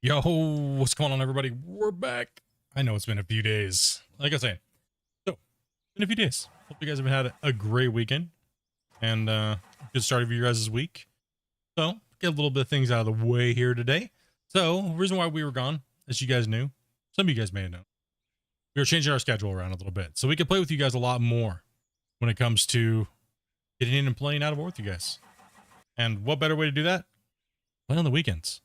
Yo, what's going on, everybody? We're back. I know it's been a few days. Like I was saying, so been a few days. Hope you guys have had a great weekend and good start of your guys' week. So get a little bit of things out of the way here today. So the reason why we were gone, as you guys knew, some of you guys may have known, we were changing our schedule around a little bit so we could play with you guys a lot more when it comes to getting in and playing out of war with you guys. And what better way to do that? Play on the weekends,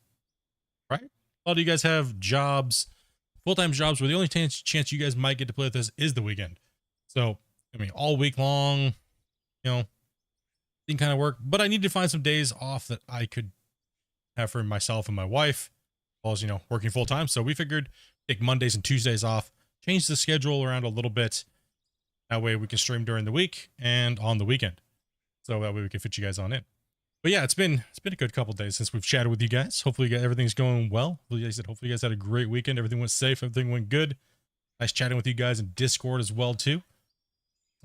right? A lot of you guys have jobs, full-time jobs, where the only chance you guys might get to play with us is the weekend. So, I mean, all week long, you know, didn't kind of work. But I need to find some days off that I could have for myself and my wife, as well as, you know, working full-time. So we figured take Mondays and Tuesdays off, change the schedule around a little bit. That way we can stream during the week and on the weekend. So that way we can fit you guys on in. But yeah, it's been a good couple days since we've chatted with you guys. Hopefully everything's going well. Hopefully you guys had a great weekend. Everything went safe. Everything went good. Nice chatting with you guys in Discord as well too.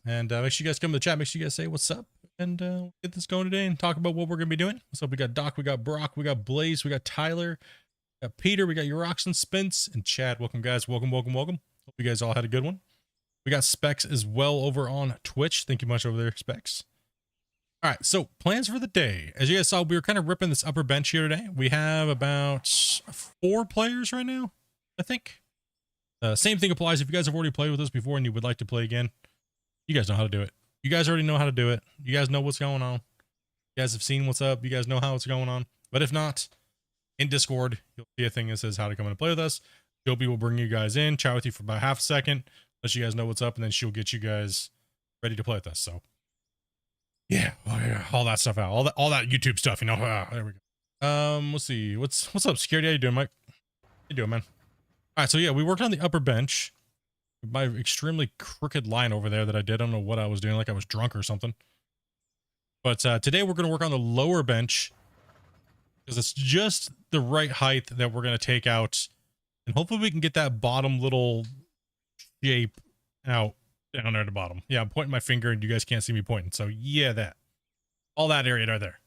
And make sure you guys come to the chat. Make sure you guys say what's up and get this going today and talk about what we're gonna be doing. So we got Doc, we got Brock, we got Blaze, we got Tyler, we got Peter, we got Uroxen, Spence, and Chad. Welcome guys. Welcome. Hope you guys all had a good one. We got Specs as well over on Twitch. Thank you much over there, Specs. All right, so plans for the day. As you guys saw, we were kind of ripping this upper bench here today. We have about 4 players right now, I think. Same thing applies if you guys have already played with us before and you would like to play again. You guys know how to do it. You guys already know how to do it. You guys know what's going on. You guys have seen what's up. You guys know how it's going on. But if not, in Discord, you'll see a thing that says how to come in and play with us. Joby will bring you guys in, chat with you for about half a second, let you guys know what's up, and then she'll get you guys ready to play with us. So yeah, all that stuff out, all that YouTube stuff, you know. There we go. Let's see, what's up, Security? How you doing, Mike? How you doing, man? All right, so yeah, we worked on the upper bench. My extremely crooked line over there that I did. I don't know what I was doing, like I was drunk or something. But today we're going to work on the lower bench because it's just the right height that we're going to take out, and hopefully we can get that bottom little shape out. Down there at the bottom. Yeah, I'm pointing my finger and you guys can't see me pointing. So yeah, all that area right there.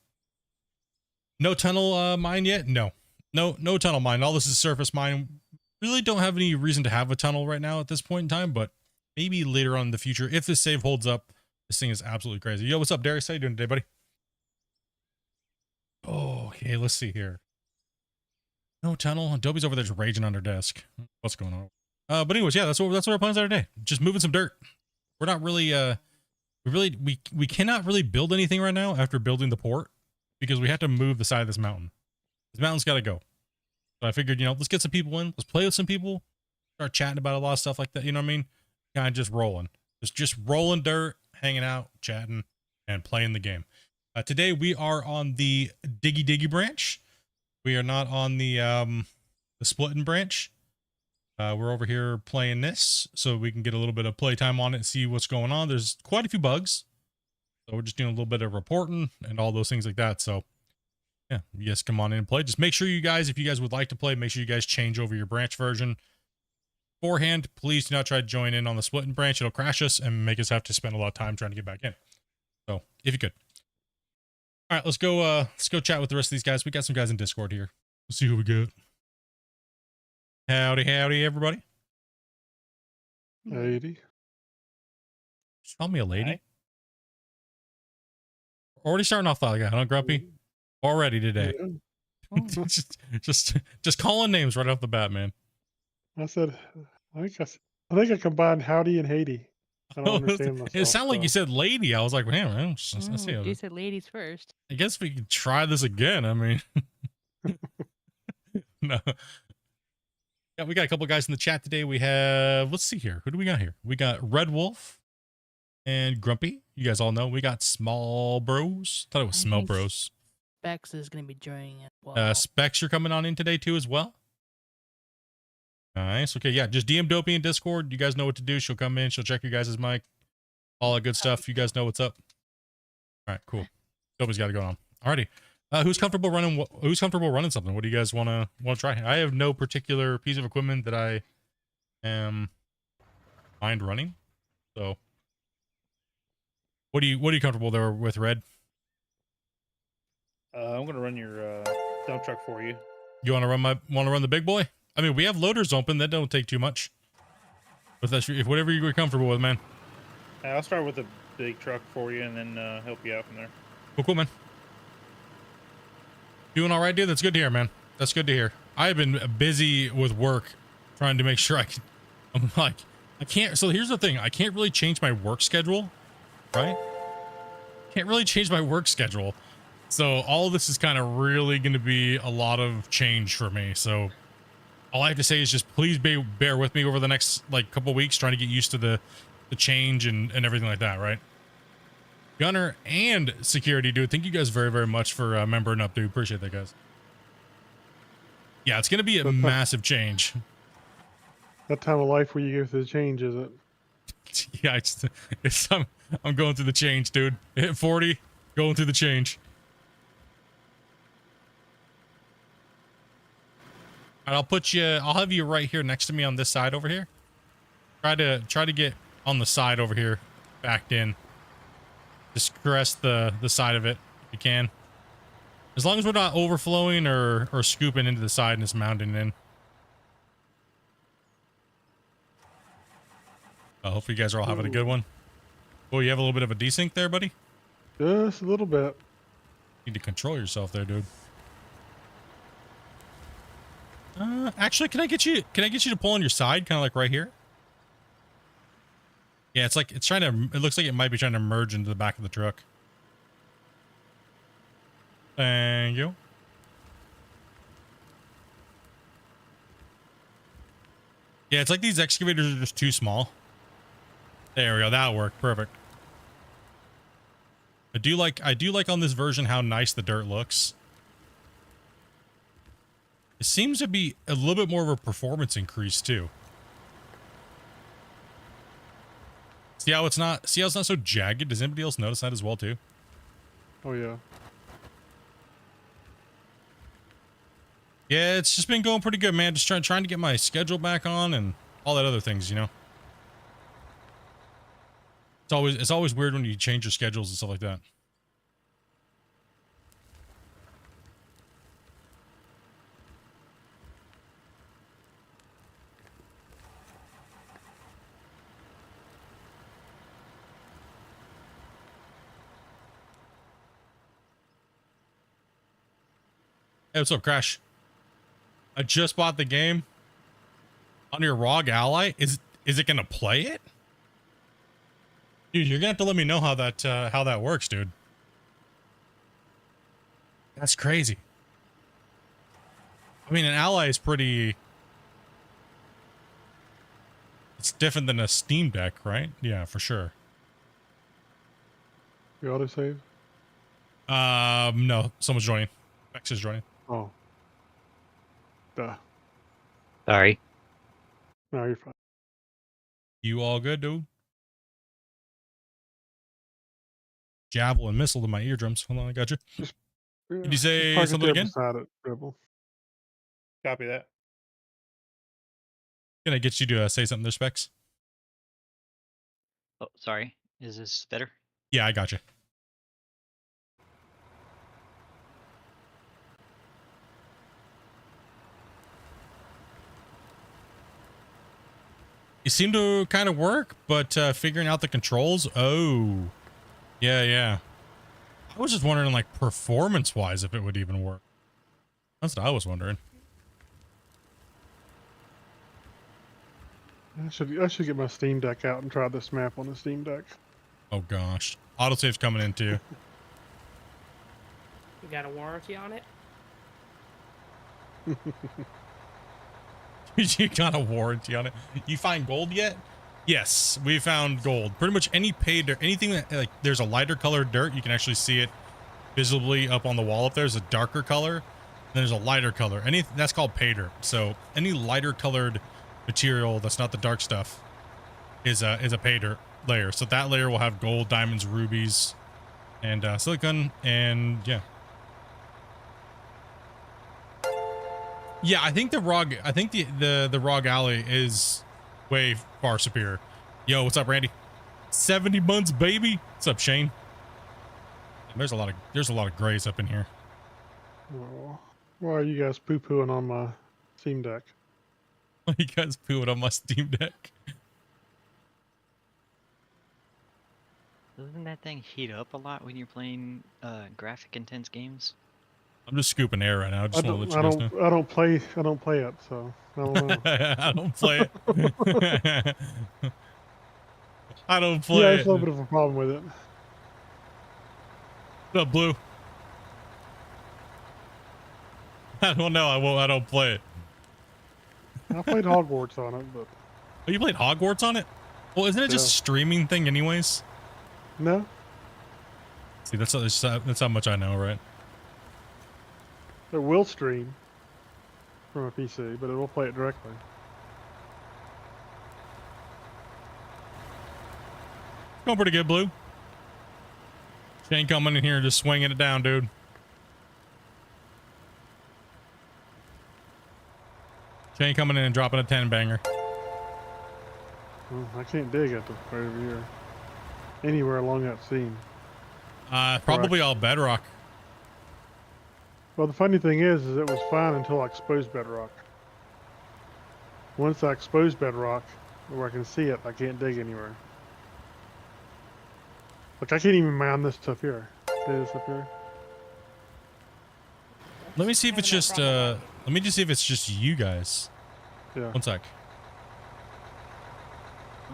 No tunnel mine yet? No tunnel mine. All this is surface mine. Really don't have any reason to have a tunnel right now at this point in time, but maybe later on in the future, if this save holds up. This thing is absolutely crazy. Yo, what's up, Darius? How you doing today, buddy? Oh, okay, let's see here. No tunnel. Adobe's over there just raging on her desk. What's going on? But anyways, yeah, that's what our plans are today. Just moving some dirt. We're not really we cannot really build anything right now after building the port because we have to move the side of this mountain. This mountain's got to go. So I figured, you know, let's get some people in. Let's play with some people. Start chatting about a lot of stuff like that. You know what I mean? Kind of just rolling. Just rolling dirt, hanging out, chatting, and playing the game. Today we are on the Diggy branch. We are not on the Splitting branch. We're over here playing this so we can get a little bit of playtime on it and see what's going on. There's quite a few bugs. So we're just doing a little bit of reporting and all those things like that. So yeah, you guys come on in and play. Just make sure you guys, if you guys would like to play, make sure you guys change over your branch version. Beforehand, please do not try to join in on the Splitting branch. It'll crash us and make us have to spend a lot of time trying to get back in. So if you could. All right, let's go chat with the rest of these guys. We got some guys in Discord here. Let's see who we got. Howdy, everybody. Lady. Just call me a lady. Hi. Already starting off like that, huh, Grumpy? Already today. Yeah. just calling names right off the bat, man. I think I combined howdy and Haiti. I don't understand myself. It sounded like you said lady. I was like, man, you said ladies first. I guess we could try this again. I mean, no. Yeah, we got a couple guys in the chat today. We have, let's see here. Who do we got here? We got Red Wolf and Grumpy. You guys all know. We got Small Bros. Thought it was Small Bros. Specs is going to be joining as well. Specs, you're coming on in today too as well. Nice. Okay, yeah, just DM Dopey in Discord. You guys know what to do. She'll come in. She'll check your guys' mic. All that good stuff. You guys know what's up. All right, cool. Dopey's got it going on. Alrighty. Who's comfortable running? Who's comfortable running something? What do you guys want to try? I have no particular piece of equipment that I am mind running. So, what are you comfortable there with, Red? I'm gonna run your dump truck for you. You want to run the big boy? I mean, we have loaders open. That don't take too much. But that's if whatever you're comfortable with, man. I'll start with a big truck for you and then help you out from there. Cool, man. Doing all right, dude? That's good to hear, man. That's good to hear. I've been busy with work trying to make sure I can... I'm like, I can't... So here's the thing. I can't really change my work schedule, right? Can't really change my work schedule. So all of this is kind of really going to be a lot of change for me. So all I have to say is just please bear with me over the next like couple weeks trying to get used to the change and everything like that, right? Gunner and security, dude. Thank you guys very, very much for membering up, dude. Appreciate that, guys. Yeah, it's going to be a massive change. That time of life where you go through the change, is it? Yeah, I'm going through the change, dude. Hit 40, going through the change. All right, I'll have you right here next to me on this side over here. Try to get on the side over here, backed in. Just caress the side of it if you can. As long as we're not overflowing or scooping into the side and it's mounting in. Hopefully you guys are all having a good one. Oh, you have a little bit of a desync there, buddy? Just a little bit. Need to control yourself there, dude. Actually, can I get you to pull on your side, kind of like right here? Yeah, it's it looks like it might be trying to merge into the back of the truck. Thank you. Yeah, it's like these excavators are just too small. There we go. That'll work. Perfect. I do like on this version how nice the dirt looks. It seems to be a little bit more of a performance increase too. See how it's not so jagged? Does anybody else notice that as well too? Oh yeah. Yeah, it's just been going pretty good, man. Just trying to get my schedule back on and all that other things, you know. It's always weird when you change your schedules and stuff like that. Hey, what's up, Crash? I just bought the game on your ROG Ally. Is it gonna play it? Dude, you're gonna have to let me know how that works, dude. That's crazy. I mean, an Ally is pretty... It's different than a Steam Deck, right? Yeah, for sure. You autosave? No. Someone's joining. Bex is joining. Oh. Duh. Sorry. No, you're fine. You all good, dude? Javelin missile to my eardrums. Hold on, I got you. Did you say Park it something there again? beside it, Rebel. Copy that. Can I get you to say something there, Specs? Oh, sorry. Is this better? Yeah, I got you. You seem to kind of work, but figuring out the controls. Oh, yeah. I was just wondering, like, performance-wise, if it would even work. That's what I was wondering. I should get my Steam Deck out and try this map on the Steam Deck. Oh gosh, autosave's coming in too. You got a warranty on it? You got a warranty on it. You find gold yet? Yes, we found gold. Pretty much any paid dirt, anything that like there's a lighter colored dirt, you can actually see it visibly up on the wall. If there's a darker color, then there's a lighter color. That's called pay dirt. So any lighter colored material that's not the dark stuff is a pay dirt layer. So that layer will have gold, diamonds, rubies, and silicon, and yeah. Yeah, I think the ROG Alley is way far superior. Yo, what's up, Randy? 70 months, baby. What's up, Shane? There's a lot of grays up in here. Oh, Why are you guys poo-pooing on my Steam Deck? You guys pooing on my Steam Deck. Doesn't that thing heat up a lot when you're playing graphic intense games? I'm just scooping air right now. I just want to let you guys know. I don't play it, so I don't know. I don't play it. I don't play Yeah, it. it's a little bit of a problem with it. What's up, Blue? I don't know. I don't play it. I played Hogwarts on it, but Oh, you played Hogwarts on it? Well, isn't it just a streaming thing anyways? no. See, that's how much I know, right? It will stream from a PC, but it will play it directly. Going pretty good, Blue. Shane coming in here and just swinging it down, dude. Shane coming in and dropping a 10 banger. Well, I can't dig at the right over here. Anywhere along that seam. Probably all bedrock. Well, the funny thing is it was fine until I exposed bedrock. Once I exposed bedrock, where I can see it, I can't dig anywhere. Look, I can't even mine this stuff here. See this up here? Let me see if it's just let me just see if it's just you guys. Yeah. One sec.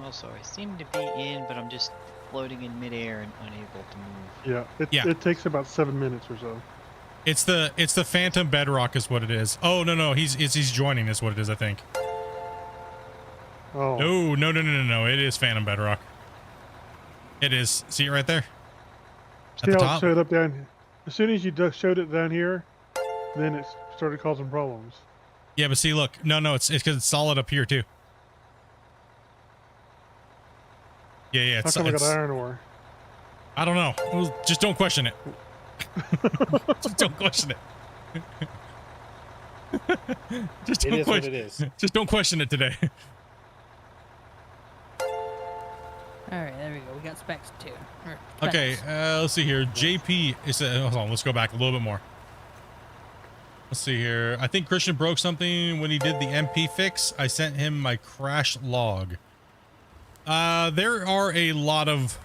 Also, I seem to be in, but I'm just floating in midair and unable to move. Yeah. It takes about 7 minutes or so. It's the phantom bedrock is what it is. Oh no, he's joining is what it is, I think. Oh. No. It is phantom bedrock. It is. See it right there? See At the how top? it showed up down here? As soon as you showed it down here, then it started causing problems. Yeah, but see, look. No, it's because it's solid up here too. Yeah. How come I got iron ore? I don't know. Well, just don't question it. Just don't question it. Just don't It is what question it is. Just don't question it today. All right, there we go. We got specs too. Okay, let's see here. JP is hold on, let's go back a little bit more. Let's see here. I think Christian broke something when he did the MP fix. I sent him my crash log. There are a lot of,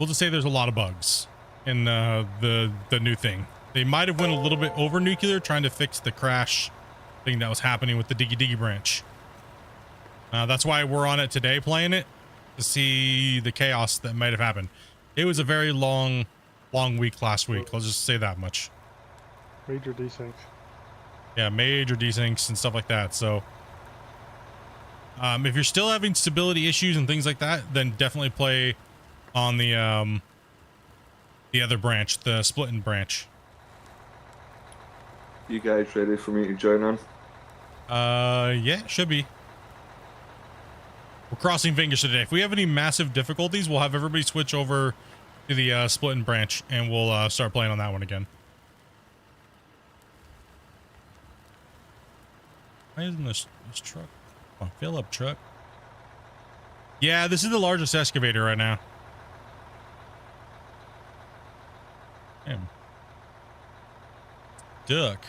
we'll just say there's a lot of bugs in the new thing. They might have went a little bit over nuclear trying to fix the crash thing that was happening with the Diggy branch. That's why we're on it today playing it, to see the chaos that might have happened. It was a very long week last week. I'll just say that much. Major desync. Yeah, major desyncs and stuff like that. So if you're still having stability issues and things like that, then definitely play on the other branch, the Splitintwo branch. You guys ready for me to join on? Yeah, should be. We're crossing fingers today. If we have any massive difficulties, we'll have everybody switch over to the Splitintwo branch, and we'll start playing on that one again. Why isn't this truck? Oh, fill up truck. Yeah, this is the largest excavator right now. Damn. Duck.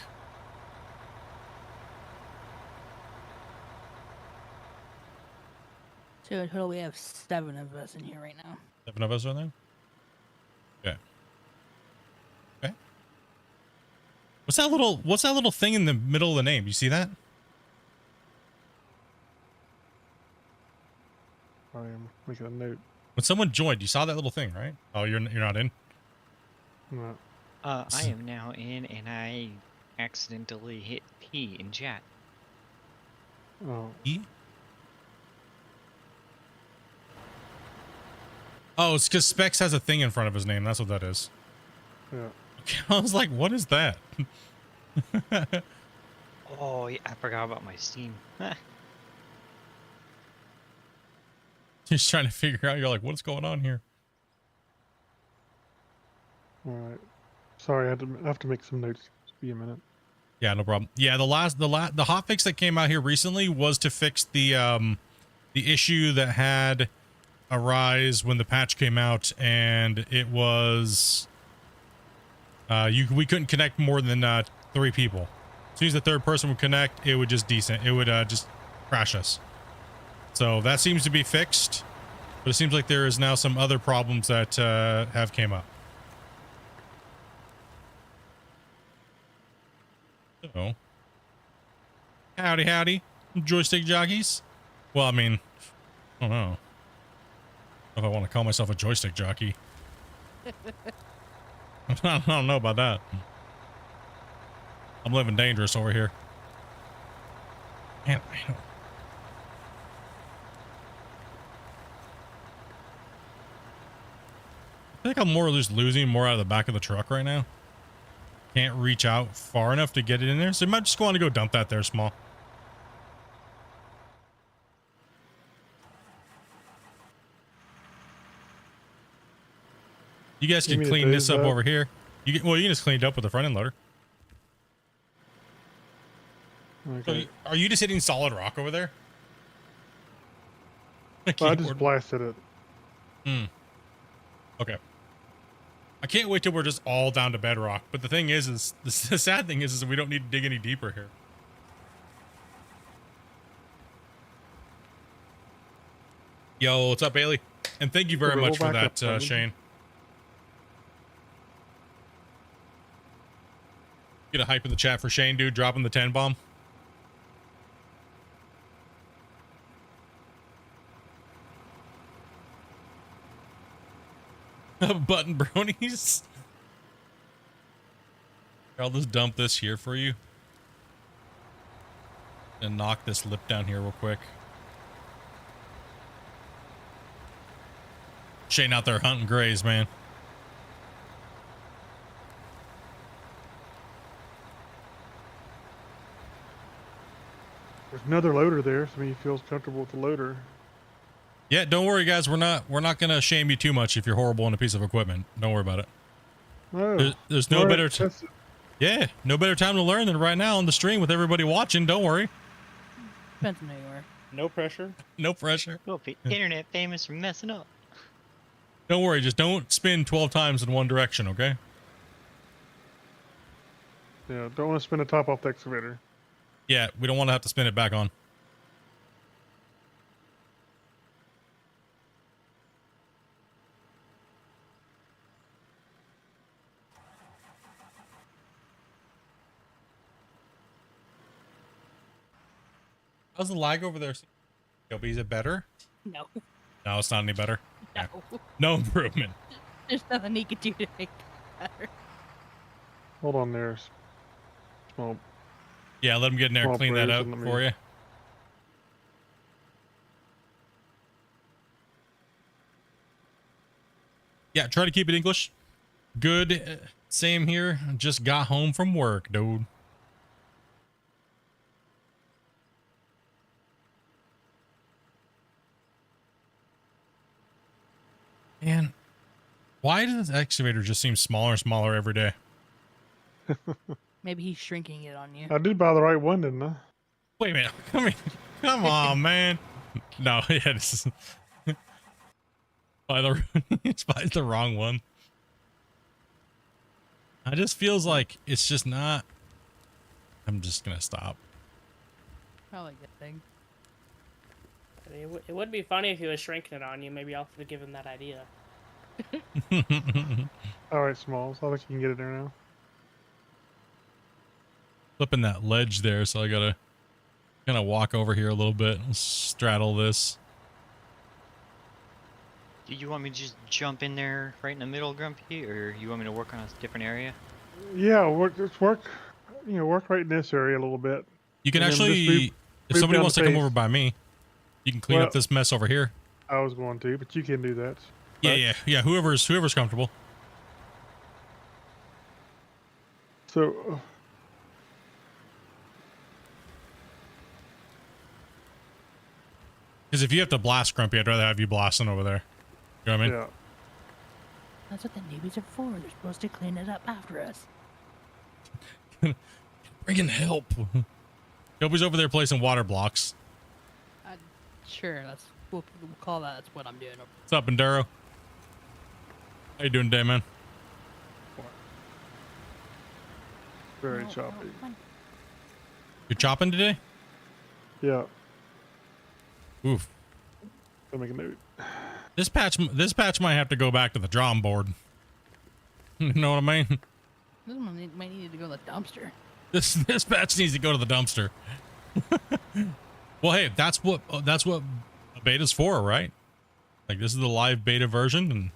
So in total, we have 7 of us in here right now. 7 of us are there? Okay. Okay. What's that little thing in the middle of the name? You see that? I am making a note. When someone joined, you saw that little thing, right? Oh, you're not in? No. I am now in, and I accidentally hit P in chat. Oh. E? Oh, it's because Specs has a thing in front of his name. That's what that is. Yeah. Okay, I was like, what is that? Oh, yeah, I forgot about my Steam. Just trying to figure out. You're like, what's going on here? All right. Sorry, I have to make some notes. Just be a minute. Yeah, no problem. Yeah, the hotfix that came out here recently was to fix the issue that had arise when the patch came out, and it was we couldn't connect more than 3 people. As soon as the third person would connect, it would just desync. It would just crash us. So that seems to be fixed. But it seems like there is now some other problems that have came up. So, howdy, howdy, joystick jockeys. Well, I mean, I don't know if I want to call myself a joystick jockey. I don't know about that. I'm living dangerous over here. Man, I don't. I think I'm more or less losing more out of the back of the truck right now. Can't reach out far enough to get it in there, so you might just want to go dump that there, small. You guys can clean this up over here. Well, you can just clean it up with the front end loader. Okay. So are you just hitting solid rock over there? Well, I just blasted it. Okay. I can't wait till we're just all down to bedrock. But the thing is the sad thing is we don't need to dig any deeper here. Yo, what's up, Bailey? And thank you very Roll much for back that, up, Shane. Get a hype in the chat for Shane, dude, dropping the 10 bomb. Button bronies. I'll just dump this here for you. And knock this lip down here real quick. Shane out there hunting grays, man. There's another loader there, so he feels comfortable with the loader. Yeah, don't worry, guys. We're not gonna shame you too much if you're horrible in a piece of equipment. Don't worry about it. Oh, There's no all right, better time. Yeah, no better time to learn than right now on the stream with everybody watching. Don't worry. Depends on who you are. No pressure. No pressure. Well, internet famous for messing up. Don't worry. Just don't spin 12 times in one direction, okay? Yeah, don't want to spin the top off the excavator. Yeah, we don't want to have to spin it back on. How's the lag over there? Yobi, is it better? No. No, it's not any better. No. No improvement. There's nothing he could do to make it better. Hold on there. Small. Yeah, let him get in there and Small clean that up operation, for you. Yeah, try to keep it English. Good. Same here. Just got home from work, dude. Man, why does this excavator just seem smaller and smaller every day? Maybe he's shrinking it on you. I did buy the right one, didn't I? Wait a minute. Come on, man. No, yeah, this is it's by the wrong one. I just feels like it's just not. I'm just gonna stop. Probably a good thing. It would be funny if he was shrinking it on you. Maybe I'll have to give him that idea. All right, Smalls. I think you can get it there now. Flipping that ledge there, so I gotta kind of walk over here a little bit and straddle this. Do you want me to just jump in there right in the middle, Grumpy, or you want me to work on a different area? Yeah, just work. You know, work right in this area a little bit. You can And then just actually, if move somebody down wants the to come pace. over by me, you can clean Well- up this mess over here. I was going to, but you can do that. Yeah. Whoever's comfortable. So, Because if you have to blast Grumpy, I'd rather have you blasting over there. You know what I mean? yeah. That's what the newbies are for. They're supposed to clean it up after us. Bringing help. Nobody's over there placing water blocks. Sure, that's what we'll call that. That's what I'm doing. What's up, Enduro? How you doing today, man? Very No, choppy. fine. You're chopping today? Yeah. Oof. I'll make a note. This patch might have to go back to the drawing board. You know what I mean? This one might need to go to the dumpster. This patch needs to go to the dumpster. Well, hey, that's what beta's for, right? Like, this is the live beta version,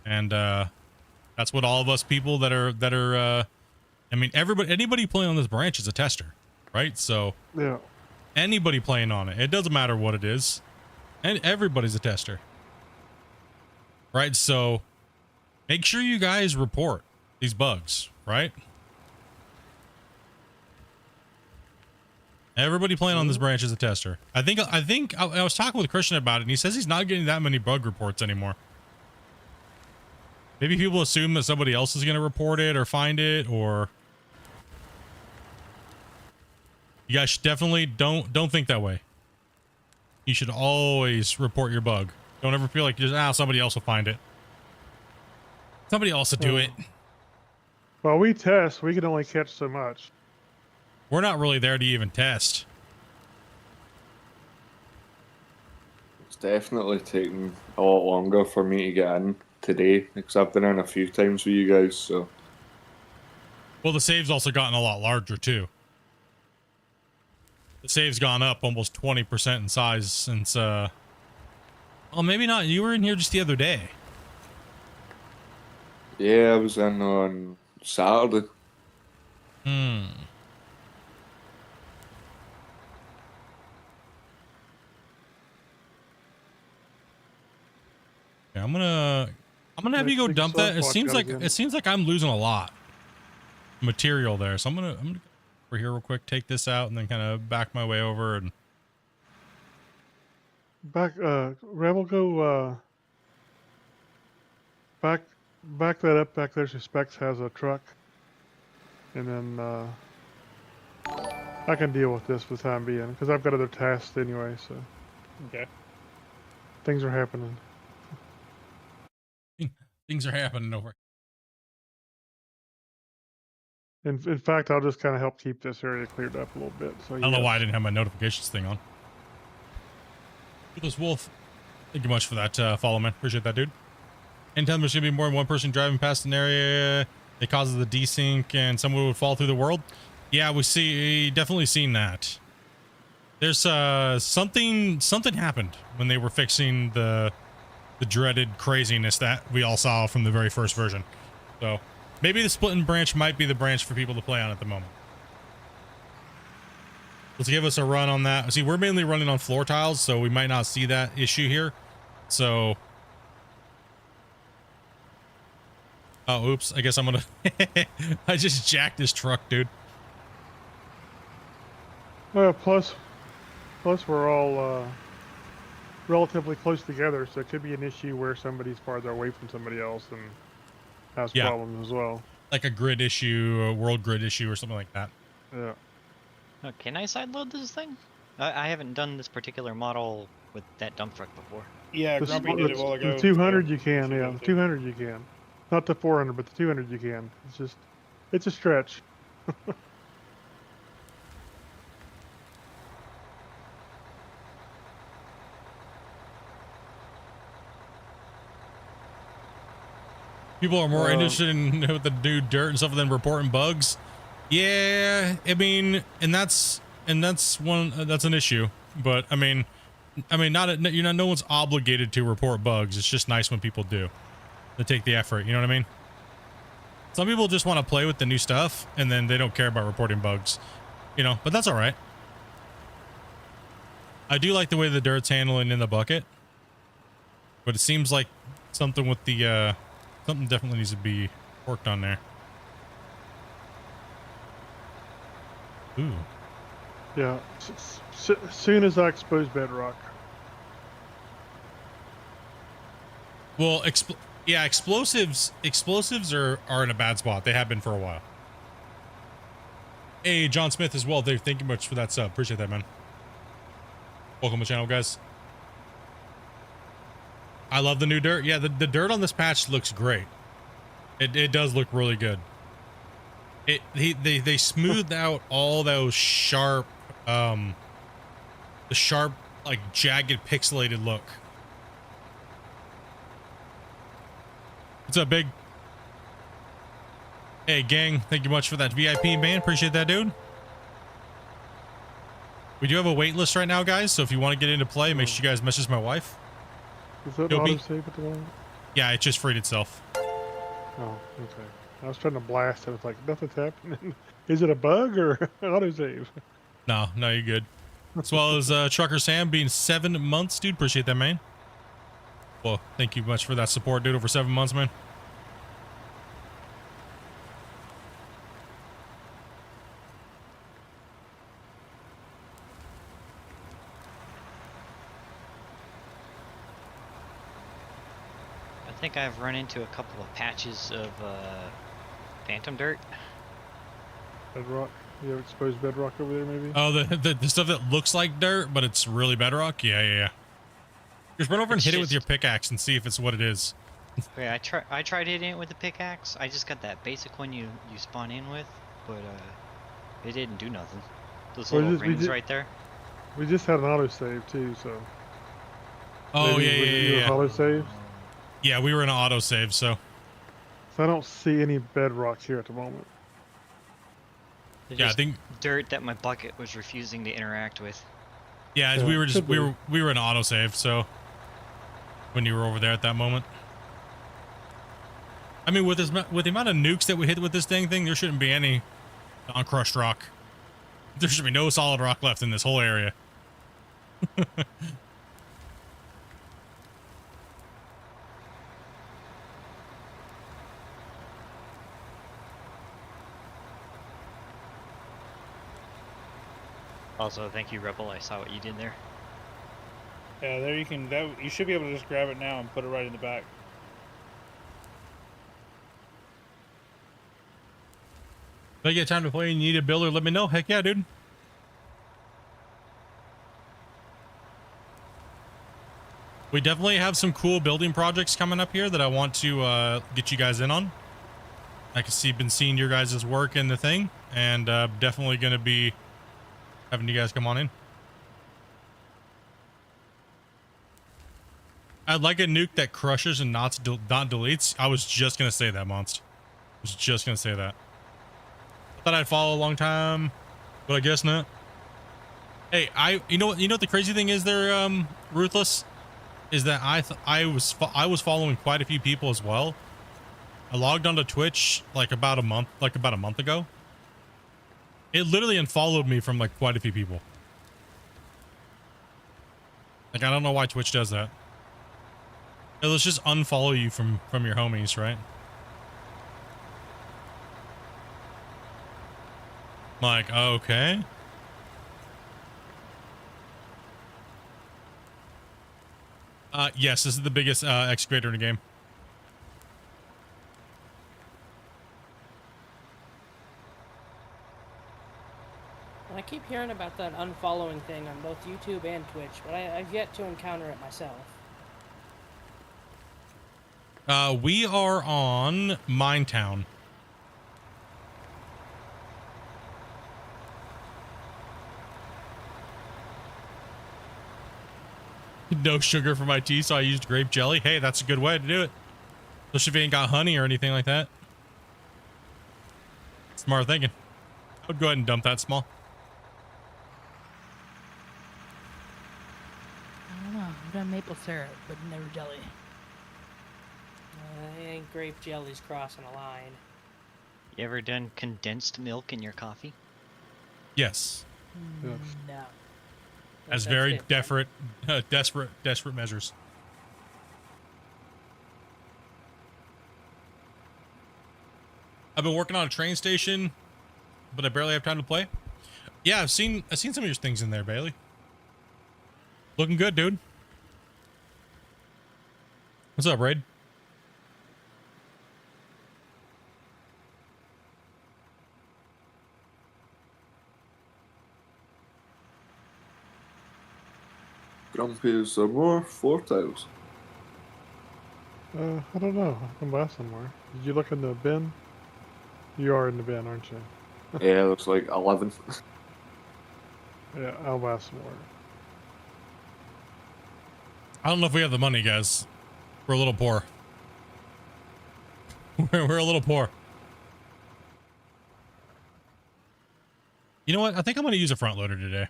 and that's what all of us people that are I mean, anybody playing on this branch is a tester, right? So Yeah. anybody playing on it doesn't matter what it is, and everybody's a tester, right? So make sure you guys report these bugs, right? Everybody playing on this branch is a tester. I think I was talking with Christian about it, and he says he's not getting that many bug reports anymore. Maybe people assume that somebody else is going to report it or find it, or you guys should definitely don't think that way. You should always report your bug. Don't ever feel like just somebody else will find it. Somebody else will do it. Well, we test. We can only catch so much. We're not really there to even test. It's definitely taken a lot longer for me to get in today, because I've been in a few times with you guys, so. Well, the save's also gotten a lot larger too. The save's gone up almost 20% in size since oh, maybe not. You were in here just the other day. Yeah, I was in on Saturday. Hmm. Yeah, I'm gonna have you go Next dump week's that. It watch seems out like again. I'm losing a lot of material there. So I'm gonna go over here real quick, take this out, and then kind of back my way over and Back, Rebel, go, back that up back there so Specs has a truck. And then, I can deal with this for the time being, because I've got other tasks anyway, so Okay. things are happening. things are happening over. In fact, I'll just kind of help keep this area cleared up a little bit. So I don't know why I didn't have my notifications thing on. This Wolf, thank you much for that follow, man. Appreciate that, dude. Anytime there's gonna be more than one person driving past an area, it causes the desync and someone would fall through the world. Yeah, we definitely seen that. There's something happened when they were fixing the dreaded craziness that we all saw from the very first version. So maybe the splitting branch might be the branch for people to play on at the moment. Let's give us a run on that. See, we're mainly running on floor tiles, so we might not see that issue here. So, oh, oops. I guess I'm gonna. I just jacked this truck, dude. Well, plus we're all relatively close together, so it could be an issue where somebody's farther away from somebody else and has problems as well. Like a grid issue, a world grid issue, or something like that. Yeah. Oh, can I sideload this thing? I haven't done this particular model with that dump truck before. Yeah, The, Grumpy did it a while ago. the 200 you can, So yeah. The 200 you can. Not the 400, but the 200 you can. It's a stretch. People are more interested in the new dirt and stuff than reporting bugs. Yeah, I mean, and that's an issue. But I mean, no one's obligated to report bugs. It's just nice when people do. They take the effort. You know what I mean? Some people just want to play with the new stuff, and then they don't care about reporting bugs. You know, but that's all right. I do like the way the dirt's handling in the bucket, but it seems like something with the something definitely needs to be worked on there. Ooh. Yeah. Soon as I expose bedrock. Well, explosives are in a bad spot. They have been for a while. Hey, John Smith as well, Dave. Thank you much for that sub. Appreciate that, man. Welcome to the channel, guys. I love the new dirt. Yeah, the dirt on this patch looks great. It does look really good. They smoothed out all those sharp, the sharp, like jagged pixelated look. What's up, big? Hey, gang, thank you much for that VIP, man. Appreciate that, dude. We do have a wait list right now, guys, so if you want to get into play, make sure you guys message my wife. Is that You'll be- autosave at the moment? Yeah, it just freed itself. Oh, okay. I was trying to blast. I was like, nothing's happening. Is it a bug or autosave? No, you're good. As well as Trucker Sam being 7 months, dude. Appreciate that, man. Well, thank you much for that support, dude, over 7 months, man. I think I've run into a couple of patches of phantom dirt. Bedrock? You have exposed bedrock over there, maybe? Oh, the stuff that looks like dirt, but it's really bedrock? Yeah. Just run over and It's hit it with your just- pickaxe and see if it's what it is. Okay, I tried hitting it with the pickaxe. I just got that basic one you spawn in with, but it didn't do nothing. Those Well, little we rings did- right there. We just had an autosave, too, so... Oh, maybe yeah. Autosave? Yeah, we were in an autosave, so. So I don't see any bedrock here at the moment. They're Yeah, I just think. dirt that my bucket was refusing to interact with. Yeah, Yeah, we were just could we be. were in autosave, so. When you were over there at that moment. I mean, with the amount of nukes that we hit with this thing, there shouldn't be any non-crushed rock. There should be no solid rock left in this whole area. Also, thank you, Rebel. I saw what you did there. Yeah, there you can. You should be able to just grab it now and put it right in the back. If I get time to play and you need a builder, let me know. Heck yeah, dude. We definitely have some cool building projects coming up here that I want to get you guys in on. I can see, been seeing your guys' work in the thing, and definitely going to be having you guys come on in. I'd like a nuke that crushes and not deletes. I was just going to say that, Monst. I was just going to say that. Thought I'd follow a long time, but I guess not. Hey, you know what the crazy thing is there, Ruthless, is that I was following quite a few people as well. I logged onto Twitch like about a month ago. It literally unfollowed me from like quite a few people. Like, I don't know why Twitch does that. Let's just unfollow you from your homies, right? Like, okay. Yes, this is the biggest excavator in the game. I keep hearing about that unfollowing thing on both YouTube and Twitch, but I've yet to encounter it myself. We are on Minetown. No sugar for my tea, so I used grape jelly. Hey, that's a good way to do it. Especially if you ain't got honey or anything like that. Smart thinking. I would go ahead and dump that small. I don't know. I've done maple syrup, but never jelly. I think grape jelly's crossing a line. You ever done condensed milk in your coffee? Yes. Yes. No. As That's very different. desperate measures. I've been working on a train station, but I barely have time to play. Yeah, I've seen some of your things in there, Bailey. Looking good, dude. What's up, Raid? Grumpy, is there more floor tiles? I don't know. I can buy somewhere. Did you look in the bin? You are in the bin, aren't you? Yeah, there's like 11. Yeah, I'll buy some more. I don't know if we have the money, guys. We're a little poor. We're a little poor. You know what? I think I'm going to use a front loader today.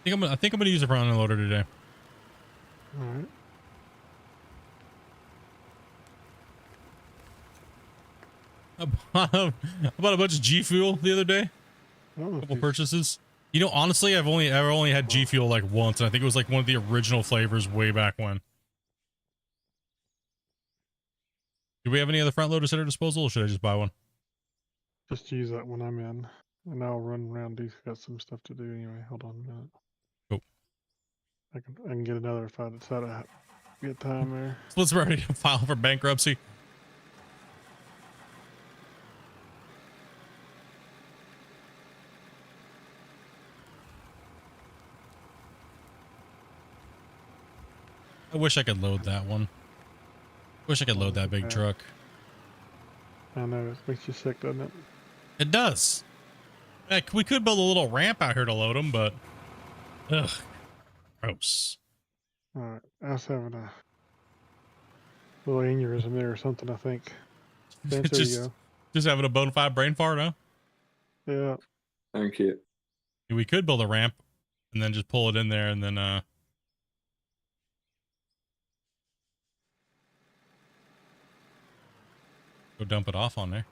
I think I'm gonna use a front loader today. All right. I bought a bunch of G Fuel the other day. Oh, Couple geez. purchases. You know, honestly, I've only had G Fuel like once, and I think it was like one of the original flavors way back when. Do we have any other front loaders at our disposal, or should I just buy one? Just use that when I'm in, and I'll run around. Got some stuff to do anyway. Hold on a minute. Cool. I can get another if I decide to get time there. Split's ready to file for bankruptcy. I wish I could load that one. Wish I could load that big truck. I know, it makes you sick, doesn't it? It does. Heck, we could build a little ramp out here to load them, but ugh, gross. All right, I was having a little aneurysm there or something, I think. Vince, there you go. Just having a bona fide brain fart, huh? Yeah. Thank you. We could build a ramp and then just pull it in there and then go dump it off on there.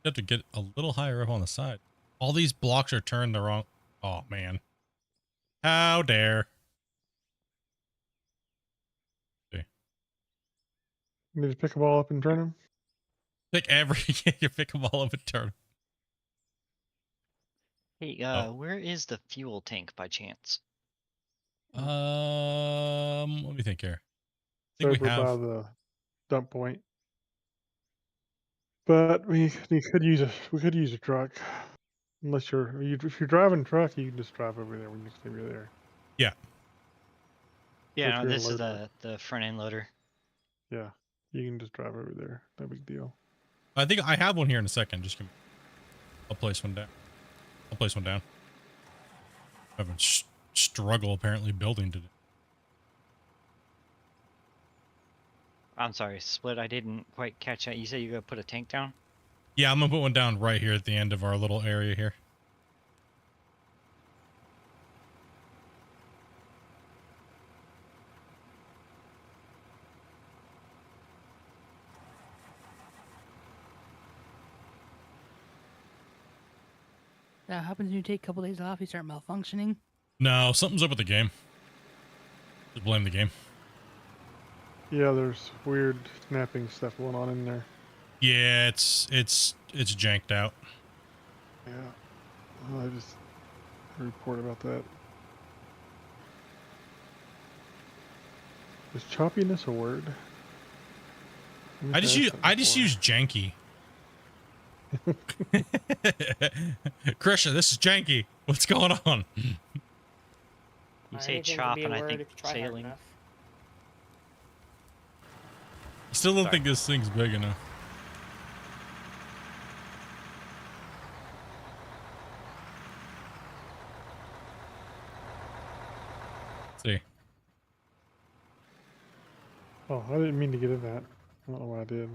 You have to get a little higher up on the side. All these blocks are turned the wrong. Oh man. How dare. See. You need to pick them all up and turn them? Pick you pick them all up and turn 'em. Hey, where is the fuel tank by chance? Let me think here. I think Over we have. by the dump point. But we could use a truck. Unless if you're driving a truck, you can just drive over there when you stay over there. Yeah. Yeah, If no, you're a this is loader. the front end loader. Yeah, you can just drive over there. No big deal. I think I have one here in a second. Just give me. I'll place one down. I'll place one down. I'm having struggle apparently building today. I'm sorry, Split. I didn't quite catch that. You said you gotta put a tank down? Yeah, I'm gonna put one down right here at the end of our little area here. That happens when you take a couple days off, you start malfunctioning. No, something's up with the game. Just blame the game. Yeah, there's weird snapping stuff going on in there. Yeah, it's janked out. Yeah, I just report about that. Is choppiness a word? I just use janky. Krisha, this is janky. What's going on? You say Anything can chop, be a and I word think if you try hard sailing. enough. I still don't Sorry. think this thing's big enough. Let's see. Oh, I didn't mean to get in that. I don't know why I did.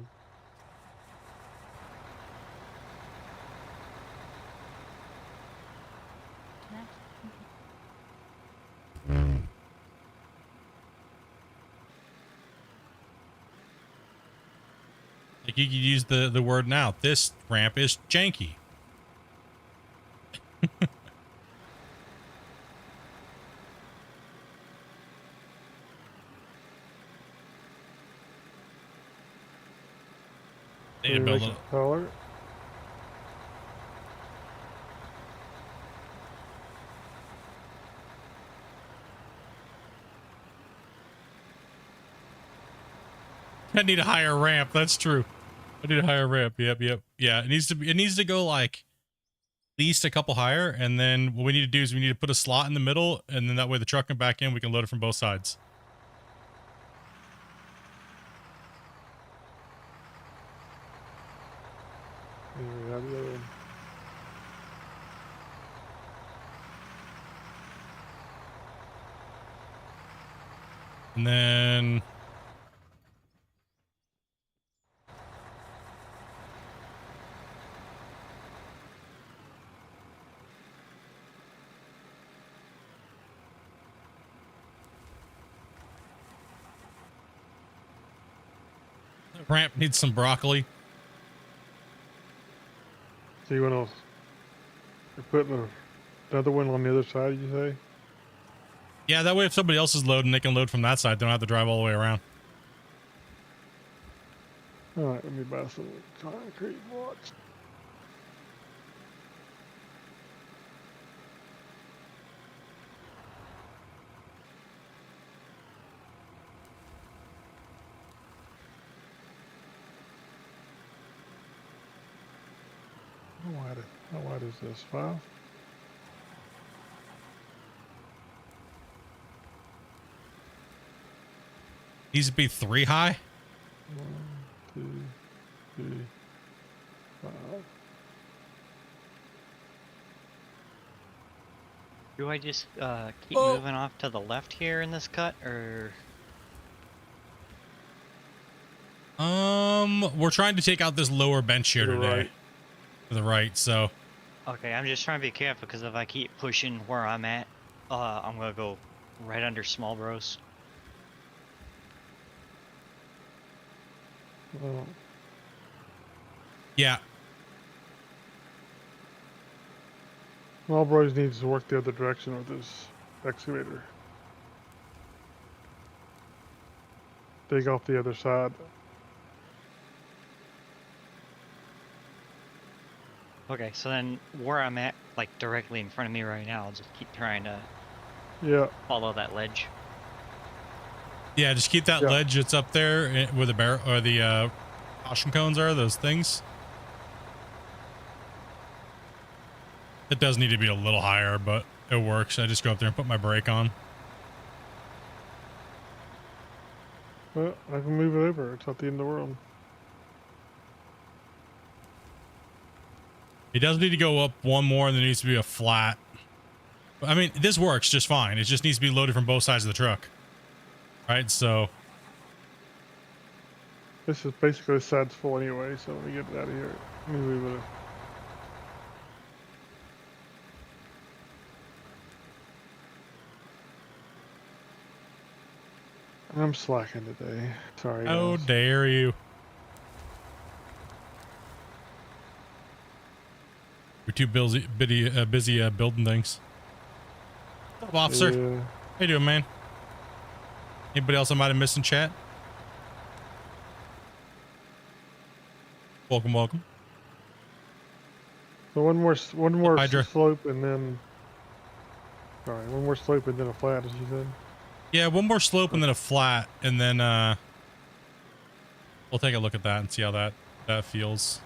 Like you could use the word now. This ramp is janky. Need to build Make it. it taller. I need a higher ramp. That's true. I need a higher ramp. Yep, yep. Yeah, it needs to go like at least a couple higher, and then what we need to do is we need to put a slot in the middle, and then that way the truck can back in, we can load it from both sides. Yeah, the other one. And then the ramp needs some broccoli. So you want to? You're putting another one on the other side. You say? Yeah, that way if somebody else is loading, they can load from that side. They don't have to drive all the way around. All right, let me buy some concrete blocks. How wide is this? 5? Needs to be 3 high. 1, 2, 3, 5. Do I just keep moving off to the left here in this cut, or? We're trying to take out this lower bench here To the today. right. To the right, so. Okay, I'm just trying to be careful because if I keep pushing where I'm at, I'm gonna go right under small bros. Well, Yeah. Small Bros needs to work the other direction with this excavator. Dig off the other side. Okay, so then where I'm at, like directly in front of me right now, I'll just keep trying to Yeah. follow that ledge. Yeah, just keep that Yeah. ledge that's up there where the barrel or the caution cones are, those things. It does need to be a little higher, but it works. I just go up there and put my brake on. Well, I can move it over. It's not the end of the world. It does need to go up one more, and there needs to be a flat. I mean, this works just fine. It just needs to be loaded from both sides of the truck. Right, so This is basically the side's full anyway, so let me get it out of here. Let me move it. I'm slacking today. Sorry. how guys. dare you? We're too busy building things. What's up, officer? Yeah. How you doing, man? Anybody else I might have missed in chat? Welcome, welcome. So one more Hydra. slope and then. Sorry, one more slope and then a flat, as you said. Yeah, one more slope and then a flat, and then we'll take a look at that and see how that feels.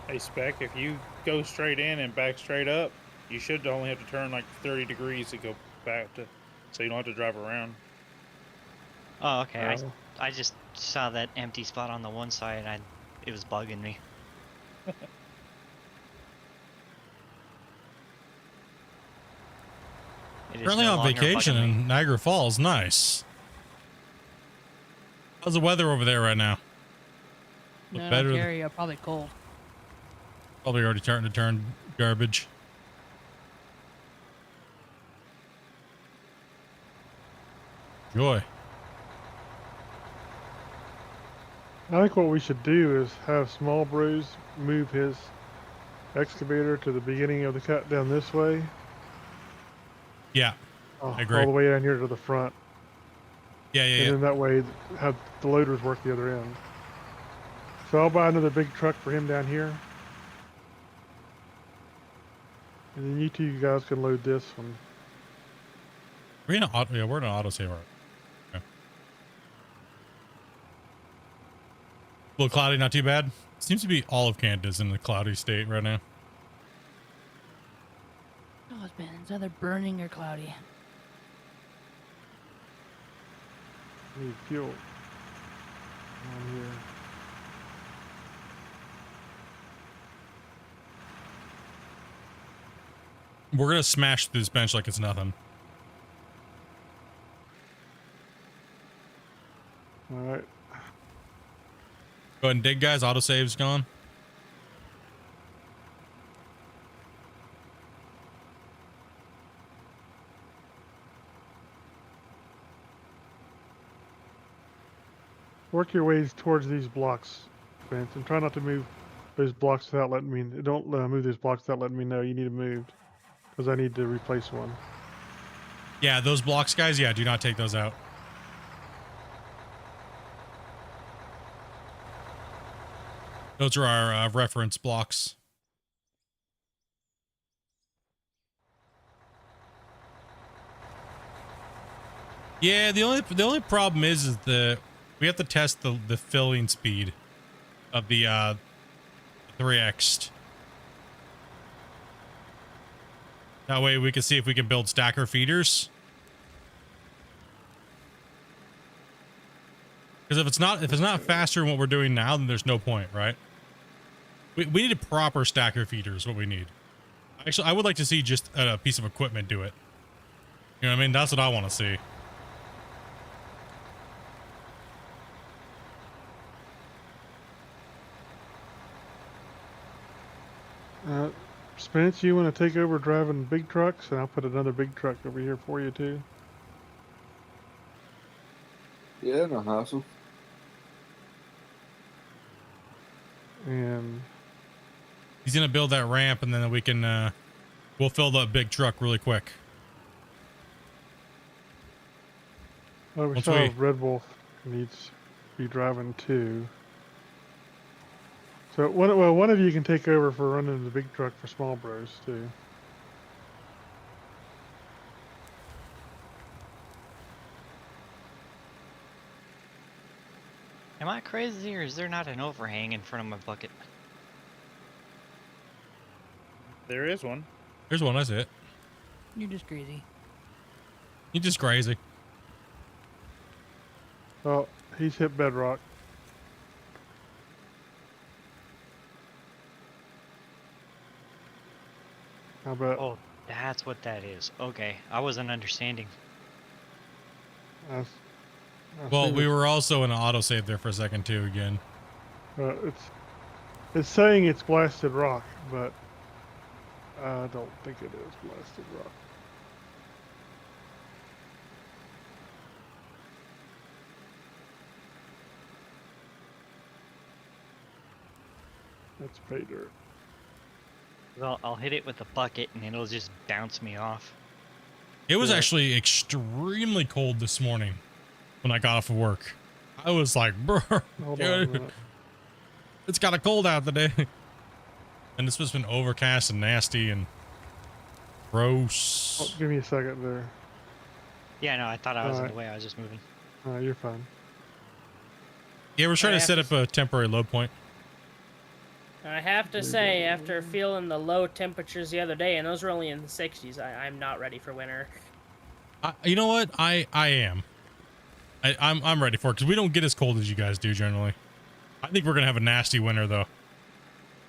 Hey, Spec, if you go straight in and back straight up, you should only have to turn like 30 degrees to go back to, so you don't have to drive around. Oh, okay. Oh. I just saw that empty spot on the one side, and it was bugging me. It is Currently no on longer vacation bugging me. in Niagara Falls. Nice. How's the weather over there right now? No, Look in better. Ontario, probably cold. Probably already starting to turn garbage. Joy. I think what we should do is have Small Bros move his excavator to the beginning of the cut down this way. Yeah. I agree. All the way down here to the front. Yeah, yeah, And yeah. then that way have the loaders work the other end. So I'll buy another big truck for him down here. And then you two guys can load this one. We're in an auto. Yeah, we're in an autosave. Okay. little cloudy, not too bad. Seems to be all of Canada's in a cloudy state right now. Oh, it's been it's either burning or cloudy. Need fuel. On here. We're gonna smash through this bench like it's nothing. All right. Go ahead and dig, guys. Autosave's gone. Work your ways towards these blocks, Vince, and try not to move those blocks without letting me. Don't move those blocks without letting me know you need them moved, because I need to replace one. Yeah, those blocks, guys. Yeah, do not take those out. Those are our reference blocks. Yeah, the only problem is we have to test the filling speed of the 3x. That way we can see if we can build stacker feeders. Because if it's not faster than what we're doing now, then there's no point, right? We need a proper stacker feeder is what we need. Actually, I would like to see just a piece of equipment do it. You know what I mean? That's what I want to see. Spence, you want to take over driving big trucks, and I'll put another big truck over here for you too. Yeah, no hassle. And He's gonna build that ramp, and then we can we'll fill the big truck really quick. oh, we Once saw we- Red Wolf needs to be driving too. So one of you can take over for running the big truck for Small Bros too. Am I crazy, or is there not an overhang in front of my bucket? There is one. There's one. That's it. You're just crazy. You're just crazy. Oh, he's hit bedrock. How about Oh, that's what that is. Okay, I wasn't understanding. I Well, think we were also in an autosave there for a second too. Again. it's saying it's blasted rock, but I don't think it is blasted rock. That's pay dirt. Well, I'll hit it with a bucket, and it'll just bounce me off. It was Yeah. actually extremely cold this morning when I got off of work. I was like, bro, Hold on a minute. it's kind of cold out today. And it's just been overcast and nasty and gross. Oh, give me a second there. Yeah, no, I thought I was in Alright. the way. I was just moving. You're fine. Yeah, we're trying I to have set to up a temporary load point. I have to say, after feeling the low temperatures the other day, and those were only in the 60s, I'm not ready for winter. You know what? I am. I'm ready for it because we don't get as cold as you guys do generally. I think we're gonna have a nasty winter though.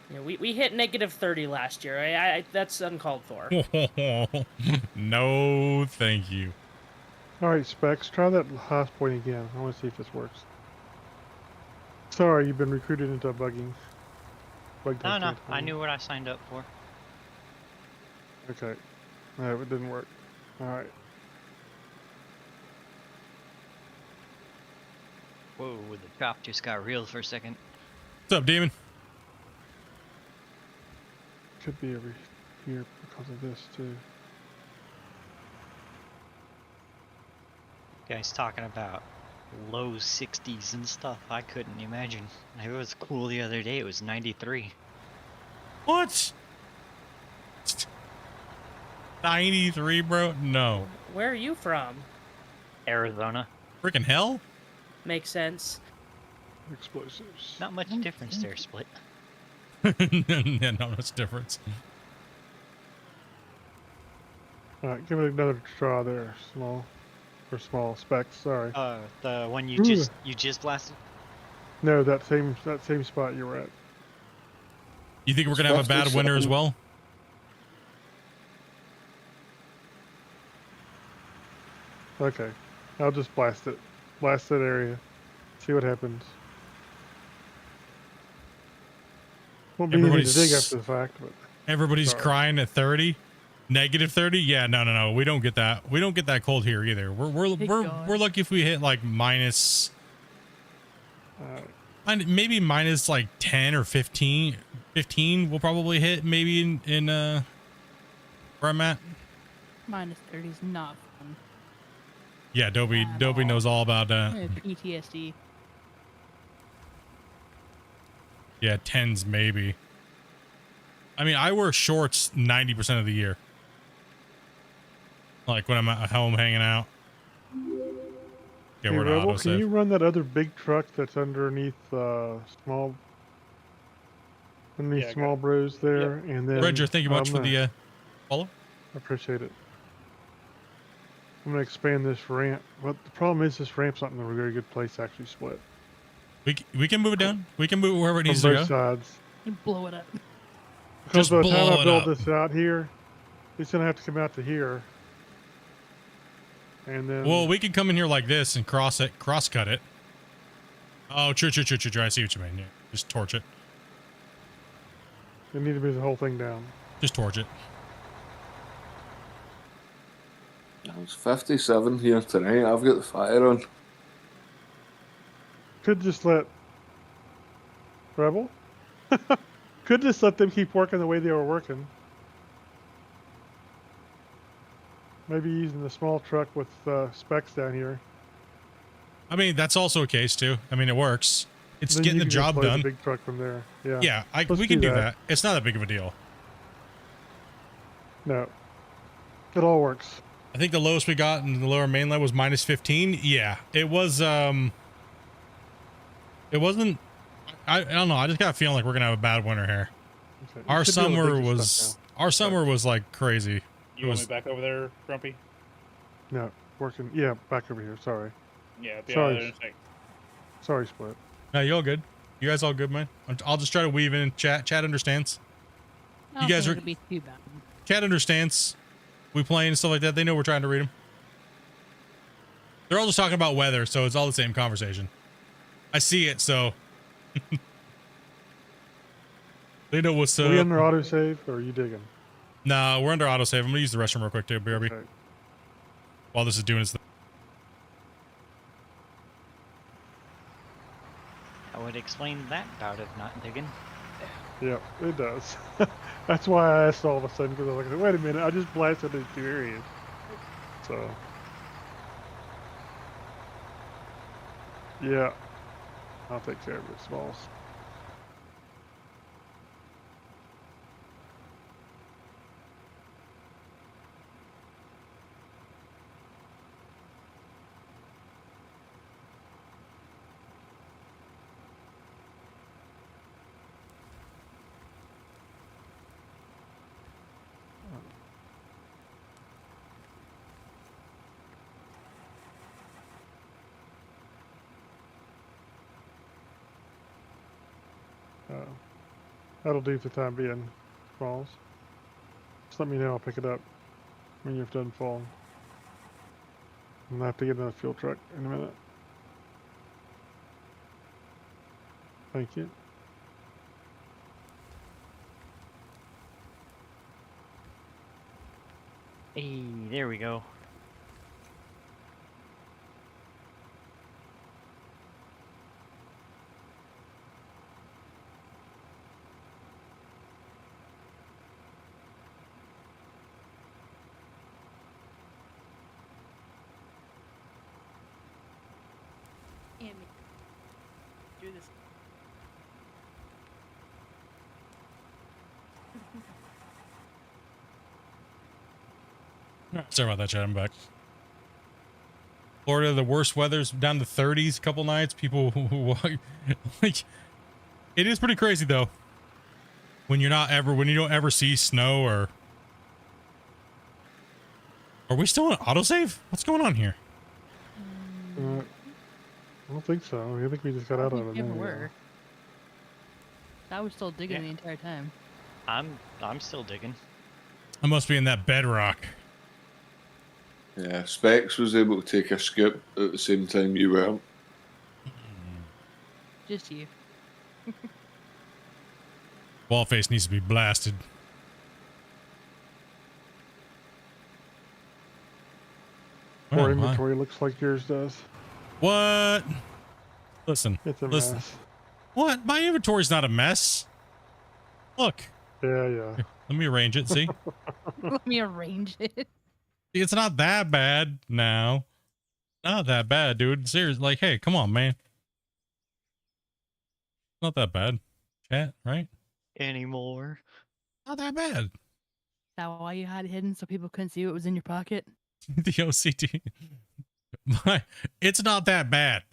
You know, we hit negative 30 last year. That's uncalled for. No, thank you. All right, Specs, try that highest point again. I want to see if this works. Sorry, you've been recruited into bugging. No, I knew what I signed up for. Okay. No, it didn't work. All right. Whoa, the chop just got real for a second. What's up, Demon? Could be over here because of this too. Guys talking about low 60s and stuff. I couldn't imagine. It was cool the other day. It was 93. What? 93, bro? No. Where are you from? Arizona. Freaking hell? Makes sense. explosives. Not much difference there, Split. Yeah, not much difference. All right, give it another try there. Small specs. Sorry. The one you Ooh. just blasted. No, that same spot you were at. You think we're gonna have a bad winter as well? Okay, I'll just blast it. Blast that area. See what happens. Won't be easy to dig after the fact, but Everybody's sorry. crying at 30. Negative 30? Yeah, no. We don't get that. We don't get that cold here either. We're lucky if we hit like minus maybe minus like 10 or 15. 15 we'll probably hit maybe in where I'm at. Minus 30 is not fun. Yeah, Dobie At Dobie all. knows all about that. PTSD. Yeah, 10s maybe. I mean, I wear shorts 90% of the year. Like when I'm at home hanging out. Yeah, Hey, we're Rebel, not can you run that other big truck that's underneath small bros there, and then Roger, thank you much for the follow. I appreciate it. I'm gonna expand this ramp, but the problem is this ramp's not in a very good place to actually split. We can move it down. We can move it wherever it On needs to both go. sides. And blow it up. Because Just by the time blow I it build up. this out here, it's gonna have to come out to here. And then Well, we could come in here like this and cross cut it. Oh, true. I see what you mean. Yeah, just torch it. it need to move the whole thing down. Just torch it. It's 57 here tonight. I've got the fire on. Could just let Rebel. Could just let them keep working the way they were working. Maybe using the small truck with specs down here. I mean, that's also a case too. I mean, it works. It's Then getting you the can just job load done. The big truck from there. Yeah. Yeah, Let's we can do that. It's not that big of a deal. No. It all works. I think the lowest we got in the lower mainland was minus 15. Yeah, it was. It wasn't. I don't know. I just got a feeling like we're gonna have a bad winter here. Okay. You Our should be able to summer dig this was stuff like crazy. You want me back over there, Grumpy? now. No, working. Yeah, back over here. Sorry. Yeah, be Sorry. out there in a sec. Sorry, Split. No, you all good. You guys all good, man. I'll just try to weave in chat. Chat understands. I don't guys think are- it'll be too bad. Chat understands. We playing and stuff like that. They know we're trying to read them. They're all just talking about weather, so it's all the same conversation. I see it, so they know what's Are we up. under autosave or are you digging? Nah, we're under autosave. I'm gonna use the restroom real quick too, BRB. Okay. While this is doing its thing. I would explain that bout of not digging. Yep, it does. That's why I asked all of a sudden, because I was like, wait a minute, I just blasted these two areas. So. Yeah. I'll take care of it, Smalls. That'll do for the time being, Smalls. Just let me know, I'll pick it up when you've done falling. I'm gonna have to get another fuel truck in a minute. Thank you. Hey, there we go. Do this. Sorry about that, chat. I'm back. Florida, the worst weather's down to 30s a couple nights. People who walk, like, it is pretty crazy though. When you don't ever see snow or. Are we still in autosave? What's going on here? I don't think so. I think we just got out of it. Never now, were. I was still digging Yeah. the entire time. I'm still digging. I must be in that bedrock. Yeah, Specs was able to take a skip at the same time you weren't. Just you. Wallface needs to be blasted. Our Oh, my. inventory looks like yours does. What? Listen. It's a Listen. mess. What? My inventory's not a mess. Look. Yeah. Let me arrange it. See? Let me arrange it. It's not that bad now. Not that bad, dude. Seriously, like, hey, come on, man. Not that bad. Chat, right? Anymore. Not that bad. Is that why you had it hidden so people couldn't see what was in your pocket? The OCD. It's not that bad.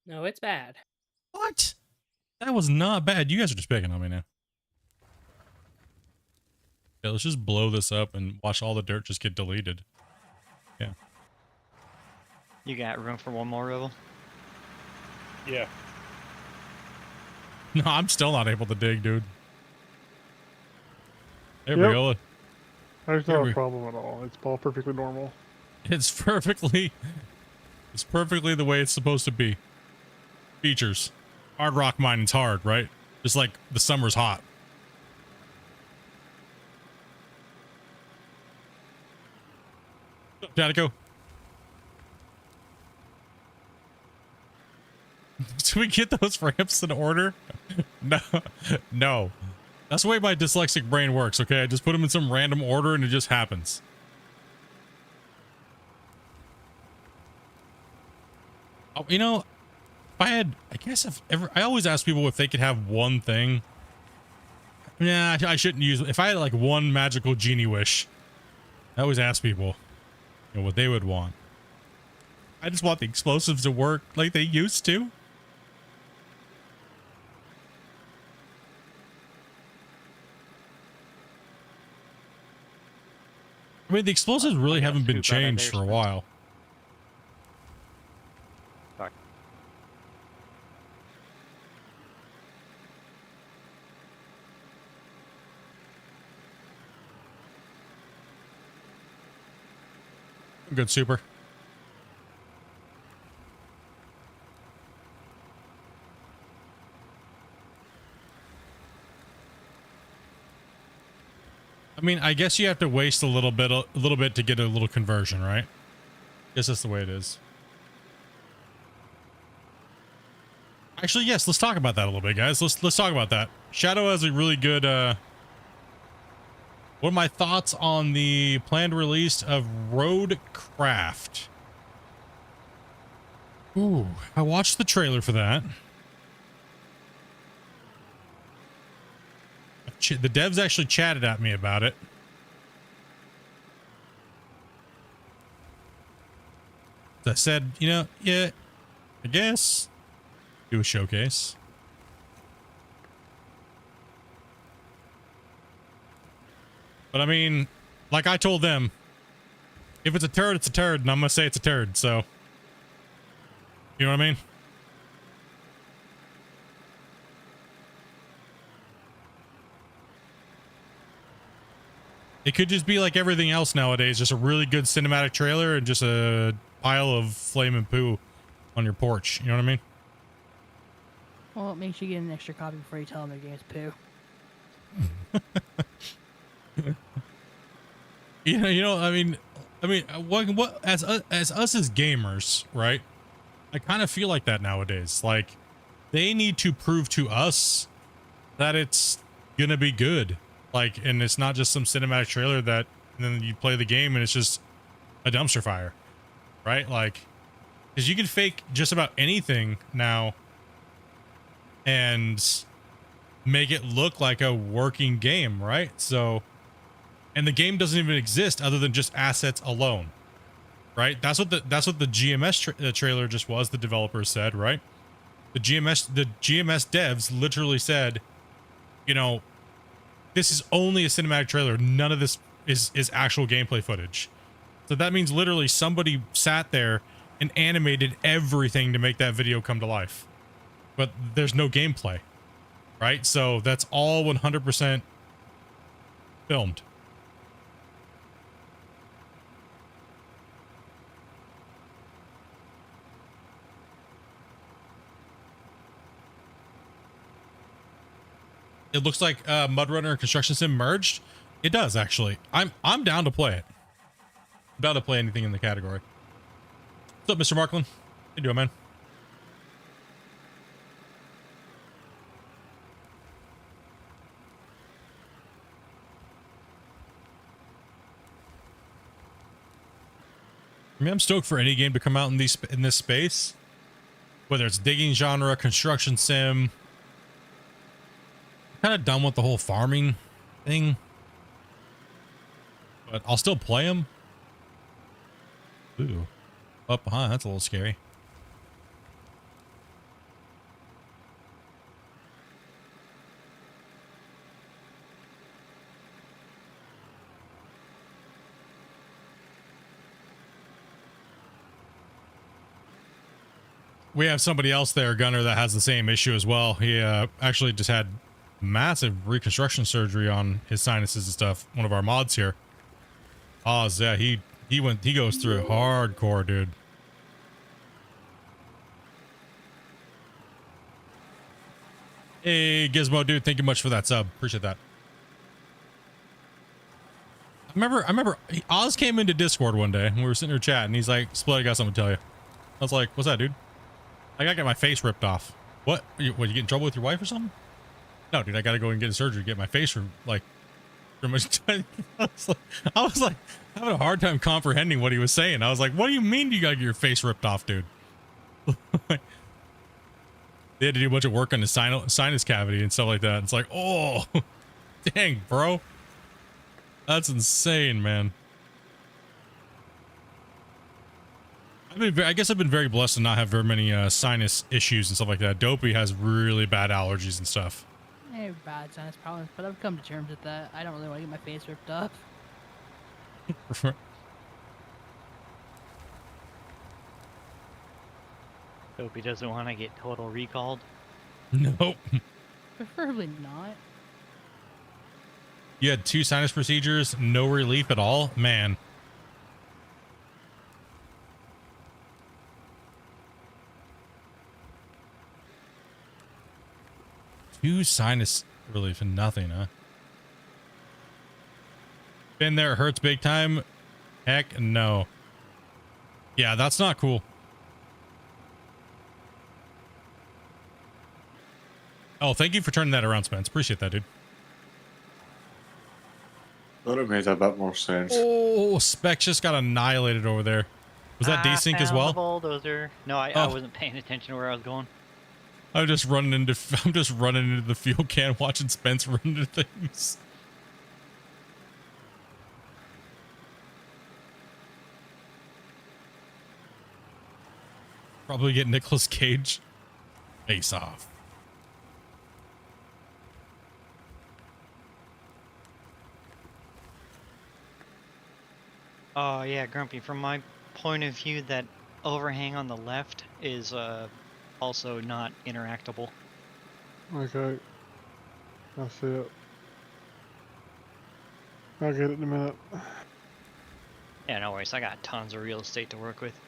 No, it's bad. What? That was not bad. You guys are just picking on me now. Yeah, let's just blow this up and watch all the dirt just get deleted. Yeah. You got room for one more Rebel? Yeah. No, I'm still not able to dig, dude. There Yep. we go. There's Here not we- a problem at all. It's all perfectly normal. It's perfectly the way it's supposed to be. Features. Hard rock mining's hard, right? Just like the summer's hot. Jadico. Do we get those ramps in order? No. That's the way my dyslexic brain works, okay? I just put them in some random order and it just happens. Oh, you know, I always ask people if they could have one thing. Yeah, I shouldn't use it. If I had like one magical genie wish, I always ask people, you know, what they would want. I just want the explosives to work like they used to. I mean, the explosives really got haven't been scoop out of changed there, for a Spence. while. Fuck. Good super. I mean, I guess you have to waste a little bit to get a little conversion, right? Guess that's the way it is. Actually, yes, let's talk about that a little bit, guys. Let's talk about that. Shadow has a really good what are my thoughts on the planned release of Roadcraft? Ooh, I watched the trailer for that. The devs actually chatted at me about it. I said, you know, yeah, I guess do a showcase. But I mean, like I told them, if it's a turd, it's a turd, and I'm gonna say it's a turd, so you know what I mean? It could just be like everything else nowadays, just a really good cinematic trailer and just a pile of flaming poo on your porch. You know what I mean? Well, make sure you get an extra copy before you tell them their game's poo. You know, I mean, what as us as gamers, right? I kind of feel like that nowadays. Like, they need to prove to us that it's gonna be good. Like, and it's not just some cinematic trailer that, and then you play the game and it's just a dumpster fire, right? Like, because you can fake just about anything now and make it look like a working game, right? So, and the game doesn't even exist other than just assets alone. right? That's what the GMS trailer just was. The developers said, right? The GMS devs literally said, you know, this is only a cinematic trailer. None of this is actual gameplay footage. So that means literally somebody sat there and animated everything to make that video come to life. But there's no gameplay, right? So that's all 100% filmed. It looks like MudRunner and Construction Sim merged. It does, actually. I'm down to play it. I'm down to play anything in the category. What's up, Mr. Markland? How you doing, man? I mean, I'm stoked for any game to come out in this space, whether it's digging genre, construction sim. I'm kind of done with the whole farming thing, but I'll still play them. Ooh, up behind, that's a little scary. We have somebody else there, Gunner, that has the same issue as well. He actually just had massive reconstruction surgery on his sinuses and stuff. One of our mods here. Oz, yeah, he goes through it hardcore, dude. Hey, Gizmo, dude, thank you much for that sub. Appreciate that. I remember Oz came into Discord one day and we were sitting here chatting. He's like, Split, I got something to tell you. I was like, what's that, dude? I gotta get my face ripped off. What? You get in trouble with your wife or something? No, dude, I gotta go and get a surgery, get my face like pretty much. I was like having a hard time comprehending what he was saying. I was like, what do you mean you gotta get your face ripped off, dude? They had to do a bunch of work on the sinus cavity and stuff like that. It's like, oh, dang, bro. That's insane, man. I guess I've been very blessed to not have very many sinus issues and stuff like that. Dopey has really bad allergies and stuff. I have bad sinus problems, but I've come to terms with that. I don't really want to get my face ripped off. Hope he doesn't want to get total recalled. Nope. Preferably not. You had 2 sinus procedures, no relief at all? Man. Two sinus relief and nothing, huh? Been there, it hurts big time. Heck no. Yeah, that's not cool. Oh, thank you for turning that around, Spence. Appreciate that, dude. Thought it made a bit more sense. Oh, Specs just got annihilated over there. Was that desync as well? Bulldozer. No, I wasn't paying attention to where I was going. I'm just running into the fuel can watching Spence run into things. Probably get Nicolas Cage face off. Oh yeah, Grumpy. From my point of view, that overhang on the left is also not interactable. Okay. I see it. I'll get it in a minute. Yeah, no worries. I got tons of real estate to work with.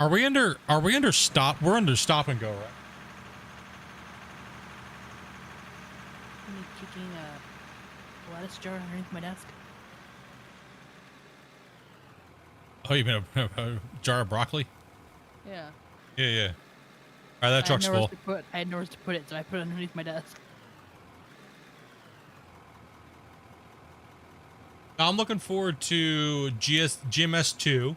Are we under stop? We're under stop and go, right? Me kicking a lettuce jar underneath my desk. Oh, you mean a jar of broccoli? Yeah. Yeah, yeah. All right, that truck's full. I had nowhere to put it, so I put it underneath my desk. I'm looking forward to GMS 2.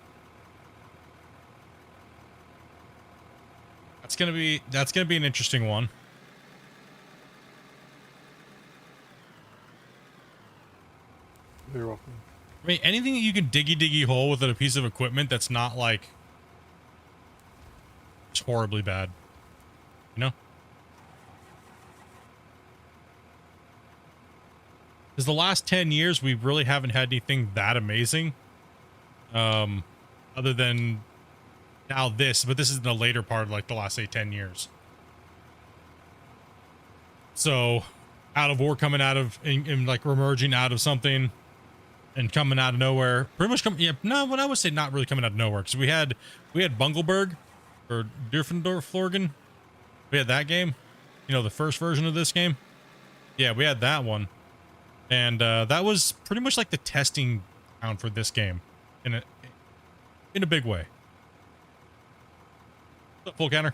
That's gonna be an interesting one. You're welcome. I mean, anything that you can diggy hole with a piece of equipment that's not like it's horribly bad, you know? Because the last 10 years, we really haven't had anything that amazing. Other than now this, but this is in the later part of like the last, say, 10 years. So, out of war coming out of, and like emerging out of something and coming out of nowhere. Pretty much yeah, no, what I would say not really coming out of nowhere. Because we had Bungelberg or Durfendorf-Florgen. We had that game. You know, the first version of this game. Yeah, we had that one. And that was pretty much like the testing ground for this game in a big way. What's up, full counter?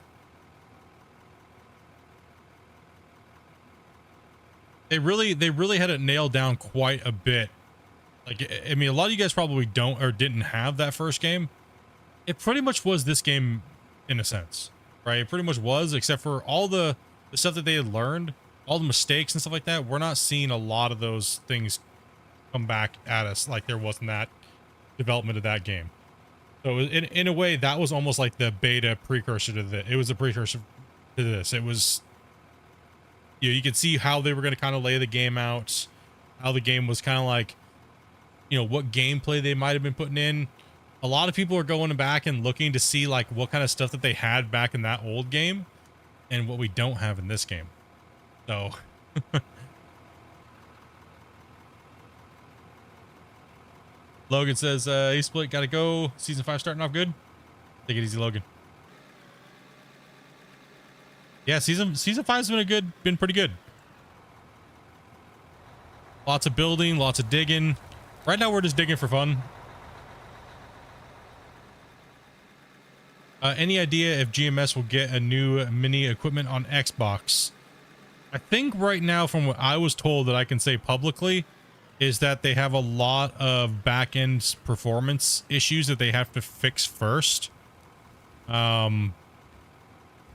They really had it nailed down quite a bit. Like, I mean, a lot of you guys probably don't or didn't have that first game. It pretty much was this game in a sense, right? It pretty much was, except for all the stuff that they had learned, all the mistakes and stuff like that. We're not seeing a lot of those things come back at us like there was in that development of that game. So in a way, that was almost like the beta precursor to this. It was a precursor to this. It was, you know, you could see how they were going to kind of lay the game out, how the game was kind of like, you know, what gameplay they might have been putting in. A lot of people are going back and looking to see like what kind of stuff that they had back in that old game and what we don't have in this game. So Logan says, hey Split, gotta go. Season 5 starting off good. Take it easy, Logan. Yeah, season 5's been pretty good. Lots of building, lots of digging. Right now we're just digging for fun. Any idea if GMS will get a new mini equipment on Xbox? I think right now, from what I was told that I can say publicly, is that they have a lot of back-end performance issues that they have to fix first. And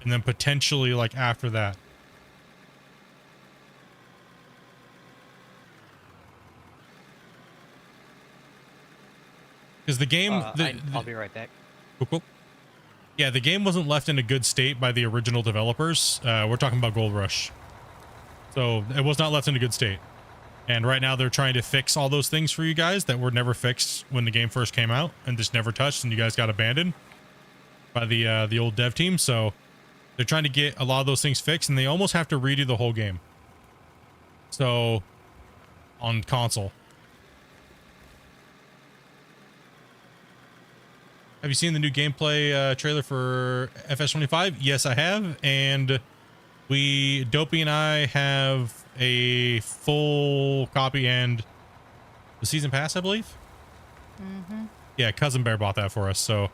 then potentially like after that. Because the game... I'll be right back. Cool. Yeah, the game wasn't left in a good state by the original developers. We're talking about Gold Rush. So it was not left in a good state. And right now they're trying to fix all those things for you guys that were never fixed when the game first came out and just never touched, and you guys got abandoned by the old dev team. So they're trying to get a lot of those things fixed, and they almost have to redo the whole game. So on console. Have you seen the new gameplay trailer for FS25? Yes, I have. And Dopey and I have a full copy and the season pass, I believe. Mm-hmm. Yeah, Cousin Bear bought that for us. So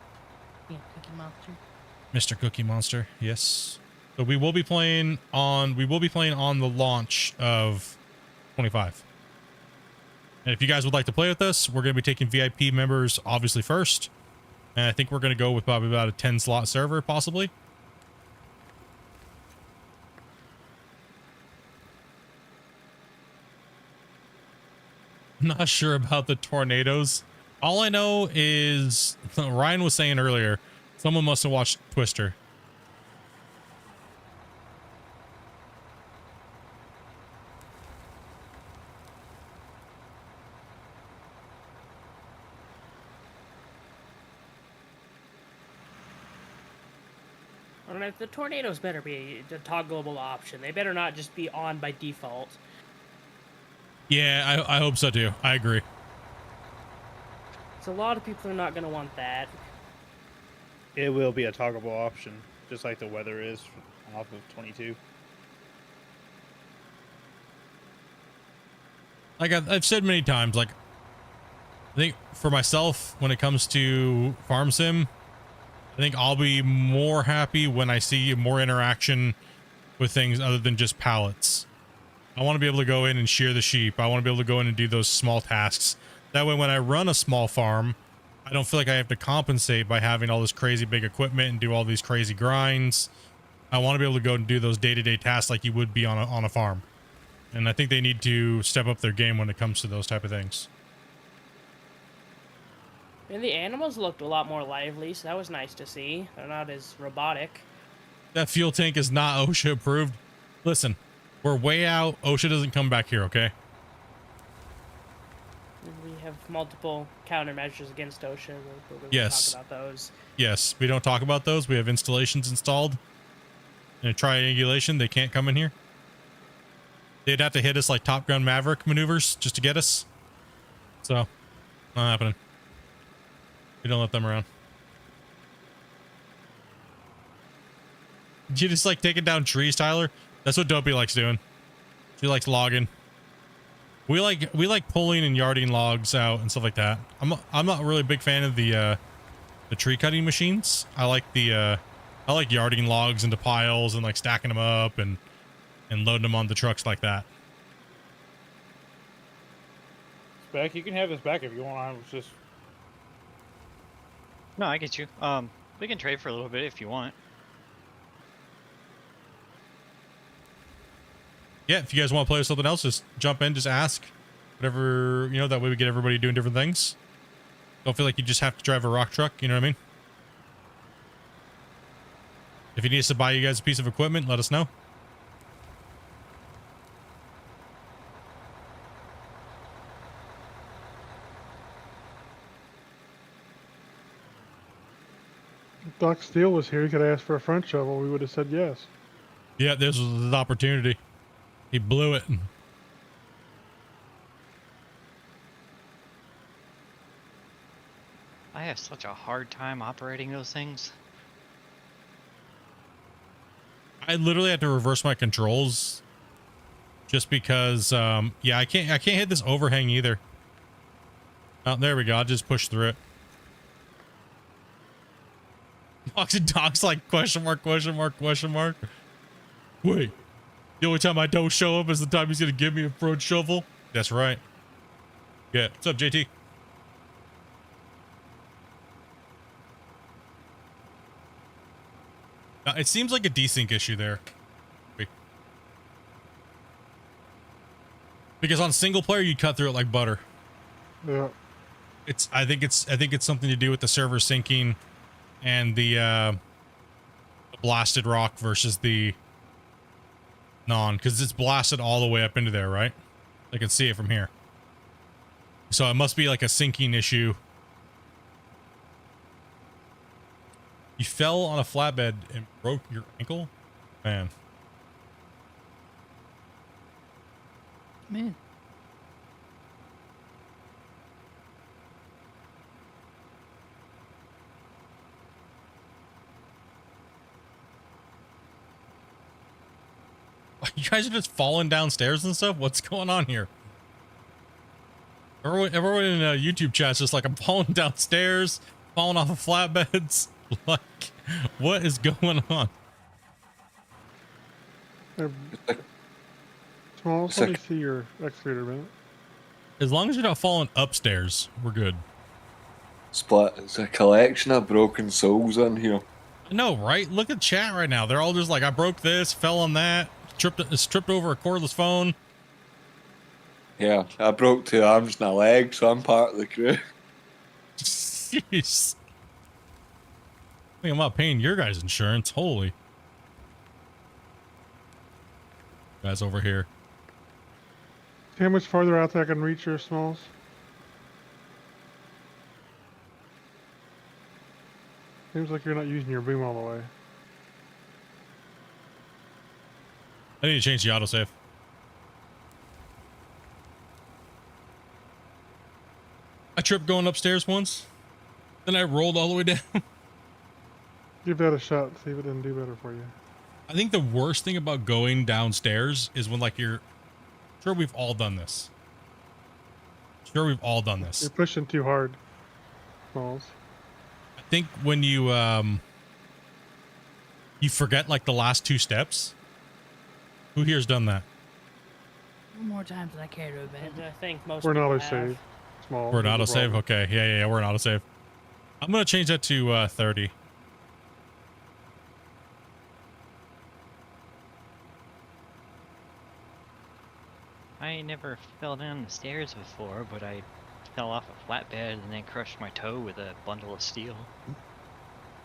Yeah, Cookie Monster. Mr. Cookie Monster, yes. So we will be playing on the launch of 25. And if you guys would like to play with us, we're going to be taking VIP members obviously first. And I think we're going to go with probably about a 10 slot server, possibly. Not sure about the tornadoes. All I know is Ryan was saying earlier, someone must have watched Twister. I don't know, the tornadoes better be a toggleable option. They better not just be on by default. Yeah, I hope so too. I agree. So a lot of people are not going to want that. It will be a toggleable option, just like the weather is off of 22. Like I've said many times, like I think for myself, when it comes to farm sim, I think I'll be more happy when I see more interaction with things other than just pallets. I want to be able to go in and shear the sheep. I want to be able to go in and do those small tasks. That way, when I run a small farm, I don't feel like I have to compensate by having all this crazy big equipment and do all these crazy grinds I want to be able to go and do those day-to-day tasks like you would be on a farm. And I think they need to step up their game when it comes to those type of things. And the animals looked a lot more lively, so that was nice to see. They're not as robotic. That fuel tank is not OSHA approved. Listen, we're way out. OSHA doesn't come back here, okay? We have multiple countermeasures against OSHA. We'll Yes. talk about those. Yes, we don't talk about those. We have installations installed. In a triangulation, they can't come in here. They'd have to hit us like Top Gun Maverick maneuvers just to get us. So, not happening. We don't let them around. You just like taking down trees, Tyler? That's what Dopey likes doing. She likes logging. We like pulling and yarding logs out and stuff like that. I'm not really a big fan of the tree cutting machines. I like yarding logs into piles and like stacking them up and loading them on the trucks like that. Spec, you can have this back if you want. I was just No, I get you. We can trade for a little bit if you want. Yeah, if you guys want to play with something else, just jump in, just ask. Whatever, you know, that way we get everybody doing different things. Don't feel like you just have to drive a rock truck, you know what I mean? If he needs to buy you guys a piece of equipment, let us know. If Doc Steele was here, he could have asked for a front shovel. We would have said yes. Yeah, this was his opportunity. He blew it. I have such a hard time operating those things. I literally had to reverse my controls just because yeah, I can't hit this overhang either. Oh, there we go. I'll just push through it. Doc's like question mark, question mark, question mark. Wait, the only time I don't show up is the time he's gonna give me a front shovel? That's right. Yeah, what's up, JT? Now, it seems like a desync issue there. Wait. Because on single player you cut through it like butter. Yeah. I think it's something to do with the server syncing and the blasted rock versus the non, because it's blasted all the way up into there, right? I can see it from here. So it must be like a syncing issue. You fell on a flatbed and broke your ankle? Man. Man. You guys are just falling downstairs and stuff? What's going on here? Everyone in YouTube chat's just like, I'm falling downstairs, falling off of flatbeds. Like, what is going on? Smalls, let me see your excavator a minute. As long as you're not falling upstairs, we're good. Split. It's a collection of broken souls in here. I know, right? Look at chat right now. They're all just like, I broke this, fell on that, tripped over a cordless phone. Yeah, I broke 2 arms and a leg, so I'm part of the crew. Jeez. I think I'm not paying your guys' insurance. Holy. Guys over here. See how much farther out I can reach your Smalls? Seems like you're not using your boom all the way. I need to change the autosave. I tripped going upstairs once. Then I rolled all the way down. Give that a shot, see if it didn't do better for you. I think the worst thing about going downstairs is when like you're... Sure, we've all done this. Sure, we've all done this. You're pushing too hard, Smalls. I think when you forget like the last 2 steps. Who here's done that? More times than I care to admit. I think most We're an people autosave. have. Small. We're an no autosave? problem. Okay. Yeah, we're an autosave. I'm going to change that to 30. I never fell down the stairs before, but I fell off a flatbed and then crushed my toe with a bundle of steel.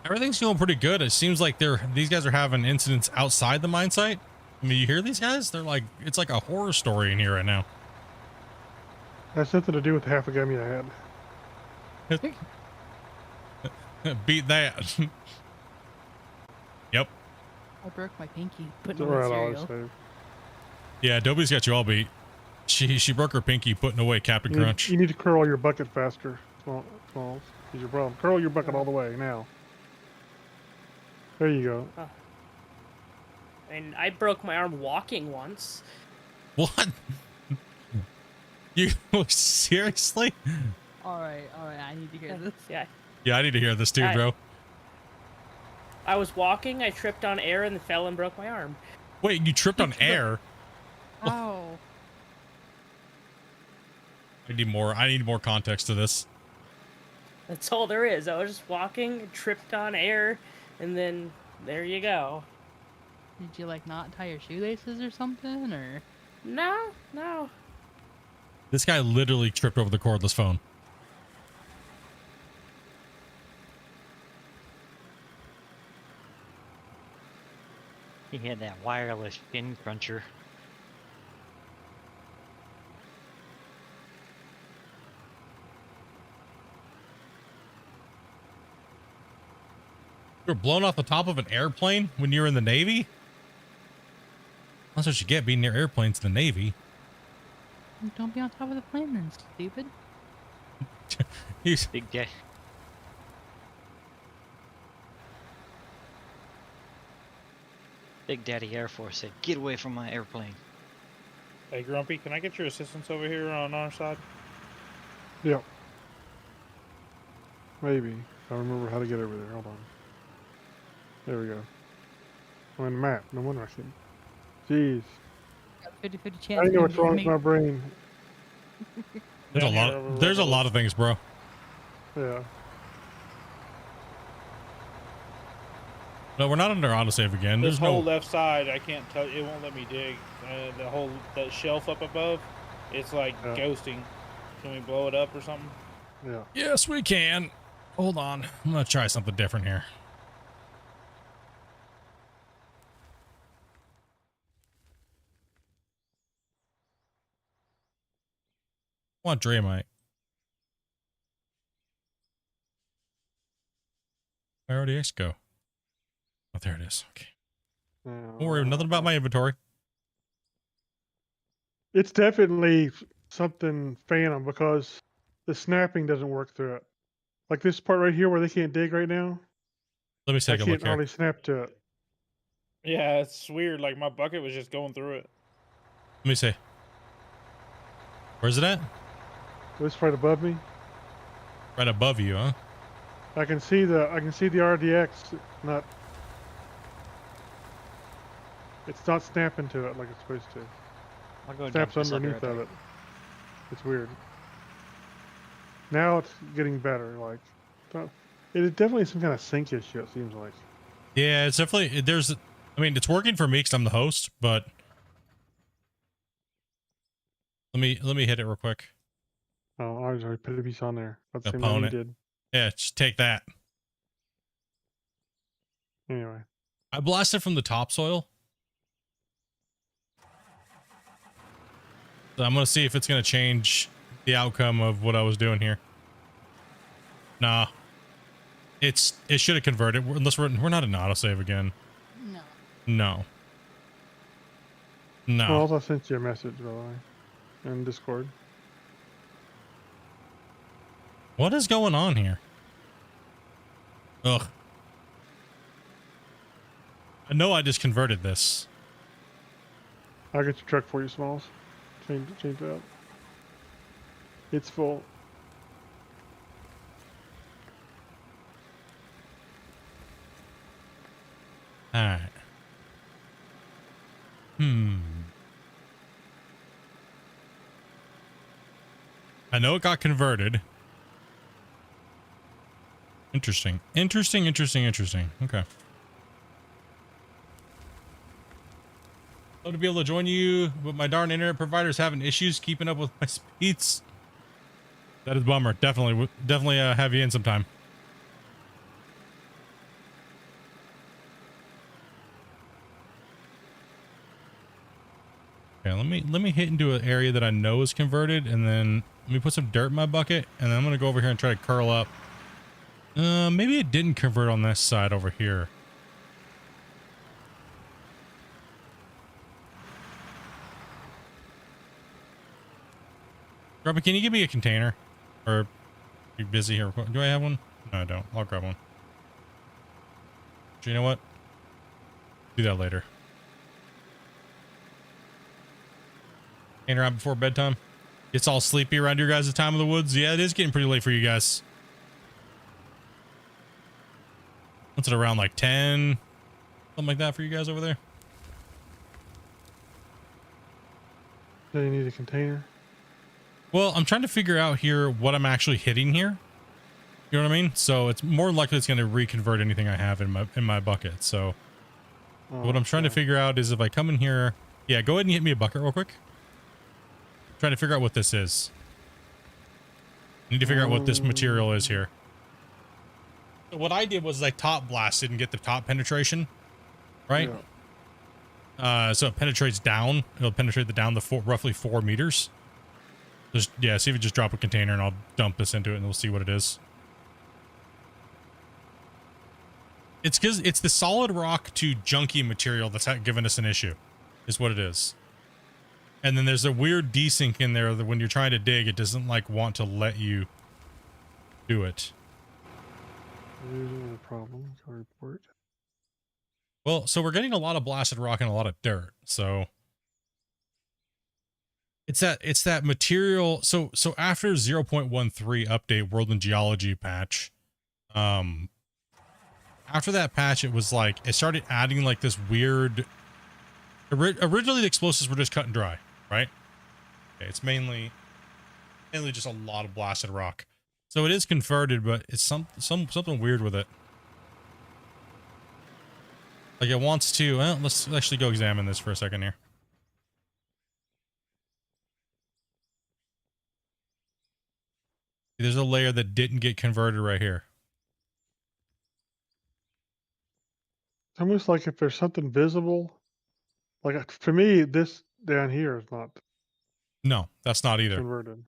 Everything's going pretty good. It seems like these guys are having incidents outside the mine site. I mean, you hear these guys? They're like, it's like a horror story in here right now. That's nothing to do with the half a gummy I had. Beat that. Yep. I broke my pinky It's putting away alright, I'll cereal. save. Yeah, Dobie's got you all beat. She broke her pinky putting away Captain You Crunch. need to curl your bucket faster, Smalls. Is your problem. Curl your bucket all the way now. There you go. And I broke my arm walking once. What? You seriously? Alright, I need to hear this. Yeah. Yeah, I need to hear this too, I- bro. I was walking, I tripped on air and fell and broke my arm. Wait, you tripped on air? Ow. I need more context to this. That's all there is. I was just walking, tripped on air, and then there you go. Did you like not tie your shoelaces or something, or? No. This guy literally tripped over the cordless phone. He had that wireless fin cruncher. You were blown off the top of an airplane when you were in the Navy? That's what you get being near airplanes in the Navy. Don't be on top of the plane then, stupid. He's Big Daddy. Big Daddy Air Force said, "Get away from my airplane." Hey, Grumpy, can I get your assistance over here on our side? Yep. Maybe. I remember how to get over there. Hold on. There we go. On the map. No wonder I can. Jeez. Got 50-50 I chance. know what's wrong with my brain. there's a lot. There's a lot of things, bro. Yeah. No, we're not under autosave again. This There's whole no. left side, I can't tell. It won't let me dig. That shelf up above, it's like Yeah. ghosting. Can we blow it up or something? Yeah. Yes, we can. Hold on. I'm gonna try something different here. I want Draymite. Where did X go? Oh, there it is. Okay. Don't worry, nothing about my inventory. It's definitely something phantom because the snapping doesn't work through it. Like this part right here where they can't dig right now, Let me I take a look can't here. hardly snap to it. Yeah, it's weird. Like my bucket was just going through it. Let me see. Where's it at? This right above me, Right above you, huh? I can see the RDX not. It's not snapping to it like it's supposed to. I'll go Snaps dump this under underneath right of there. it. It's weird. Now it's getting better. Like, it is definitely some kind of sync issue. It seems like. Yeah, it's definitely there's. I mean, it's working for me because I'm the host, but let me hit it real quick. Oh, I was already put a piece on there. That's the same thing you Opponent. did. Yeah, just take that. Anyway, I blasted from the topsoil. So I'm gonna see if it's gonna change the outcome of what I was doing here. Nah. It should have converted unless we're not in autosave again. No. No. well, I sent you a message by the way, in Discord. What is going on here? Ugh. I know I just converted this. I'll get your truck for you, Smalls. Change it up. It's full. Alright. I know it got converted. Interesting. Okay. Love to be able to join you, but my darn internet provider's having issues keeping up with my speeds. That is a bummer. Definitely have you in sometime. Okay, let me hit into an area that I know is converted, and then let me put some dirt in my bucket, and then I'm gonna go over here and try to curl up. Maybe it didn't convert on this side over here. Grubby, can you give me a container? Or be busy here? Do I have one? No, I don't. I'll grab one. You know what? Do that later. Hanging around before bedtime. It's all sleepy around your guys' time of the woods. Yeah, it is getting pretty late for you guys. What's it around, like 10? Something like that for you guys over there? Do you need a container? Well, I'm trying to figure out here what I'm actually hitting here. You know what I mean? So it's more likely it's going to reconvert anything I have in my bucket. So what I'm trying to figure out is if I come in here. Yeah, go ahead and hit me a bucket real quick. Trying to figure out what this is. Need to figure out what this material is here. So what I did was I top blasted and get the top penetration, right? Yeah. So it penetrates down. It'll penetrate down the roughly 4 meters. Just, yeah, see if you just drop a container and I'll dump this into it and we'll see what it is. It's because it's the solid rock to junky material that's giving us an issue, is what it is. And then there's a weird desync in there that when you're trying to dig, it doesn't like want to let you do it. Usually a problem. So report. Well, so we're getting a lot of blasted rock and a lot of dirt. So it's that material. So after 0.13 update World in Geology patch, after that patch, it was like it started adding like this weird. Originally, the explosives were just cut and dry, right? Okay, it's mainly just a lot of blasted rock. So it is converted, but it's something weird with it. Like it wants to. Well, let's actually go examine this for a second here. There's a layer that didn't get converted right here. It's almost like if there's something visible, like for me, this down here is not No, that's not either. converted.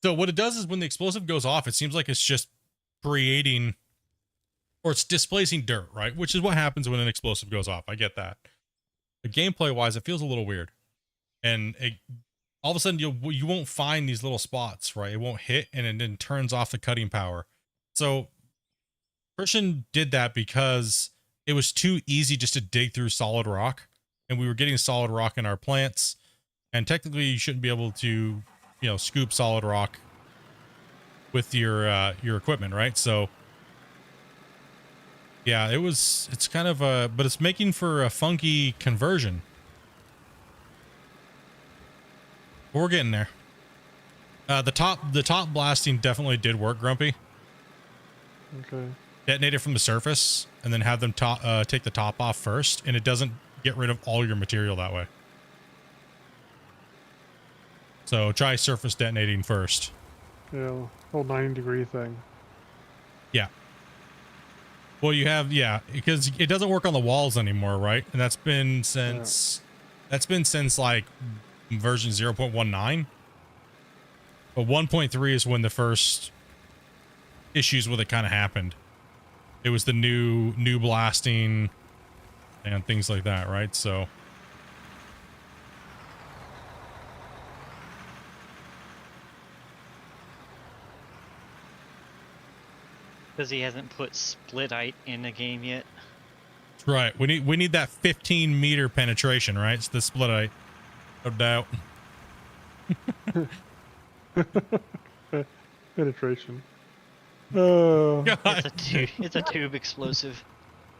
So what it does is when the explosive goes off, it seems like it's just creating, or it's displacing dirt, right? Which is what happens when an explosive goes off. I get that. But gameplay wise, it feels a little weird. And all of a sudden you won't find these little spots, right? It won't hit and it then turns off the cutting power. So Christian did that because it was too easy just to dig through solid rock, and we were getting solid rock in our plants, and technically you shouldn't be able to, you know, scoop solid rock with your equipment, right? So yeah, it's kind of but it's making for a funky conversion. But we're getting there. The top blasting definitely did work, Grumpy. Okay. Detonate it from the surface and then have them take the top off first, and it doesn't get rid of all your material that way. So try surface detonating first. Yeah, whole 90-degree thing. Yeah. Well, you have, yeah, because it doesn't work on the walls anymore, right? And that's been since like version 0.19. But 1.3 is when the first issues with it kind of happened. It was the new blasting and things like that, right? So Because he hasn't put splitite in the game yet. that's right. We need that 15-meter penetration, right? It's the splitite, no doubt. Penetration. God. It's a tube explosive.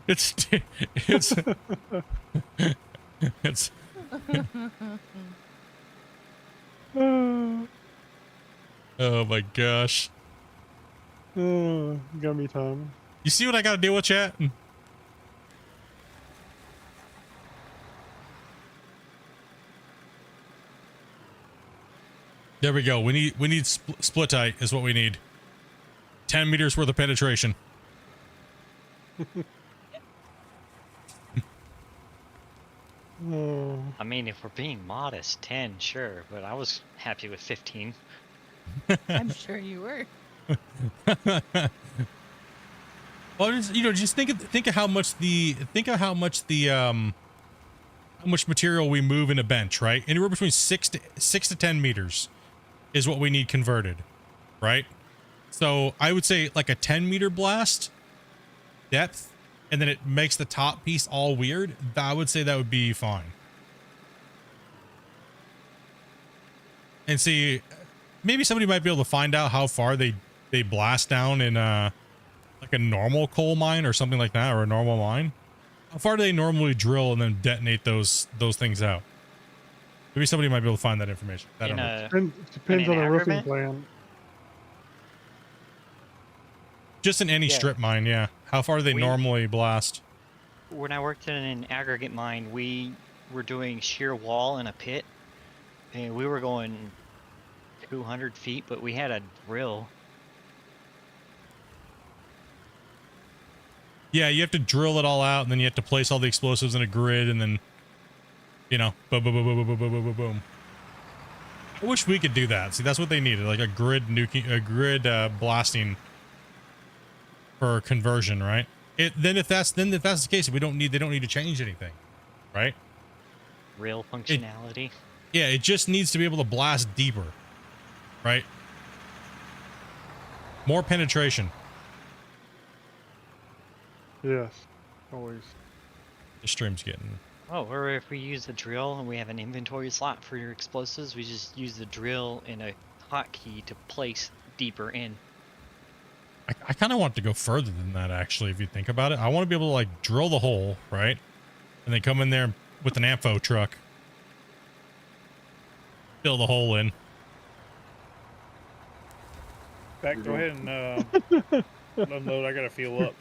It's oh my gosh. Got me, Tom. You see what I gotta deal with, chat? There we go. We need splitite is what we need. 10 meters worth of penetration. Oh, I mean, if we're being modest, 10, sure, but I was happy with 15. I'm sure you were. Well, just think of how much how much material we move in a bench, right? Anywhere between 6 to 10 meters is what we need converted, right? So I would say like a 10-meter blast depth, and then it makes the top piece all weird. I would say that would be fine. And see, maybe somebody might be able to find out how far they blast down in like a normal coal mine or something like that, or a normal mine. How far do they normally drill and then detonate those things out? Maybe somebody might be able to find that information. I don't know. depends in on an the roofing aggregate? plan. Just in any Yeah. strip mine, yeah. How far do they We- normally blast? When I worked in an aggregate mine, we were doing shear wall in a pit, and we were going 200 feet, but we had a drill. Yeah, you have to drill it all out, and then you have to place all the explosives in a grid, and then, you know, boom, boom, boom, boom, boom, boom, boom, boom, boom. I wish we could do that. See, that's what they needed, like a grid blasting for conversion, right? Then if that's the case, they don't need to change anything, right? Real functionality. Yeah, it just needs to be able to blast deeper, right? More penetration. Yes, always. The stream's getting. Oh, or if we use the drill and we have an inventory slot for your explosives, we just use the drill and a hotkey to place deeper in. I kind of want to go further than that, actually, if you think about it. I want to be able to, like, drill the hole, right? And then come in there with an ampho truck. Fill the hole in. Back, go ahead and unload. I gotta fuel up.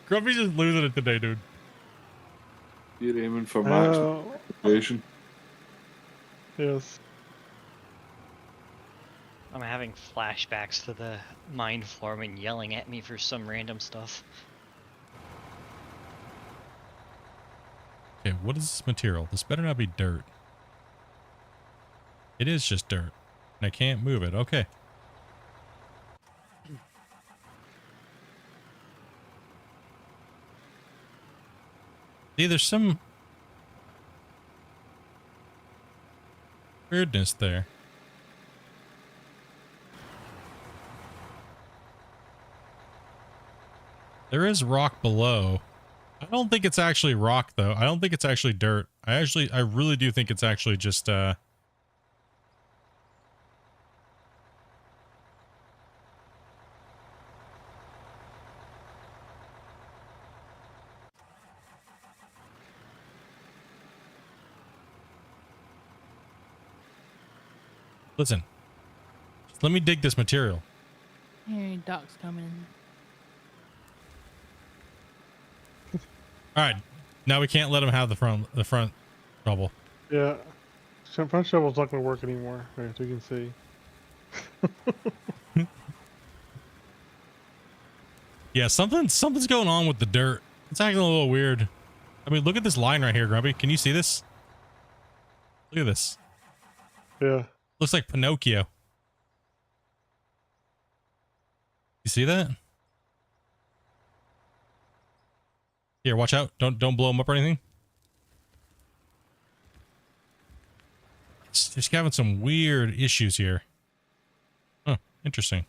Grumpy's just losing it today, dude. You're aiming for max penetration. Yes. I'm having flashbacks to the mine foreman yelling at me for some random stuff. Okay, what is this material? This better not be dirt. It is just dirt. And I can't move it. Okay. See, there's some weirdness there. There is rock below. I don't think it's actually rock, though. I don't think it's actually dirt. I really do think it's actually just, listen. Just let me dig this material. Hey, Doc's coming. All right. Now we can't let him have the front shovel. Yeah. Front shovel's not going to work anymore, as you can see. Yeah, something's going on with the dirt. It's acting a little weird. I mean, look at this line right here, Grumpy. Can you see this? Look at this. Yeah. Looks like Pinocchio. You see that? Here, watch out. Don't blow him up or anything. It's just having some weird issues here. Huh, interesting.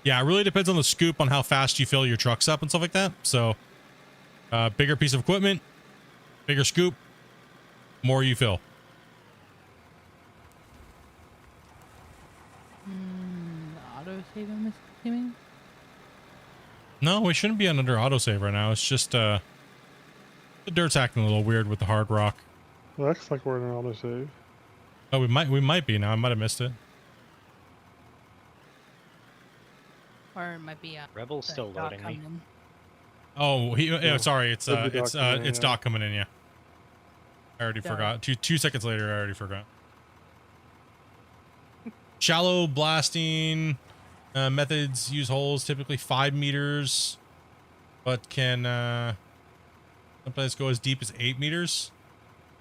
Yeah, it really depends on the scoop on how fast you fill your trucks up and stuff like that. So, bigger piece of equipment, bigger scoop, more you fill. Autosave, I'm assuming? No, we shouldn't be under autosave right now. It's just, the dirt's acting a little weird with the hard rock. Looks like we're in an autosave. Oh, we might be now. I might have missed it. Or it might be Rebel's still Doc loading me. coming in. Oh, yeah, sorry. It's Could be Doc coming in, yeah. Doc coming in, yeah. I already Sorry. forgot. 2 seconds later, I already forgot. Shallow blasting methods use holes typically 5 meters, but can sometimes go as deep as 8 meters.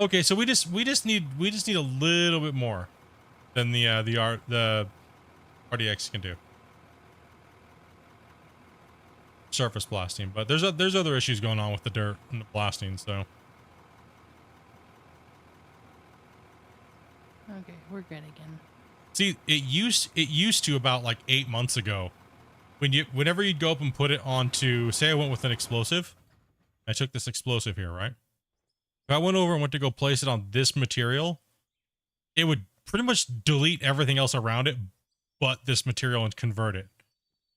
Okay, so we just need a little bit more than the RDX can do. Surface blasting, but there's other issues going on with the dirt and the blasting, so. Okay, we're good again. See, it used to about like 8 months ago, whenever you'd go up and put it onto, say I went with an explosive, I took this explosive here, right? If I went over and went to go place it on this material, it would pretty much delete everything else around it, but this material and convert it.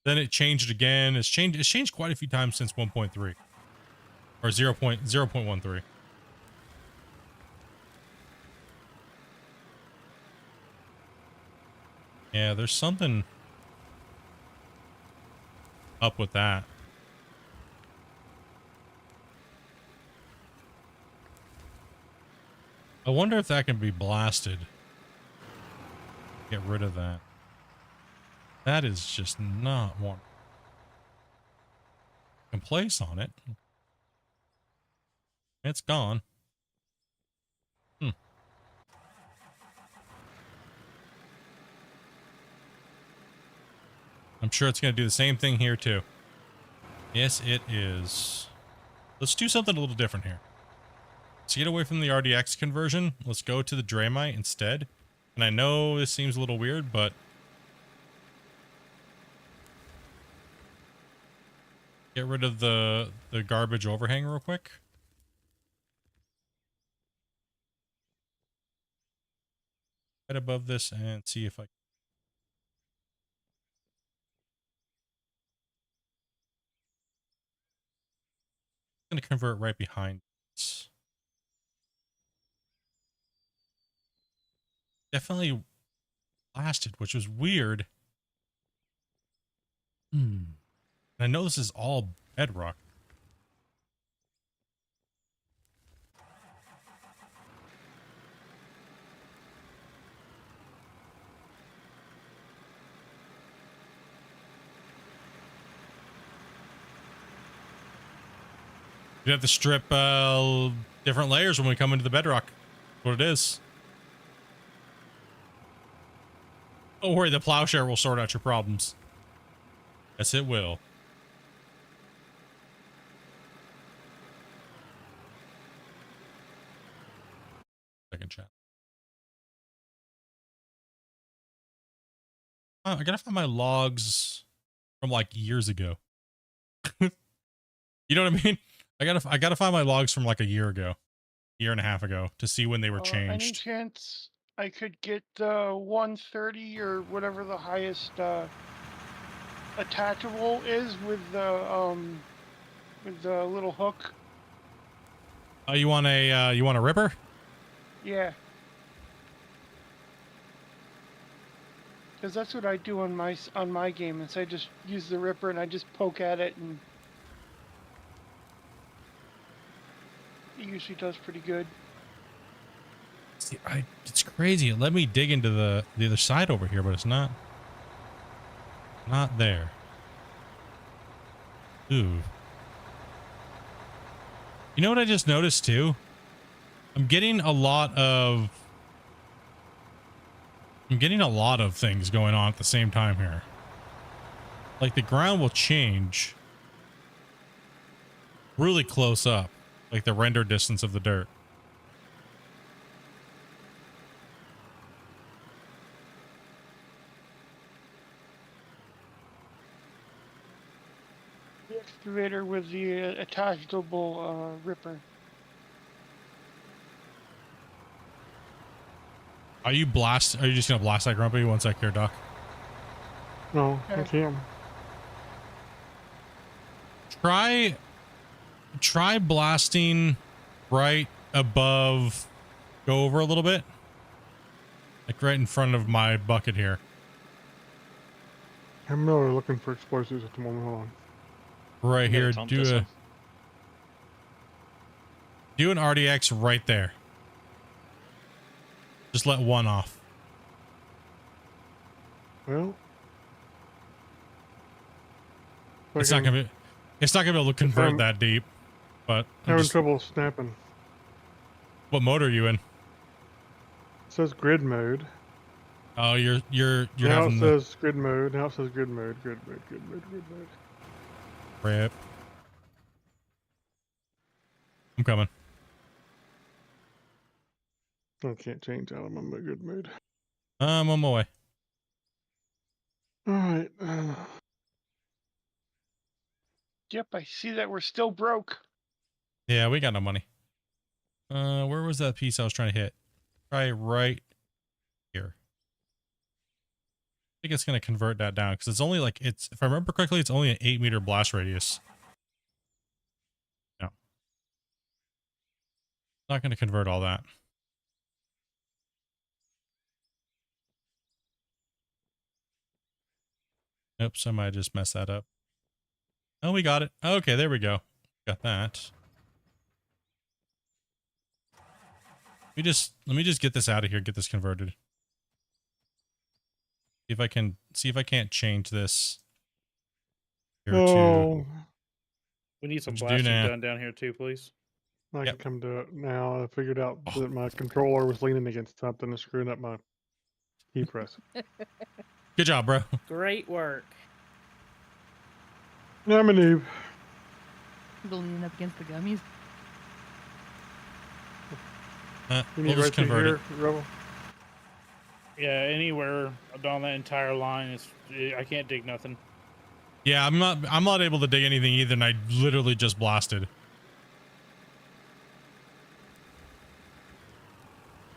Then it changed again. It's changed quite a few times since 1.3 or 0.13. Yeah, there's something up with that. I wonder if that can be blasted. Get rid of that. That is just not one. Can place on it. It's gone. I'm sure it's going to do the same thing here too. Yes, it is. Let's do something a little different here. Let's get away from the RDX conversion. Let's go to the Dramite instead. And I know this seems a little weird, but get rid of the garbage overhang real quick. Right above this and see if I going to convert right behind this. Definitely blasted, which was weird. I know this is all bedrock. You have to strip different layers when we come into the bedrock. That's what it is. Don't worry, the plowshare will sort out your problems. Yes, it will. Second chat. I gotta find my logs from like years ago. You know what I mean? I gotta find my logs from like a year ago, year and a half ago, to see when they were Any changed. chance I could get 130 or whatever the highest attachable is with the little hook? Oh, you want a ripper? Yeah. Because that's what I do on my game. Is I just use the ripper and I just poke at it, and it usually does pretty good. See, it's crazy. It let me dig into the other side over here, but it's not there. Ooh. You know what I just noticed too? I'm getting a lot of things going on at the same time here. Like the ground will change really close up, like the render distance of the dirt. The excavator with the attachable ripper. Are you just gonna blast that grumpy? One sec here, Doc. No, I Okay. can't. Try blasting right above, go over a little bit, like right in front of my bucket here. I'm really looking for explosives at the moment. Hold on. Right You gotta here, dump this one. do an RDX right there. Just let one off. Well, It's not gonna be. It's not gonna be able to convert I'm that deep. But I'm having just, trouble snapping. what mode are you in? It says grid mode. Oh, you're Now having it the says grid mode. Now it says grid mode. Grid mode. Grid mode. Grid mode. rip. I'm coming. I can't change out of my grid mode. I'm on my way. All right. Yep, I see that we're still broke. Yeah, we got no money. Where was that piece I was trying to hit? Try right here. I think it's gonna convert that down because it's only like it's. If I remember correctly, it's only an 8-meter blast radius. No, not gonna convert all that. Oops, I might just mess that up. Oh, we got it. Okay, there we go. Got that. Let me just get this out of here. Get this converted. See if I can't change this. Here to Oh, We need some What'd you do blasting now? done down here too, please. I Yep. can come to it now. I figured out Oh. that my controller was leaning against something and screwing up my key press. good job, bro. Great work. I'm a noob. Leaning up against the gummies. You We'll need just right through convert it. here, Rebel. Yeah, anywhere on that entire line is. I can't dig nothing. Yeah, I'm not able to dig anything either, and I literally just blasted.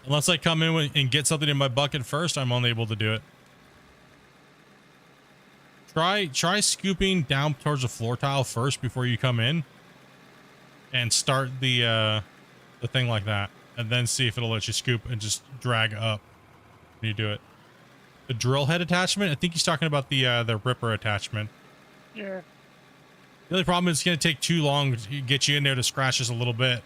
Unless I come in and get something in my bucket first, I'm unable to do it. Try scooping down towards the floor tile first before you come in, and start the thing like that, and then see if it'll let you scoop and just drag up when you do it. The drill head attachment. I think he's talking about the ripper attachment. Yeah. The only problem is it's going to take too long to get you in there to scratch just a little bit.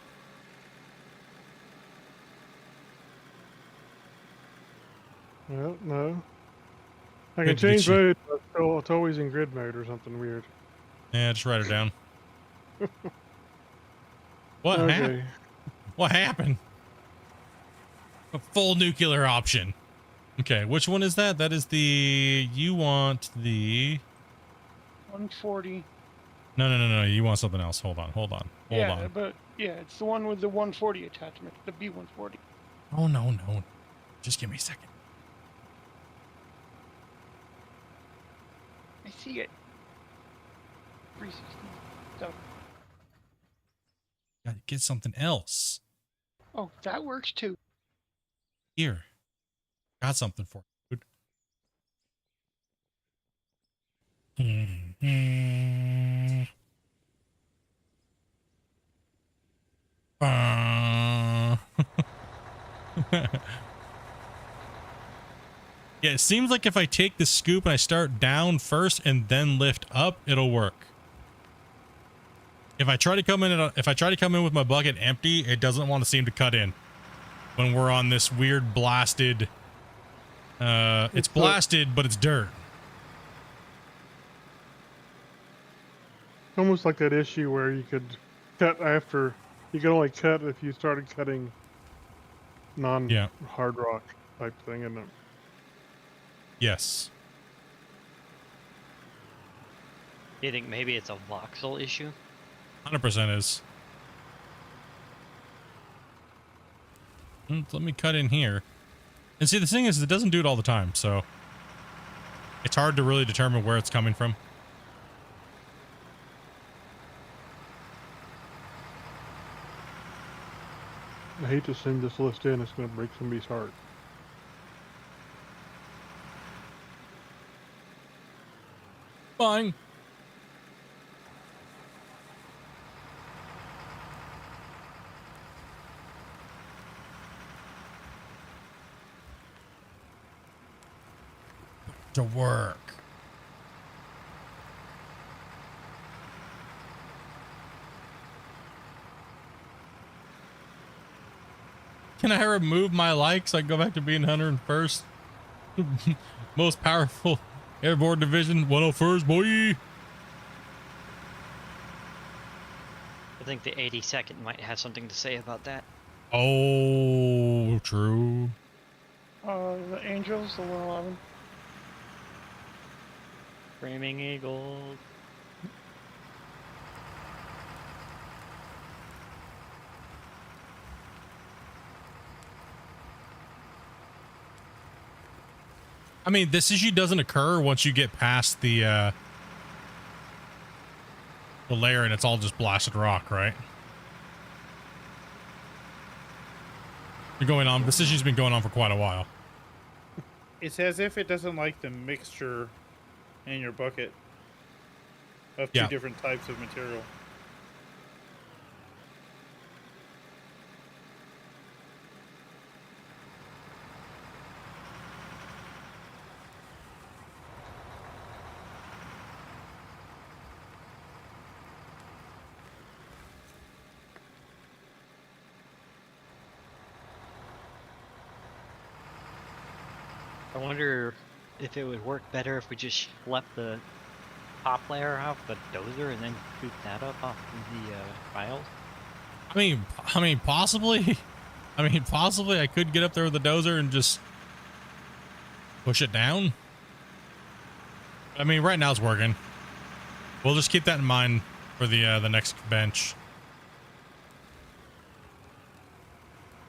Well, no. I Good can to get change you. mode, but still, it's always in grid mode or something weird. Yeah, just write it down. What happened? Okay. What happened? A full nuclear option. Okay, which one is that? That is the... You want the... 140. No. You want something else. Hold on. Hold Yeah, on. but yeah, it's the one with the 140 attachment, the B140. Oh, no. Just give me a second. I see it. 360. So, Gotta get something else. oh, that works too. Here. Got something for you, dude. Yeah, it seems like if I take the scoop and I start down first and then lift up, it'll work. If I try to come in with my bucket empty, it doesn't want to seem to cut in when we're on this weird blasted. It's blasted, but it's dirt. Almost like that issue where you could cut after. You could only cut if you started cutting non-hard rock type thing, isn't it? Yes. Do you think maybe it's a voxel issue? 100% is. Let me cut in here. And see, the thing is, it doesn't do it all the time, so it's hard to really determine where it's coming from. I hate to send this list in. It's going to break somebody's heart. Fine. To work. Can I remove my like so I can go back to being 101st? Most powerful airborne division, 101st, boy. I think the 82nd might have something to say about that. Oh, true. The Angels, the 111. Framing Eagles. I mean, this issue doesn't occur once you get past the layer and it's all just blasted rock, right? This issue's been going on for quite a while. It's as if it doesn't like the mixture in your bucket of two different types of material. I wonder if it would work better if we just left the top layer out the dozer and then scoop that up off the piles. I mean, possibly. I mean, possibly I could get up there with the dozer and just push it down. I mean, right now it's working. We'll just keep that in mind for the next bench.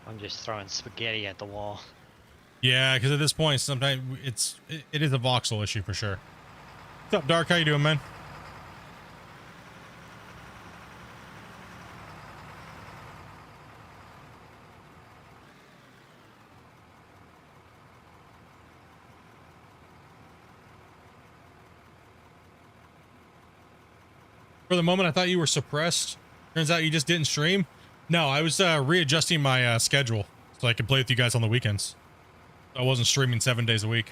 I'm just throwing spaghetti at the wall. Yeah, because at this point, sometimes it is a voxel issue for sure. What's up, Dark? How you doing, man? For the moment, I thought you were suppressed. Turns out you just didn't stream. No, I was readjusting my schedule so I could play with you guys on the weekends. I wasn't streaming 7 days a week.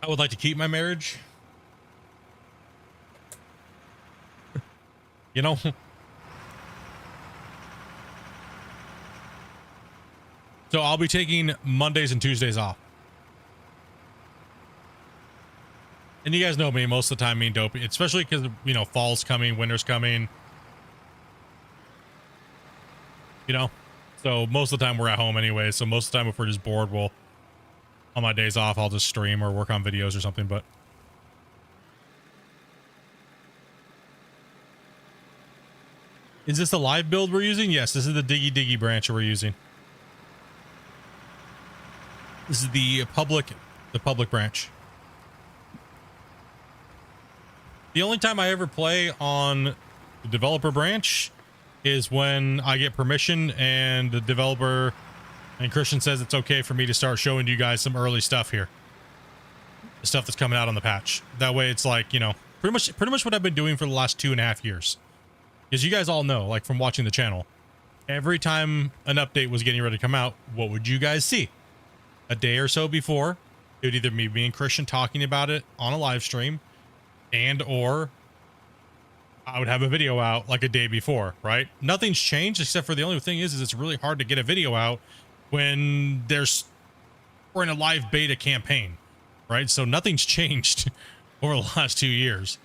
I would like to keep my marriage. You know? So I'll be taking Mondays and Tuesdays off. And you guys know me, most of the time me and Dopey, especially because, you know, fall's coming, winter's coming. You know? So most of the time we're at home anyway. So most of the time if we're just bored, we'll, on my days off, I'll just stream or work on videos or something, but. Is this the live build we're using? Yes, this is the Diggy branch we're using. This is the public branch. The only time I ever play on the developer branch is when I get permission and the developer and Christian says it's okay for me to start showing you guys some early stuff here. The stuff that's coming out on the patch. That way it's like, you know, pretty much what I've been doing for the last 2.5 years. Because you guys all know, like from watching the channel, every time an update was getting ready to come out, what would you guys see? A day or so before, it would either be me and Christian talking about it on a live stream, and or I would have a video out like a day before, right? Nothing's changed except for the only thing is it's really hard to get a video out when we're in a live beta campaign, right? So nothing's changed over the last 2 years.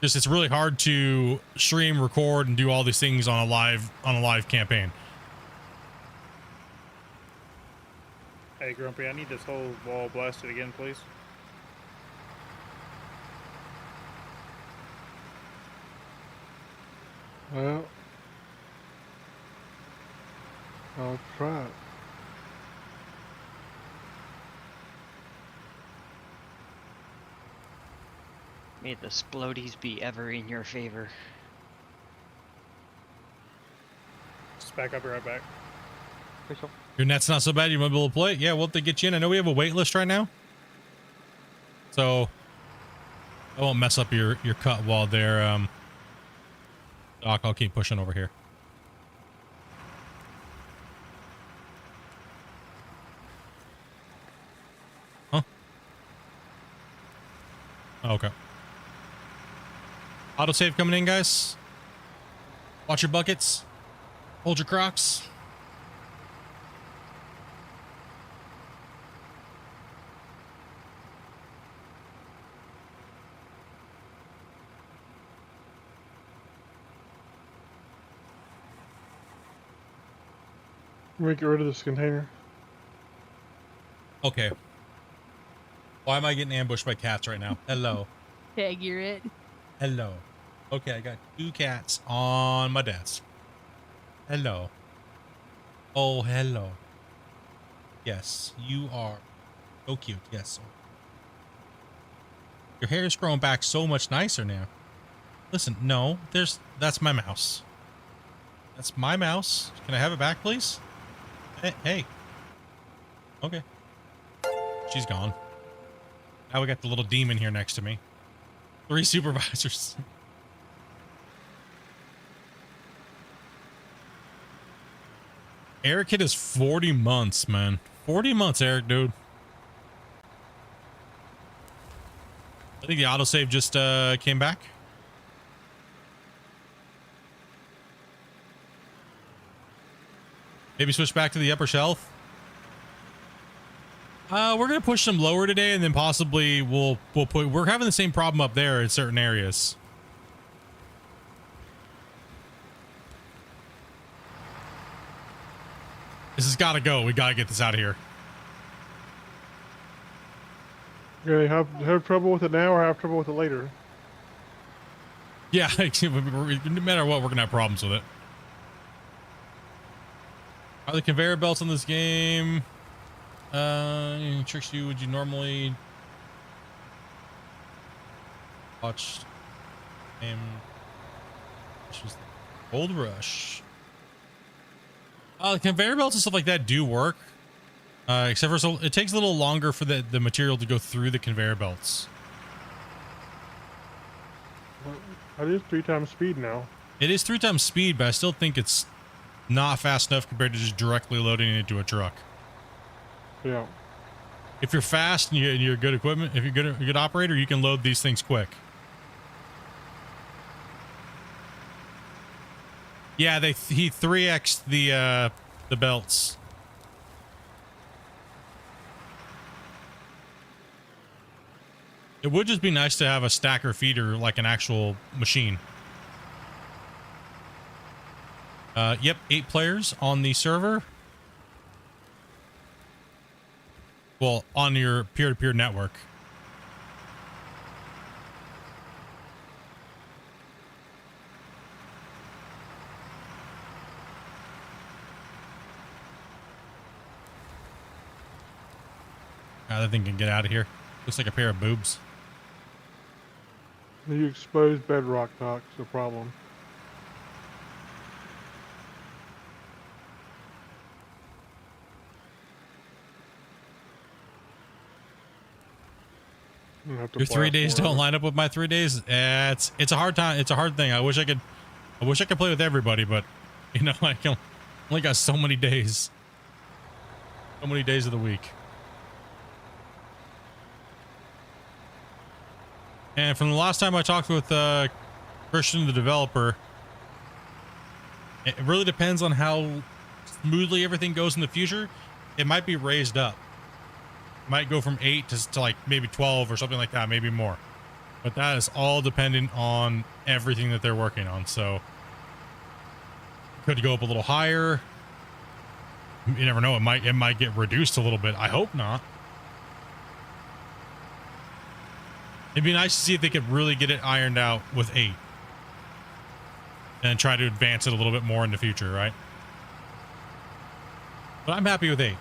Just it's really hard to stream, record, and do all these things on a live campaign. Hey, Grumpy, I need this whole wall blasted again, please. Well, I'll try it. May the splodies be ever in your favor. Just back up, be right back. Your net's not so bad, you might be able to play it. Yeah, we'll have to get you in. I know we have a wait list right now, so I won't mess up your cut while they're Doc, I'll keep pushing over here. Huh? Oh, okay. Autosave coming in, guys. Watch your buckets. Hold your Crocs. Let me get rid of this container. Okay. Why am I getting ambushed by cats right now? Hello. Tag, you're it. Hello. Okay, I got 2 cats on my desk. Hello. Oh, hello. Yes, you are so cute. Yes. Your hair is growing back so much nicer now. Listen, no, that's my mouse. That's my mouse. Can I have it back, please? Hey. Okay. She's gone. Now we got the little demon here next to me. 3 supervisors. Eric hit his 40 months, man. 40 months, Eric, dude. I think the autosave just came back. Maybe switch back to the upper shelf. We're gonna push them lower today, and then possibly we'll put. We're having the same problem up there in certain areas. This has got to go. We gotta get this out of here. Okay, have trouble with it now or have trouble with it later? Yeah, no matter what, we're gonna have problems with it. Are the conveyor belts in this game? Tricks you. Would you normally watch game? Gold Rush. The conveyor belts and stuff like that do work, except for it takes a little longer for the material to go through the conveyor belts. It is 3 times speed now. It is 3 times speed, but I still think it's not fast enough compared to just directly loading it into a truck. Yeah. If you're fast and you're good equipment, if you're a good operator, you can load these things quick. Yeah, he 3x'd the belts. It would just be nice to have a stacker feeder like an actual machine. Yep, 8 players on the server. Well, on your peer-to-peer network. That thing can get out of here. Looks like a pair of boobs. The exposed bedrock dock's a problem. Your 3 days don't line up with my 3 days. It's a hard time. It's a hard thing. I wish I could play with everybody, but you know, I only got so many days. So many days of the week. And from the last time I talked with Christian, the developer, it really depends on how smoothly everything goes in the future. It might be raised up. Might go from 8 to like maybe 12 or something like that, maybe more. But that is all dependent on everything that they're working on. So could go up a little higher. You never know. It might get reduced a little bit. I hope not. It'd be nice to see if they could really get it ironed out with 8 and try to advance it a little bit more in the future, right? But I'm happy with 8.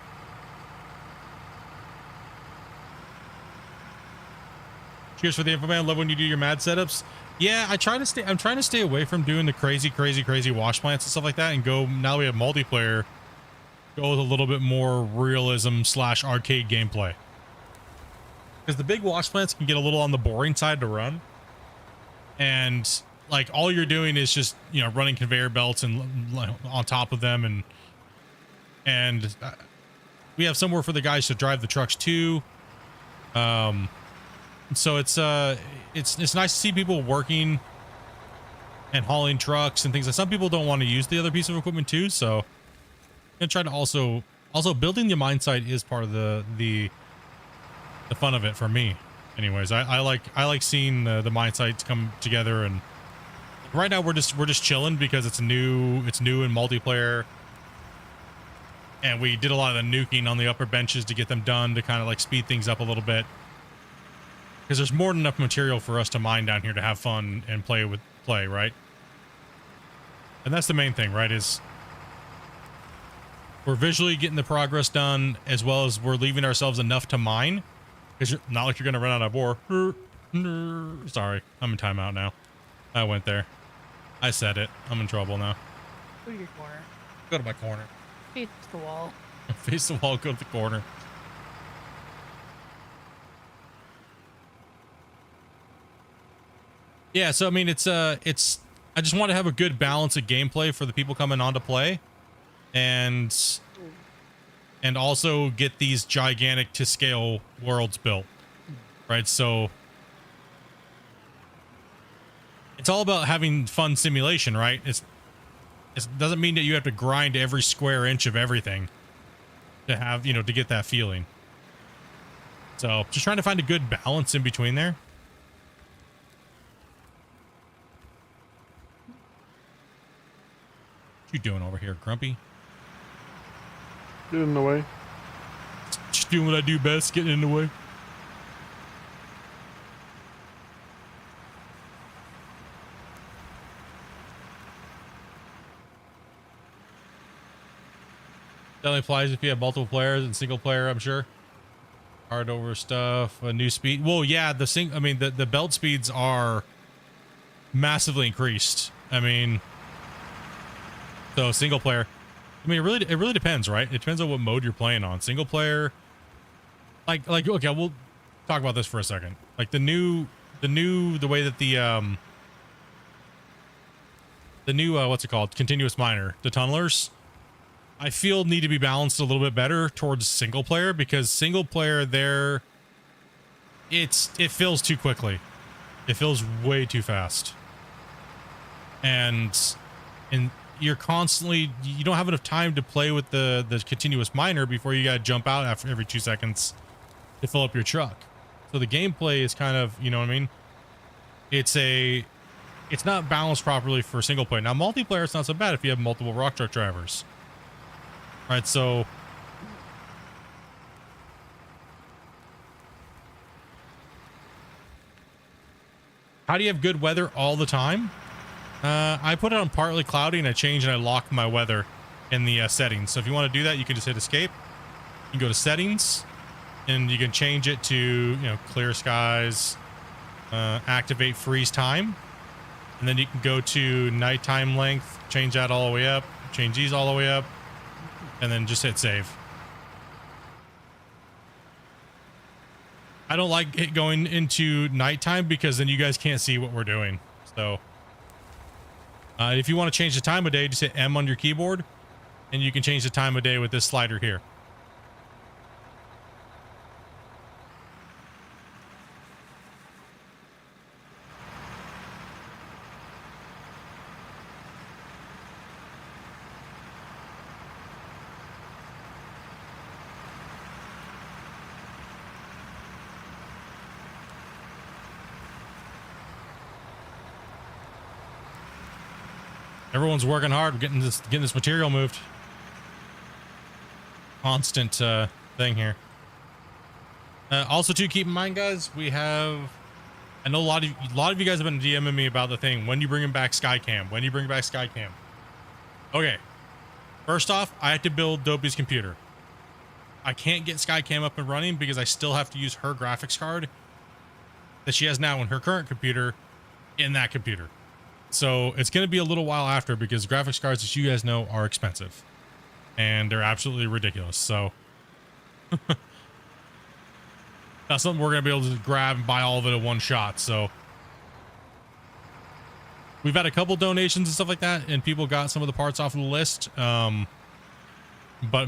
Cheers for the info, man. Love when you do your mad setups. Yeah, I'm trying to stay away from doing the crazy wash plants and stuff like that, and go, now we have multiplayer, go with a little bit more realism / arcade gameplay. Because the big wash plants can get a little on the boring side to run. And like all you're doing is just, you know, running conveyor belts and on top of them, and we have somewhere for the guys to drive the trucks too. So it's nice to see people working and hauling trucks and things. Like some people don't want to use the other piece of equipment too, so I'm gonna try to also building the mine site is part of the fun of it for me. Anyways, I like seeing the mine sites come together, and right now we're just chilling because it's new in multiplayer, and we did a lot of the nuking on the upper benches to get them done to kind of like speed things up a little bit, because there's more than enough material for us to mine down here to have fun and play, right? And that's the main thing, right? Is we're visually getting the progress done, as well as we're leaving ourselves enough to mine, because you're not like you're gonna run out of ore. Sorry, I'm in timeout now. I went there. I said it. I'm in trouble now. Go to your corner. Go to my corner. Face the wall. Face the wall, go to the corner. Yeah, so I mean, it's I just want to have a good balance of gameplay for the people coming on to play, and also get these gigantic to scale worlds built, right? So it's all about having fun simulation, right? It doesn't mean that you have to grind every square inch of everything to have, to get that feeling. So just trying to find a good balance in between there. What you doing over here, Grumpy? Get in the way. Just doing what I do best, getting in the way. Definitely applies if you have multiple players and single player, I'm sure. Hard over stuff, a new speed. Well, yeah, the belt speeds are massively increased. I mean, so single player. I mean, it really depends, right? It depends on what mode you're playing on. Single player, like okay, we'll talk about this for a second. Like the way that the new what's it called? Continuous miner, the tunnelers, I feel need to be balanced a little bit better towards single player, because single player there, it fills too quickly. It fills way too fast. And you're constantly, you don't have enough time to play with the continuous miner before you gotta jump out after every 2 seconds to fill up your truck. So the gameplay is kind of, you know what I mean? It's not balanced properly for single player. Now multiplayer, it's not so bad if you have multiple rock truck drivers. Right, so how do you have good weather all the time? I put it on partly cloudy, and I change and I lock my weather in the settings. So if you want to do that, you can just hit escape. You can go to settings, and you can change it to clear skies, activate freeze time, and then you can go to nighttime length, change that all the way up, change these all the way up, and then just hit save. I don't like it going into nighttime because then you guys can't see what we're doing. So if you want to change the time of day, just hit M on your keyboard, and you can change the time of day with this slider here. Everyone's working hard getting this material moved. Constant thing here. Also, too, keep in mind, guys, we have. I know a lot of you guys have been DMing me about the thing. When you bringing back Skycam? When you bring back Skycam? Okay. First off, I have to build Dopey's computer. I can't get Skycam up and running because I still have to use her graphics card that she has now in her current computer in that computer. So it's going to be a little while after, because graphics cards, as you guys know, are expensive and they're absolutely ridiculous. So that's something we're going to be able to grab and buy all of it in one shot. So we've had a couple donations and stuff like that, and people got some of the parts off of the list. But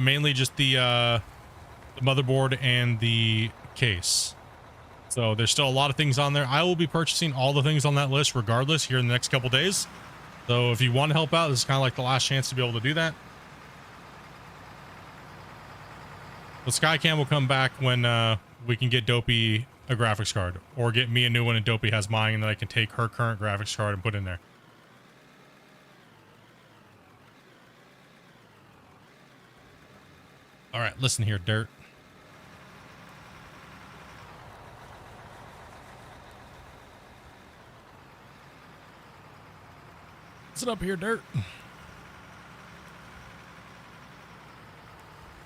mainly just the motherboard and the case. So there's still a lot of things on there. I will be purchasing all the things on that list regardless here in the next couple days. So if you want to help out, this is kind of like the last chance to be able to do that. The Skycam will come back when we can get Dopey a graphics card, or get me a new one and Dopey has mine, and then I can take her current graphics card and put in there. All right, listen here, Dirt. Listen up here, Dirt.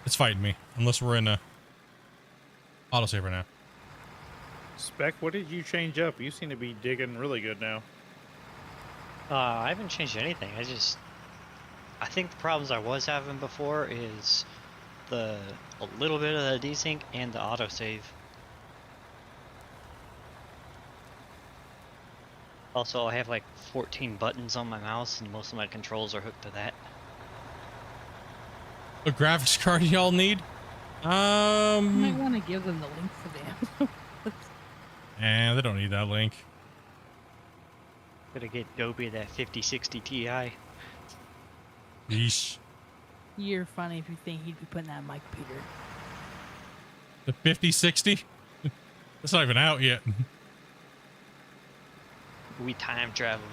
It's fighting me, unless we're in a autosave right now. Spec, what did you change up? You seem to be digging really good now. I haven't changed anything. I think the problems I was having before is a little bit of the desync and the autosave. Also, I have like 14 buttons on my mouse, and most of my controls are hooked to that. A graphics card y'all need? You might want to give them the link for them. They don't need that link. Gotta get Dopey that 5060 Ti. Yeesh. You're funny if you think he'd be putting that on my computer. The 5060? It's not even out yet. We time traveling.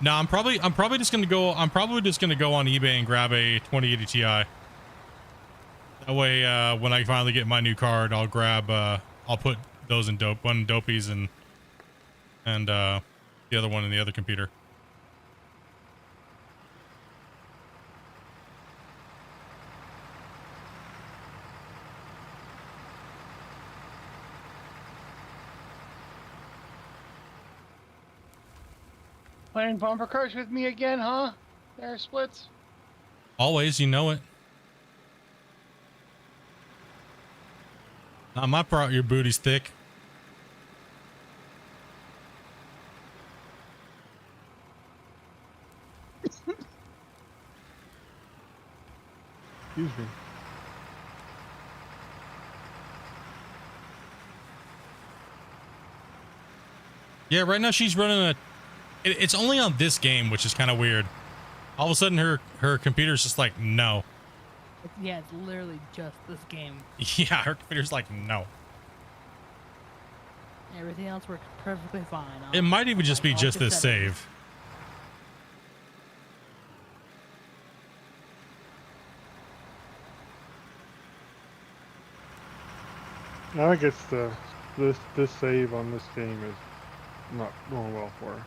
No, I'm probably just gonna go on eBay and grab a 2080 Ti. That way, when I finally get my new card, I'll grab I'll put those in one in Dopey's and the other one in the other computer. Playing bumper cars with me again, huh? There, Splits. Always, you know it. Not my part. Your booty's thick. Excuse me. Yeah, right now she's running a. It's only on this game, which is kind of weird. All of a sudden, her computer's just like, no. Yeah, it's literally just this game. Yeah, her computer's like, no. Everything else works perfectly fine. It might even just be all just the this settings. save. I think it's this save on this game is not going well for her.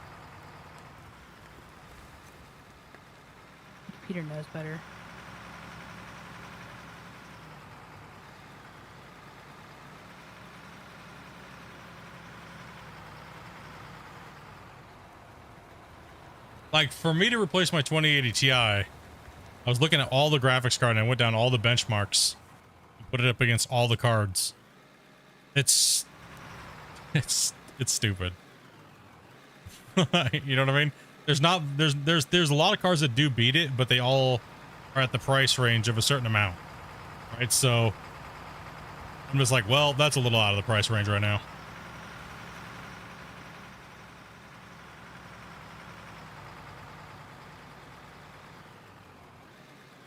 Peter knows better. Like, for me to replace my 2080 Ti, I was looking at all the graphics card and I went down all the benchmarks and put it up against all the cards. It's stupid. You know what I mean? There's a lot of cars that do beat it, but they all are at the price range of a certain amount. Right? So I'm just like, well, that's a little out of the price range right now.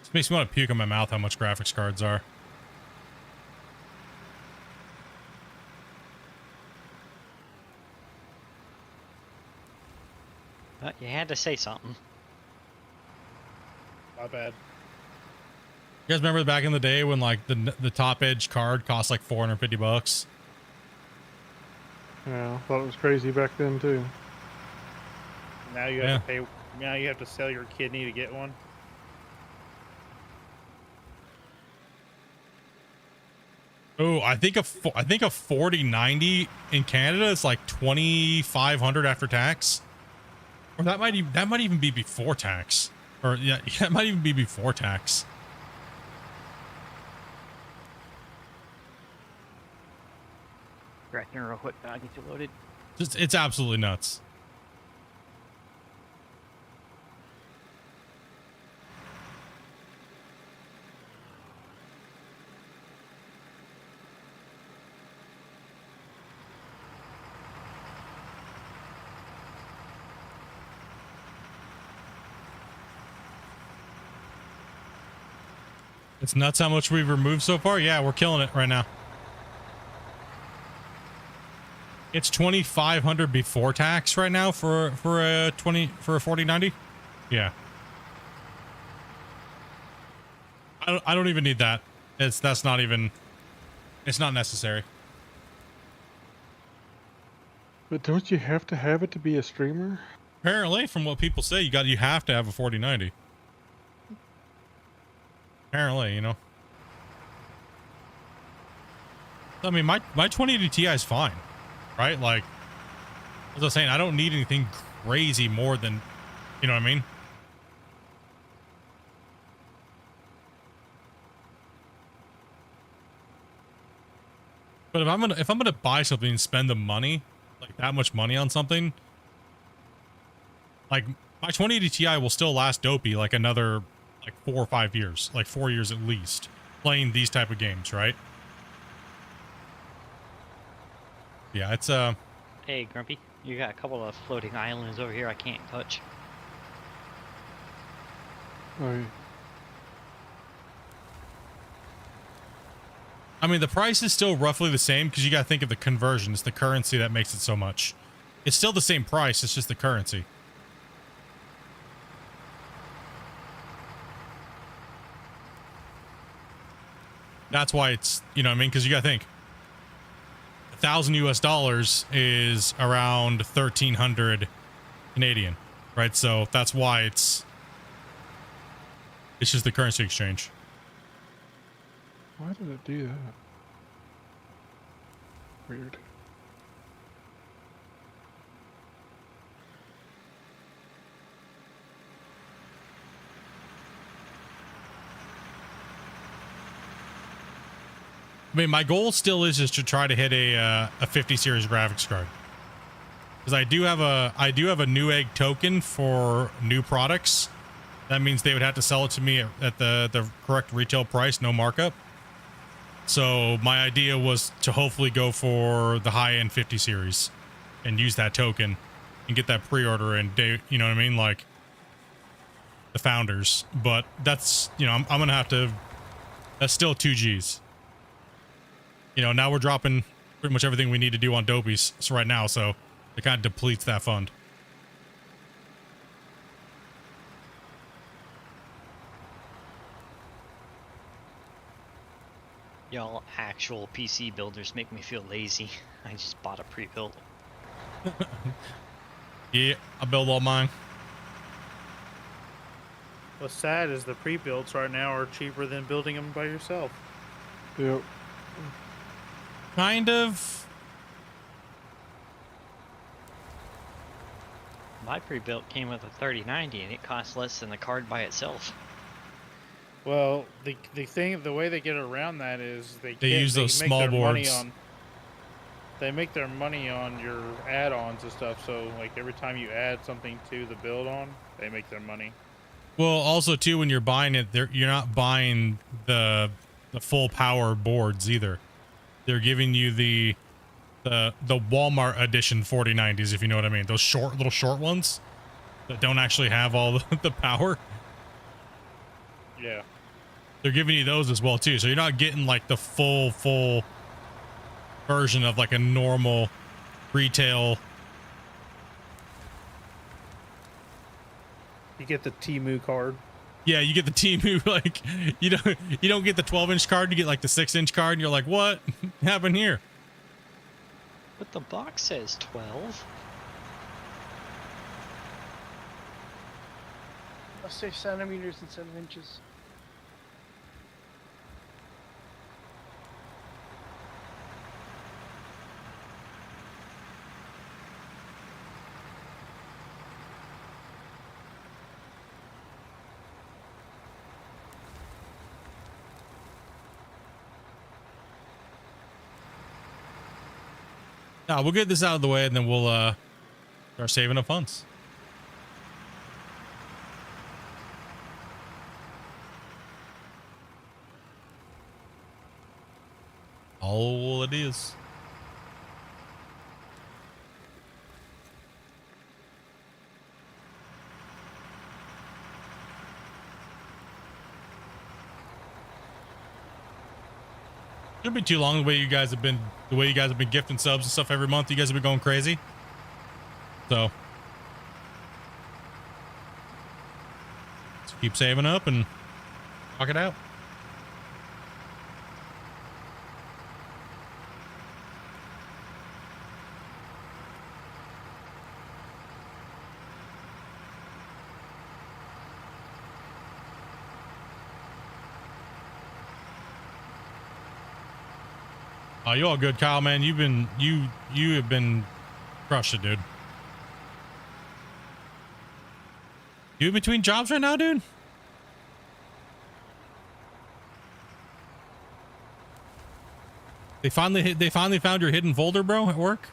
This makes me want to puke in my mouth how much graphics cards are. You had to say something. My bad. You guys remember back in the day when like the top edge card cost like $450? Yeah, I thought it was crazy back then too. Now you have to pay. Now you have to sell your kidney to get one. Oh, I think a 4090 in Canada is like 2,500 after tax, or that might even be before tax, or yeah, it might even be before tax. Right there, real quick. I get you loaded. Just, it's absolutely nuts. It's nuts how much we've removed so far. Yeah, we're killing it right now. It's 2,500 before tax right now for a 4090. Yeah. I don't even need that. That's not even. It's not necessary. But don't you have to have it to be a streamer? Apparently, from what people say, you have to have a 4090. Apparently, you know. I mean, my 2080 Ti is fine, right? Like, as I was saying, I don't need anything crazy more than, you know what I mean? But if I'm gonna buy something and spend the money, like that much money on something, like my 2080 Ti will still last dopey like another like 4 or 5 years, like 4 years at least, playing these type of games, right? Yeah, it's Hey, Grumpy, you got a couple of floating islands over here I can't touch. Right. I mean, the price is still roughly the same because you got to think of the conversion. It's the currency that makes it so much. It's still the same price. It's just the currency. That's why it's, you know what I mean? Because you got to think. $1,000 US is around 1,300 Canadian, right? So that's why it's just the currency exchange. Why did it do that? Weird. I mean, my goal still is just to try to hit a 50 series graphics card, because I do have a Newegg token for new products. That means they would have to sell it to me at the correct retail price, no markup. So my idea was to hopefully go for the high-end 50 series and use that token and get that pre-order and you know what I mean, like the founders. But that's, you know, I'm gonna have to. That's still 2 Gs. You know, now we're dropping pretty much everything we need to do on dopies right now, so it kind of depletes that fund. Y'all actual PC builders make me feel lazy. I just bought a pre-built. Yeah, I build all mine. What's sad is the pre-builds right now are cheaper than building them by yourself. Yep. Kind of. My pre-built came with a 3090 and it costs less than the card by itself. Well, the way they get around that is they use those make small their money boards. they make their money on your add-ons and stuff. So like every time you add something to the build on, they make their money. Well, also too, when you're buying it, you're not buying the full power boards either. They're giving you the Walmart edition 4090s, if you know what I mean. Those little short ones that don't actually have all the power. Yeah. They're giving you those as well too, so you're not getting like the full version of like a normal retail. You get the Temu card. Yeah, you get the Temu, like you don't get the 12-inch card, you get like the 6-inch card, and you're like, what happened here? But the box says 12. I'll say centimeters instead of inches. Now we'll get this out of the way, and then we'll start saving up funds. All it is. Shouldn't be too long the way you guys have been gifting subs and stuff every month. You guys have been going crazy. So let's keep saving up and knock it out. Oh, you all good, Kyle, man. You have been crushing, dude. You in between jobs right now, dude? They finally found your hidden folder, bro, at work?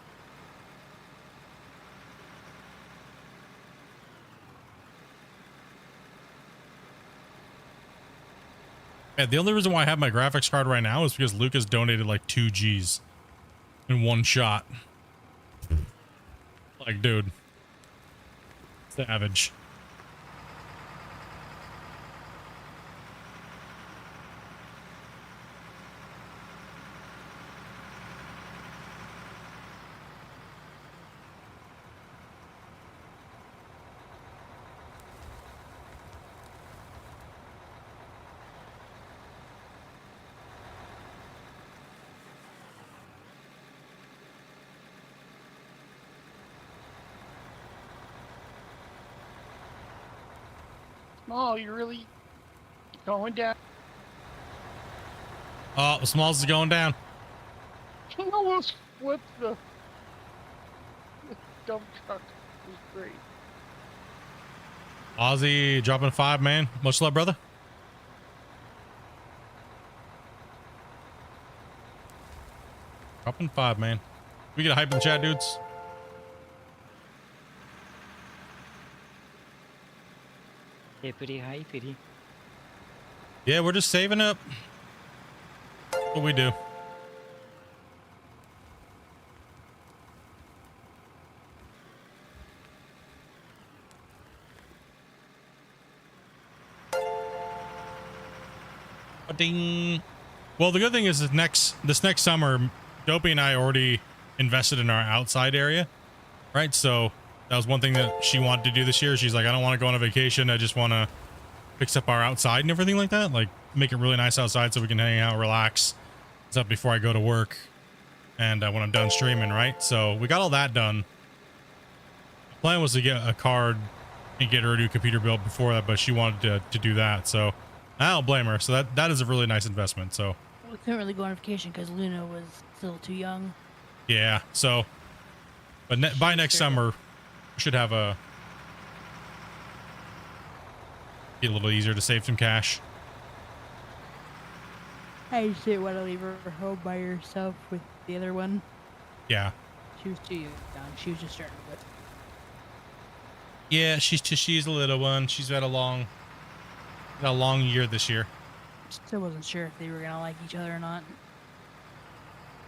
Yeah, the only reason why I have my graphics card right now is because Lucas donated like 2 G's in one shot. Like, dude. Savage. Oh, you're really going down. Oh, the Smalls is going down. He almost flipped the dump truck. It was great. Ozzy dropping 5, man. Much love, brother. Dropping 5, man. We get a hype in the chat, dudes. Hippity hypity. Yeah, we're just saving up. That's what we do. Ding. Well, the good thing is this next summer, Dopey and I already invested in our outside area, right? So that was one thing that she wanted to do this year. She's like, I don't want to go on a vacation. I just want to fix up our outside and everything like that. Like make it really nice outside so we can hang out, relax stuff before I go to work and when I'm done streaming, right? So we got all that done. The plan was to get a card and get her a new computer built before that, but she wanted to do that. So I don't blame her. So that is a really nice investment. So We couldn't really go on vacation because Luna was still too young. yeah. So, but by next summer, we should have be a little easier to save some cash. I just didn't want to leave her home by herself with the other one. Yeah. She was too young. She was just starting with. Yeah, she's a little one. She's had a long year this year. Still wasn't sure if they were gonna like each other or not.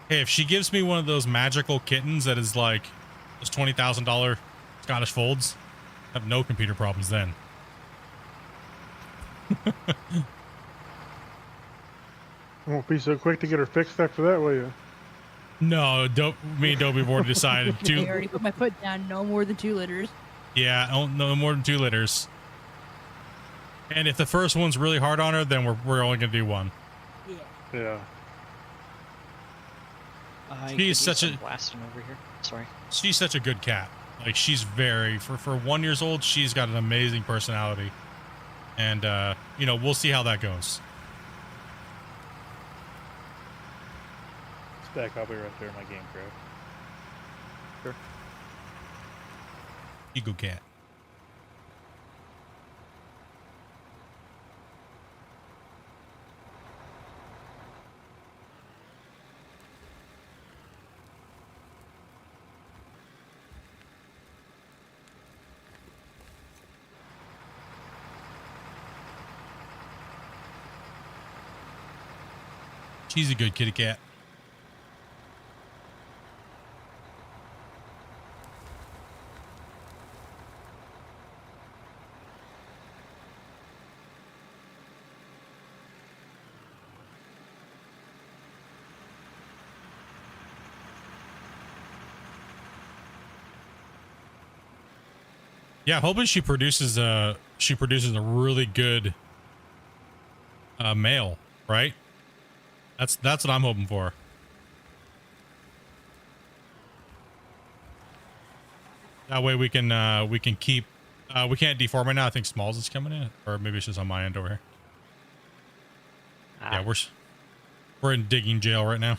Hey, if she gives me one of those magical kittens that is like those $20,000 Scottish folds, I have no computer problems then. Won't be so quick to get her fixed after that, will you? No, me and Dobie have already decided I already put my foot down. No more than 2 litters. Yeah, no more than 2 litters. And if the first one's really hard on her, then we're only gonna do 1. Yeah. Yeah. She's such a blasting over here. Sorry. She's such a good cat. Like she's very for 1 year old. She's got an amazing personality, and you know, we'll see how that goes. Spec, I'll be right there in my game crowd. Sure. You go, cat. She's a good kitty cat. Yeah, hoping she produces a really good male, right? That's what I'm hoping for. That way we can keep we can't deform right now. I think Smalls is coming in, or maybe it's just on my end over here. Ah, Yeah, we're in digging jail right now.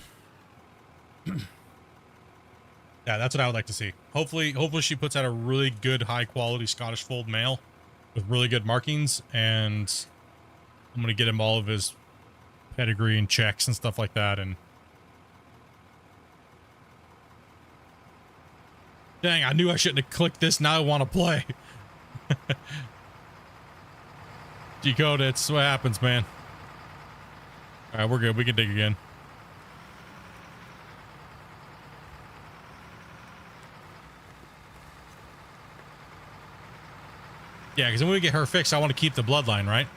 Yeah, that's what I would like to see. Hopefully she puts out a really good high quality Scottish fold male with really good markings, and I'm gonna get him all of his pedigree and checks and stuff like that. And dang, I knew I shouldn't have clicked this. Now I want to play. Decode, it's what happens, man. All right, we're good. We can dig again. Yeah, because when we get her fixed, I want to keep the bloodline, right?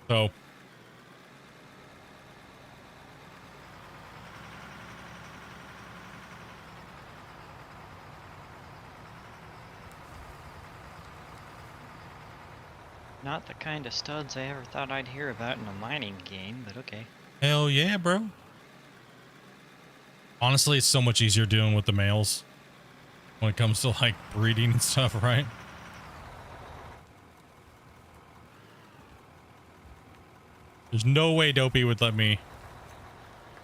So. not the kind of studs I ever thought I'd hear about in a mining game, but okay. Hell yeah, bro. Honestly, it's so much easier dealing with the males when it comes to like breeding and stuff, right? There's no way Dopey would let me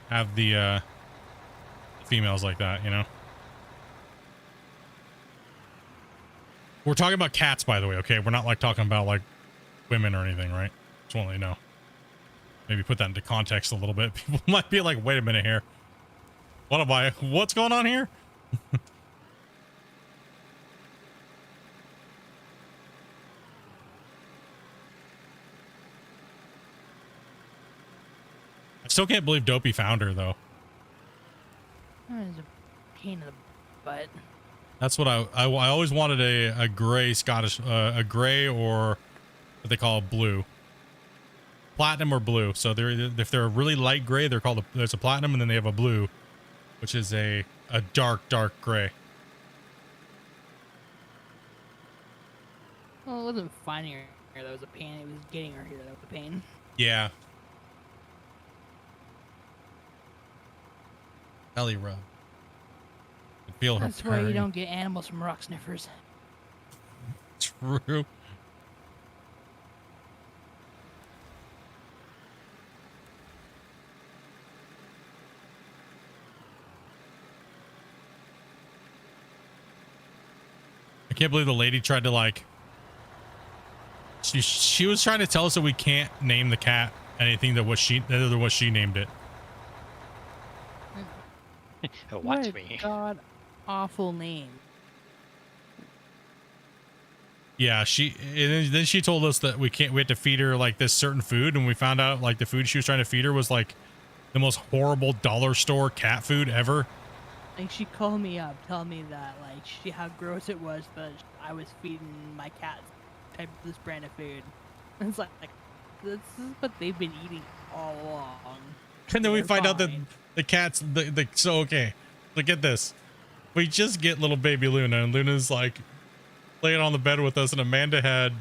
have the females like that, you know? We're talking about cats, by the way, okay? We're not like talking about like women or anything, right? Just want to let you know. Maybe put that into context a little bit. People might be like, wait a minute here. What's going on here? I still can't believe Dopey found her, though. That was a pain in the butt. That's what I always wanted, a gray Scottish, a gray, or what they call blue. Platinum or blue. So if they're a really light gray, they're called there's a platinum, and then they have a blue, which is a dark gray. Well, it wasn't finding her that was a pain. It was getting her here that was a pain. Yeah. Belly rub. I feel her That's why you purring. don't get animals from rock sniffers. True. I can't believe the lady tried to like. She was trying to tell us that we can't name the cat anything that was she named it. What Watch a me. god awful name. Yeah, and then she told us that we had to feed her like this certain food, and we found out like the food she was trying to feed her was like the most horrible dollar store cat food ever. Like, she called me up telling me that like how gross it was that I was feeding my cat this brand of food. And it's like this is what they've been eating all along. And then we They're find out that fine. the cats, so okay, look at this. We just get little baby Luna, and Luna's like laying on the bed with us, and Amanda had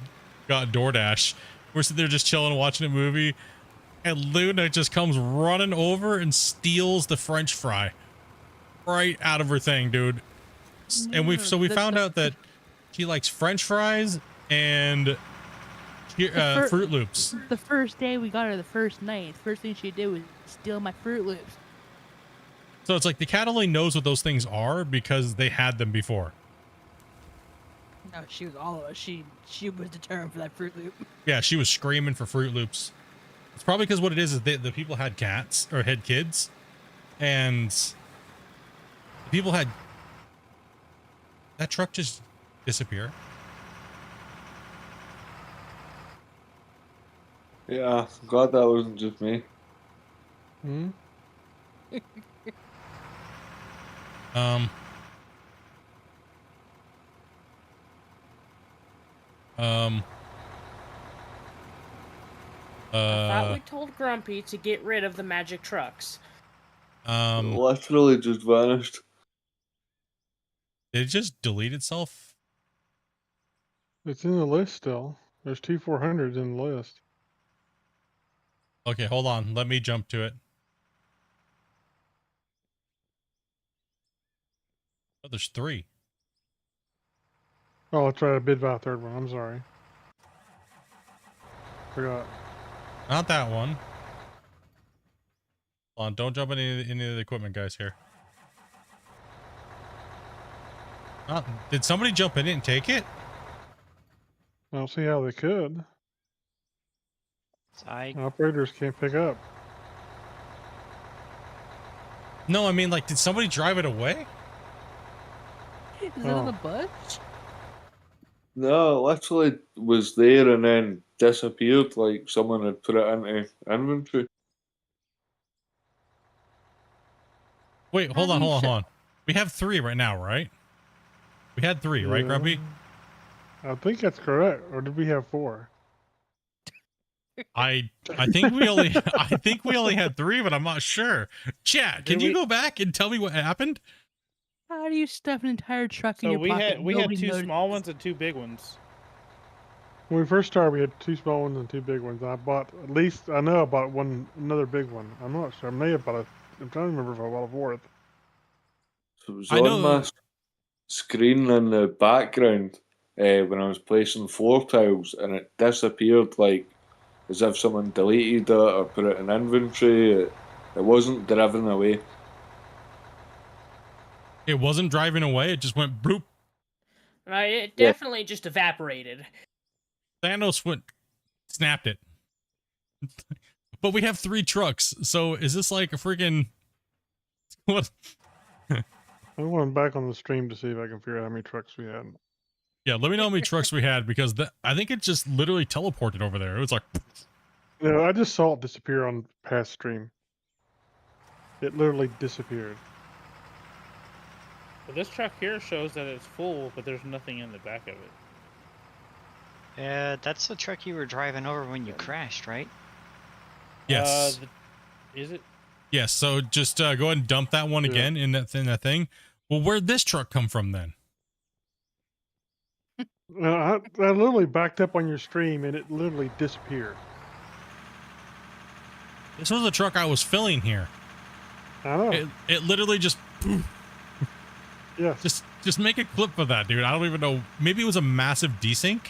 got DoorDash. We're sitting there just chilling, watching a movie, and Luna just comes running over and steals the French fry right out of her thing, dude. And we found out that she likes French fries and Fruit Loops. The first day we got her, the first night, the first thing she did was steal my Fruit Loops. So it's like the cat only knows what those things are because they had them before. No, she was all of us. She was determined for that Fruit Loop. Yeah, she was screaming for Fruit Loops. It's probably because what it is the people had cats or had kids, and the people had that truck just disappear. Yeah, I'm glad that wasn't just me. Hmm? I thought we told Grumpy to get rid of the magic trucks. Literally just vanished. Did it just delete itself? It's in the list still. There's 2 400s in the list. Okay, hold on. Let me jump to it. Oh, there's 3. Oh, let's try to bid by a third one. I'm sorry. Forgot. Not that one. Hold on, don't jump in any of the equipment guys here. Did somebody jump in it and take it? I don't see how they could. Operators can't pick up. No, I mean, like, did somebody drive it away? Is it on the bus? No, it literally was there and then disappeared like someone had put it into inventory. Wait, hold on. We have 3 right now, right? We had 3, right, Grumpy? I think that's correct. Or did we have 4? I think we only had 3, but I'm not sure. Chat, can you go back and tell me what happened? How do you stuff an entire truck in So your we pocket? had we had Nobody 2 noticed. small ones and 2 big ones. When we first started, we had 2 small ones and 2 big ones. I bought I know I bought another big one. I'm not sure. I may have bought I'm trying to remember if I bought a 4th. So it was I on know. my screen in the background when I was placing floor tiles, and it disappeared like as if someone deleted it or put it in inventory. It wasn't driven away. It wasn't driving away. It just went bloop. Right, it definitely just evaporated. Thanos snapped it. But we have 3 trucks, so is this like a freaking what? I'm going back on the stream to see if I can figure out how many trucks we had. Yeah, let me know how many trucks we had because I think it just literally teleported over there. It was like, No, I just saw it disappear on past stream. It literally disappeared. But this truck here shows that it's full, but there's nothing in the back of it. Yeah, that's the truck you were driving over when you crashed, right? yes, Is it? yes. So just go ahead and dump that one again in that thing. Well, where'd this truck come from then? I literally backed up on your stream and it literally disappeared. This was the truck I was filling here. I know. It literally just. Yeah. Just make a clip for that, dude. I don't even know. Maybe it was a massive desync.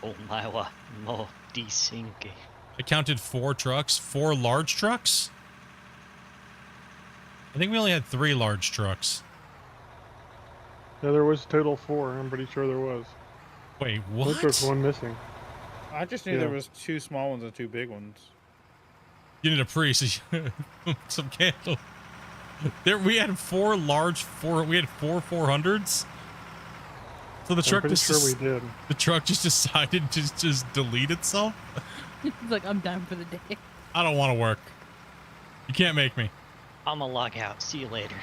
Oh my wa, no desync. I counted 4 trucks, 4 large trucks. I think we only had 3 large trucks. Yeah, there was a total of 4. I'm pretty sure there was. Wait, I think there's what? one missing. I just knew there was 2 small ones and 2 big ones. You need a priest. Some candle. There, we had 4 400s. So the truck pretty just sure we did. The truck just decided to just delete itself. It's like, I'm done for the day. I don't want to work. You can't make me. I'm gonna log out. See you later.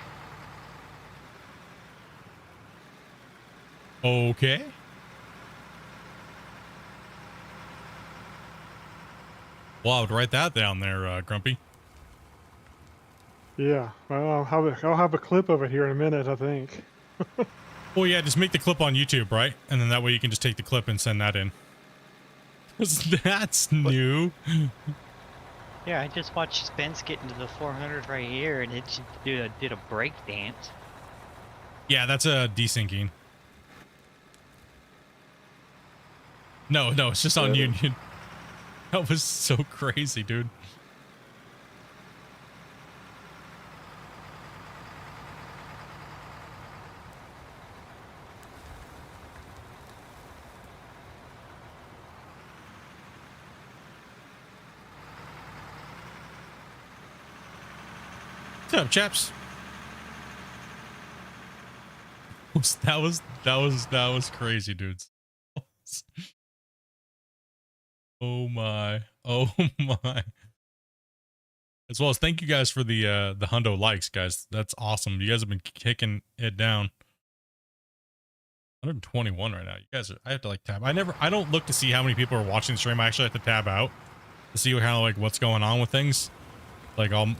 Okay. Well, I would write that down there, Grumpy. Yeah. Well, I'll have a clip of it here in a minute, I think. Well, yeah, just make the clip on YouTube, right? And then that way you can just take the clip and send that in. That's new. Yeah, I just watched Spence get into the 400 right here, and it just did a break dance. Yeah, that's a desyncing. No, it's just on Union. That was so crazy, dude. What's up, chaps? That was crazy, dudes. Oh my. As well as thank you guys for the hundo likes, guys. That's awesome. You guys have been kicking it down. 121 right now. You guys I have to like tab. I don't look to see how many people are watching the stream. I actually have to tab out to see kind of like what's going on with things. Like I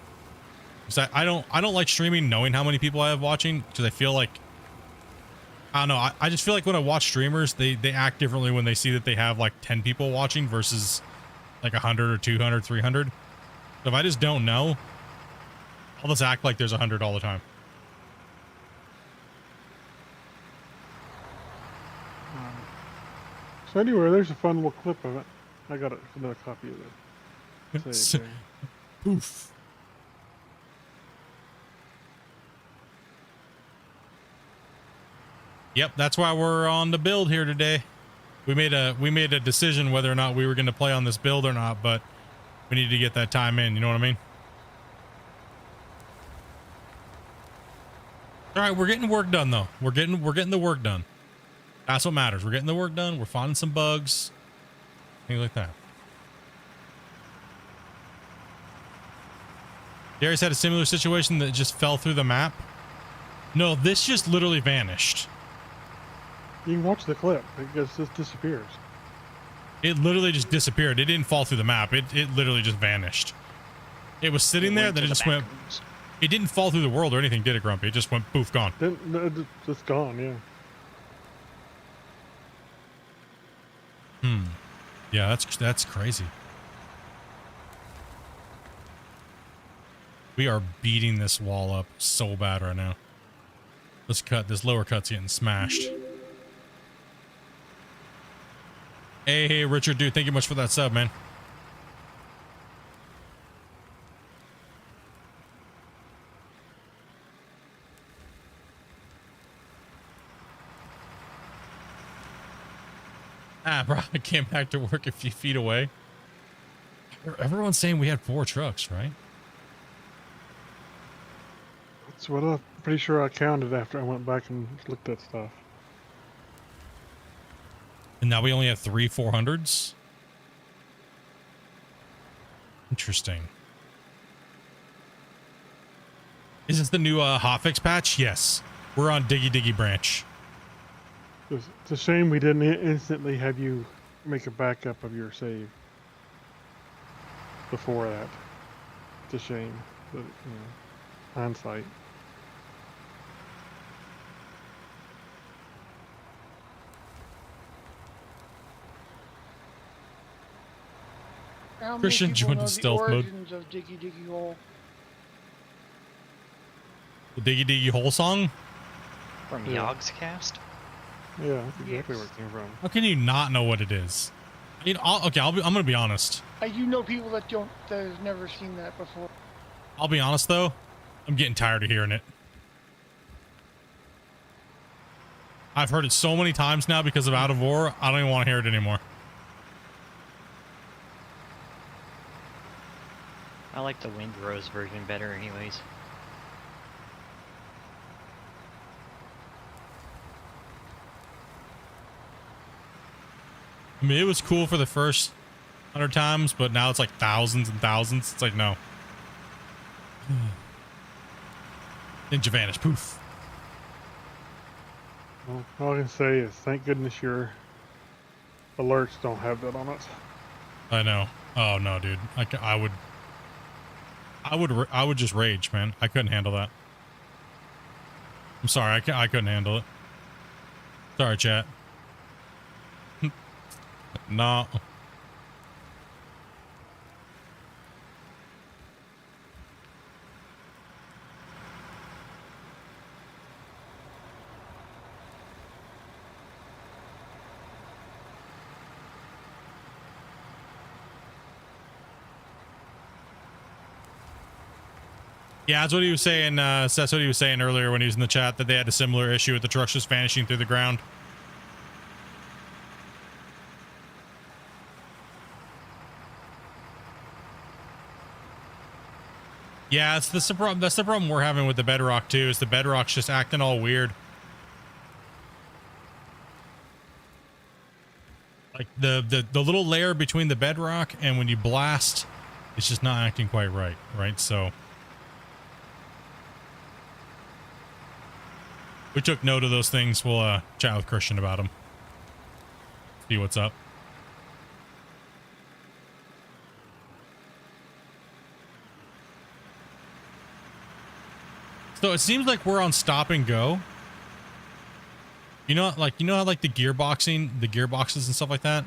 don't like streaming knowing how many people I have watching because I feel like I don't know. I just feel like when I watch streamers, they act differently when they see that they have like 10 people watching versus like 100 or 200, 300. So if I just don't know, I'll just act like there's 100 all the time. So anyway, there's a fun little clip of it. I got another copy of it. Say it, Gary. Poof. Yep, that's why we're on the build here today. We made a decision whether or not we were going to play on this build or not, but we need to get that time in, you know what I mean? All right, we're getting work done though. We're getting the work done. That's what matters. We're getting the work done. We're finding some bugs. Things like that. Darius had a similar situation that just fell through the map. No, this just literally vanished. You can watch the clip. It just disappears. It literally just disappeared. It didn't fall through the map. It literally just vanished. It was sitting there, then it just went. It didn't fall through the world or anything, did it, Grumpy? It just went poof, gone. It's just gone, yeah. Yeah, that's crazy. We are beating this wall up so bad right now. This lower cut's getting smashed. Hey, Richard, dude, thank you much for that sub, man. Ah, bro, I came back to work a few feet away. Everyone's saying we had 4 trucks, right? That's what I'm pretty sure I counted after I went back and looked at stuff. And now we only have 3 400s? Interesting. Is this the new hotfix patch? Yes. We're on Diggy Diggy branch. It's a shame we didn't instantly have you make a backup of your save before that. It's a shame, but you know, hindsight. How many Christian people joined know in the stealth mode. origins of Diggy Diggy Hole? The Diggy Diggy Hole song? From Yeah. Yogg's cast? Yeah, that's exactly where it came from. How can you not know what it is? You know, I'm gonna be honest. You know people that have never seen that before. I'll be honest though. I'm getting tired of hearing it. I've heard it so many times now because of Out of War. I don't even want to hear it anymore. I like the Windrose version better anyways. I mean, it was cool for the first 100 times, but now it's like thousands and thousands. It's like, no. Ninja vanish, poof. Well, all I can say is thank goodness your alerts don't have that on it. I know. Oh no, dude. I would just rage, man. I couldn't handle that. I'm sorry. I couldn't handle it. Sorry, chat. No. Yeah, that's what he was saying. That's what he was saying earlier when he was in the chat, that they had a similar issue with the trucks just vanishing through the ground. Yeah, that's the problem we're having with the bedrock too. Is the bedrock's just acting all weird. Like the little layer between the bedrock and when you blast, it's just not acting quite right, right? So we took note of those things. We'll chat with Christian about them. See what's up. So it seems like we're on stop and go. You know, how like the gearboxes and stuff like that.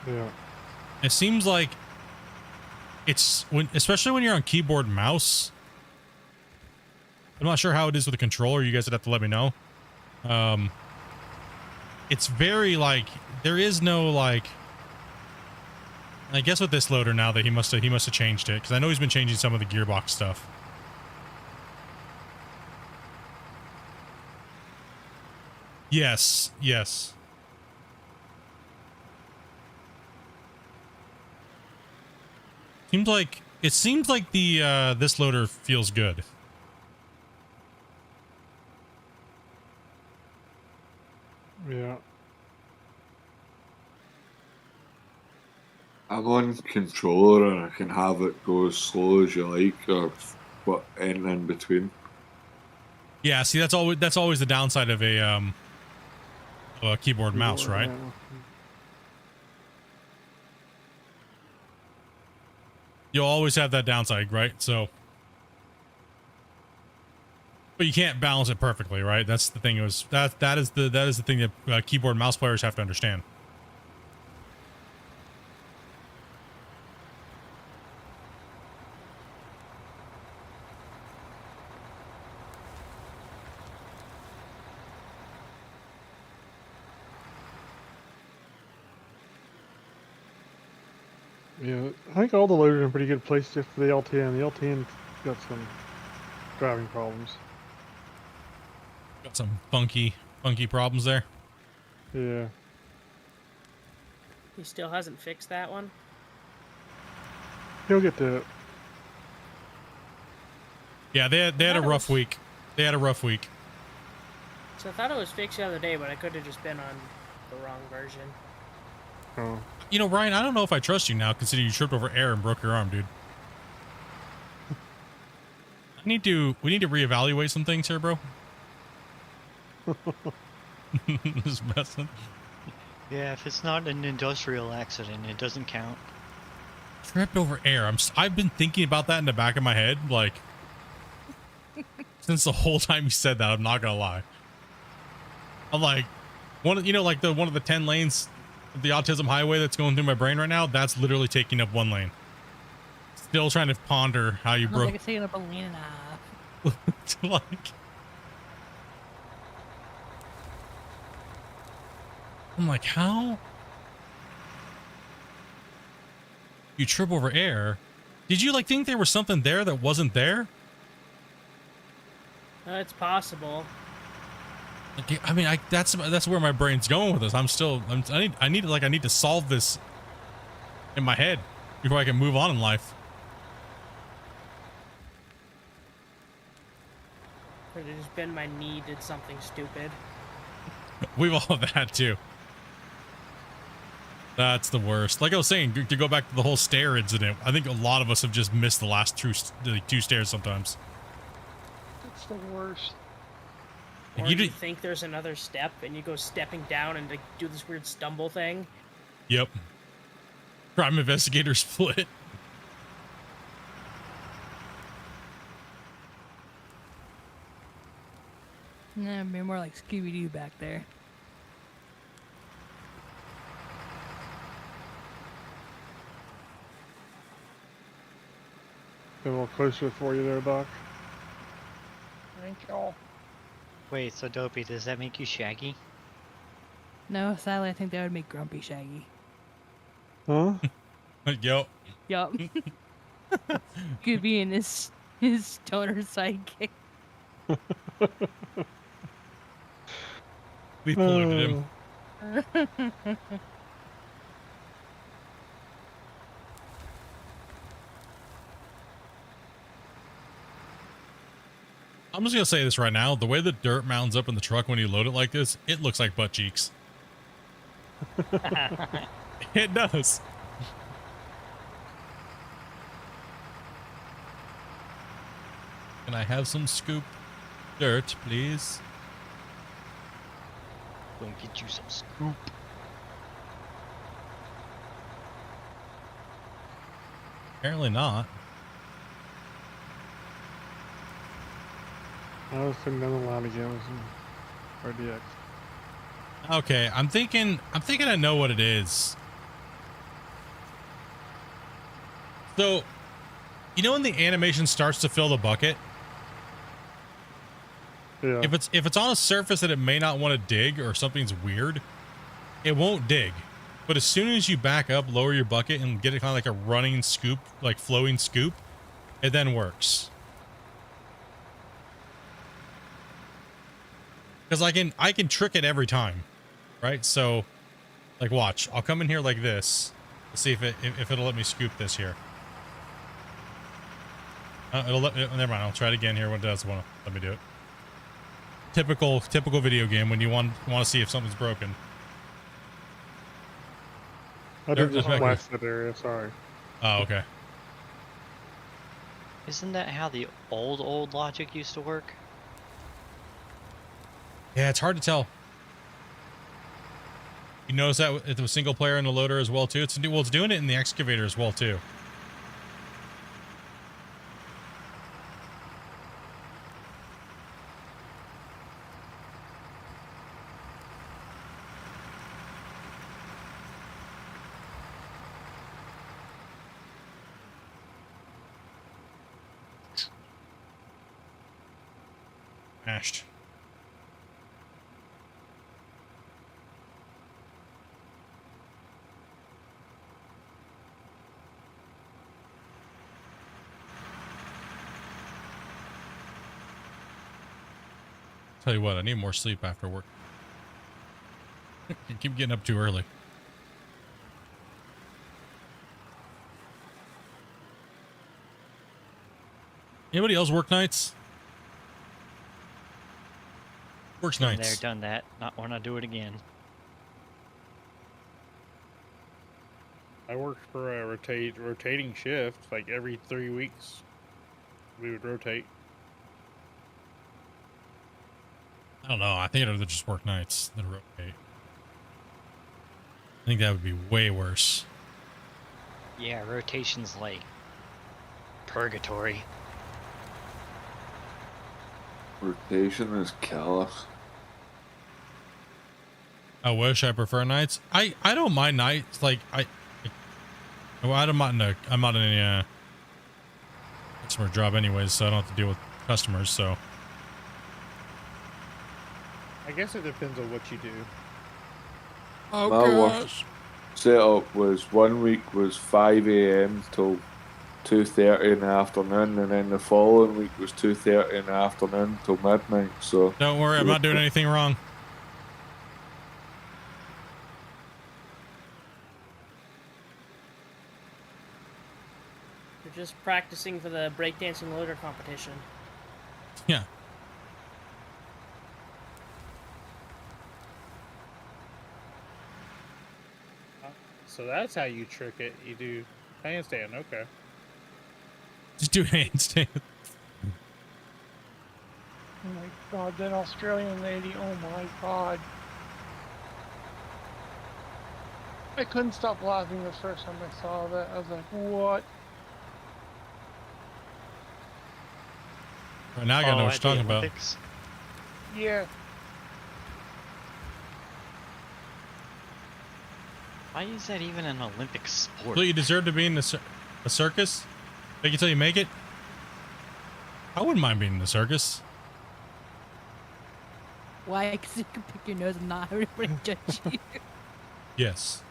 Yeah. It seems like especially when you're on keyboard and mouse. I'm not sure how it is with the controller. You guys would have to let me know. It's very like there is no like. I guess with this loader now that he must have changed it, because I know he's been changing some of the gearbox stuff. Yes. It seems like the this loader feels good. Yeah. I'm on controller and I can have it go as slow as you like, or what, anything in between. Yeah, see, that's always the downside of a keyboard and mouse, right? Yeah. You'll always have that downside, right? So, but you can't balance it perfectly, right? That's the thing. That is the thing that keyboard and mouse players have to understand. Yeah, I think all the loaders are in pretty good place just for the LTN. The LTN's got some driving problems. Got some funky problems there. Yeah. He still hasn't fixed that one. He'll get to it. Yeah, they had a rough week. They had a rough week. So I thought it was fixed the other day, but I could have just been on the wrong version. Oh. You know, Ryan, I don't know if I trust you now, considering you tripped over air and broke your arm, dude. We need to reevaluate some things here, bro. Just messing. Yeah, if it's not an industrial accident, it doesn't count. Tripped over air. I've been thinking about that in the back of my head, like, since the whole time you said that. I'm not gonna lie. I'm like, one of the 10 lanes of the autism highway that's going through my brain right now. That's literally taking up one lane. Still trying to ponder how you broke. Like it's taking up a lane and a half. Like, I'm like, how? You trip over air? Did you like think there was something there that wasn't there? It's possible. Like, I mean, that's where my brain's going with this. I need to solve this in my head before I can move on in life. Could have just been my knee did something stupid. We've all had that too. That's the worst. Like I was saying, to go back to the whole stair incident, I think a lot of us have just missed the last two stairs sometimes. It's the worst. Or you think there's another step and you go stepping down and do this weird stumble thing. Yep. Crime investigator split. Nah, it'd be more like Scooby-Doo back there. Been a little closer for you there, Doc. Thank y'all. Wait, so Dopey, does that make you Shaggy? No, sadly, I think that would make Grumpy Shaggy. Huh? Yep. Yup. Could be in his stoner sidekick. We polluted him. I'm just gonna say this right now. The way the dirt mounds up in the truck when you load it like this, it looks like butt cheeks. It does. Can I have some scoop dirt, please? Go and get you some scoop. Apparently not. I was sitting down the line again. RDX. Okay, I'm thinking I know what it is. So, you know when the animation starts to fill the bucket? Yeah. If it's on a surface that it may not want to dig or something's weird, it won't dig. But as soon as you back up, lower your bucket and get it kind of like a running scoop, like flowing scoop, it then works. Because I can trick it every time, right? So, like, watch. I'll come in here like this. Let's see if it'll let me scoop this here. It'll let. Never mind. I'll try it again here. When it does want to let me do it. Typical video game when you want to see if something's broken. I did just blast that area. Sorry. Oh, okay. Isn't that how the old logic used to work? Yeah, it's hard to tell. You notice that with the single player in the loader as well too. It's doing it in the excavator as well too. Mashed. Tell you what, I need more sleep after work. I keep getting up too early. Anybody else work nights? Works Been nights. there, done that. Not want to do it again. I worked for a rotating shift. Like every 3 weeks, we would rotate. I don't know. I think I'd rather just work nights than rotate. I think that would be way worse. Yeah, rotation's like purgatory. Rotation is killer. I wish I prefer nights. I don't mind nights. Like I'm not in any customer job anyways, so I don't have to deal with customers. So I guess it depends on what you do. oh My work setup was 1 week was 5 a.m. till 2:30 in the afternoon, and then the following week was 2:30 in the afternoon till midnight. So don't worry, I'm not doing anything wrong. You're just practicing for the breakdancing loader competition. Yeah. So that's how you trick it. You do handstand. Okay. Just do handstand. Oh my god, that Australian lady, oh my god. I couldn't stop laughing the first time I saw that. I was like, what? Right now I gotta know what you're talking about. Yeah. Why is that even an Olympic sport? So you deserve to be in the a circus? Fake it till you make it? I wouldn't mind being in the circus. Why? Because you can pick your nose and not have anybody judge you. Yes.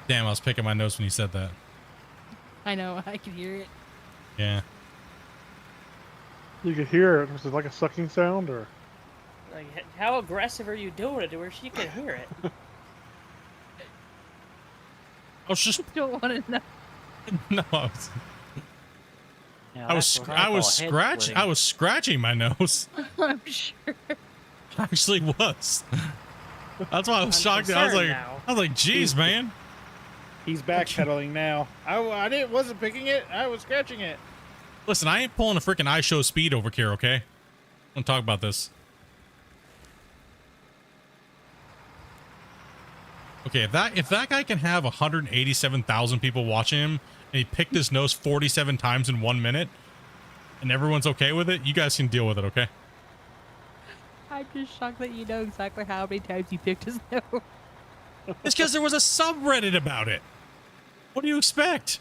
Damn, I was picking my nose when you said that. I know, I can hear it. Yeah. You could hear it. Was it like a sucking sound or? Like, how aggressive are you doing it to where she can hear it? I was just Don't want to know. no. I was scratching my nose. I'm sure. I actually was. That's why I was I'm shocked. I was concerned like, now. geez, man. He's backpedaling now. I wasn't picking it. I was scratching it. Listen, I ain't pulling a freaking iShow speed over here, okay? I want to talk about this. Okay, if that guy can have 187,000 people watching him and he picked his nose 47 times in 1 minute and everyone's okay with it, you guys can deal with it, okay? I'm just shocked that you know exactly how many times he picked his nose. It's because there was a subreddit about it. What do you expect?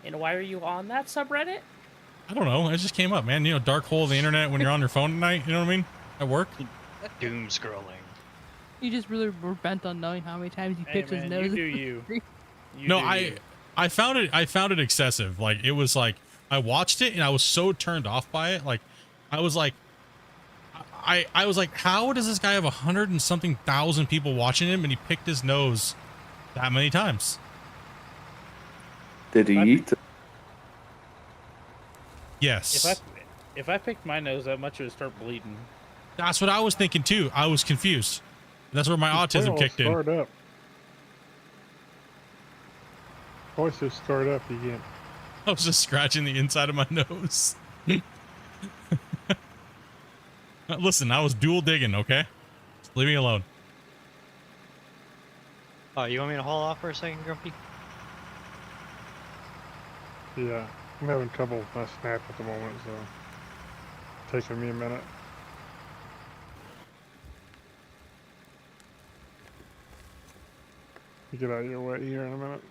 And why are you on that subreddit? I don't know. It just came up, man. You know, dark hole of the internet when you're on your phone at night. You know what I mean? At work. Doom scrolling. You just really were bent on knowing how many times he picked his nose. You do you. No, I found it excessive. Like, it was like, I watched it and I was so turned off by it. Like, I was like, I was like, how does this guy have 100 and something thousand people watching him and he picked his nose that many times? Did he eat it? Yes. If I picked my nose that much, it would start bleeding. That's what I was thinking too. I was confused. That's where my autism kicked in. Start up. Voice just start up again. I was just scratching the inside of my nose. Listen, I was dual digging, okay? Just leave me alone. Oh, you want me to haul off for a second, Grumpy? Yeah, I'm having trouble with my snap at the moment, so taking me a minute. Get out of your way here in a minute.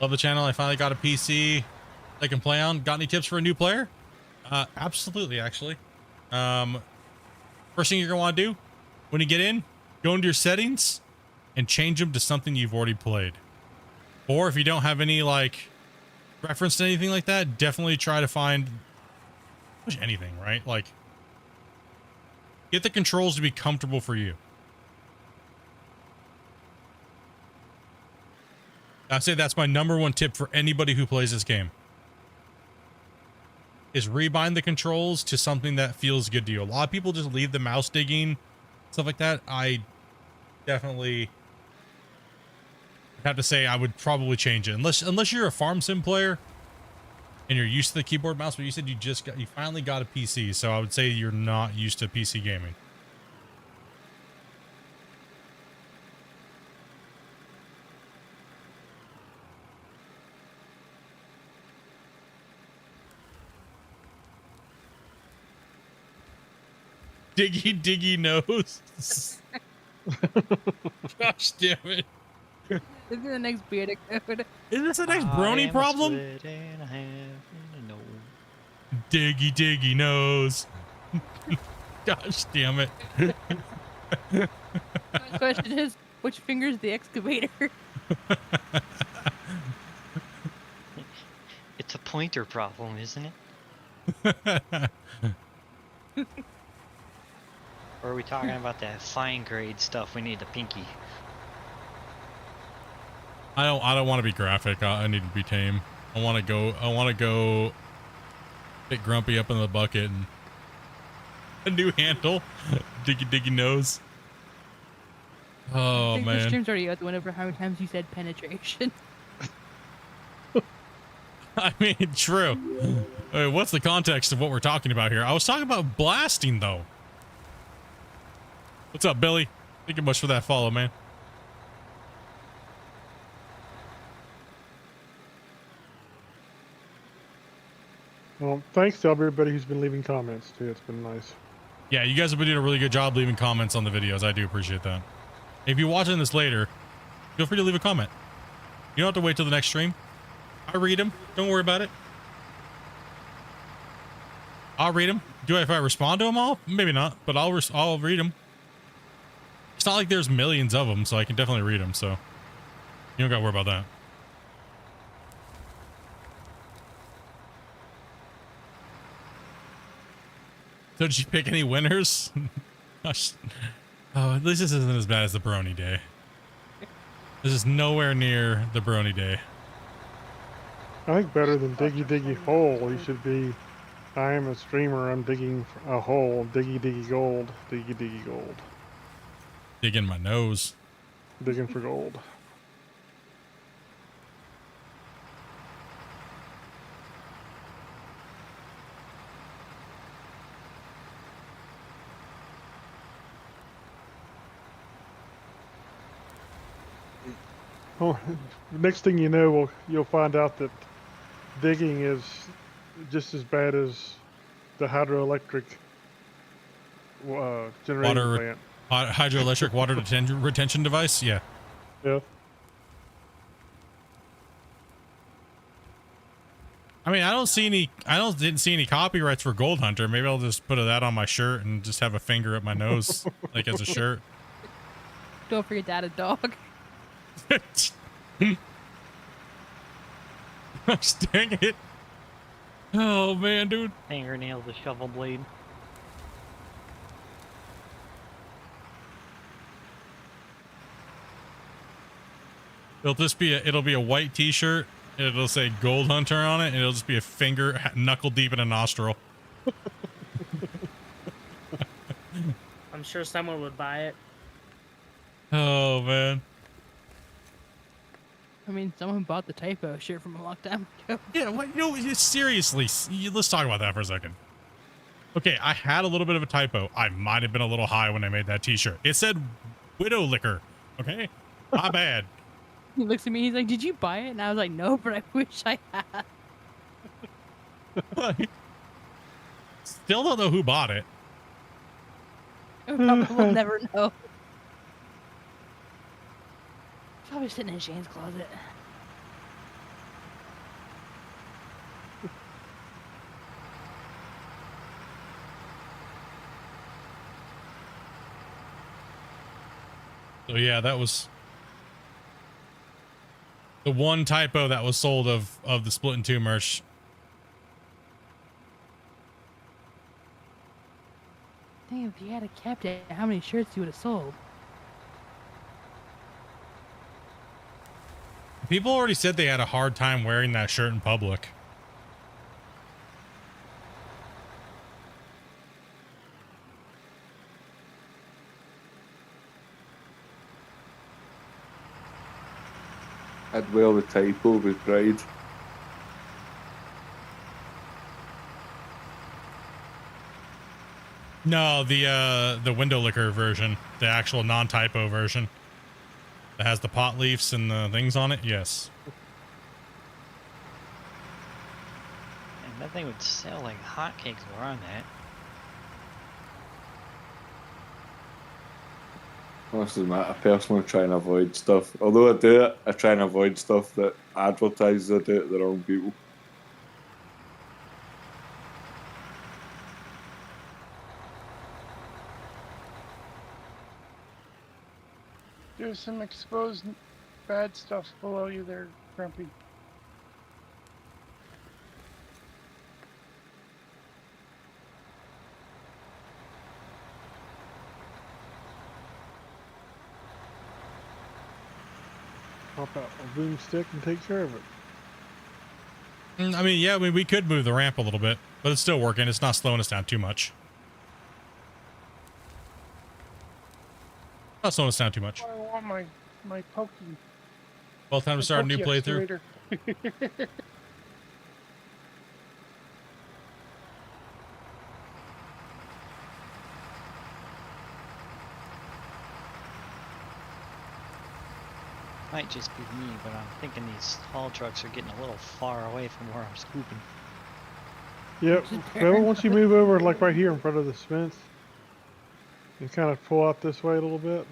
Love the channel. I finally got a PC I can play on. Got any tips for a new player? Absolutely, actually. First thing you're gonna want to do when you get in, go into your settings and change them to something you've already played. Or if you don't have any like reference to anything like that, definitely try to find anything, right? Like, get the controls to be comfortable for you. I'd say that's my #1 tip for anybody who plays this game. Is rebind the controls to something that feels good to you. A lot of people just leave the mouse digging, stuff like that. I definitely have to say I would probably change it. Unless you're a farm sim player and you're used to the keyboard mouse, but you said you finally got a PC, so I would say you're not used to PC gaming. Diggy nose. Gosh damn it. This is the next beard code. Is this the next brony problem? Diggy nose. Gosh damn it. The question is, which finger's the excavator? It's a pointer problem, isn't it? Or are we talking about that fine grade stuff? We need the pinky. I don't want to be graphic. I need to be tame. I want to go pick Grumpy up in the bucket and a new handle. Diggy nose. Oh I think the man. stream's already out the window for how many times you said penetration. I mean, true. What's the context of what we're talking about here? I was talking about blasting though. What's up, Billy? Thank you much for that follow, man. Well, thanks to everybody who's been leaving comments too. It's been nice. Yeah, you guys have been doing a really good job leaving comments on the videos. I do appreciate that. If you're watching this later, feel free to leave a comment. You don't have to wait till the next stream. I read them. Don't worry about it. I'll read them. If I respond to them all? Maybe not, but I'll read them. It's not like there's millions of them, so I can definitely read them, so you don't gotta worry about that. So did you pick any winners? Gosh. Oh, at least this isn't as bad as the Brony Day. This is nowhere near the Brony Day. I think better than diggy hole. You should be. I am a streamer. I'm digging a hole. Diggy gold. Diggy gold. Digging my nose. Digging for gold. Oh, next thing you know, you'll find out that digging is just as bad as the hydroelectric generating Water plant. hydroelectric water retention device. Yeah. Yeah. I mean, didn't see any copyrights for Gold Hunter. Maybe I'll just put that on my shirt and just have a finger at my nose, like as a shirt. Don't forget to add a dog. Gosh, dang it. Oh man, dude. Fingernail the shovel blade. It'll be a white t-shirt. It'll say Gold Hunter on it, and it'll just be a finger knuckle deep in a nostril. I'm sure someone would buy it. Oh man. I mean, someone bought the typo shirt from a long time ago. Yeah, what? Seriously, let's talk about that for a second. Okay, I had a little bit of a typo. I might have been a little high when I made that t-shirt. It said Widow Liquor. Okay, not bad. He looks at me, he's like, did you buy it? And I was like, no, but I wish I had. Still don't know who bought it. We'll never know. Probably sitting in Shane's closet. So yeah, that was the one typo that was sold of the Splitintwo Tee merch. Dang, if you had kept it, how many shirts you would have sold? People already said they had a hard time wearing that shirt in public. I'd wear the typo with pride. No, the window liquor version, the actual non-typo version that has the pot leaves and the things on it. Yes. And that thing would sell like hotcakes were on that. Honestly, Matt, I personally try and avoid stuff. Although I do it, I try and avoid stuff that advertises I do it to the wrong people. There's some exposed bad stuff below you there, Grumpy. Pop out a boomstick and take care of it. I mean, yeah, we could move the ramp a little bit, but it's still working. It's not slowing us down too much. Not slowing us down too much. I want my pokey. Well, time to start a new pokey playthrough. excavator. Might just be me, but I'm thinking these haul trucks are getting a little far away from where I'm scooping. Yep. Well, once you move over, like right here in front of the fence, and kind of pull out this way a little bit,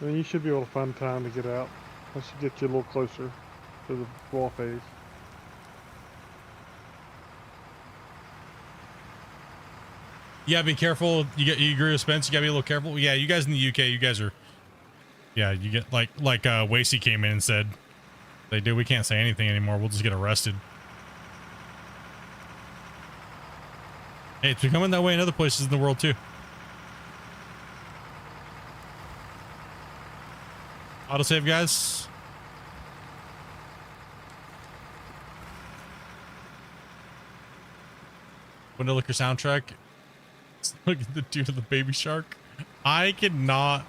then you should be able to find time to get out. Once you get you a little closer to the wall phase. Yeah, be careful. You agree with Spence? You gotta be a little careful. Yeah, you guys in the UK, you guys are. Yeah, you get like Wasey came in and said, we can't say anything anymore. We'll just get arrested. Hey, it's becoming that way in other places in the world too. Autosave, guys. Window Liquor soundtrack. Look at the dude of the baby shark. I cannot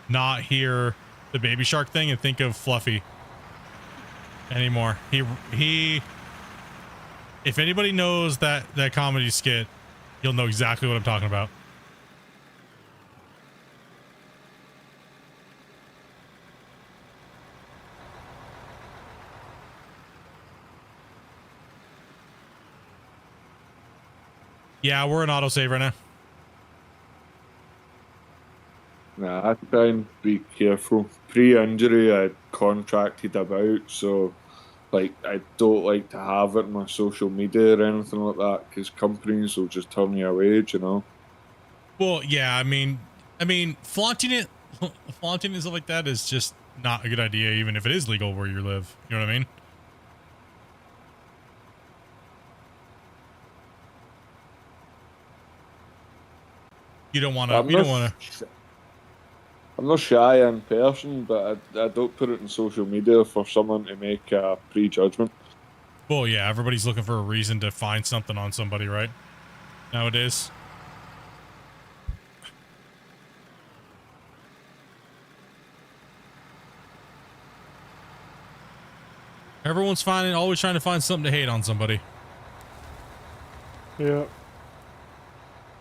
not hear the baby shark thing and think of Fluffy anymore. He if anybody knows that comedy skit, you'll know exactly what I'm talking about. Yeah, we're in autosave right now. Nah, I try and be careful. Pre-injury, I contracted about, so like I don't like to have it on my social media or anything like that because companies will just turn you away, you know. Well, yeah, I mean, flaunting it, flaunting and stuff like that is just not a good idea, even if it is legal where you live. You know what I mean? You don't want to. I'm You not. don't want to. I'm not shy in person, but I don't put it in social media for someone to make a prejudgment. Well, yeah, everybody's looking for a reason to find something on somebody, right? Nowadays. Everyone's always trying to find something to hate on somebody. Yeah.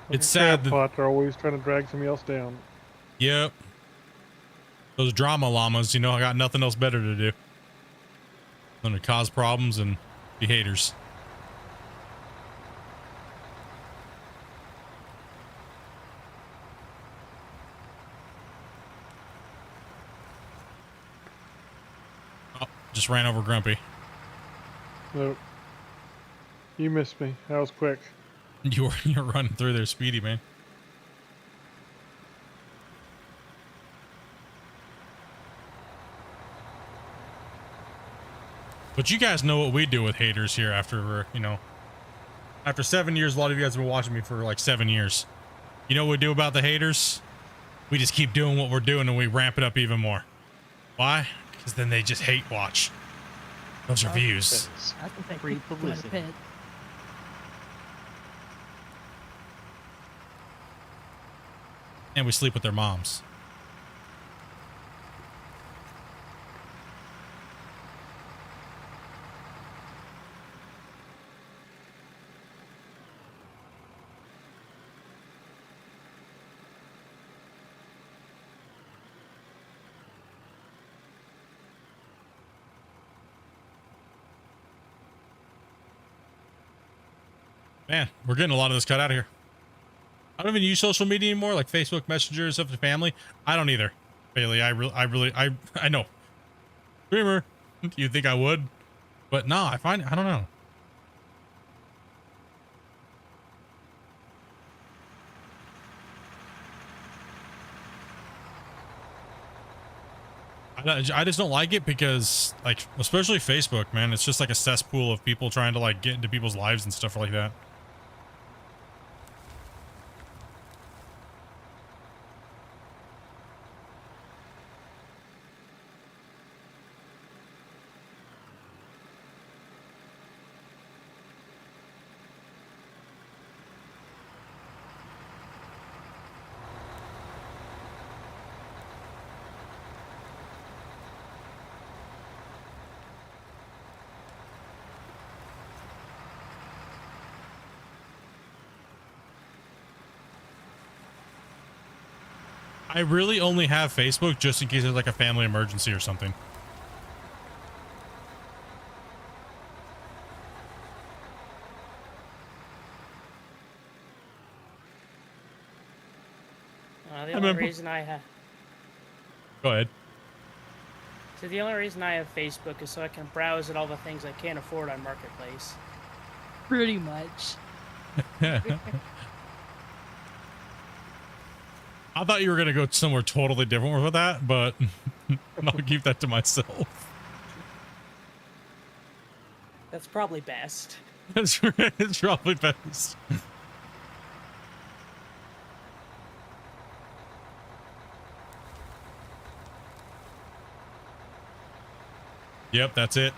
It's sad that, Pot are always trying to drag somebody else down. yep. Those drama llamas, I got nothing else better to do than to cause problems and be haters. Oh, just ran over Grumpy. Nope. You missed me. That was quick. You're running through there speedy, man. But you guys know what we do with haters here after, after 7 years. A lot of you guys have been watching me for like 7 years. You know what we do about the haters? We just keep doing what we're doing and we ramp it up even more. Why? Because then they just hate watch those reviews. I can think Free people in a publicity. pit. And we sleep with their moms. Man, we're getting a lot of this cut out of here. I don't even use social media anymore, like Facebook Messenger and stuff to family. I don't either, Bailey. I know. Dreamer, you think I would? But no, I don't know. I just don't like it because, like, especially Facebook, man, it's just like a cesspool of people trying to, like, get into people's lives and stuff like that. I really only have Facebook just in case there's like a family emergency or something. The only reason I have Go ahead. the only reason I have Facebook is so I can browse at all the things I can't afford on Marketplace. Pretty much. I thought you were gonna go somewhere totally different with that, but I'll keep that to myself. That's probably best. It's probably best. Yep, that's it.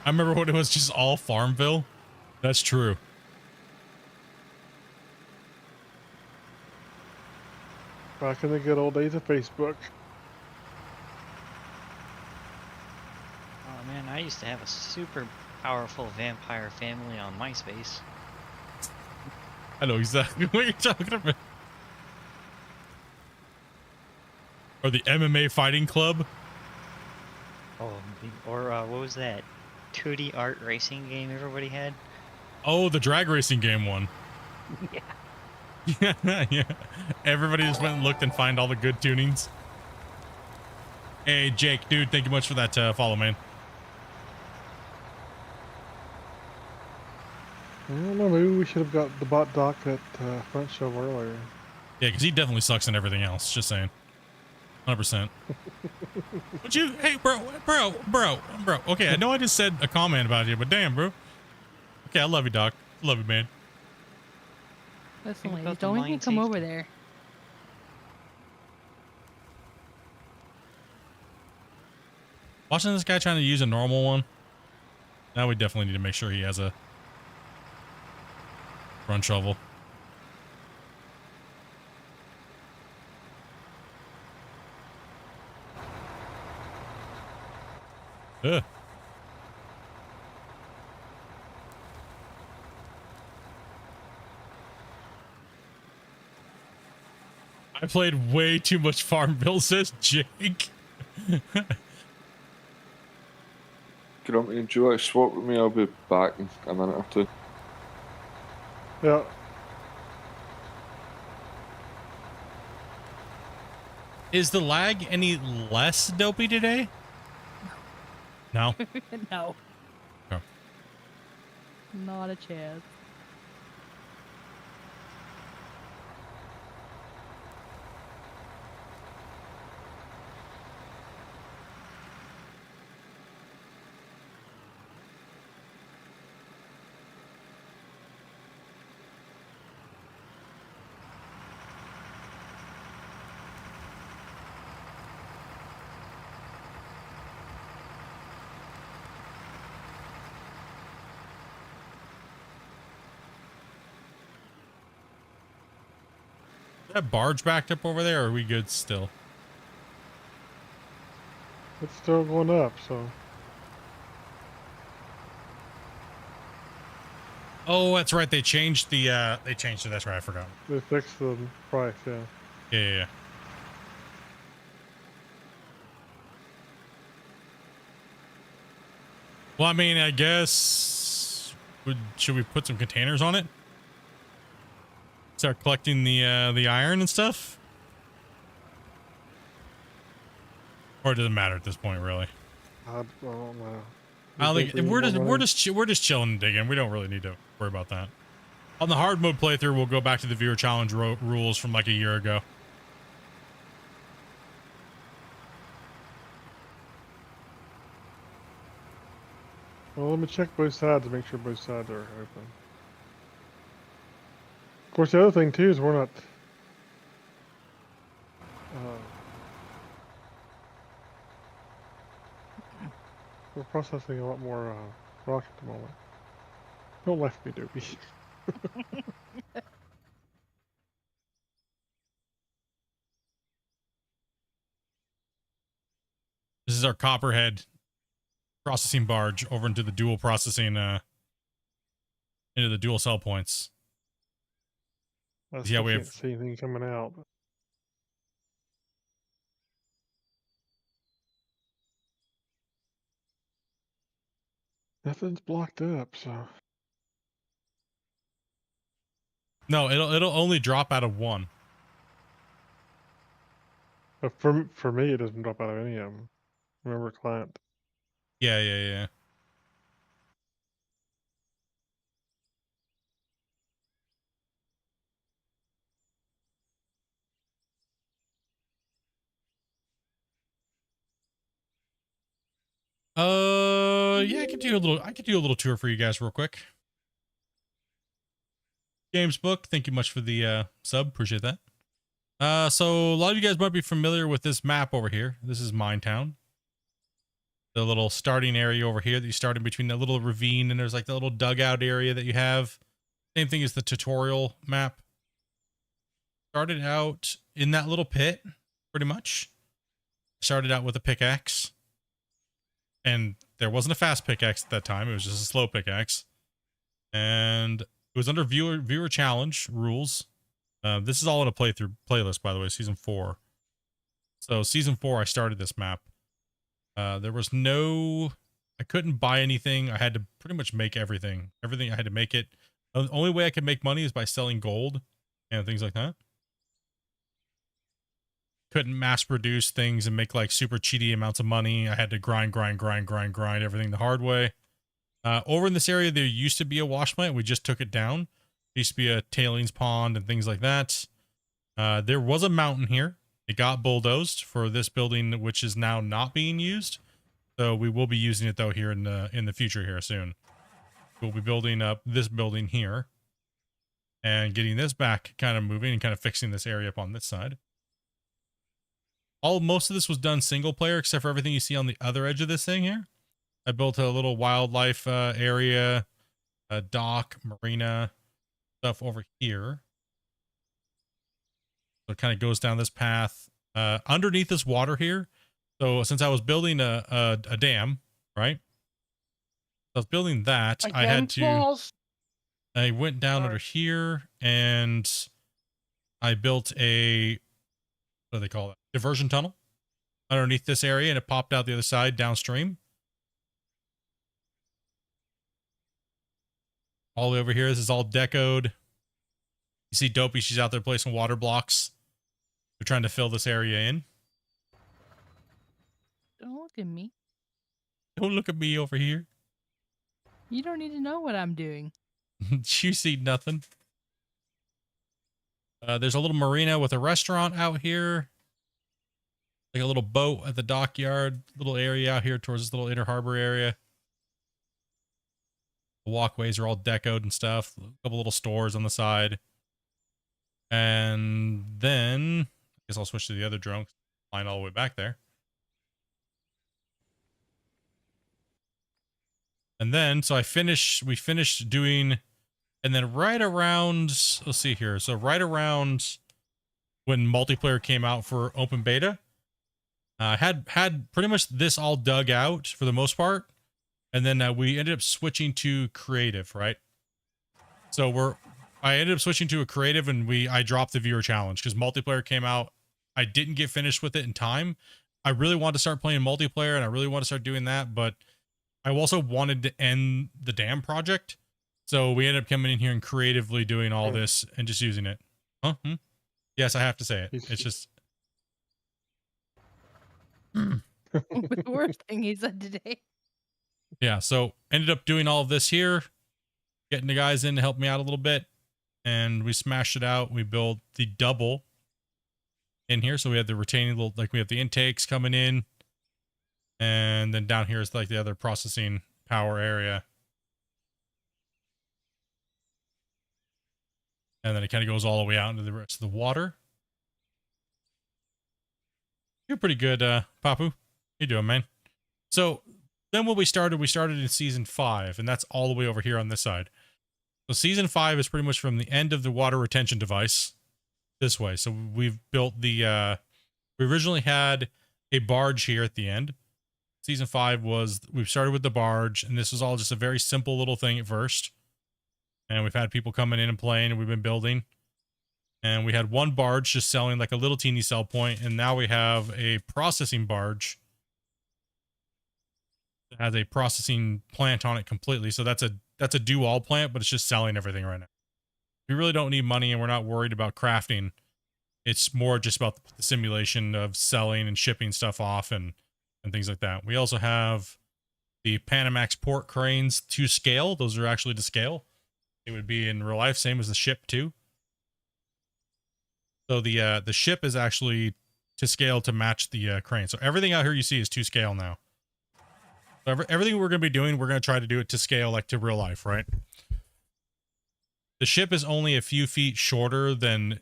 I remember when it was just all Farmville. That's true. Back in the good old days of Facebook. Oh man, I used to have a super powerful vampire family on MySpace. I know exactly what you're talking about. Or the MMA fighting club. Oh, or what was that 2D art racing game everybody had? Oh, the drag racing game one. Yeah. Everybody just went and looked and find all the good tunings. Hey, Jake, dude, thank you much for that follow, man. I don't know, maybe we should have got the bot dock at front shovel earlier. Yeah, because he definitely sucks in everything else. Just saying. 100%. But you, hey, bro. Okay, I know I just said a comment about you, but damn, bro. Okay, I love you, Doc. Love you, man. Listen, Think ladies, about the don't make me mine come over safety. there. Watching this guy trying to use a normal one. Now we definitely need to make sure he has a front shovel. Ugh. I played way too much Farmville, says Jake. Grumpy, do you want to swap with me? I'll be back in a minute or two. Yeah. Is the lag any less dopey today? No. No. Oh. Not a chance. Is that barge backed up over there, or are we good still? It's still going up, so. Oh, that's right. They changed the they changed it. That's right. I forgot. They fixed the price, yeah. Yeah. Well, I mean, I guess should we put some containers on it? Start collecting the iron and stuff? Or does it matter at this point, really? I don't know. I think we need we're more just money? we're just chilling and digging. We don't really need to worry about that. On the hard mode playthrough, we'll go back to the viewer challenge rules from like a year ago. Well, let me check both sides to make sure both sides are open. Of course, the other thing too is we're not. We're processing a lot more rock at the moment. Don't left me, Dopey. This is our copperhead processing barge over into the dual processing into the dual cell points. I Yeah, still we can't have- see anything coming out. But nothing's blocked up, so. No, it'll only drop out of one. But for me, it doesn't drop out of any of them. Remember, client. Yeah. Yeah, I could do a little tour for you guys real quick. Games Book, thank you much for the sub. Appreciate that. So a lot of you guys might be familiar with this map over here. This is Minetown. The little starting area over here that you start in between that little ravine, and there's like the little dugout area that you have. Same thing as the tutorial map. Started out in that little pit, pretty much. Started out with a pickaxe. And there wasn't a fast pickaxe at that time. It was just a slow pickaxe. And it was under viewer challenge rules. This is all in a playthrough playlist, by the way, season 4. So season 4, I started this map. There was no, I couldn't buy anything. I had to pretty much make everything. I had to make it The only way I can make money is by selling gold and things like that. Couldn't mass produce things and make like super cheaty amounts of money. I had to grind everything the hard way. Over in this area, there used to be a wash plant. We just took it down. There used to be a tailings pond and things like that. There was a mountain here. It got bulldozed for this building, which is now not being used. So we will be using it though here in the future here soon. We'll be building up this building here and getting this back kind of moving and kind of fixing this area up on this side. Most of this was done single player except for everything you see on the other edge of this thing here. I built a little wildlife area, a dock, marina, stuff over here. So it kind of goes down this path. Underneath this water here. So since I was building a dam, right? I was building that. I had to. Falls. I went down under here and I built a, what do they call it? Diversion tunnel underneath this area, and it popped out the other side downstream. All the way over here. This is all decoed. You see Dopey, she's out there placing water blocks. They're trying to fill this area in. Don't look at me. Don't look at me over here. You don't need to know what I'm doing. You see nothing. There's a little marina with a restaurant out here. Like a little boat at the dockyard. Little area out here towards this little inner harbor area. The walkways are all decoed and stuff. A couple little stores on the side. And then, I guess I'll switch to the other drone. Flying all the way back there. And then, so we finished doing, and then right around, let's see here. So right around when multiplayer came out for open beta, had pretty much this all dug out for the most part. And then we ended up switching to creative, right? So I ended up switching to a creative and I dropped the viewer challenge because multiplayer came out. I didn't get finished with it in time. I really wanted to start playing multiplayer and I really want to start doing that, but I also wanted to end the dam project. So we ended up coming in here and creatively doing all this and just using it. Huh? Yes, I have to say it. It's just... The worst thing he said today. Yeah, so ended up doing all of this here. Getting the guys in to help me out a little bit. And we smashed it out. We built the double in here. So we had the retaining little, like we have the intakes coming in. And then down here is like the other processing power area. And then it kind of goes all the way out into the rest of the water. You're pretty good, Papu. How you doing, man? So then what we started in season 5, and that's all the way over here on this side. So season 5 is pretty much from the end of the water retention device this way. So we've built the, we originally had a barge here at the end. Season 5 was, we've started with the barge, and this was all just a very simple little thing at first. And we've had people coming in and playing, and we've been building. And we had one barge just selling like a little teeny sell point, and now we have a processing barge that has a processing plant on it completely. So that's a do-all plant, but it's just selling everything right now. We really don't need money, and we're not worried about crafting. It's more just about the simulation of selling and shipping stuff off and things like that. We also have the Panamax port cranes to scale. Those are actually to scale. It would be in real life, same as the ship too. So the ship is actually to scale to match the crane. So everything out here you see is to scale now. So everything we're going to be doing, we're going to try to do it to scale like to real life, right? The ship is only a few feet shorter than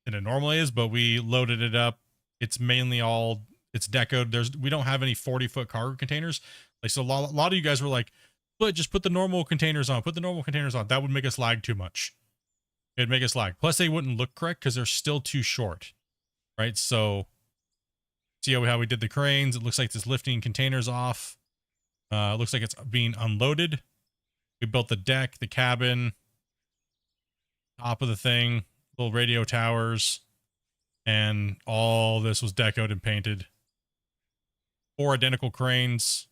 it normally is, but we loaded it up. It's mainly all, it's decoed. We don't have any 40-foot cargo containers. Like, so a lot of you guys were like, but just put the normal containers on, That would make us lag too much. It'd make us lag. Plus they wouldn't look correct because they're still too short, right? So see how we did the cranes. It looks like it's lifting containers off. It looks like it's being unloaded. We built the deck, the cabin, top of the thing, little radio towers, and all this was decoed and painted. 4 identical cranes.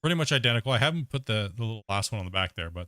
Pretty much identical. I haven't put the little last one on the back there, but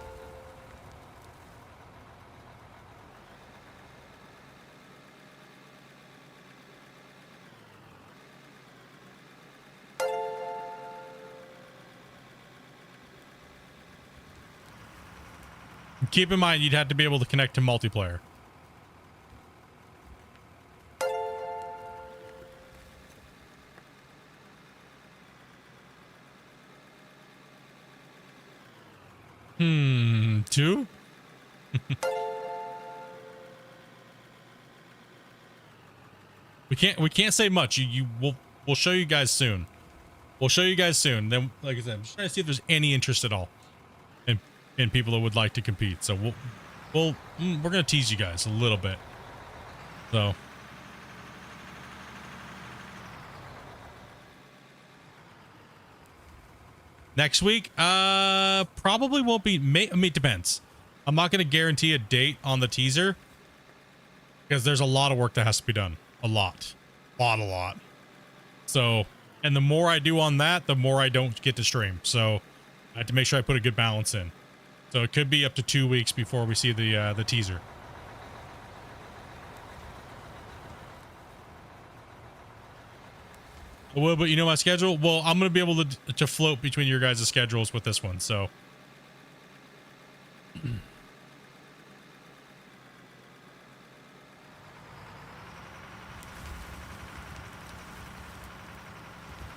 keep in mind you'd have to be able to connect to multiplayer. Two? we can't say much. We'll show you guys soon. We'll show you guys soon. Then, like I said, I'm just trying to see if there's any interest at all in people that would like to compete. So we're gonna tease you guys a little bit. So next week, probably won't be. I mean, it depends. I'm not gonna guarantee a date on the teaser because there's a lot of work that has to be done. A lot. So, and the more I do on that, the more I don't get to stream. So I have to make sure I put a good balance in. So it could be up to 2 weeks before we see the teaser. Well, but you know my schedule? Well, I'm going to be able to float between your guys' schedules with this one, so.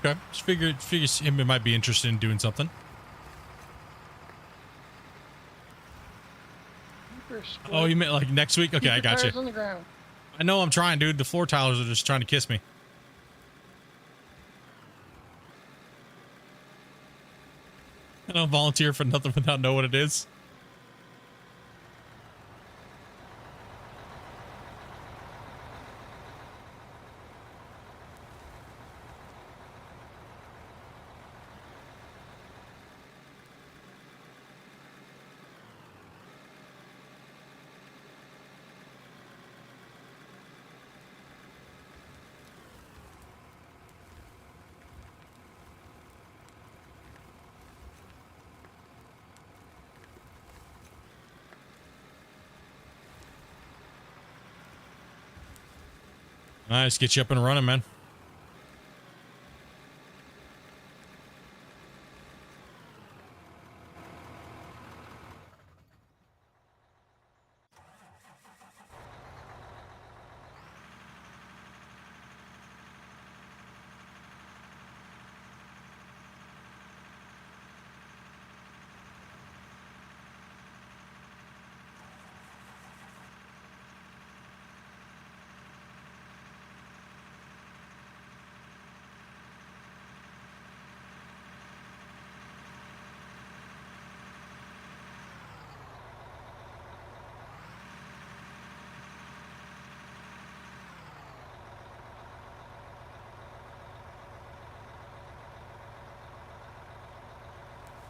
Okay, just figure him might be interested in doing something. Oh, you meant like next week? Okay, I got you. On the ground. I know I'm trying, dude. The floor tiles are just trying to kiss me. I don't volunteer for nothing without knowing what it is. Nice, get you up and running, man.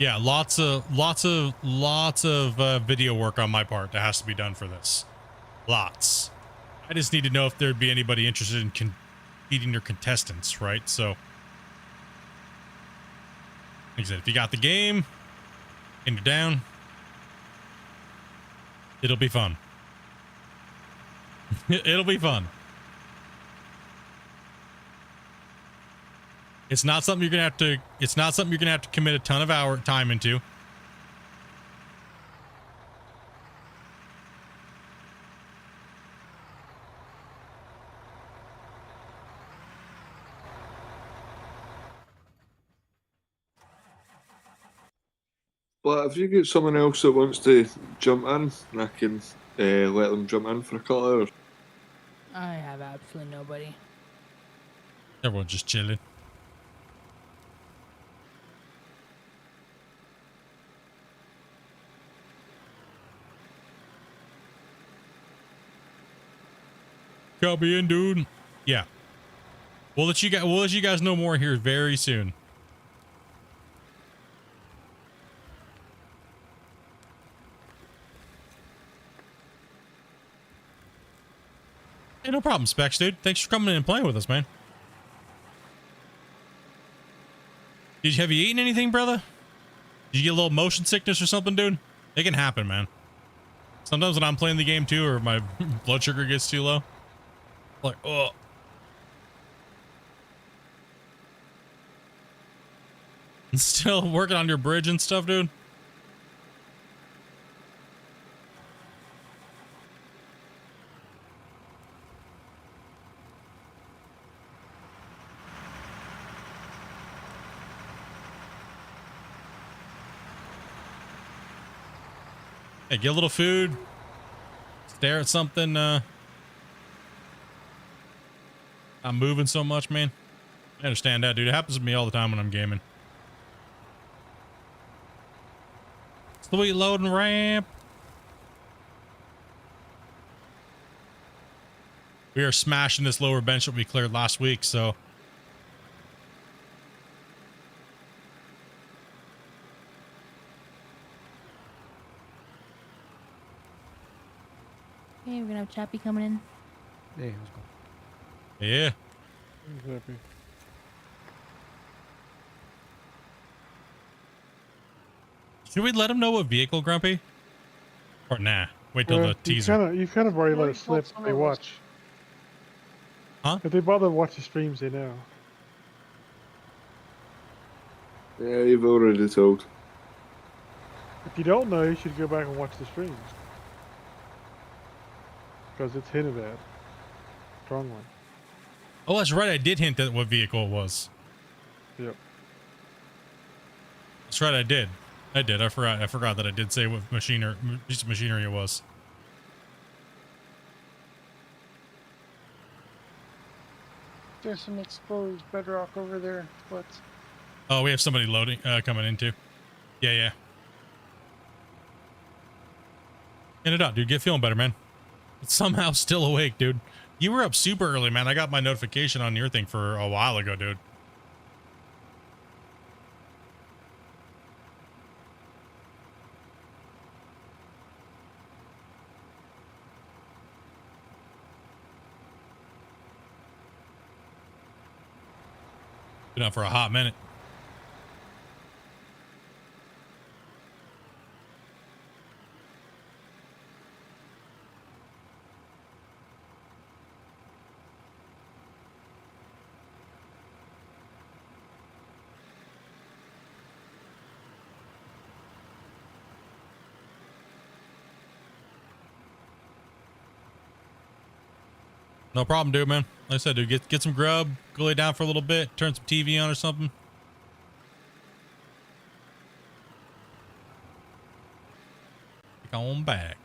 Yeah, lots of video work on my part that has to be done for this. Lots. I just need to know if there'd be anybody interested in competing your contestants, right? So, like I said, if you got the game and you're down, it'll be fun. It'll be fun. It's not something you're gonna have to. It's not something you're gonna have to commit a ton of time into. But if you get someone else that wants to jump in, I can let them jump in for a couple hours. I have absolutely nobody. Everyone's just chilling. Count me in, dude. Yeah. We'll let you guys know more here very soon. Hey, no problem, Specs, dude. Thanks for coming in and playing with us, man. Have you eaten anything, brother? Did you get a little motion sickness or something, dude? It can happen, man. Sometimes when I'm playing the game too, or my blood sugar gets too low. Like, oh. Still working on your bridge and stuff, dude? Hey, get a little food. Stare at something. Not moving so much, man. I understand that, dude. It happens to me all the time when I'm gaming. Sweet loading ramp. We are smashing this lower bench that we cleared last week, so. Okay, we're gonna have Chappie coming in. Hey, how's it going? Yeah. He's happy. Should we let him know what vehicle, Grumpy? Or nah? Wait till the teaser. You kind of already let Already it slip. told some They of us. watch. Huh? If they bother to watch the streams, they know. Yeah, you've already told. If you don't know, you should go back and watch the streams. Because it's hinted at. Strongly. Oh, that's right. I did hint at what vehicle it was. Yep. That's right. I did. I forgot. I forgot that I did say what piece of machinery it was. There's some exposed bedrock over there. What's Oh, we have somebody loading, coming in too. Yeah, yeah. Get it out, dude. Get feeling better, man. It's somehow still awake, dude. You were up super early, man. I got my notification on your thing for a while ago, dude. Been up for a hot minute. No problem, dude, man. Like I said, dude, get some grub, go lay down for a little bit, turn some TV on or something. Get on back.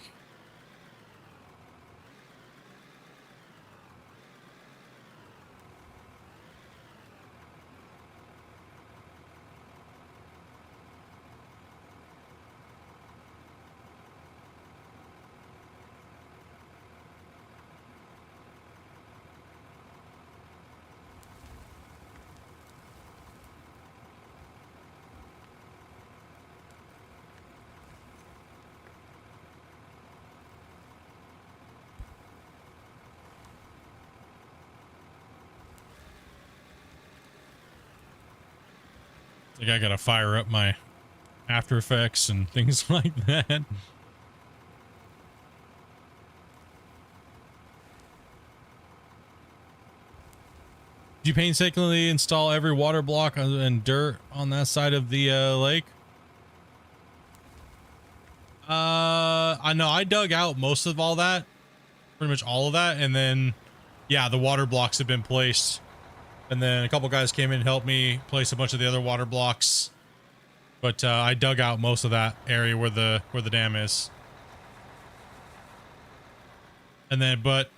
I think I gotta fire up my After Effects and things like that. Did you painstakingly install every water block and dirt on that side of the lake? I know I dug out most of all that, pretty much all of that, and then yeah, the water blocks have been placed. And then a couple guys came in and helped me place a bunch of the other water blocks. But I dug out most of that area where the dam is. And then, but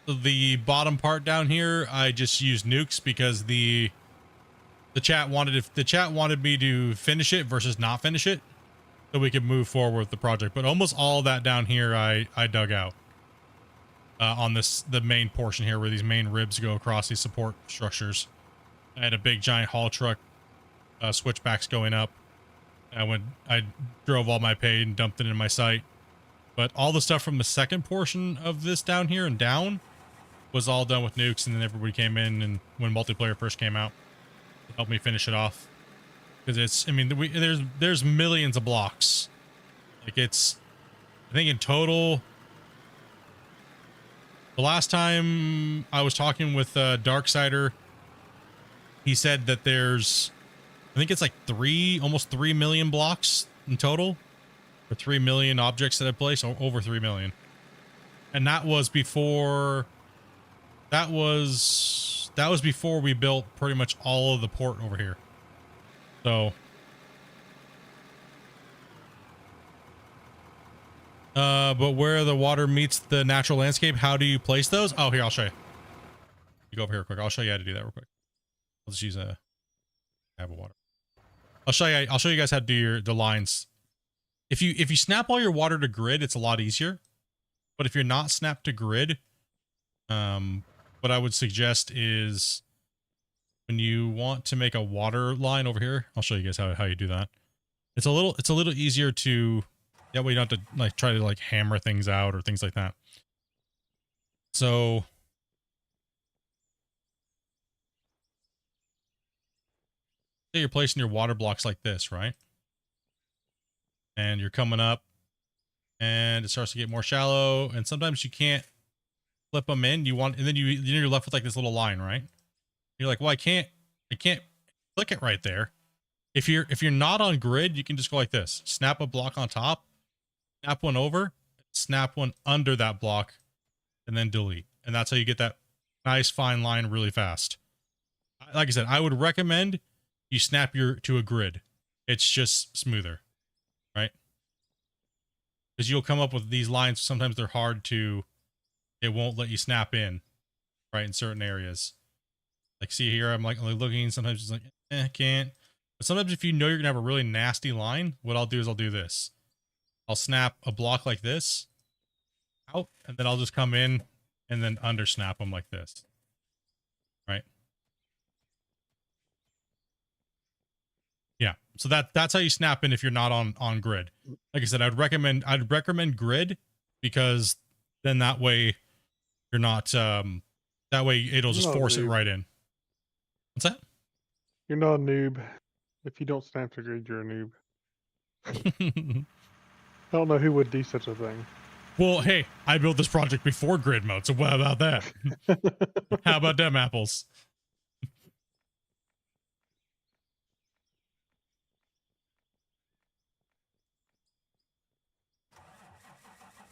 the bottom part down here, I just used nukes because the chat wanted me to finish it versus not finish it, so we could move forward with the project. But almost all that down here, I dug out. On the main portion here where these main ribs go across these support structures. I had a big giant haul truck switchbacks going up. I drove all my pay and dumped it in my site. But all the stuff from the second portion of this down here and down was all done with nukes, and then everybody came in and when multiplayer first came out to help me finish it off. Because it's, I mean, there's millions of blocks. Like it's, I think in total, the last time I was talking with Darksider, he said that there's, I think it's like almost 3 million blocks in total, or 3 million objects that I placed, or over 3 million. And that was before, that was before we built pretty much all of the port over here. So But where the water meets the natural landscape, how do you place those? Oh, here, I'll show you. You go over here real quick. I'll show you how to do that real quick. I'll just use I have a water. I'll show you guys how to do the lines. If you snap all your water to grid, it's a lot easier. But if you're not snapped to grid, what I would suggest is when you want to make a water line over here, I'll show you guys how you do that. It's a little easier to, that way you don't have to like try to like hammer things out or things like that. So say you're placing your water blocks like this, right? And you're coming up and it starts to get more shallow, and sometimes you can't flip them in. And then you're left with like this little line, right? You're like, well, I can't click it right there. If you're not on grid, you can just go like this. Snap a block on top, snap one over, snap one under that block, and then delete. And that's how you get that nice fine line really fast. Like I said, I would recommend you snap to a grid. It's just smoother, right? Because you'll come up with these lines. Sometimes they're hard to, it won't let you snap in, right? In certain areas. Like see here, I'm like looking, sometimes it's like, can't. But sometimes if you know you're gonna have a really nasty line, what I'll do is I'll do this. I'll snap a block like this out, and then I'll just come in and then under snap them like this, right? Yeah, so that's how you snap in if you're not on grid. Like I said, I'd recommend grid, because then that way you're not that way it'll just force it right in. What's that? You're not a noob. If you don't snap to grid, you're a noob. I don't know who would do such a thing. Well, hey, I built this project before grid mode, so what about that? How about them apples?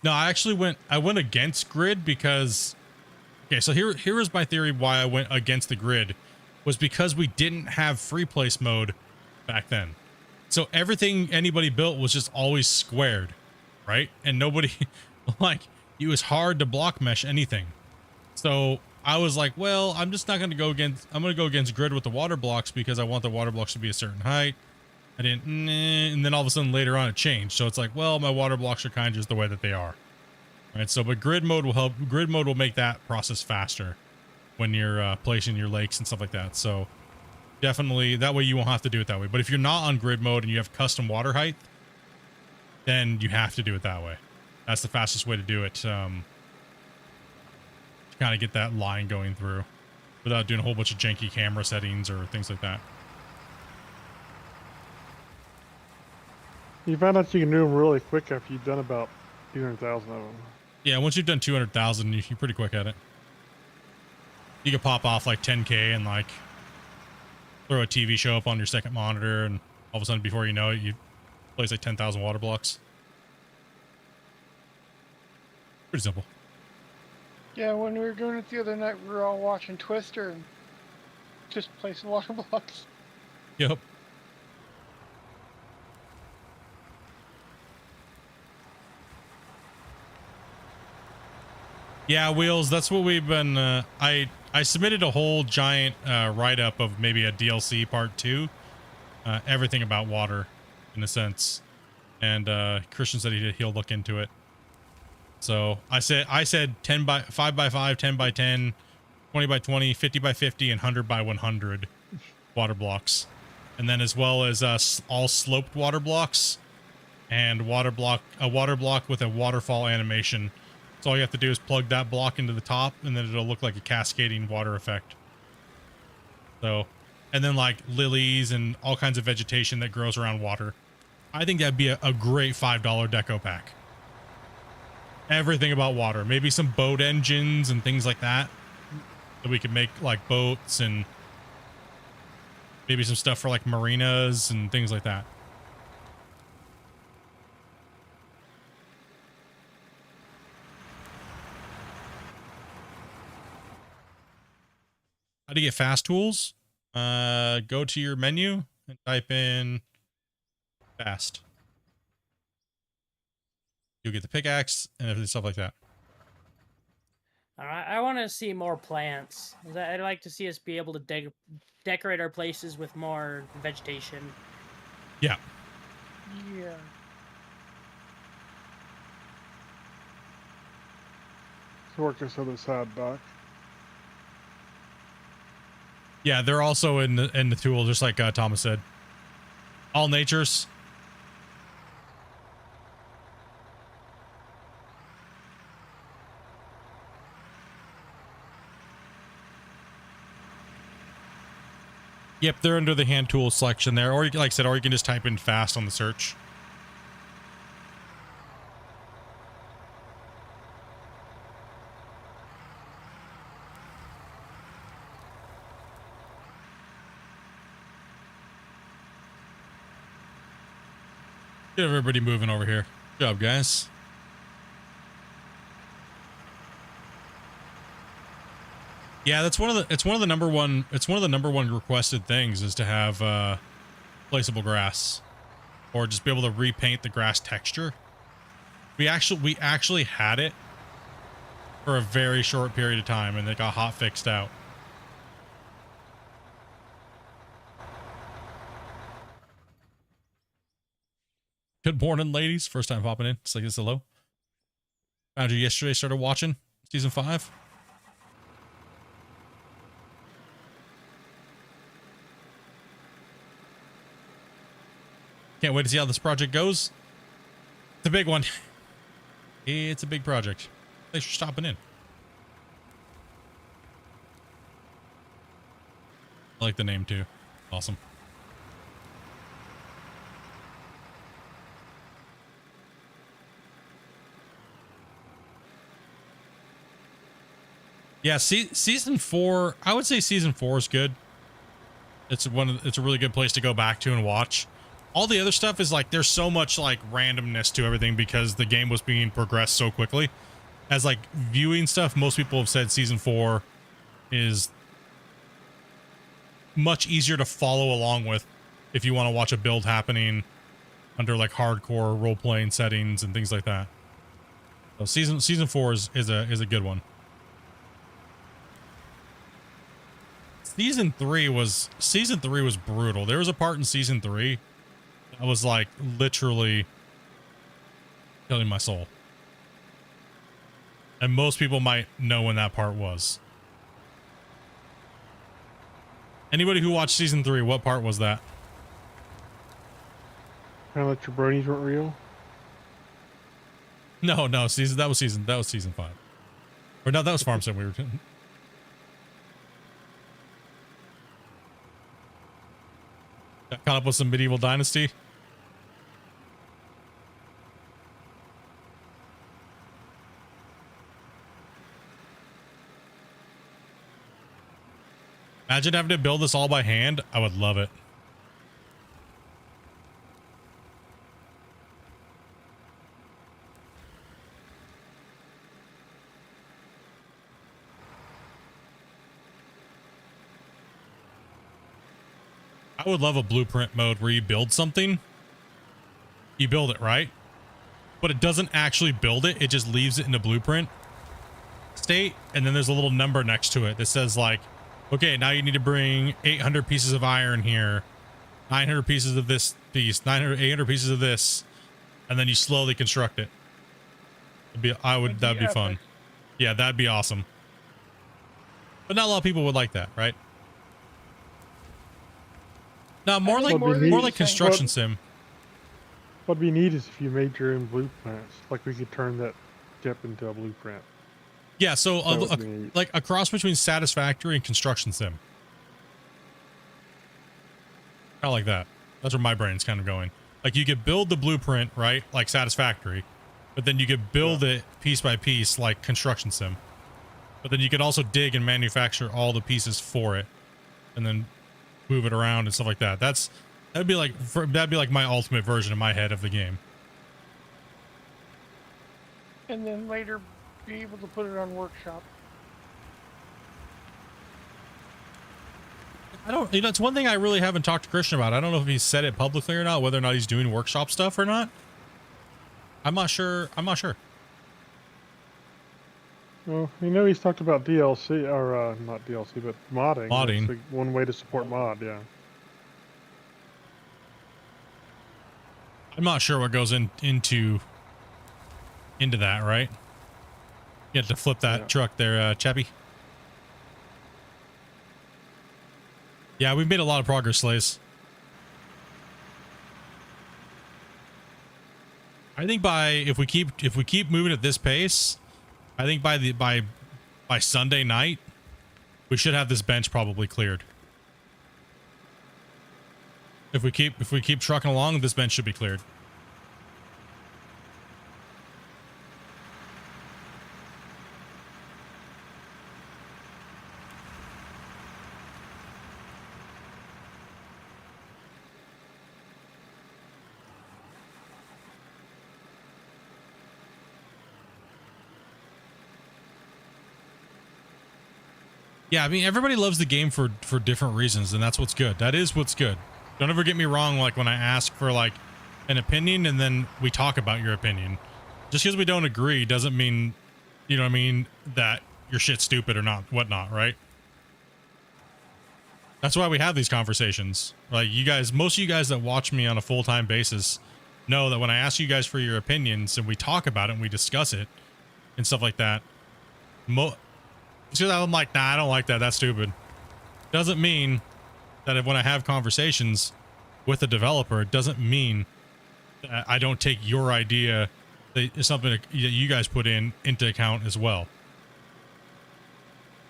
No, I actually went against grid because, okay, so here is my theory why I went against the grid, was because we didn't have free place mode back then. So everything anybody built was just always squared, right? And nobody, like, it was hard to block mesh anything. So I was like, well, I'm just not going to go against, I'm going to go against grid with the water blocks because I want the water blocks to be a certain height. I didn't, and then all of a sudden later on it changed. So it's like, well, my water blocks are kind of just the way that they are. Right. So, but grid mode will help. Grid mode will make that process faster when you're placing your lakes and stuff like that. So definitely that way you won't have to do it that way. But if you're not on grid mode and you have custom water height, then you have to do it that way. That's the fastest way to do it. To kind of get that line going through without doing a whole bunch of janky camera settings or things like that. You find out you can do them really quick after you've done about 200,000 of them. Yeah, once you've done 200,000, you're pretty quick at it. You can pop off like 10K and like throw a TV show up on your second monitor, and all of a sudden, before you know it, you place like 10,000 water blocks. Pretty simple. Yeah, when we were doing it the other night, we were all watching Twister and just placing water blocks. Yep. Yeah, Wheels, that's what we've been, I submitted a whole giant write-up of maybe a DLC part 2. Everything about water, in a sense. And Christian said he'll look into it. So I said 10 by 5 by 5, 10 by 10, 20 by 20, 50 by 50, and 100 by 100 water blocks. And then as well as all sloped water blocks and a water block with a waterfall animation. So all you have to do is plug that block into the top, and then it'll look like a cascading water effect. So, and then like lilies and all kinds of vegetation that grows around water. I think that'd be a great $5 deco pack. Everything about water. Maybe some boat engines and things like that. That we could make like boats, and maybe some stuff for like marinas and things like that. How to get fast tools? Go to your menu and type in fast. You'll get the pickaxe and everything, stuff like that. I want to see more plants. I'd like to see us be able to decorate our places with more vegetation. Yeah. Yeah. Let's work this other side, Doc. Yeah, they're also in the tool, just like Thomas said. All natures. Yep, they're under the hand tool selection there, or like I said, or you can just type in fast on the search. Get everybody moving over here. Good job, guys. Yeah, that's one of the number one requested things is to have placeable grass, or just be able to repaint the grass texture. We actually had it for a very short period of time, and it got hot fixed out. Good morning, ladies. First time popping in. Just like this, hello. Found you yesterday. Started watching season 5. Can't wait to see how this project goes. It's a big one. It's a big project. Thanks for stopping in. I like the name too. Awesome. Yeah, season 4. I would say season 4 is good. It's a really good place to go back to and watch. All the other stuff is like, there's so much like randomness to everything because the game was being progressed so quickly. As like viewing stuff, most people have said season 4 is much easier to follow along with if you want to watch a build happening under like hardcore role-playing settings and things like that. So season 4 is a good one. Season 3 was brutal. There was a part in season 3 that was like literally killing my soul. And most people might know when that part was. Anybody who watched season 3, what part was that? Kind of like your bronies weren't real. No, that was season 5. Or no, that was Farm Sim. We were got caught up with some medieval dynasty. Imagine having to build this all by hand. I would love it. I would love a blueprint mode where you build something. You build it, right? But it doesn't actually build it. It just leaves it in the blueprint state. And then there's a little number next to it that says like, okay, now you need to bring 800 pieces of iron here, 900 pieces of this piece, 800 pieces of this, and then you slowly construct it. That'd be fun. Yeah, that'd be awesome. But not a lot of people would like that, right? No, more like construction sim. What'd be neat is if you made your own blueprints, like we could turn that ship into a blueprint. Yeah, so like a cross between Satisfactory and construction sim. Kind of like that. That's where my brain's kind of going. Like you could build the blueprint, right? Like Satisfactory, but then you could build it piece by piece like construction sim. But then you could also dig and manufacture all the pieces for it and then move it around and stuff like that. That'd be like my ultimate version in my head of the game. And then later be able to put it on workshop. It's one thing I really haven't talked to Christian about. I don't know if he said it publicly or not, whether or not he's doing workshop stuff or not. I'm not sure. Well, you know, he's talked about DLC, or not DLC, but modding. Modding. That's one way to support mod, yeah. I'm not sure what goes into that, right? You have to flip that truck there, Chappie. Yeah, we've made a lot of progress, Slays. I think if we keep moving at this pace, I think by Sunday night, we should have this bench probably cleared. If we keep trucking along, this bench should be cleared. Yeah, I mean, everybody loves the game for different reasons, and that's what's good. That is what's good. Don't ever get me wrong, like when I ask for like an opinion and then we talk about your opinion. Just because we don't agree doesn't mean, you know what I mean, that your shit's stupid or not, whatnot, right? That's why we have these conversations. Like, you guys, most of you guys that watch me on a full-time basis know that when I ask you guys for your opinions and we talk about it and we discuss it and stuff like that, so I'm like, nah, I don't like that. That's stupid. Doesn't mean that when I have conversations with a developer, it doesn't mean that I don't take your idea, that is something that you guys put into account as well.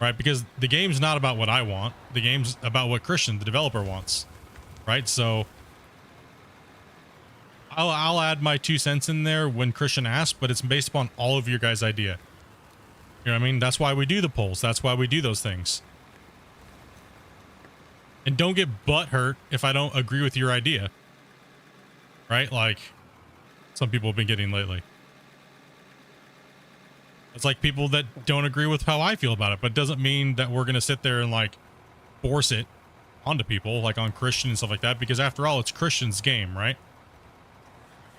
Right? Because the game's not about what I want. The game's about what Christian, the developer, wants. Right? So I'll add my 2 cents in there when Christian asks, but it's based upon all of your guys' idea. You know what I mean? That's why we do the polls. That's why we do those things. And don't get butthurt if I don't agree with your idea. Right? Like some people have been getting lately. It's like people that don't agree with how I feel about it, but it doesn't mean that we're going to sit there and like force it onto people, like on Christian and stuff like that, because after all, it's Christian's game, right?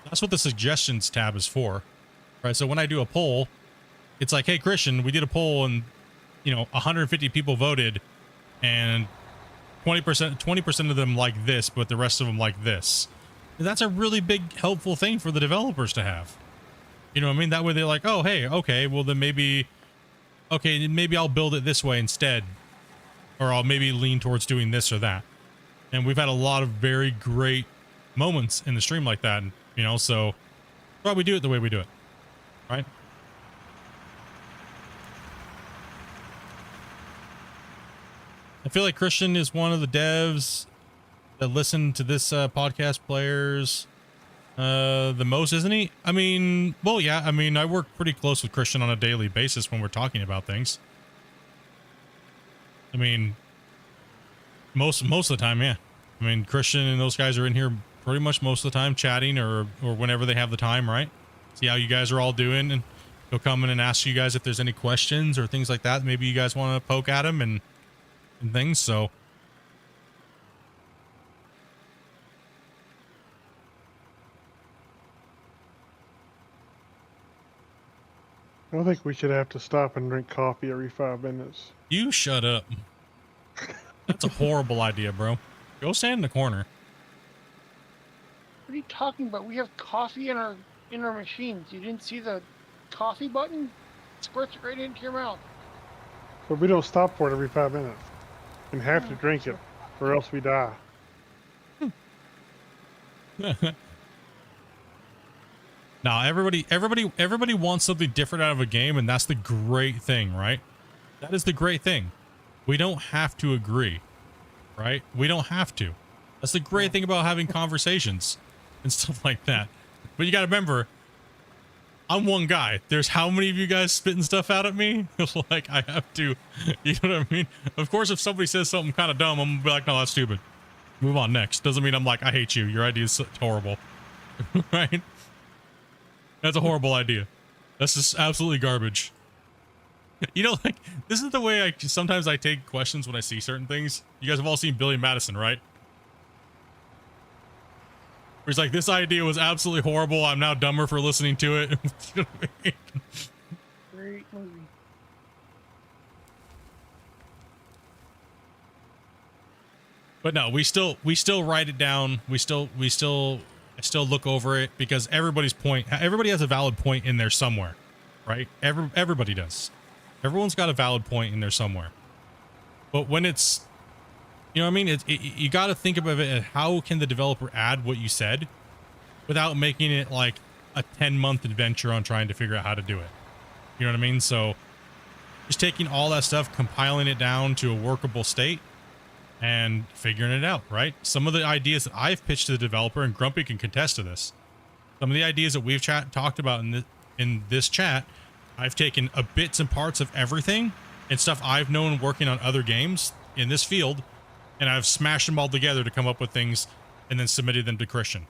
That's what the suggestions tab is for. Right? So when I do a poll, it's like, hey, Christian, we did a poll and, you know, 150 people voted and 20% of them like this, but the rest of them like this. And that's a really big helpful thing for the developers to have. You know what I mean? That way they're like, oh, hey, okay, well then maybe I'll build it this way instead. Or I'll maybe lean towards doing this or that. And we've had a lot of very great moments in the stream like that, you know, so that's why we do it the way we do it. Right? I feel like Christian is one of the devs that listen to this podcast players the most, isn't he? I mean, well, yeah. I mean, I work pretty close with Christian on a daily basis when we're talking about things. I mean, most of the time, yeah. I mean, Christian and those guys are in here pretty much most of the time chatting or whenever they have the time, right? See how you guys are all doing, and he'll come in and ask you guys if there's any questions or things like that. Maybe you guys want to poke at him and things, so I think we should have to stop and drink coffee every 5 minutes. you shut up. That's a horrible idea, bro. Go stand in the corner. What are you talking about? We have coffee in our machines. You didn't see the coffee button? It squirts it right into your mouth. But we don't stop for it every 5 minutes. And have to drink it, or else we die. Now, everybody wants something different out of a game, and that's the great thing, right? That is the great thing. We don't have to agree, right? We don't have to. That's the great thing about having conversations and stuff like that. But you got to remember, I'm one guy. There's how many of you guys spitting stuff out at me? Like, I have to, you know what I mean? Of course, if somebody says something kind of dumb, I'm gonna be like, no, that's stupid. Move on next. Doesn't mean I'm like, I hate you. Your idea is horrible. Right? That's a horrible idea. That's just absolutely garbage. You know, like, this is the way sometimes I take questions when I see certain things. You guys have all seen Billy Madison, right? He's like, this idea was absolutely horrible. I'm now dumber for listening to it. You know what I mean? Great movie. But no, we still write it down. I still look over it because everybody has a valid point in there somewhere, right? Everybody does. Everyone's got a valid point in there somewhere. But when it's, you know what I mean? You got to think about it. How can the developer add what you said without making it like a 10-month adventure on trying to figure out how to do it? You know what I mean? So just taking all that stuff, compiling it down to a workable state, and figuring it out, right? Some of the ideas that I've pitched to the developer, and Grumpy can contest to this, some of the ideas that we've talked about in this chat, I've taken bits and parts of everything and stuff I've known working on other games in this field, and I've smashed them all together to come up with things and then submitted them to Christian.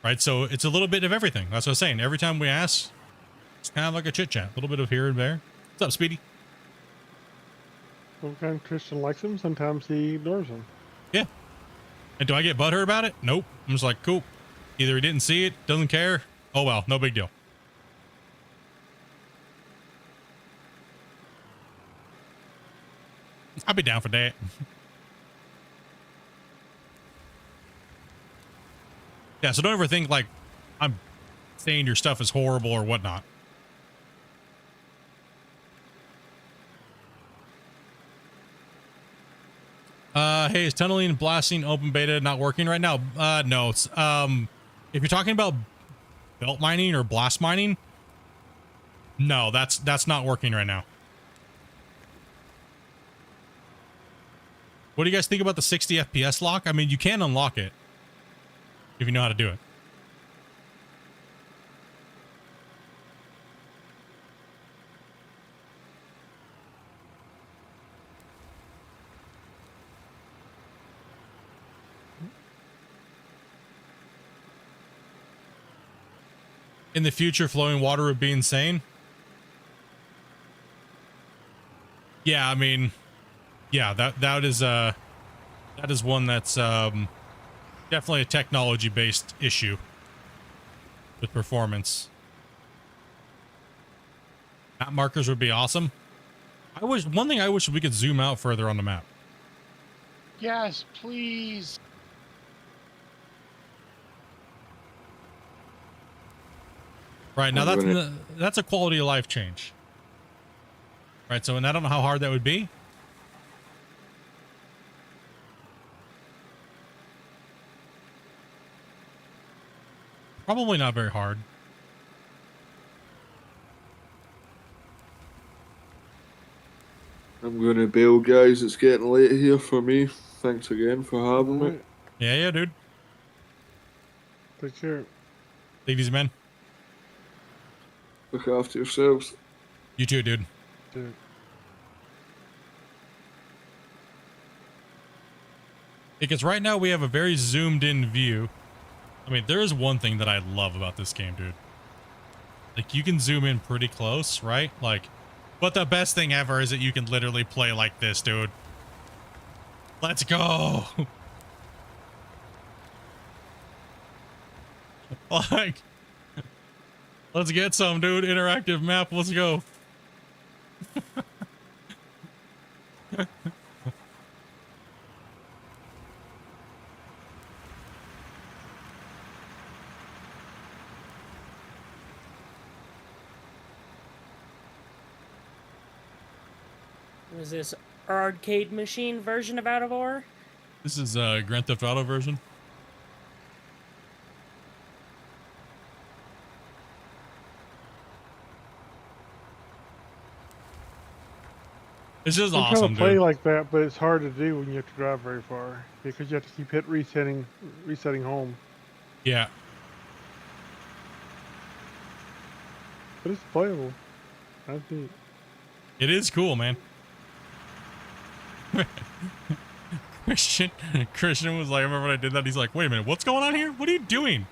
Right? So it's a little bit of everything. That's what I was saying. Every time we ask, it's kind of like a chit chat, a little bit of here and there. What's up, Speedy? Sometimes Christian likes him, sometimes he ignores him. Yeah. And do I get butthurt about it? Nope. I'm just like, cool. Either he didn't see it, doesn't care. Oh well, no big deal. I'll be down for that. Yeah, so don't ever think like I'm saying your stuff is horrible or whatnot. Hey, is tunneling and blasting open beta not working right now? No, it's, if you're talking about belt mining or blast mining, no, that's not working right now. What do you guys think about the 60 FPS lock? I mean, you can unlock it if you know how to do it. In the future, flowing water would be insane. Yeah, I mean, yeah, that is one that's definitely a technology-based issue with performance. Map markers would be awesome. One thing I wish we could zoom out further on the map. Yes, please. Right, now that's a quality of life change. Right, so, and I don't know how hard that would be. Probably not very hard. I'm going to bail, guys. It's getting late here for me. Thanks again for having me. Yeah, dude. Take care. Take it easy, man. Look after yourselves. You too, dude. Dude. Because right now we have a very zoomed in view. I mean, there is one thing that I love about this game, dude. Like, you can zoom in pretty close, right? Like, but the best thing ever is that you can literally play like this, dude. Let's go. Like, let's get some, dude. Interactive map. Let's go. Was this arcade machine version of Out of Ore? This is Grand Theft Auto version. It's just I'm awesome, trying to play dude. like that, but it's hard to do when you have to drive very far because you have to keep resetting home. Yeah. But it's playable. I think. It is cool, man. Christian was like, I remember when I did that, he's like, wait a minute, what's going on here? What are you doing?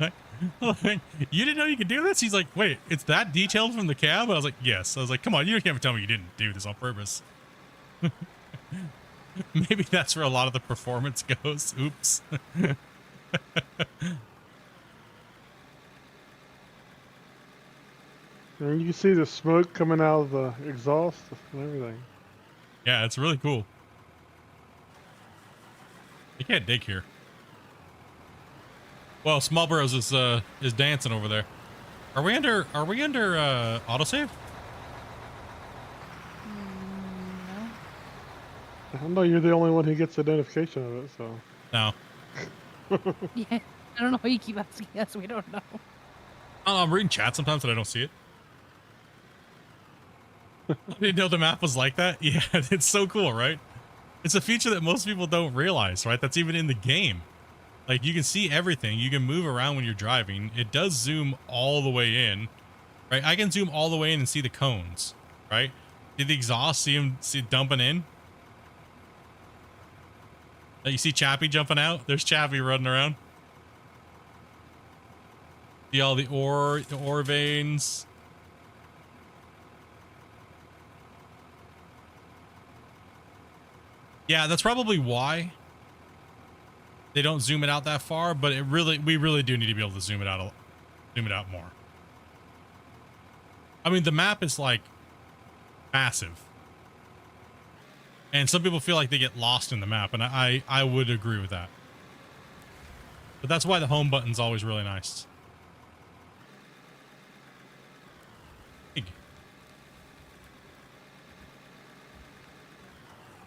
like, you didn't know you could do this? He's like, wait, it's that detailed from the cab? I was like, yes. I was like, come on, you can't tell me you didn't do this on purpose. Maybe that's where a lot of the performance goes. Oops. And you can see the smoke coming out of the exhaust and everything. Yeah, it's really cool. You can't dig here. Well, Small Bros is dancing over there. Are we under autosave? No. I know you're the only one who gets the notification of it, so. No. Yeah. I don't know why you keep asking us. We don't know. Oh, I'm reading chat sometimes and I don't see it. I didn't know the map was like that. Yeah, it's so cool, right? It's a feature that most people don't realize, right? That's even in the game. Like, you can see everything. You can move around when you're driving. It does zoom all the way in, right? I can zoom all the way in and see the cones, right? Did the exhaust see it dumping in? You see Chappie jumping out? There's Chappie running around. See all the ore veins. Yeah, that's probably why they don't zoom it out that far, but we really do need to be able to zoom it out more. I mean, the map is like massive. And some people feel like they get lost in the map, and I would agree with that. But that's why the home button's always really nice.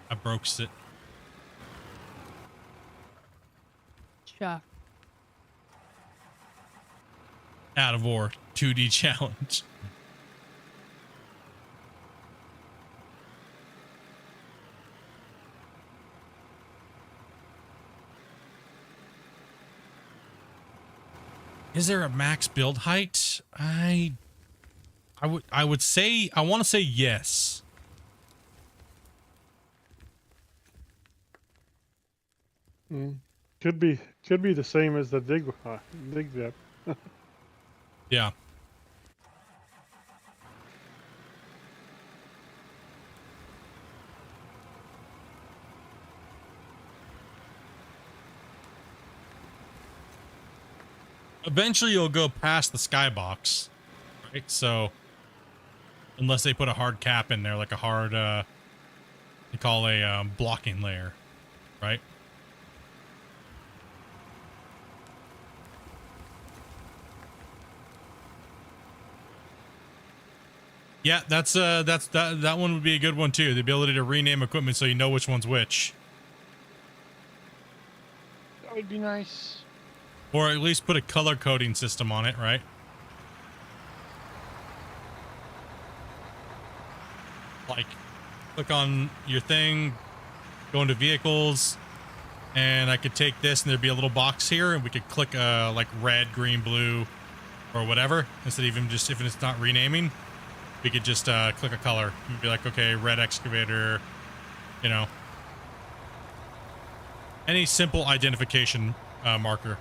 I broke it. Shock. Out of ore 2D challenge. Is there a max build height? I would say, I want to say yes. Could be the same as the dig depth. Yeah. Eventually you'll go past the skybox, right? So unless they put a hard cap in there, like a hard, they call a blocking layer, right? Yeah, that one would be a good one too. The ability to rename equipment so you know which one's which. That would be nice. Or at least put a color coding system on it, right? Like, click on your thing, go into vehicles, and I could take this and there'd be a little box here and we could click like red, green, blue, or whatever. Instead of even just, if it's not renaming, we could just click a color and be like, okay, red excavator, you know. Any simple identification marker.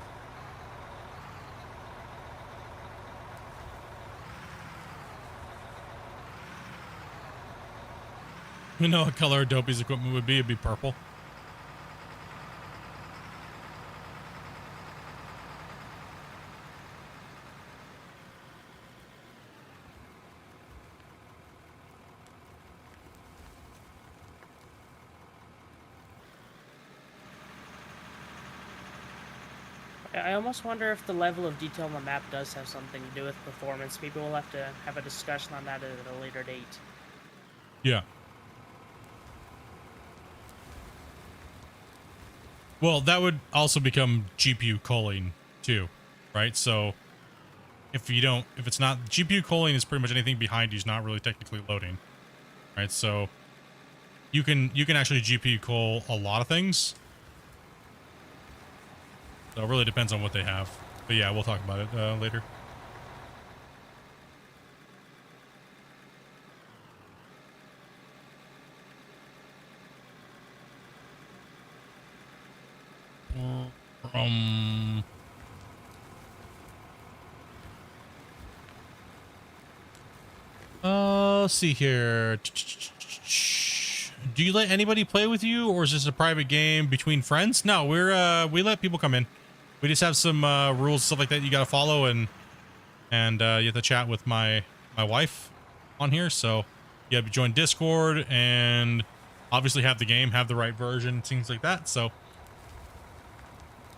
You know what color Adobe's equipment would be? It'd be purple. I almost wonder if the level of detail on the map does have something to do with performance. Maybe we'll have to have a discussion on that at a later date. Yeah. Well, that would also become GPU culling too, right? So if it's not, GPU culling is pretty much anything behind you is not really technically loading, right? So you can actually GPU cull a lot of things. So it really depends on what they have. But yeah, we'll talk about it later. Let's see here. do you let anybody play with you, or is this a private game between friends? No, we let people come in. We just have some rules, stuff like that you got to follow, and you have to chat with my wife on here. So you have to join Discord and obviously have the game, have the right version, things like that. So,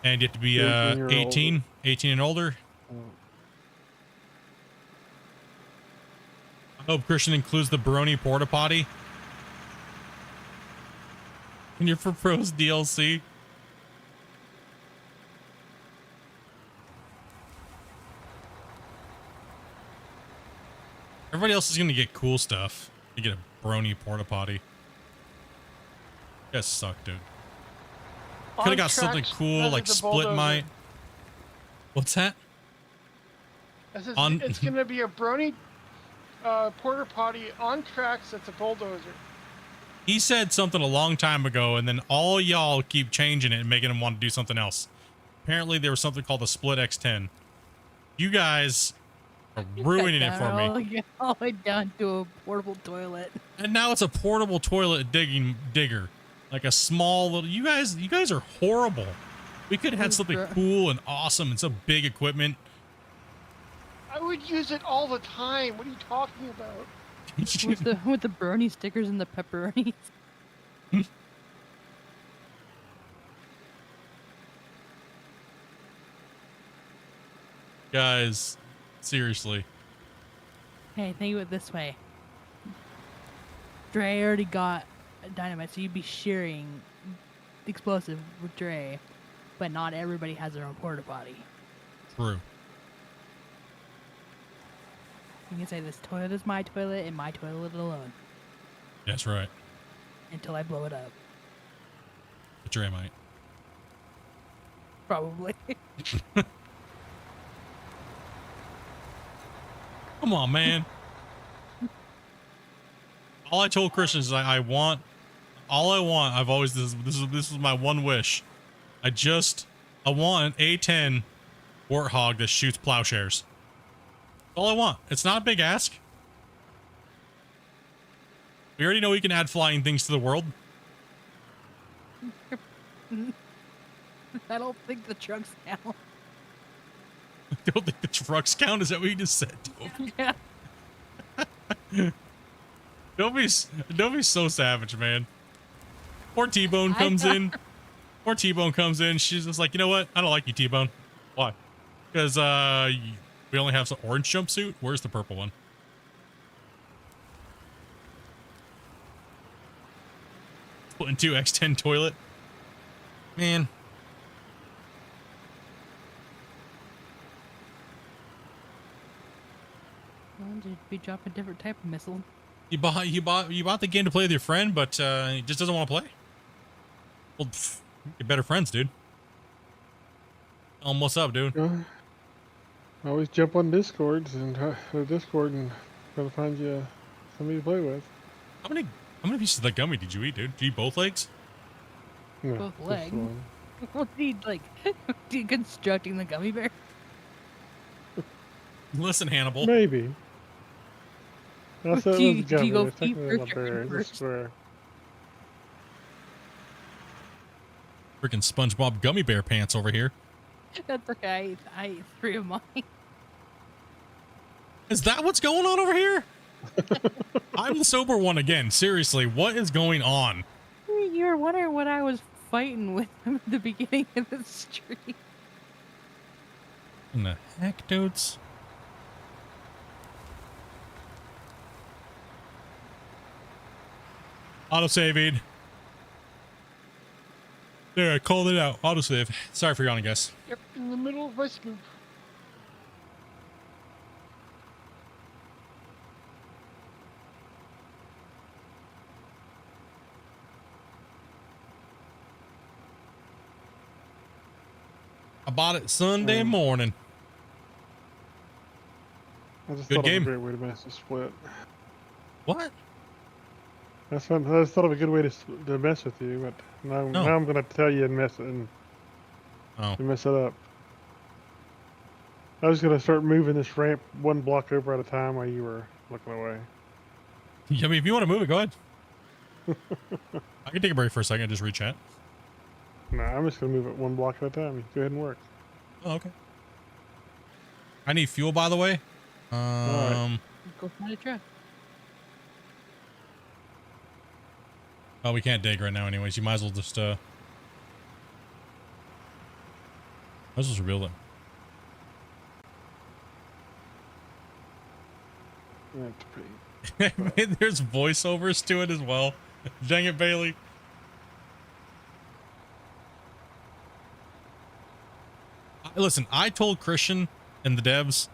and you have to be 18 and older. I hope Christian includes the Brony Porta Potty in your For Pros DLC. Everybody else is gonna get cool stuff. You get a Brony Porta Potty. You guys suck, dude. Could have got something cool like Split Might. What's that? It's gonna be a Brony porta potty on tracks. That's a bulldozer. He said something a long time ago, and then all y'all keep changing it and making him want to do something else. Apparently, there was something called the Split X10. You guys are ruining it for me. All the way down to a portable toilet. And now it's a portable toilet digger. Like a small little... You guys are horrible. We could have had something cool and awesome and some big equipment. I would use it all the time. What are you talking about? with the brony stickers and the pepperonis. Guys, seriously. Hey, think of it this way. Dre already got dynamite, so you'd be sharing explosive with Dre, but not everybody has their own porta potty. True. You can say this toilet is my toilet and my toilet alone. That's right. Until I blow it up. But Dre might. Probably. Come on, man. All I told Christian is I've always, this is my one wish. I want an A10 Warthog that shoots plowshares. That's all I want. It's not a big ask. We already know we can add flying things to the world. I don't think the trucks count. Don't think the trucks count? Is that what you just said? Yeah. Don't be so savage, man. Poor T-Bone comes in. Poor T-Bone comes in. She's just like, you know what? I don't like you, T-Bone. Why? Because we only have some orange jumpsuit. Where's the purple one? Splitintwo X10 toilet. Man. Well, you'd be dropping a different type of missile. You bought the game to play with your friend, but he just doesn't want to play. Well, you're better friends, dude. What's up, dude? Always jump on Discord and try to find you somebody to play with. How many pieces of that gummy did you eat, dude? Did you eat both legs? No, Both just legs. one. We'll need like deconstructing the gummy bear. Listen, Hannibal. Maybe. I said Do you- it was do gummy. you go It's feet technically first not or berry, hand I first? swear. Freaking SpongeBob gummy bear pants over here. That's okay. I ate 3 of mine. Is that what's going on over here? I'm the sober one again. Seriously, what is going on? You were wondering what I was fighting with at the beginning of the stream. In the heck, dudes? Autosaving. There, I called it out. Autosave. Sorry for yawning, guys. Yep, in the middle of my scoop. I bought it Sunday morning. I just Good thought game. of a great way to mess with Split. What? That's fun. I just thought of a good way to mess with you, but now I'm going to tell you and mess it up. I was going to start moving this ramp one block over at a time while you were looking away. I mean, if you want to move it, go ahead. I can take a break for a second and just re-chat. No, I'm just gonna move it one block at a time. You go ahead and work. Oh, okay. I need fuel, by the way. right. Go find a truck. Oh, we can't dig right now anyways. You might as well just, might as well just rebuild it. That's pretty. There's voiceovers to it as well. Dang it, Bailey. Listen, I told Christian and the devs,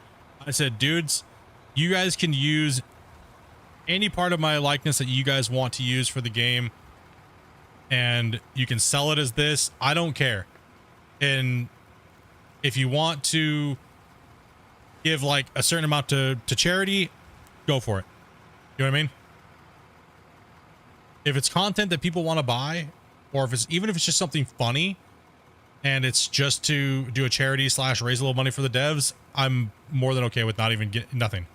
I said, dudes, you guys can use any part of my likeness that you guys want to use for the game, and you can sell it as this. I don't care. And if you want to give like a certain amount to charity, go for it. You know what I mean? If it's content that people want to buy, or if it's even if it's just something funny and it's just to do a charity / raise a little money for the devs, I'm more than okay with not even getting nothing.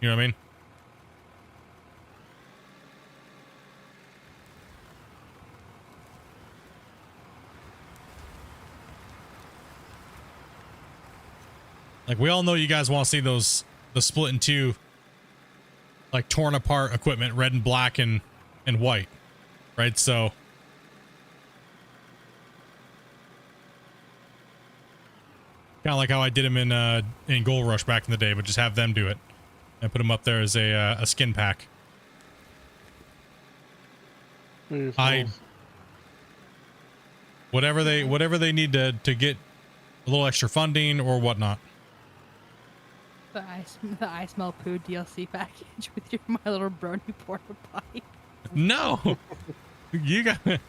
You know what I mean? Like, we all know you guys want to see the Splitintwo, like, torn apart equipment, red and black and white, right? So kind of like how I did them in Gold Rush back in the day, but just have them do it and put them up there as a skin pack. Whatever they need to get a little extra funding or whatnot. The I Smell Poo DLC package with your My Little Brony porta potty. No, you got. Dang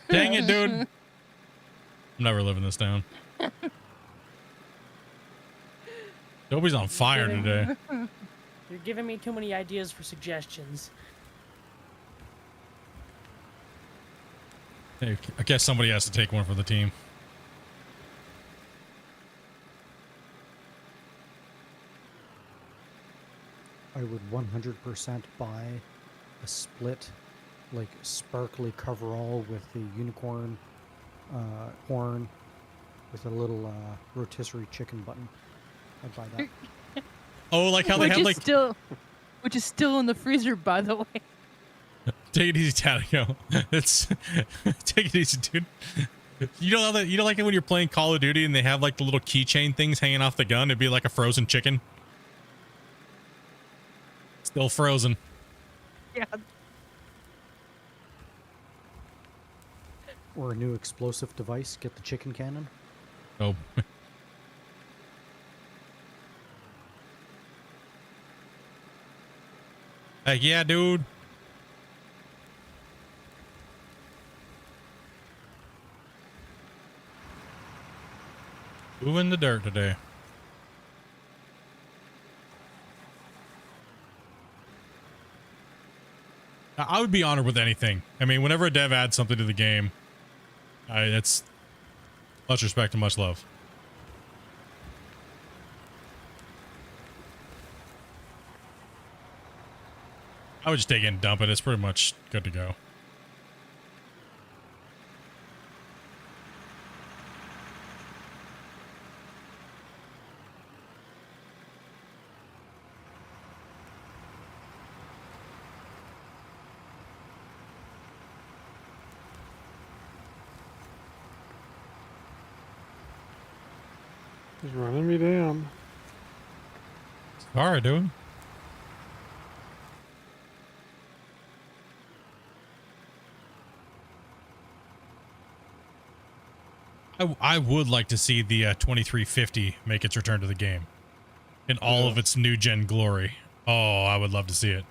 it, dude! I'm never living this down. Dobie's on fire today. You're giving me too many ideas for suggestions. Hey, I guess somebody has to take one for the team. I would 100% buy a split, like, sparkly coverall with the unicorn horn with a little rotisserie chicken button. I'd buy that. Oh, like how they have like which is still in the freezer, by the way. Take it easy, Tatio. It's take it easy, dude. You know that like it when you're playing Call of Duty and they have like the little keychain things hanging off the gun. It'd be like a frozen chicken. Still frozen. Yeah. Or a new explosive device. Get the chicken cannon. Oh. Heck yeah, dude. Moving the dirt today. I would be honored with anything. I mean, whenever a dev adds something to the game, it's much respect and much love. I would just take it and dump it. It's pretty much good to go. He's running me down. All right, dude. I would like to see the 2350 make its return to the game in all of its new gen glory. Oh, I would love to see it.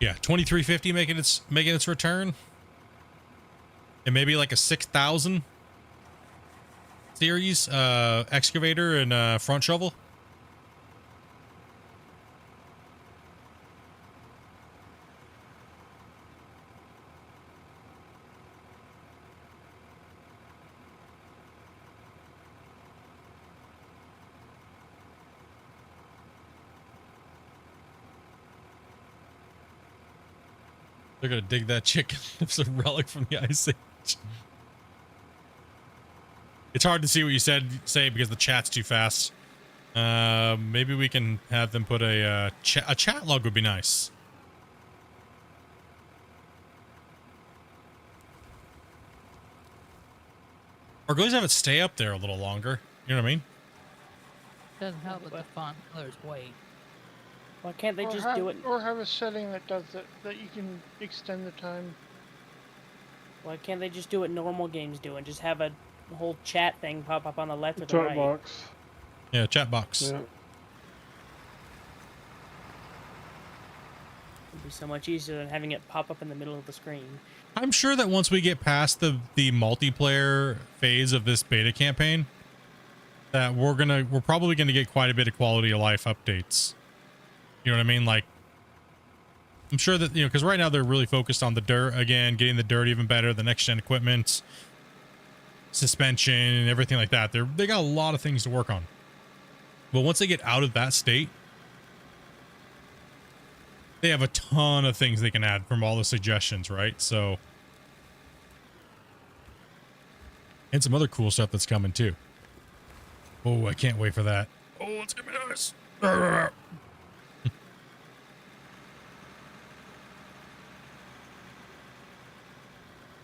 Yeah, 2350 making its return. And maybe like a 6000 series excavator and front shovel. They're gonna dig that chicken. It's a relic from the Ice Age. It's hard to see what you say because the chat's too fast. Maybe we can have them put a chat log would be nice. Or go have it stay up there a little longer. You know what I mean? Doesn't help with the font color's white. Why can't they Or just have, do it? or have a setting that does that, that you can extend the time. Why can't they just do what normal games do and just have a whole chat thing pop up on the left or the Chat right? box. Yeah, chat box. Yeah. It'd be so much easier than having it pop up in the middle of the screen. I'm sure that once we get past the multiplayer phase of this beta campaign, that we're probably gonna get quite a bit of quality of life updates. You know what I mean? Like, I'm sure that, you know, because right now they're really focused on the dirt again, getting the dirt even better, the next gen equipment, suspension, and everything like that. They got a lot of things to work on. But once they get out of that state, they have a ton of things they can add from all the suggestions, right? So, and some other cool stuff that's coming too. Oh, I can't wait for that. Oh, it's gonna be nice.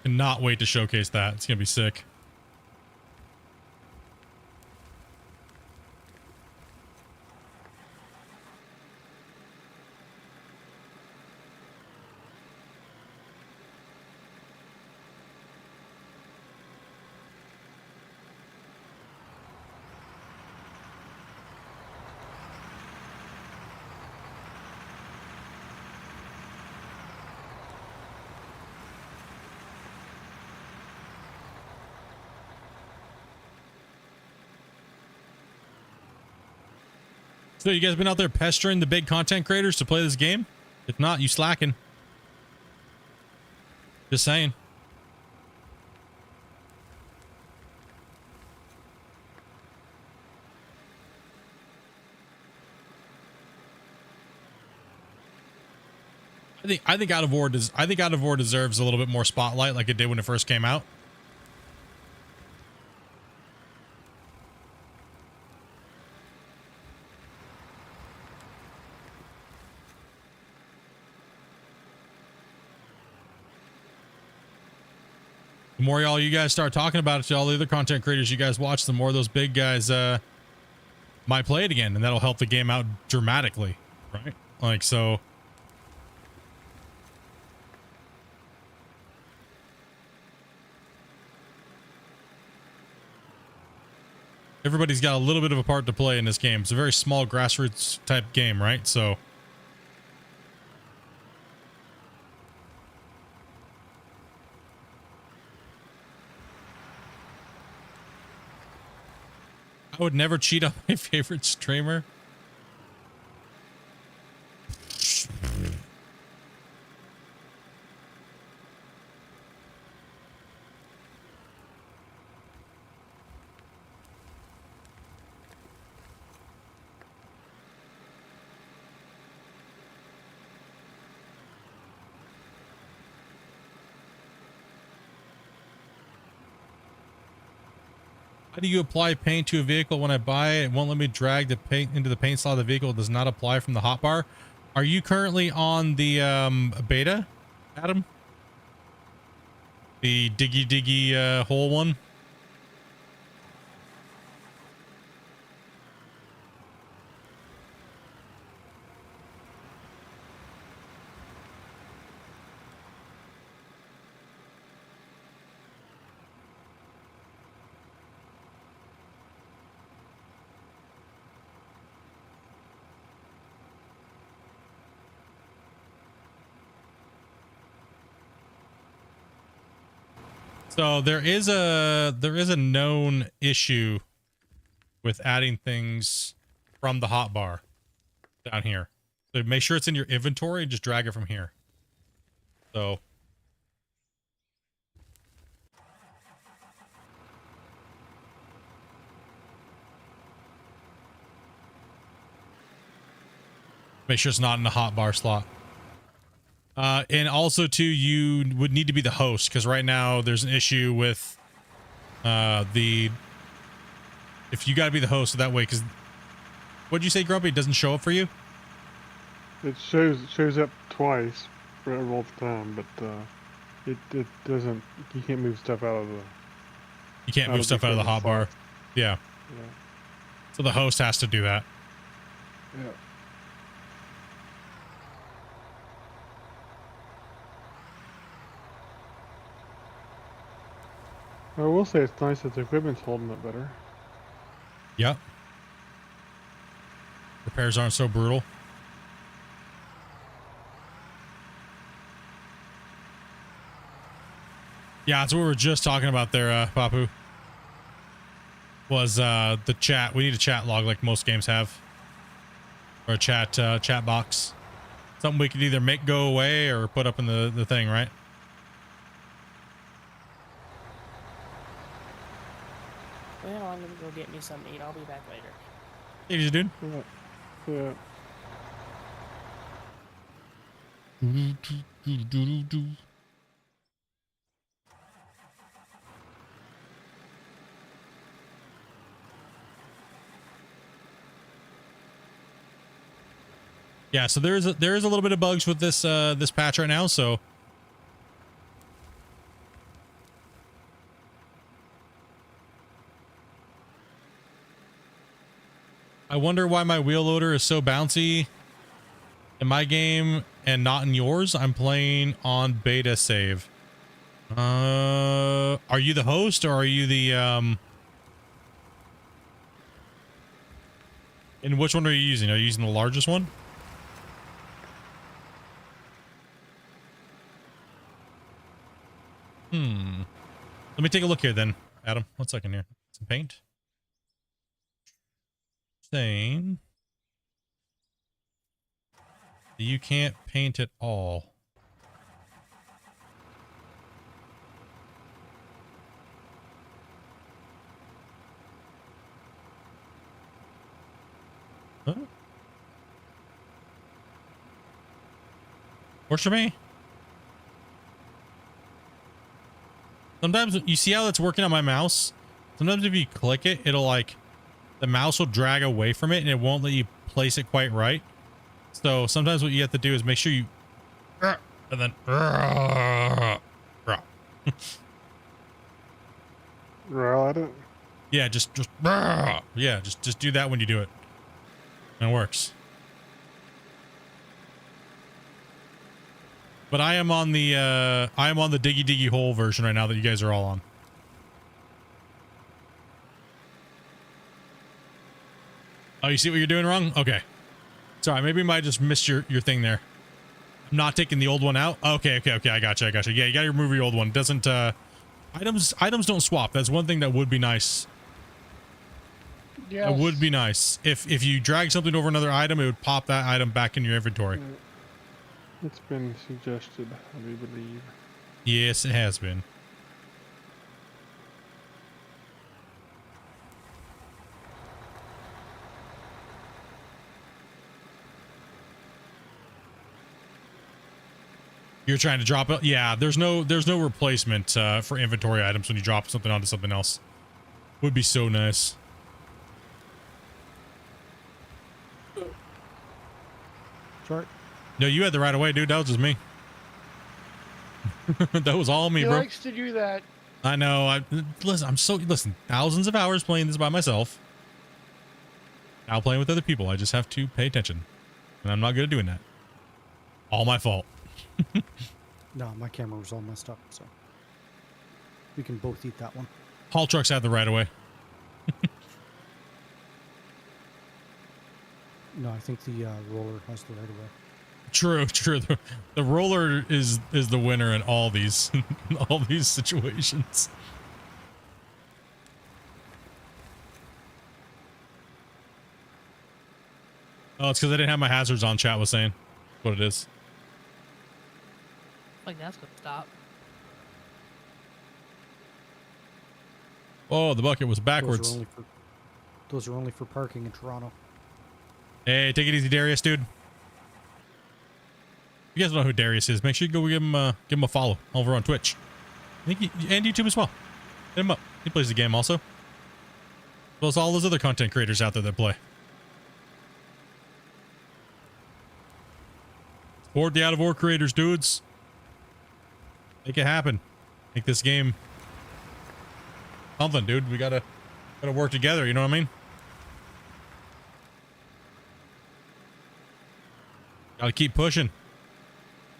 Cannot wait to showcase that. It's gonna be sick. So you guys been out there pestering the big content creators to play this game? If not, you slacking. Just saying. I think Out of War deserves a little bit more spotlight like it did when it first came out. The more y'all you guys start talking about it to all the other content creators you guys watch, the more those big guys might play it again, and that'll help the game out dramatically, right? Like, so everybody's got a little bit of a part to play in this game. It's a very small grassroots type game, right? So I would never cheat on my favorite streamer. How do you apply paint to a vehicle? When I buy it, it won't let me drag the paint into the paint slot of the vehicle. It does not apply from the hotbar. Are you currently on the beta, Adam? The diggy hole one? So there is a known issue with adding things from the hotbar down here. So make sure it's in your inventory and just drag it from here. So make sure it's not in the hotbar slot. And also too, you would need to be the host because right now there's an issue with if you got to be the host so that way. Because what'd you say, Grumpy? It doesn't show up for you? It shows up twice for all the time, but it doesn't. You can't move stuff out of the. You can't move stuff out of the hotbar. Yeah. Yeah. So the host has to do that. Yeah. I will say it's nice that the equipment's holding up better. Yep. Repairs aren't so brutal. Yeah, that's what we were just talking about there, Papu. Was the chat. We need a chat log like most games have. Or a chat box. Something we could either make go away or put up in the thing, right? Well, I'm gonna go get me something to eat. I'll be back later. Easy, dude. Yeah. Yeah, so there is a little bit of bugs with this this patch right now, so I wonder why my wheel loader is so bouncy in my game and not in yours. I'm playing on beta save. Are you the host or are you the and which one are you using? Are you using the largest one? Let me take a look here then, Adam. 1 second here. Some paint. Saying you can't paint at all. Huh? Works for me. Sometimes you see how that's working on my mouse. Sometimes if you click it, it'll like the mouse will drag away from it and it won't let you place it quite right. So sometimes what you have to do is make sure you and then Roll at it. yeah, just yeah, just do that when you do it. And it works. But I am on the diggy diggy hole version right now that you guys are all on. Oh, you see what you're doing wrong? Okay. Sorry, maybe I might just missed your thing there. I'm not taking the old one out. Okay, I gotcha. Yeah, you gotta remove your old one. Doesn't items don't swap. That's one thing that would be nice. Yeah. It would be nice. If you drag something over another item, it would pop that item back in your inventory. It's been suggested, I do believe. Yes, it has been. You're trying to drop it? Yeah, there's no replacement for inventory items when you drop something onto something else. Would be so nice. Sorry. No, you had the right of way, dude. That was just me. That was all me, He bro. likes to do that. I know. Listen, thousands of hours playing this by myself. Now playing with other people. I just have to pay attention. And I'm not good at doing that. All my fault. No, my camera was all messed up, so we can both eat that one. Haul trucks have the right of way. No, I think the roller has the right of way. True. The roller is the winner in all these all these situations. Oh, it's because I didn't have my hazards on. Chat was saying what it is. Like that's gonna stop. Oh, the bucket was backwards. Those are only for parking in Toronto. Hey, take it easy, Darius, dude. you guys don't know who Darius is, make sure you go give him a follow over on Twitch. I think and YouTube as well. Hit him up. He plays the game also. As well as all those other content creators out there that play. Support the Out of War creators, dudes. Make it happen. Make this game something, dude. We gotta work together, you know what I mean? Gotta keep pushing.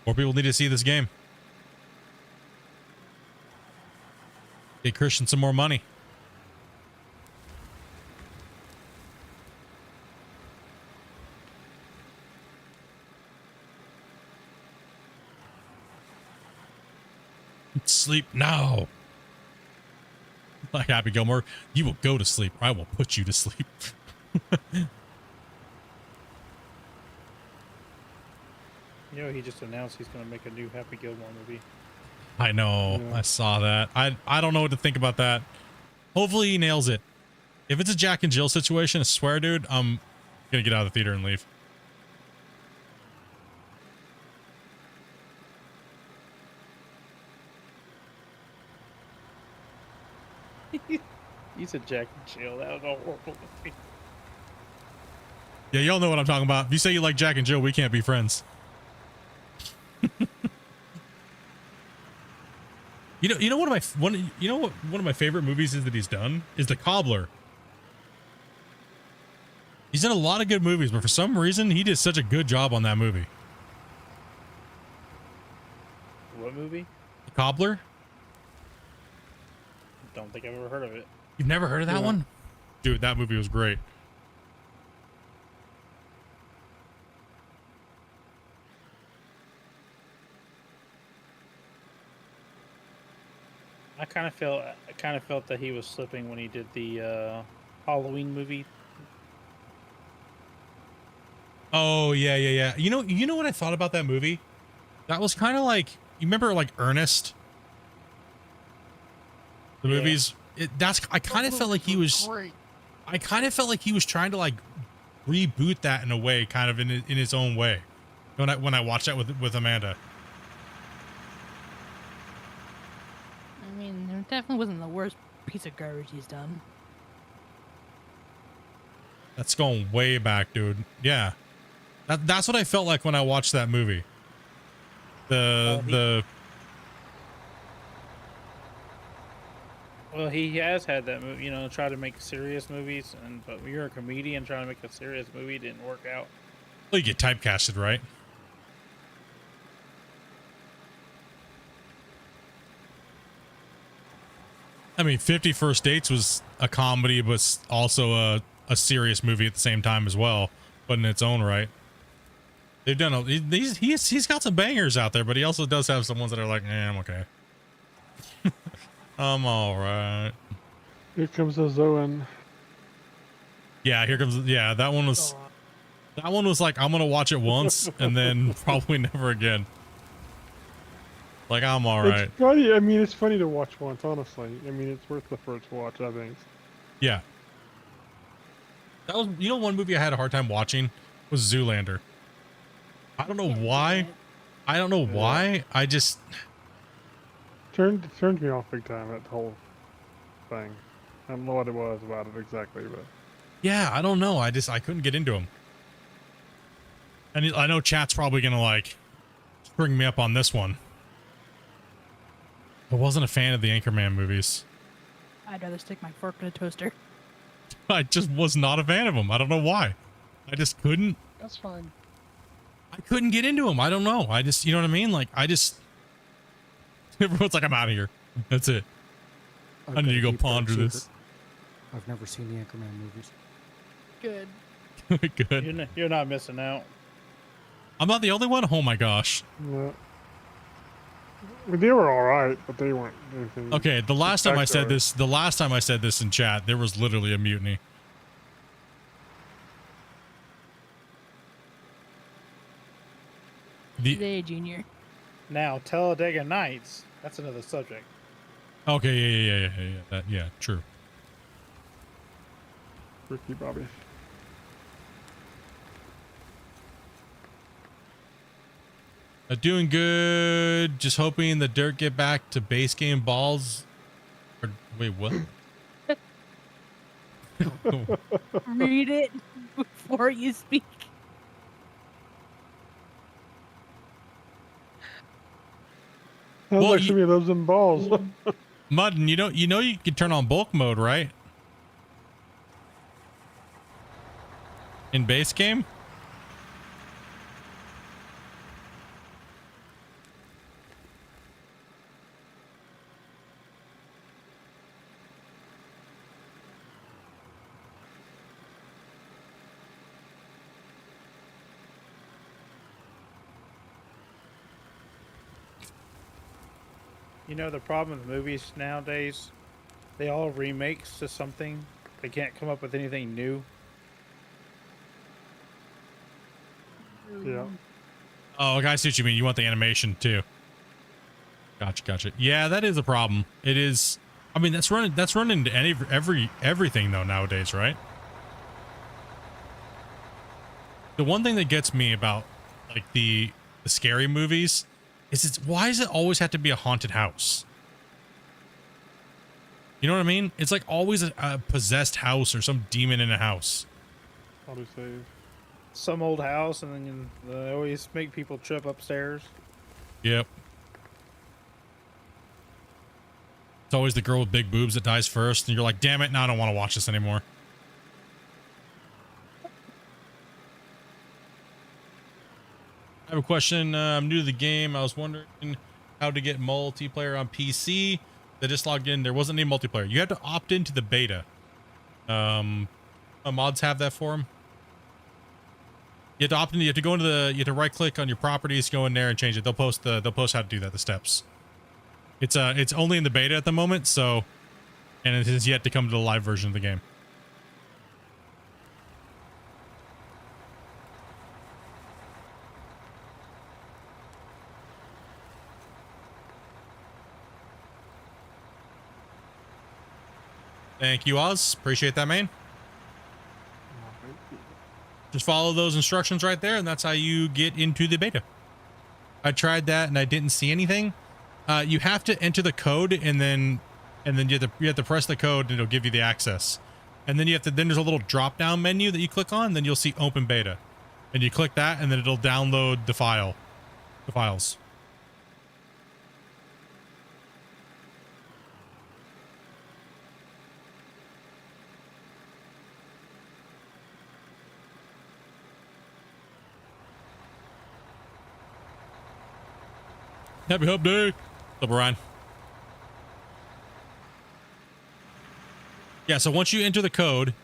More people need to see this game. Get Christian some more money. Sleep now. Like Happy Gilmore, you will go to sleep or I will put you to sleep. You know, he just announced he's going to make a new Happy Gilmore movie. I know. Yeah. I saw that. I don't know what to think about that. Hopefully he nails it. If it's a Jack and Jill situation, I swear, dude, I'm gonna get out of the theater and leave. You said Jack and Jill. That was a horrible movie. Yeah, y'all know what I'm talking about. If you say you like Jack and Jill, we can't be friends. You know one of my favorite movies is that he's done is The Cobbler. He's done a lot of good movies, but for some reason he did such a good job on that movie. What movie? The Cobbler? Don't think I've ever heard of it. You've never heard of that one? Dude, that movie was great. I kind of felt that he was slipping when he did the Halloween movie. Oh, yeah. You know what I thought about that movie? That was kind of like, you remember like Ernest? The movies? I kind of felt like he was trying to like reboot that in a way, kind of in his own way. When I watched that with Amanda. I mean, it definitely wasn't the worst piece of garbage he's done. That's going way back, dude. Yeah. That's what I felt like when I watched that movie. Well, he has had that movie, you know, try to make serious movies, but when you're a comedian trying to make a serious movie, it didn't work out. Well, you get typecasted, right? I mean, 50 First Dates was a comedy, but also a serious movie at the same time as well, but in its own right. They've done he's got some bangers out there, but he also does have some ones that are like, I'm okay. I'm all right. Here comes the Zoan. Yeah, that one was like, I'm gonna watch it once and then probably never again. Like, I'm all right. It's funny. I mean, it's funny to watch once, honestly. I mean, it's worth the first watch, I think. Yeah. That was, one movie I had a hard time watching was Zoolander. I don't know why. I just turned me off big time, that whole thing. I don't know what it was about it exactly, but yeah, I don't know. I couldn't get into him. And I know chat's probably gonna like bring me up on this one. I wasn't a fan of the Anchorman movies. I'd rather stick my fork in a toaster. I just was not a fan of them. I don't know why. I just couldn't. That's fine. I couldn't get into them. I don't know. I just, you know what I mean? Like, everyone's like, I'm out of here. That's it. I need to go ponder this. I've never seen the Anchorman movies. Good. Good. You're not missing out. I'm not the only one? Oh my gosh. yeah. I mean, they were all right, but they weren't anything. Okay, the last time I said spectacular. this in chat, there was literally a mutiny. Today, Junior. Now, Talladega Nights, that's another subject. Okay, yeah, true. Ricky Bobby. Doing good. Just hoping the dirt get back to base game balls. Or, wait, what? Read it before you speak. Sounds Well, like you- somebody loves them balls. Mudden, you know you can turn on bulk mode, right? In base game? You know the problem with movies nowadays? They all remakes to something. They can't come up with anything new. Yeah. Oh, I see what you mean. You want the animation too. Gotcha. Yeah, that is a problem. It is. I mean, that's running to everything though nowadays, right? The one thing that gets me about like the scary movies is why does it always have to be a haunted house? You know what I mean? It's like always a possessed house or some demon in a house. Auto save. Some old house, and then they always make people trip upstairs. Yep. It's always the girl with big boobs that dies first, and you're like, damn it, now I don't want to watch this anymore. I have a question. I'm new to the game. I was wondering how to get multiplayer on PC. I just logged in. There wasn't any multiplayer. You had to opt into the beta. Mods have that for them. You have to opt in. You have to go into the. You have to right click on your properties, go in there and change it. They'll post how to do that. The steps. It's only in the beta at the moment. So, and it is yet to come to the live version of the game. Thank you, Oz. Appreciate that, man. Just follow those instructions right there, and that's how you get into the beta. I tried that, and I didn't see anything. You have to enter the code, and then you have to press the code, and it'll give you the access. And then then there's a little drop-down menu that you click on, then you'll see Open Beta, and you click that, and then it'll download the files. Happy Hump Day. What's up, Ryan? Yeah, so once you enter the code.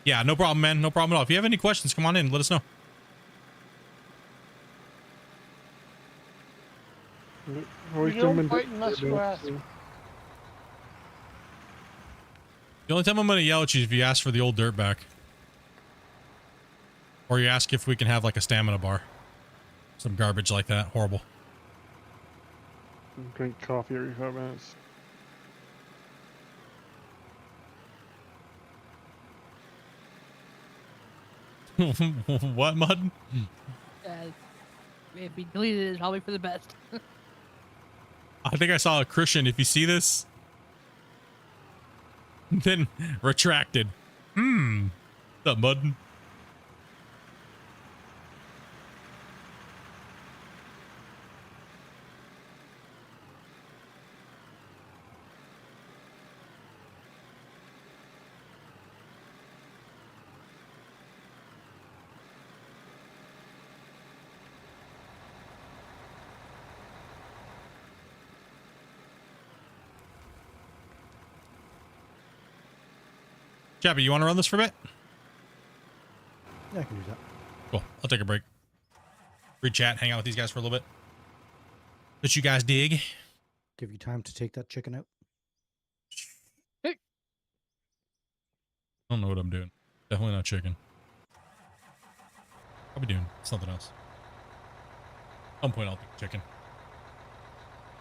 Yeah, no problem, man. No problem at all. If you have any questions, come on in. Let us know. Always You don't come in fight unless you ask. The only time I'm going to yell at you is if you ask for the old dirt back. Or you ask if we can have like a stamina bar. Some garbage like that. Horrible. Drink coffee every 5 minutes. What, Mud? If he deleted it, it's probably for the best. I think I saw a Christian. If you see this, then retracted. What's up, Mud? Chappy, you want to run this for a bit? Yeah, I can do that. Cool. I'll take a break. Read chat, hang out with these guys for a little bit. Let you guys dig. Give you time to take that chicken out. I don't know what I'm doing. Definitely not chicken. I'll be doing something else. At some point, I'll do chicken.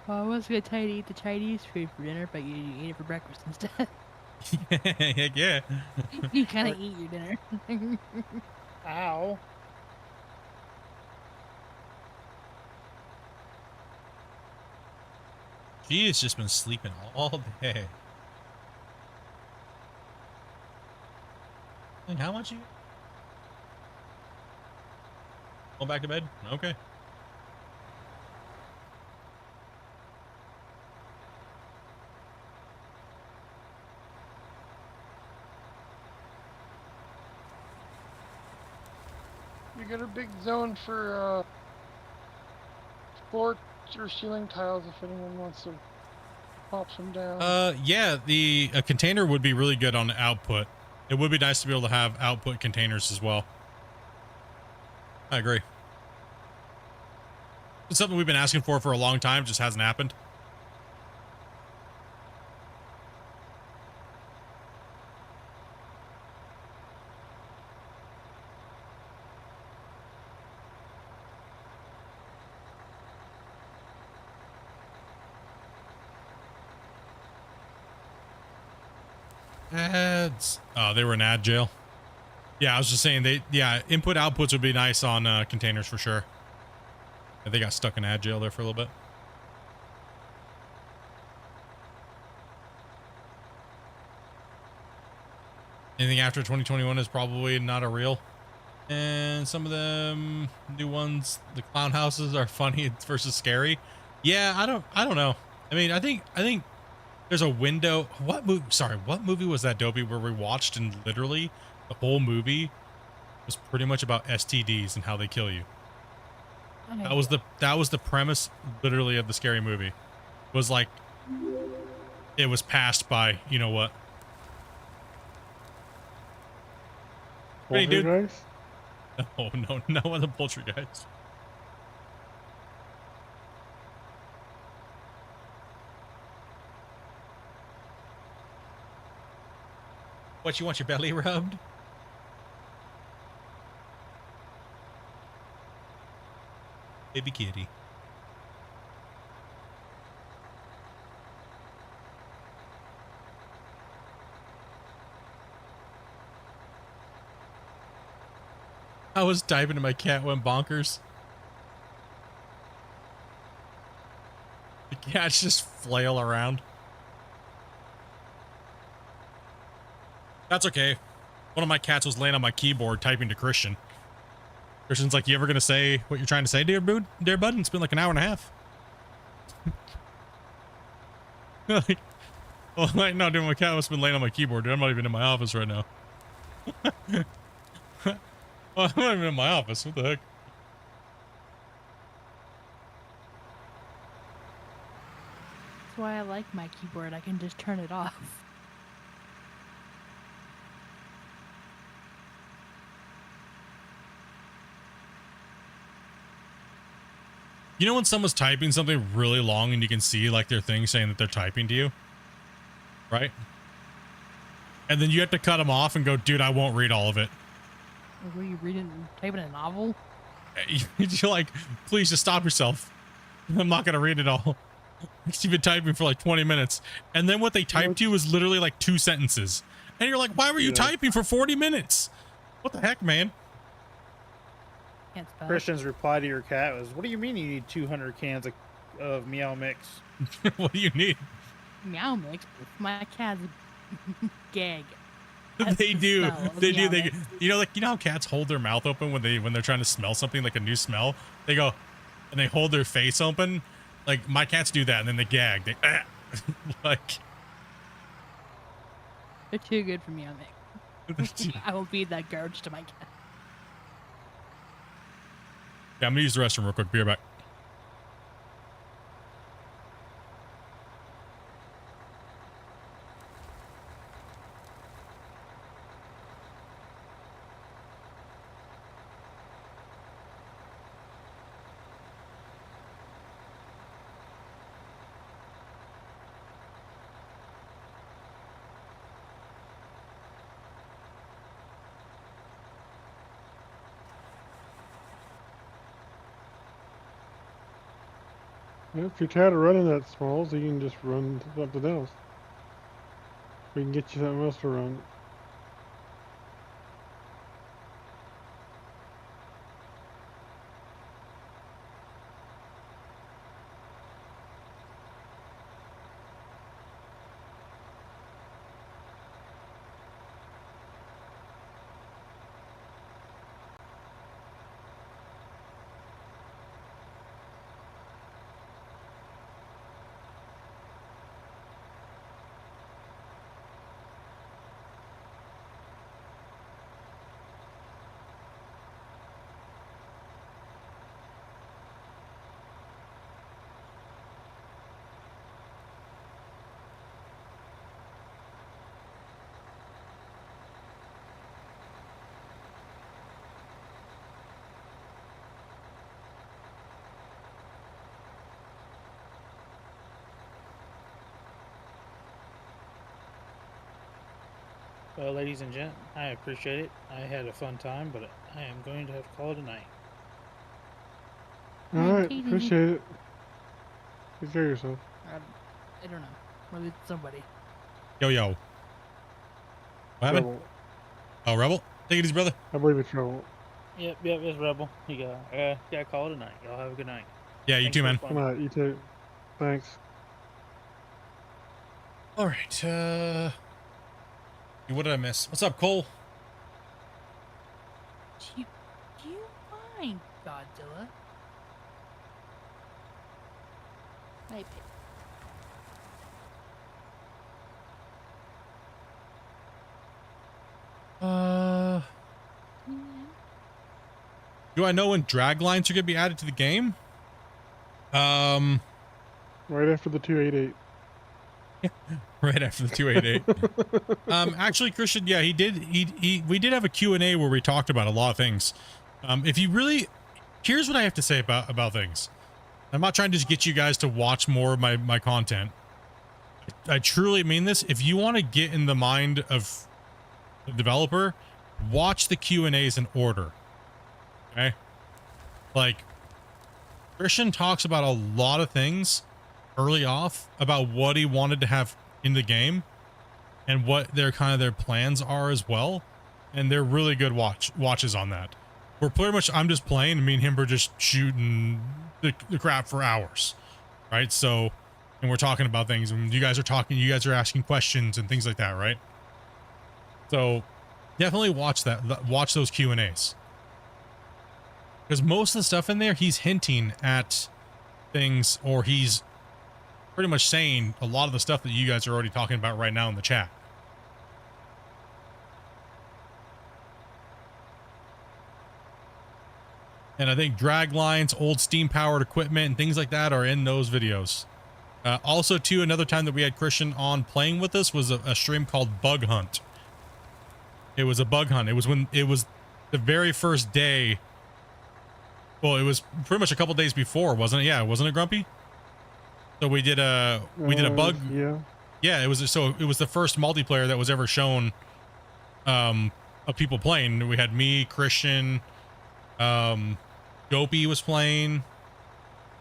Well, I was gonna tell you to eat the Chinese food for dinner, but you eat it for breakfast instead. Heck yeah. You kind of eat your dinner. Ow. She has just been sleeping all day. Like, how much you? Going back to bed? Okay. You got a big zone for floor or ceiling tiles if anyone wants to pop some down. Yeah, a container would be really good on the output. It would be nice to be able to have output containers as well. I agree. It's something we've been asking for a long time, just hasn't happened. Ads. Oh, they were in ad jail. Yeah, I was just saying input outputs would be nice on containers for sure. They got stuck in ad jail there for a little bit. Anything after 2021 is probably not a real. And some of them new ones, the clown houses are funny versus scary. Yeah, I don't know. I mean, I think there's a window. What movie was that, Dopey, where we watched and literally the whole movie was pretty much about STDs and how they kill you. That was the premise literally of the scary movie. It was like it was passed by, you know what? Ready, dude? Poltergeist? No other poultry guys. What, you want your belly rubbed? Baby kitty. I was typing and my cat went bonkers. The cats just flail around. That's okay. One of my cats was laying on my keyboard typing to Christian. Christian's like, you ever gonna say what you're trying to say, dear bud? It's been like an hour and a half. Like, oh, like, no, dude, my cat must have been laying on my keyboard, dude. I'm not even in my office right now. Oh, I'm not even in my office. What the heck? That's why I like my keyboard. I can just turn it off. You know when someone's typing something really long and you can see like their thing saying that they're typing to you? Right? And then you have to cut them off and go, dude, I won't read all of it. Like, were you typing a novel? You're like, please just stop yourself. I'm not going to read it all. You've been typing for like 20 minutes. And then what they typed to you was literally like 2 sentences. And you're like, why were you typing for 40 minutes? What the heck, man? Can't spell. Christian's reply to your cat was, what do you mean you need 200 cans of Meow Mix? What do you need? Meow Mix? My cat's gag. They do. They do. Mix. You know how cats hold their mouth open when they're trying to smell something, like a new smell? They go and they hold their face open. Like my cats do that and then they gag. They like They're too good for Meow Mix. I will feed that garbage to my cat. Yeah, I'm gonna use the restroom real quick. Be right back. Yeah, if you're tired of running that Smalls, you can just run something else. We can get you something else to run. Well, ladies and gents, I appreciate it. I had a fun time, but I am going to have to call it a night. All Alright, right, Katie. appreciate it. Take care of yourself. I don't know. Or it's somebody. Yo, yo. What happened? Rebel. Oh, Rebel? Take it easy, brother. I believe it's Rebel. Yep, it's Rebel. I gotta call it a night. Y'all have a good night. Yeah, you Thanks too, for the man. fun. Good night, you too. Thanks. All right. What did I miss? What's up, Cole? Do you mind, Godzilla? Maybe. Do I know when drag lines are gonna be added to the game? Right after the 288. Right after the 288. Actually, Christian, yeah, we did have a Q&A where we talked about a lot of things. If you really, here's what I have to say about things. I'm not trying to just get you guys to watch more of my content. I truly mean this. If you want to get in the mind of the developer, watch the Q&As in order. Okay? Like, Christian talks about a lot of things early off about what he wanted to have in the game and what their plans are as well, and they're really good watches on that. We're pretty much, I'm just playing, and me and him are just shooting the crap for hours, right? So, and we're talking about things, and you guys are asking questions and things like that, right? So definitely watch those Q&As, because most of the stuff in there, he's hinting at things, or he's pretty much saying a lot of the stuff that you guys are already talking about right now in the chat. And I think drag lines, old steam powered equipment, and things like that are in those videos. Also, too, another time that we had Christian on playing with us was a stream called Bug Hunt. It was a bug hunt. It was the very first day. Well, it was pretty much a couple days before, wasn't it? Yeah, wasn't it, Grumpy? So we did a bug. Yeah. It was the first multiplayer that was ever shown of people playing. We had me, Christian, Dopey was playing.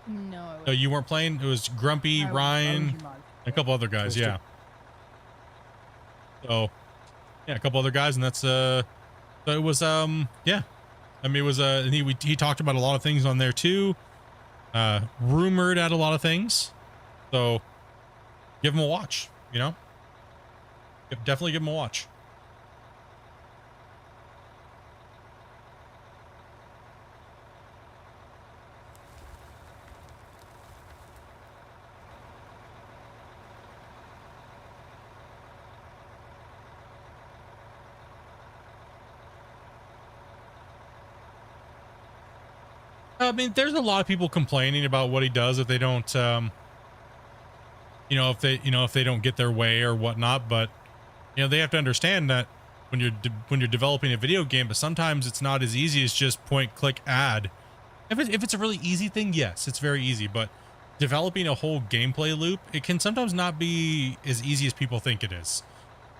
No. No, you weren't playing. It was Grumpy, Ryan, and a couple other guys. Yeah. So, yeah, a couple other guys, and that's so it was yeah. I mean, it was and he talked about a lot of things on there too. Rumored at a lot of things. So give him a watch, you know? Definitely give him a watch. I mean, there's a lot of people complaining about what he does if they don't, if they don't get their way or whatnot. But they have to understand that when you're developing a video game, but sometimes it's not as easy as just point click add. If it's a really easy thing, yes, it's very easy. But developing a whole gameplay loop, it can sometimes not be as easy as people think it is.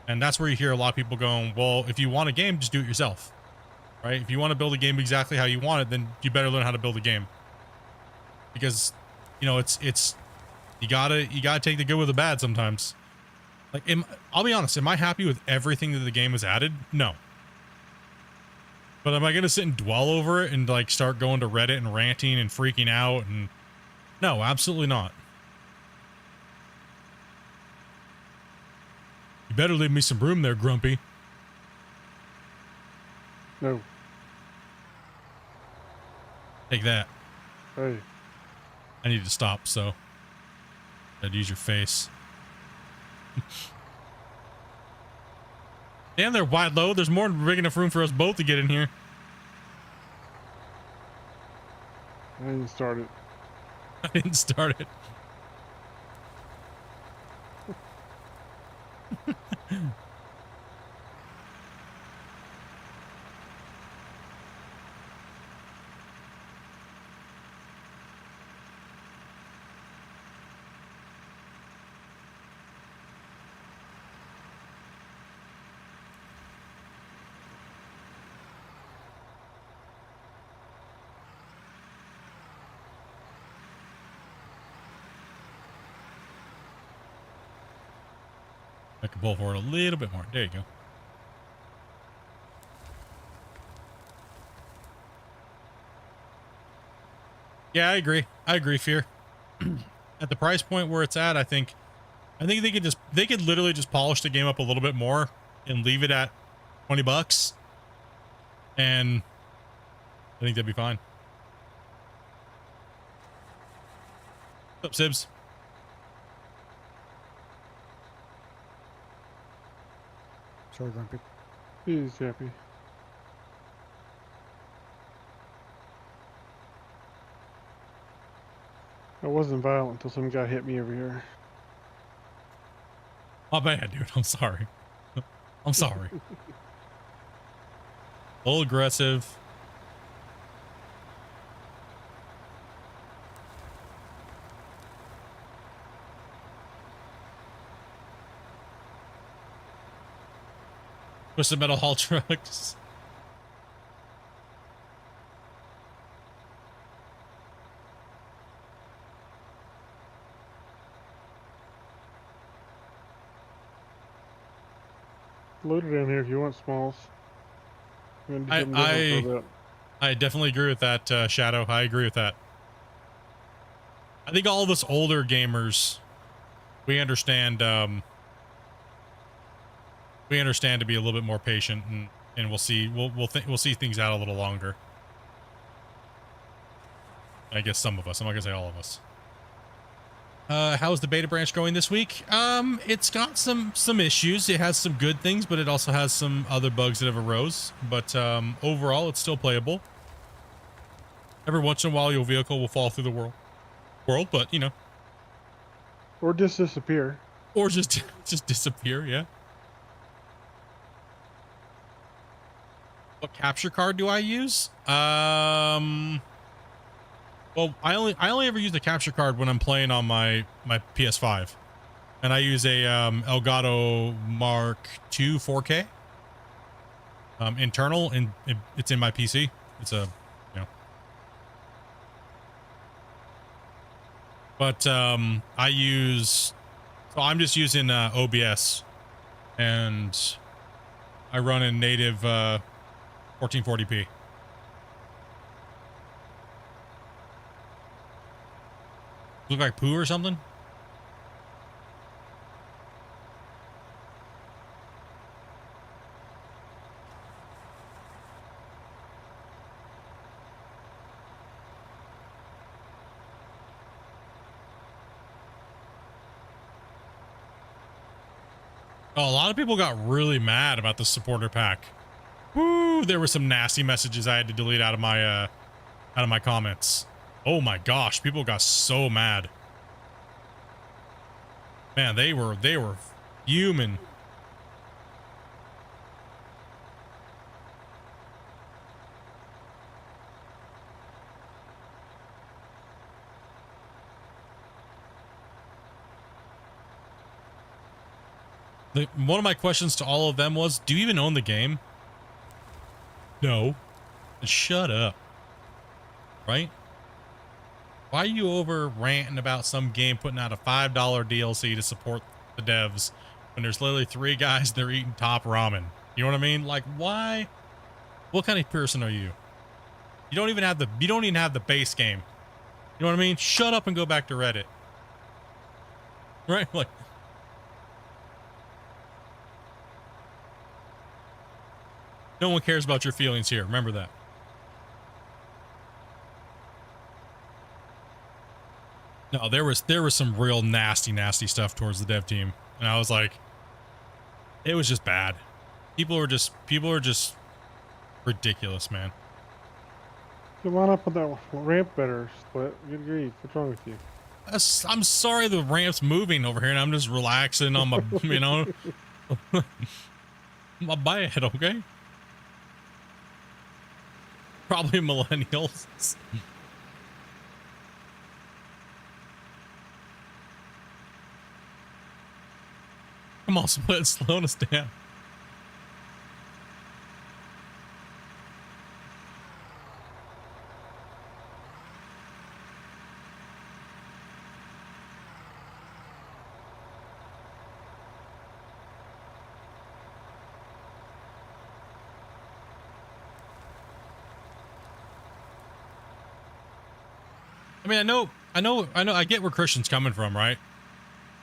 And that's where you hear a lot of people going, well, if you want a game, just do it yourself. Right? If you want to build a game exactly how you want it, then you better learn how to build a game. Because, it's you gotta take the good with the bad sometimes. Like, I'll be honest, am I happy with everything that the game has added? No. But am I gonna sit and dwell over it and like start going to Reddit and ranting and freaking out? And no, absolutely not. You better leave me some room there, Grumpy. No. Take that. Hey. I need to stop, so I'd use your face. Damn, they're wide low. There's more than big enough room for us both to get in here. I didn't start it. I didn't start it. I can pull forward a little bit more. There you go. Yeah, I agree. I agree, Fear. At the price point where it's at, I think they could literally just polish the game up a little bit more and leave it at $20, and I think that'd be fine. What's up, Sibs? Sorry, Grumpy. He's happy. I wasn't violent until some guy hit me over here. My bad, dude. I'm sorry. I'm sorry. A little aggressive. Push the metal haul trucks. Loaded down here if you want smalls. I'm gonna do something different for a bit. I definitely agree with that, Shadow. I agree with that. I think all of us older gamers, we understand to be a little bit more patient, and we'll see things out a little longer. I guess some of us. I'm not gonna say all of us. How's the beta branch going this week? It's got some issues. It has some good things, but it also has some other bugs that have arose. But overall, it's still playable. Every once in a while, your vehicle will fall through the world, but you know, Or just disappear. or just disappear. Yeah. What capture card do I use? Well, I only ever use the capture card when I'm playing on my PS5, and I use a Elgato Mark II 4K internal, and it's in my PC. It's a, you know, but I'm just using OBS, and I run in native 1440p. Look like poo or something? Oh, a lot of people got really mad about the supporter pack. Woo! There were some nasty messages I had to delete out of my comments. Oh my gosh, people got so mad. Man, they were fuming. One of my questions to all of them was, do you even own the game? No. Shut up. Right? Why are you over ranting about some game putting out a $5 DLC to support the devs when there's literally 3 guys that are eating top ramen? You know what I mean? Like, why? What kind of person are you? You don't even have the base game. You know what I mean? Shut up and go back to Reddit. Right? Like, no one cares about your feelings here. Remember that. No, there was some real nasty stuff towards the dev team, and I was like, it was just bad. People are just ridiculous, man. Come on up with that ramp better, Split. Good grief. What's wrong with you? I'm sorry the ramp's moving over here, and I'm just relaxing on my, you know, my bed, okay? Probably millennials. Come on, Split, slowing us down. I mean, I get where Christian's coming from, right?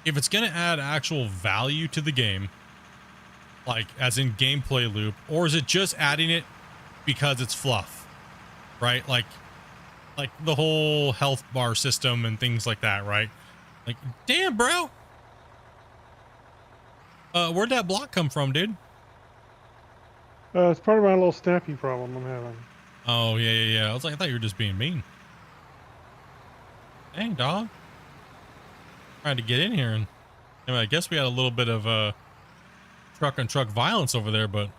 If it's gonna add actual value to the game, like as in gameplay loop, or is it just adding it because it's fluff, right? Like the whole health bar system and things like that, right? Like, damn, bro. Where'd that block come from, dude? It's part of my little snappy problem I'm having. Oh, yeah. I thought you were just being mean. Dang, dog. Trying to get in here, and I mean, I guess we had a little bit of truck on truck violence over there, but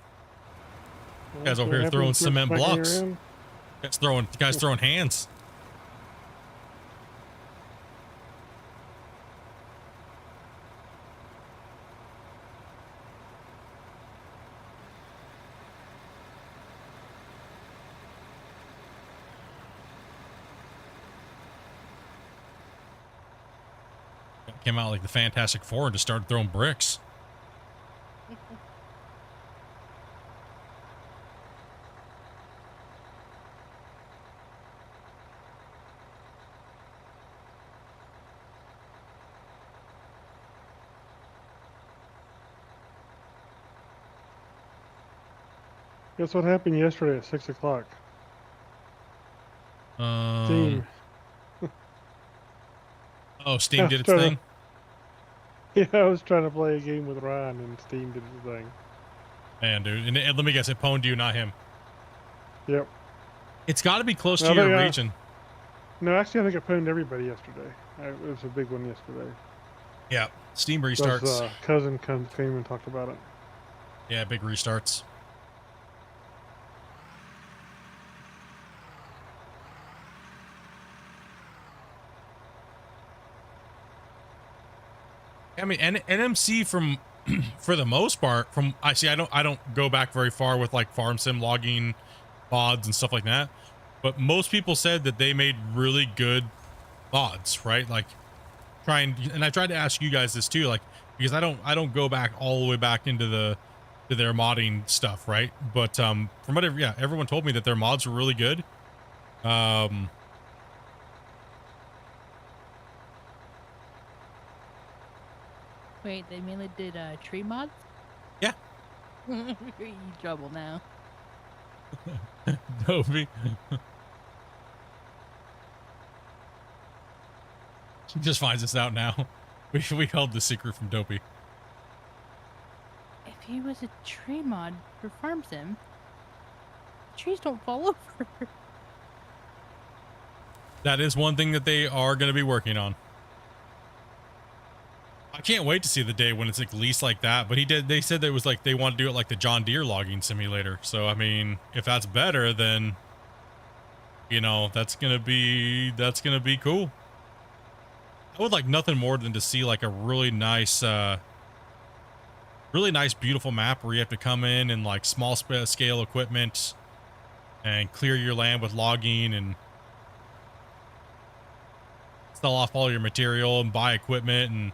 guys over here throwing cement blocks. Guys throwing hands. Came out like the Fantastic Four and just started throwing bricks. Guess what happened yesterday at 6 o'clock? Steam. Oh, Steam did its thing? Yeah, I was trying to play a game with Ryan and Steam did its thing. Man, dude. And let me guess, it pwned you, not him. Yep. It's got to be close to your region. No, actually, I think it pwned everybody yesterday. It was a big one yesterday. Yeah, Steam restarts. Cousin came and talked about it. Yeah, big restarts. I mean, NMC for the most part, I don't go back very far with like farm sim logging mods and stuff like that, but most people said that they made really good mods, right? Like and I tried to ask you guys this too, like, because I don't go back all the way back into their modding stuff, right? But from whatever, yeah, everyone told me that their mods were really good. Wait, they mainly did tree mods? Yeah. You're in trouble now. Dopey. She just finds us out now. We held the secret from Dopey. If he was a tree mod for Farm Sim, trees don't fall over. That is one thing that they are going to be working on. I can't wait to see the day when it's at least like that. But they said that it was like they want to do it like the John Deere logging simulator. So I mean, if that's better, then you know that's gonna be cool. I would like nothing more than to see like a really nice, beautiful map where you have to come in and like small scale equipment and clear your land with logging and sell off all your material and buy equipment and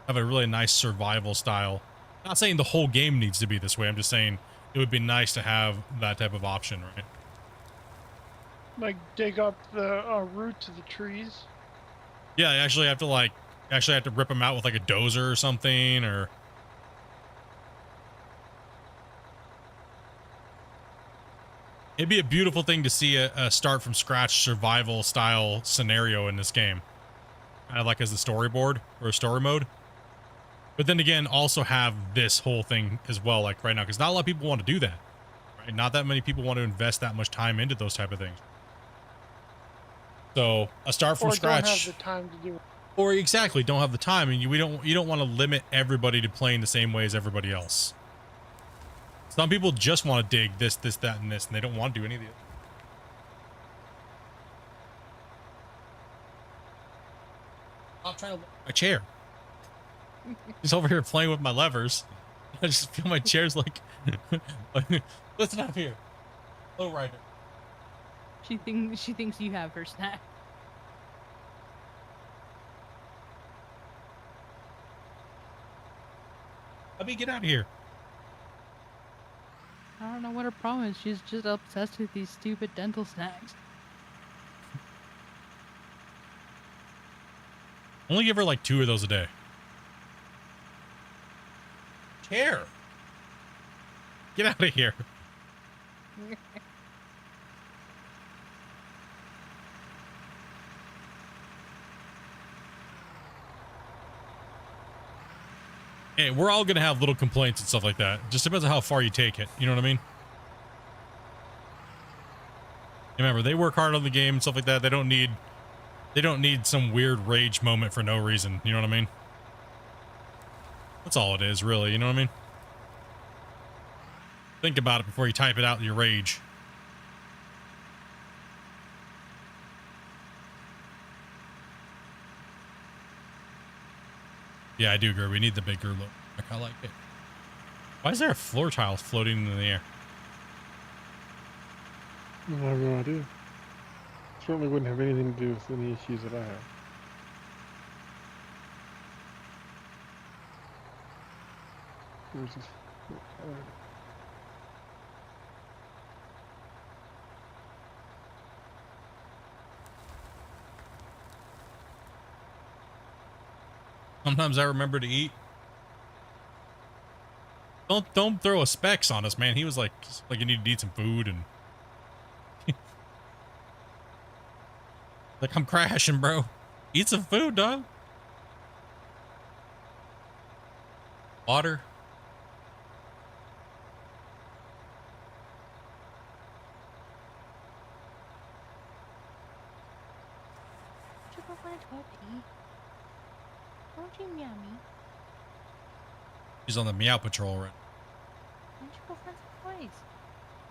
have a really nice survival style. Not saying the whole game needs to be this way. I'm just saying it would be nice to have that type of option, right? Like dig up the roots of the trees. Yeah, I actually have to rip them out with like a dozer or something, or it'd be a beautiful thing to see a start from scratch survival style scenario in this game. Kind of like as the storyboard or a story mode. But then again, also have this whole thing as well, like right now, because not a lot of people want to do that, right? Not that many people want to invest that much time into those type of things. So a start from scratch, don't have the time to do it. or exactly don't have the time, and you don't want to limit everybody to playing the same way as everybody else. Some people just want to dig this, that, and this, and they don't want to do any of it. I'm trying to lift my chair. He's over here playing with my levers. I just feel my chair's like, listen up here. Low rider. She thinks you have her snack. Let me get out of here. I don't know what her problem is. She's just obsessed with these stupid dental snacks. Only give her like 2 of those a day. Chair. Get out of here. Hey, we're all gonna have little complaints and stuff like that. Just depends on how far you take it. You know what I mean? Remember, they work hard on the game and stuff like that. They don't need some weird rage moment for no reason. You know what I mean? That's all it is, really. You know what I mean? Think about it before you type it out in your rage. Yeah, I do agree. We need the bigger look. I like it. Why is there a floor tile floating in the air? I have no idea. Certainly wouldn't have anything to do with any issues that I have. Where's this? Sometimes I remember to eat. Don't throw a specs on us, man. He was like you need to eat some food and like I'm crashing, bro. Eat some food, dog. Water. Did you go find a puppy? Don't you meow me? He's on the meow patrol, right? Why don't you go find some toys?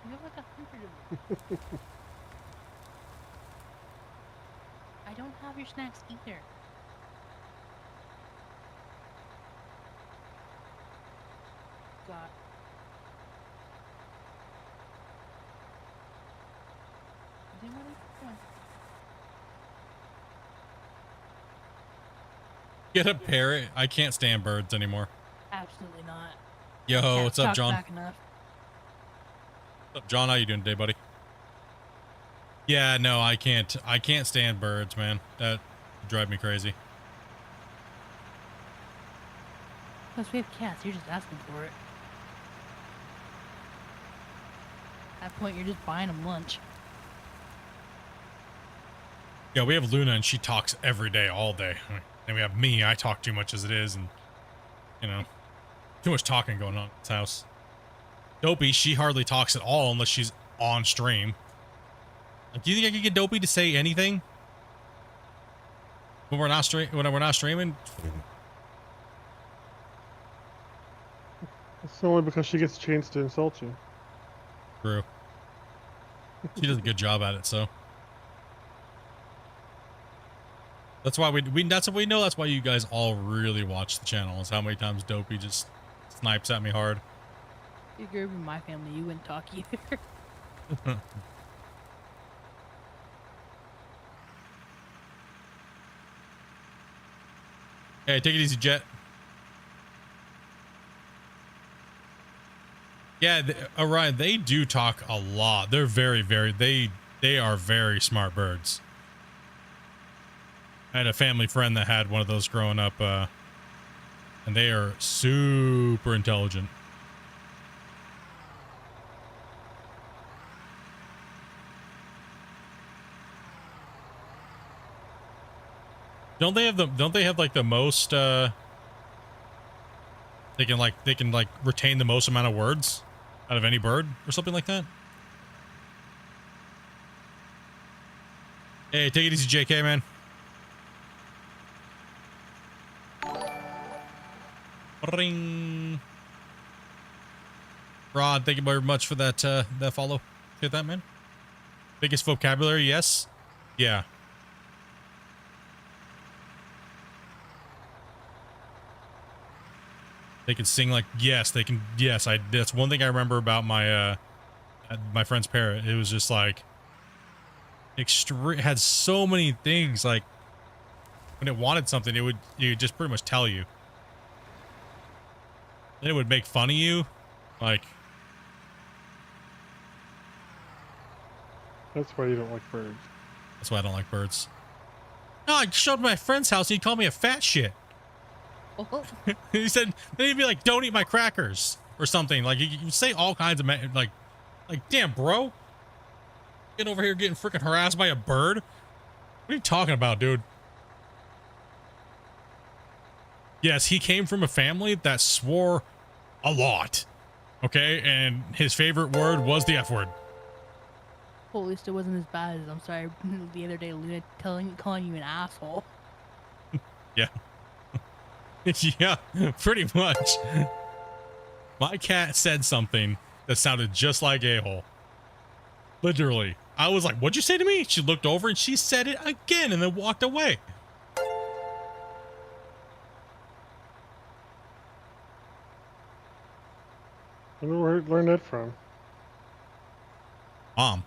You have like 100 of them. I don't have your snacks either. God. Then what are you doing? Get a parrot. I can't stand birds anymore. Absolutely not. Yo, Can't what's up, talk John? back enough. What's up, John? How you doing today, buddy? Yeah, no, I can't stand birds, man. That drive me crazy. Plus we have cats, you're just asking for it. At that point, you're just buying them lunch. Yeah, we have Luna and she talks every day, all day. And we have me, I talk too much as it is, and you know, too much talking going on in this house. Dopey, she hardly talks at all unless she's on stream. Like, do you think I could get Dopey to say anything when we're not streaming? It's only because she gets a chance to insult you. True. She does a good job at it, so. That's why that's what we know. That's why you guys all really watch the channel, is how many times Dopey just snipes at me hard. If you grew up in my family, you wouldn't talk either. Hey, take it easy, Jet. Yeah, Orion, they do talk a lot. They're very, they are very smart birds. I had a family friend that had one of those growing up, and they are super intelligent. Don't they have like the most they can retain the most amount of words out of any bird or something like that? Hey, take it easy, JK, man. Ring. Rod, thank you very much for that that follow. Get that, man. Biggest vocabulary, yes. Yeah. They can sing like, yes, they can. Yes, that's one thing I remember about my my friend's parrot. It was just like had so many things. Like when it wanted something, it would just pretty much tell you. Then it would make fun of you, like. That's why you don't like birds. That's why I don't like birds. No, I showed up at my friend's house and he called me a fat shit. He said, then he'd be like, don't eat my crackers or something. Like, you say all kinds of, like, damn, bro. Getting over here getting freaking harassed by a bird. What are you talking about, dude? Yes, he came from a family that swore a lot. Okay, and his favorite word was the F word. Well, at least it wasn't as bad as, I'm sorry, the other day, Luna calling you an asshole. Yeah. Yeah, pretty much. My cat said something that sounded just like a-hole. Literally. I was like, what'd you say to me? She looked over and she said it again and then walked away. I don't know where you learned that from. Mom.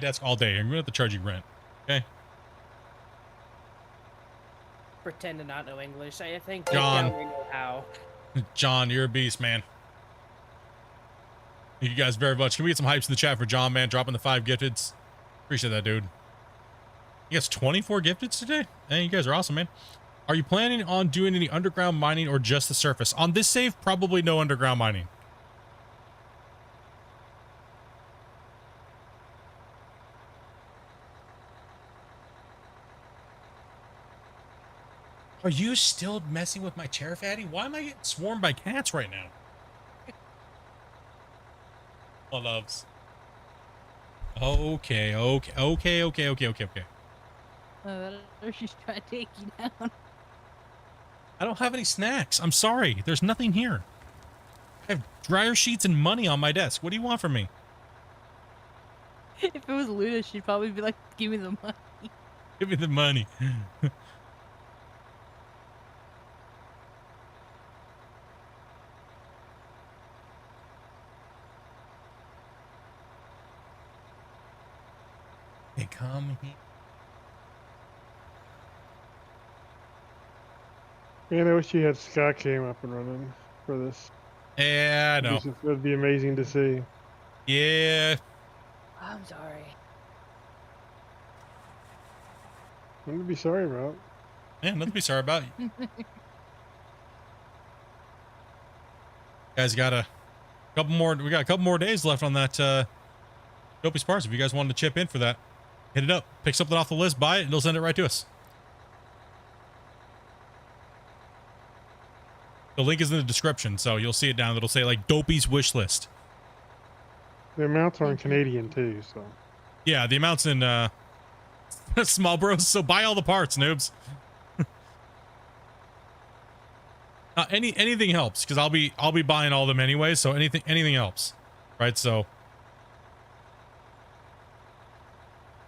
Desk all day. I'm gonna have to charge you rent. Okay. Pretend to not know English. I think they John. don't know how. John, you're a beast, man. Thank you guys very much. Can we get some hypes in the chat for John, man? Dropping the 5 gifteds. Appreciate that, dude. You guys 24 gifteds today? Hey, you guys are awesome, man. Are you planning on doing any underground mining or just the surface? On this save, probably no underground mining. Are you still messing with my chair, fatty? Why am I getting swarmed by cats right now? Oh, loves. Okay. She's trying to take you down. I don't have any snacks. I'm sorry. There's nothing here. I have dryer sheets and money on my desk. What do you want from me? If it was Luna, she'd probably be like, give me the money. Give me the money. Hey, come here. Man, I wish you had Sky Cam up and running for this. Yeah, I know. It'd be amazing to see. Yeah. I'm sorry. Nothing to be sorry about. Yeah, nothing to be sorry about. You guys got a couple more. We got a couple more days left on that Dopey Sparks. If you guys wanted to chip in for that, hit it up. Pick something off the list, buy it, and they'll send it right to us. The link is in the description, so you'll see it down. It'll say like Dopey's wish list. The amounts are in Canadian too, so. Yeah, the amounts in small bros. So buy all the parts, noobs. Anything helps because I'll be buying all of them anyway. So anything helps, right? So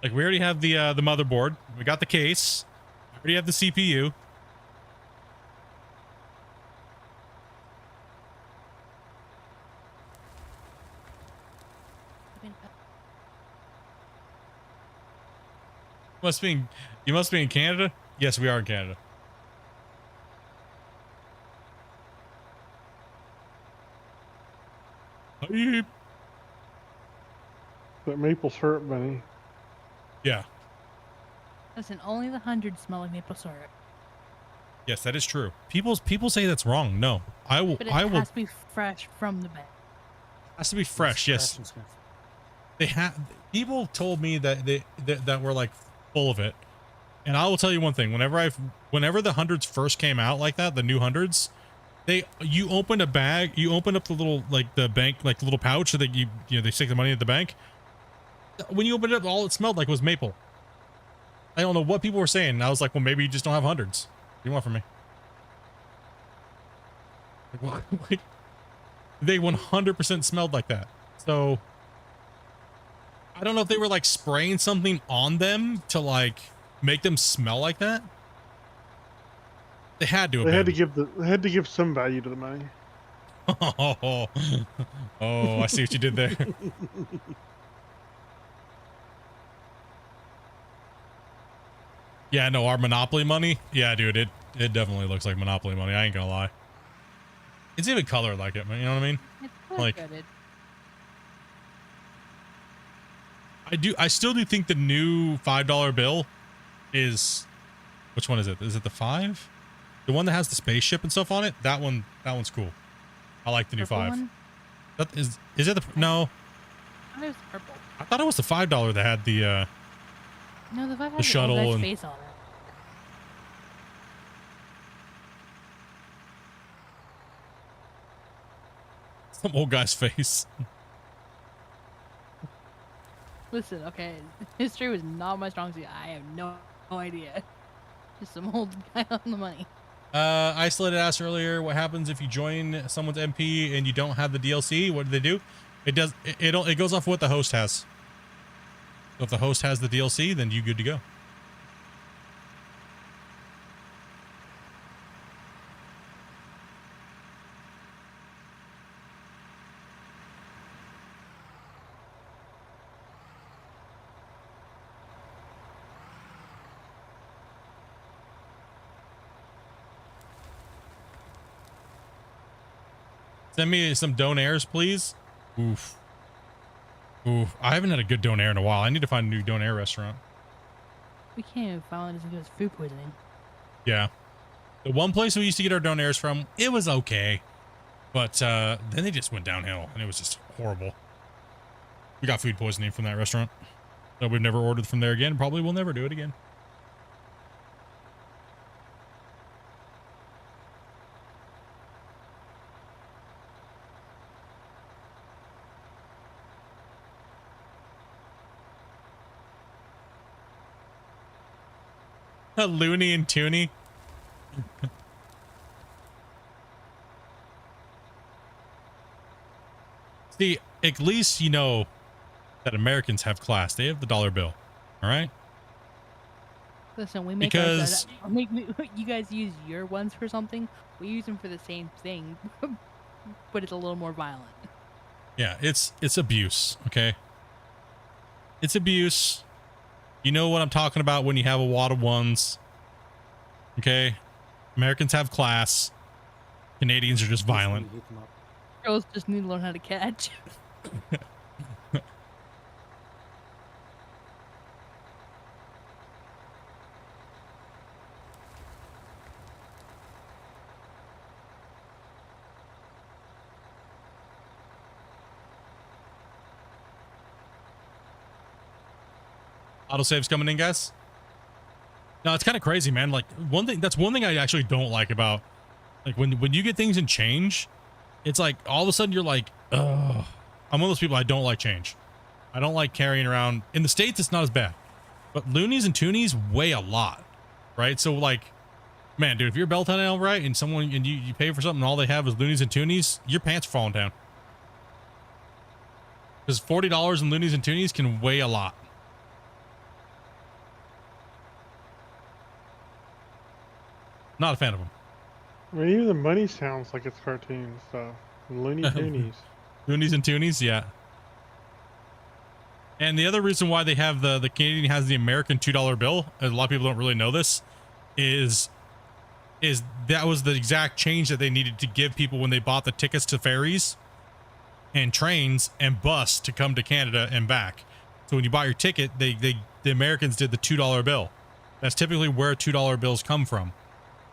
like we already have the motherboard. We got the case. We already have the CPU. You must be in Canada? Yes, we are in Canada. That maple syrup bunny. Yeah. Listen, only the 100 smell like maple syrup. Yes, that is true. People say that's wrong. No, I will. But it I will. has to be fresh from the bag. Has to be fresh. Yes. They have. People told me that that were like full of it, and I will tell you one thing. Whenever the hundreds first came out like that, the new hundreds, you open a bag, you open up the little like the bank, like the little pouch that you know they stick the money at the bank. When you opened it up, all it smelled like was maple. I don't know what people were saying. And I was like, well, maybe you just don't have hundreds. What do you want from me? Like, they 100% smelled like that. So I don't know if they were like spraying something on them to like make them smell like that. They had to. They had to give some value to the money. Oh, I see what you did there. Yeah, no, our Monopoly money. Yeah, dude, it definitely looks like Monopoly money. I ain't gonna lie. It's even colored like it, man. You know what I mean? It's Like, good. I still do think the new $5 bill is, which one is it? Is it the 5? The one that has the spaceship and stuff on it? That one's cool. I like the new Purple 5. one? That is it the, no, I thought it was purple. I thought it was the $5 that had the No, the 5 The has shuttle an old guy's and- face on it. some old guy's face. Listen, okay, history was not my strong suit. I have no idea. Just some old guy on the money. Isolated asked earlier, what happens if you join someone's MP and you don't have the DLC? What do they do? It goes off what the host has. So if the host has the DLC, then you good to go. Send me some donaires, please. Oof. Oof. I haven't had a good donaire in a while. I need to find a new donaire restaurant. We can't even find it because food poisoning. Yeah. The one place we used to get our donaires from, it was okay. But then they just went downhill and it was just horrible. We got food poisoning from that restaurant. So we've never ordered from there again. Probably will never do it again. Looney and Tooney. See, at least you know that Americans have class. They have the dollar bill. All right. Listen, we make Because- you guys use your ones for something. We use them for the same thing, but it's a little more violent. Yeah, it's abuse. Okay. It's abuse. You know what I'm talking about when you have a wad of ones. Okay. Americans have class. Canadians are just violent. Heat them up. Girls just need to learn how to catch. Autosave's coming in, guys. No, it's kind of crazy, man. Like that's one thing I actually don't like about, like, when you get things in change, it's like all of a sudden you're like, ugh. I'm one of those people, I don't like change. I don't like carrying around. In the States, it's not as bad, but loonies and toonies weigh a lot, right? So like, man, dude, if you're belt out right and you pay for something and all they have is loonies and toonies, your pants are falling down. Because $40 in loonies and toonies can weigh a lot. Not a fan of them. I mean, even the money sounds like it's cartoon stuff. Looney Toonies. Loonies and Toonies, yeah. And the other reason why they have the Canadian has the American $2 bill, and a lot of people don't really know this, is that was the exact change that they needed to give people when they bought the tickets to ferries and trains and bus to come to Canada and back. So when you buy your ticket, the Americans did the $2 bill. That's typically where $2 bills come from.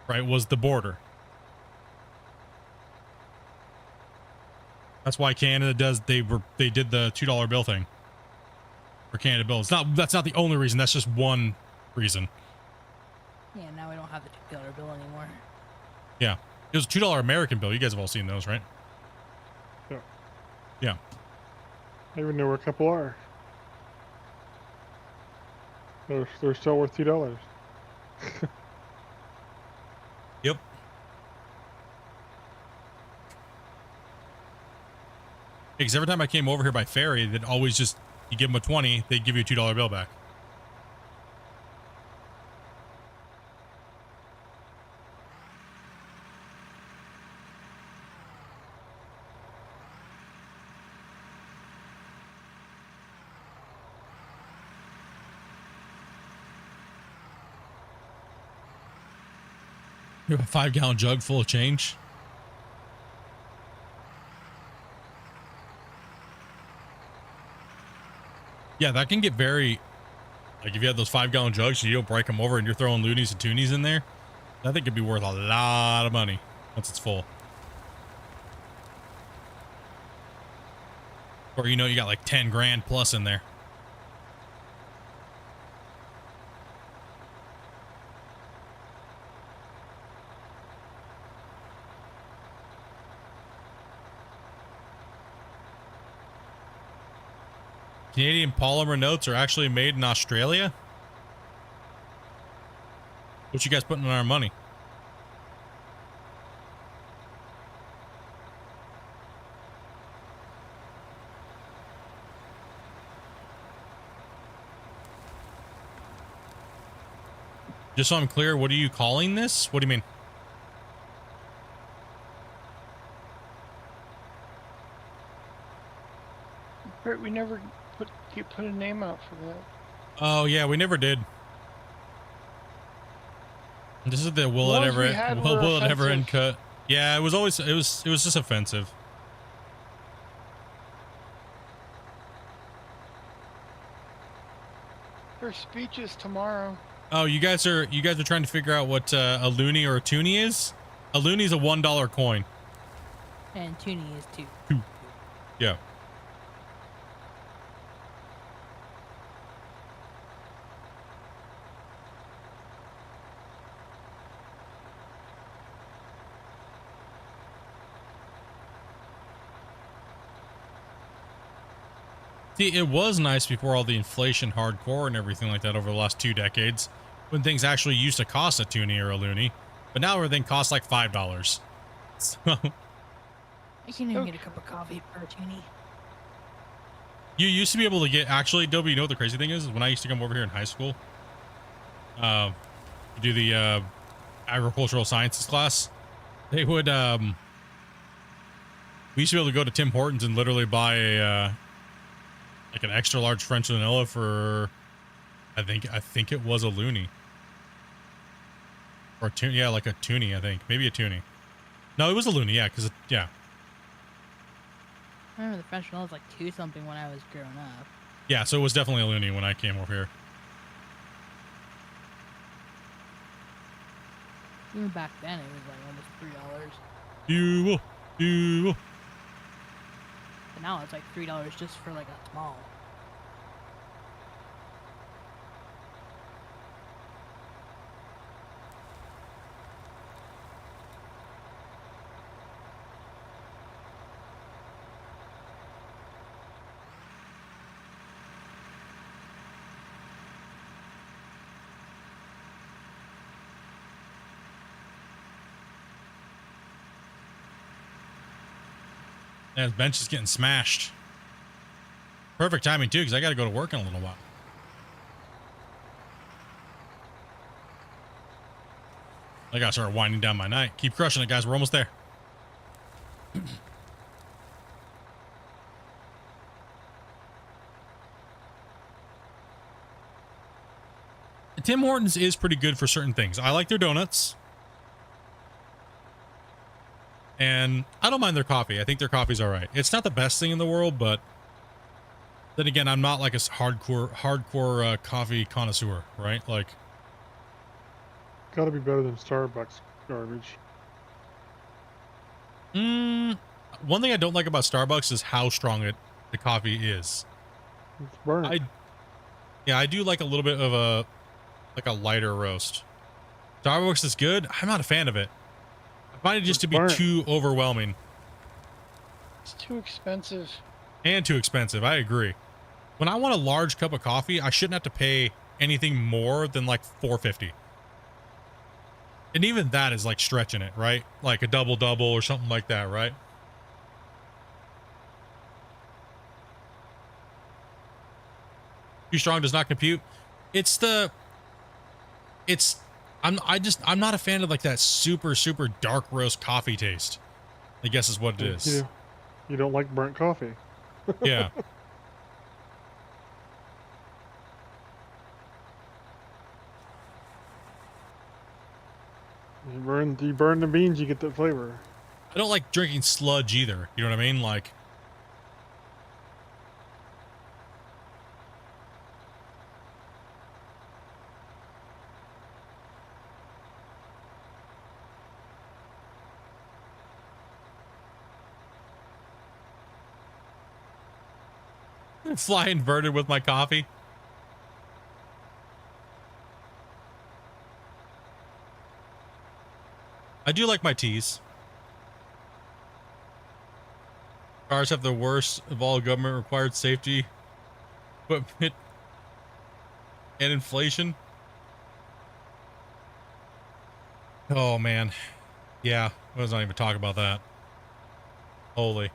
Right, was the border. That's why Canada does. They did the $2 bill thing for Canada bills. That's not the only reason. That's just one reason. Yeah, now we don't have the $2 bill anymore. Yeah, it was a $2 American bill. You guys have all seen those, right? Yeah. Yeah. I even know where a couple are. They're still worth $2. Yep. Because every time I came over here by ferry, they'd always just, you give them a 20, they'd give you a $2 bill back. You have a 5-gallon jug full of change. Yeah, that can get very, like if you have those 5-gallon jugs and you don't break them over and you're throwing loonies and toonies in there, that thing could be worth a lot of money once it's full. Or you know you got like 10 grand plus in there. Canadian polymer notes are actually made in Australia? What you guys putting on our money? Just so I'm clear, what are you calling this? What do you mean? Bert, we never put a name out for that. Oh yeah, we never did. This is the will it ever end cut. Yeah, it was just offensive. Her speech is tomorrow. Oh, you guys are trying to figure out what a loony or a toonie is? A loony is a $1 coin. And Toonie is 2. Yeah. See, it was nice before all the inflation hardcore and everything like that over the last 2 decades, when things actually used to cost a toonie or a loony, but now everything costs like $5. So I can't even get a cup of coffee for a Toonie. you used to be able to get, actually, Dobie, you know what the crazy thing is when I used to come over here in high school, do the agricultural sciences class, they would, we used to be able to go to Tim Hortons and literally buy a, like an extra large French vanilla for, I think it was a loony. Or a toonie, yeah, like a toonie, I think. Maybe a toonie. No, it was a loony, yeah, because, yeah. I remember the French vanilla was like 2 something when I was growing up. Yeah, so it was definitely a loony when I came over here. Even back then, it was like almost $3. You. But now it's like $3 just for like a small. Yeah, his bench is getting smashed. Perfect timing too, because I got to go to work in a little while. I got to start winding down my night. Keep crushing it, guys. We're almost there. Tim Hortons is pretty good for certain things. I like their donuts. And I don't mind their coffee. I think their coffee's all right. It's not the best thing in the world, but then again, I'm not like a hardcore coffee connoisseur, right? Like, Gotta be better than Starbucks garbage. one thing I don't like about Starbucks is how strong the coffee is. It's burnt. I do like a little bit of a lighter roast. Starbucks is good. I'm not a fan of it. I find it just to be too overwhelming. It's too expensive. And too expensive. I agree. When I want a large cup of coffee, I shouldn't have to pay anything more than like $4.50. And even that is like stretching it, right? Like a double or something like that, right? Too strong does not compute. I'm not a fan of like that super dark roast coffee taste, I guess is what it is. You don't like burnt coffee. Yeah. You burn the beans, you get that flavor. I don't like drinking sludge either. You know what I mean? Like, Fly inverted with my coffee. I do like my teas. Cars have the worst of all government required safety equipment and inflation. Oh man. Yeah, let's not even talk about that. Holy.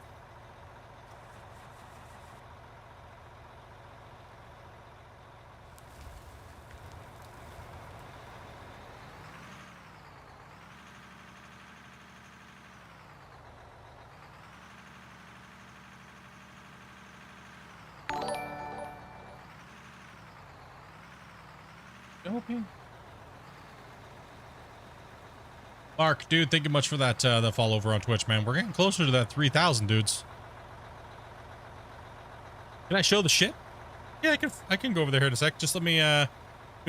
Mark, dude, thank you much for that the follow over on Twitch, man. We're getting closer to that 3,000 dudes. Can I show the ship? Yeah, I can go over there here in a sec. Just let me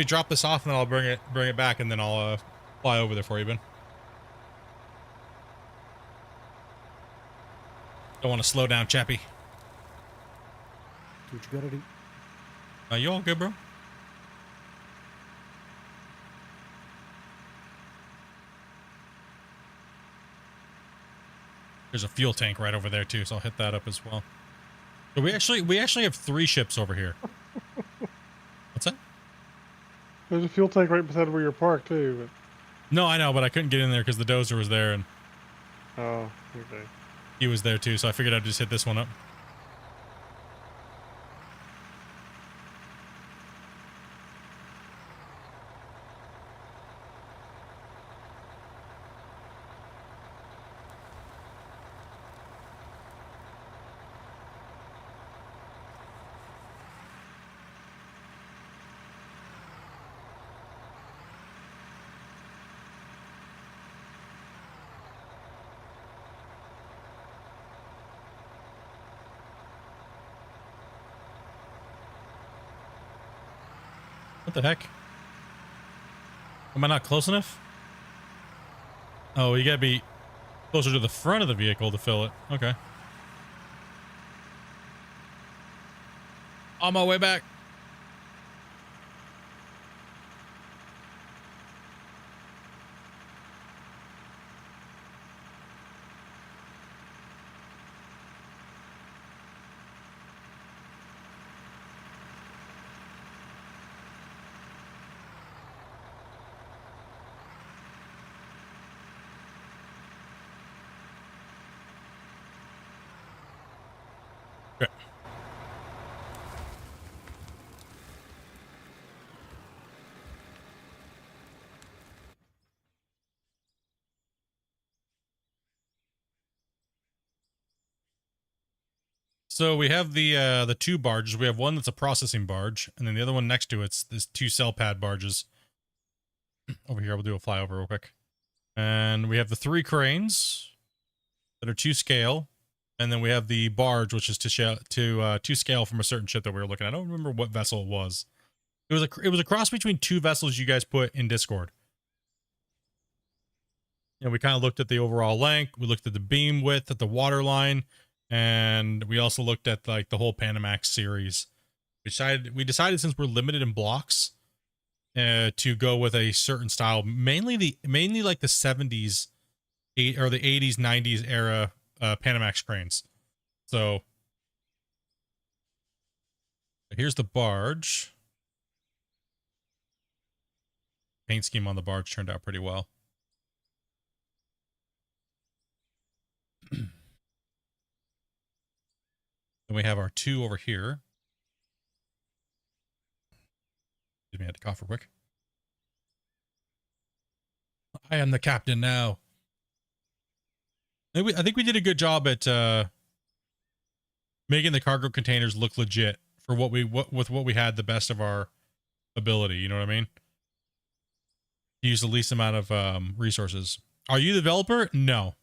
drop this off and then I'll bring it back and then I'll fly over there for you, Ben. Don't want to slow down, chappy. Do what you gotta do. You all good, bro? There's a fuel tank right over there too, so I'll hit that up as well. So we actually have 3 ships over here. What's that? There's a fuel tank right beside where you're parked too. But... No, I know, but I couldn't get in there because the dozer was there and Oh, okay. he was there too, so I figured I'd just hit this one up. What the heck? Am I not close enough? Oh, you gotta be closer to the front of the vehicle to fill it. Okay. On my way back. Okay. So we have the 2 barges. We have one that's a processing barge, and then the other one next to it's this 2 cell pad barges. Over here, we'll do a flyover real quick. And we have the 3 cranes that are to scale, and then we have the barge, which is to scale from a certain ship that we were looking at. I don't remember what vessel it was. It was a cross between 2 vessels you guys put in Discord. And we kind of looked at the overall length. We looked at the beam width at the water line. And we also looked at like the whole Panamax series. We decided since we're limited in blocks to go with a certain style, mainly like the 70s or the 80s, 90s era Panamax cranes. So here's the barge. Paint scheme on the barge turned out pretty well. Then we have our 2 over here. Excuse me, I had to cough real quick. I am the captain now. I think we did a good job at making the cargo containers look legit for with what we had the best of our ability. You know what I mean? Use the least amount of resources. Are you the developer? No.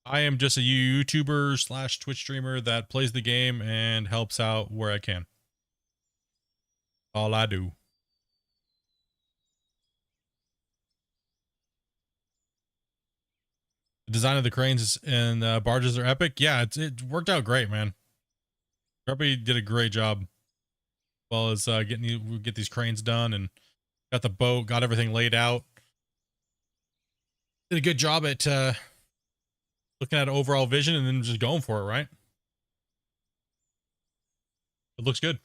I am just a YouTuber / Twitch streamer that plays the game and helps out where I can. All I do. The design of the cranes and barges are epic. Yeah, it worked out great, man. Everybody did a great job, as well as get these cranes done and got the boat, got everything laid out. Did a good job at looking at overall vision and then just going for it, right? It looks good.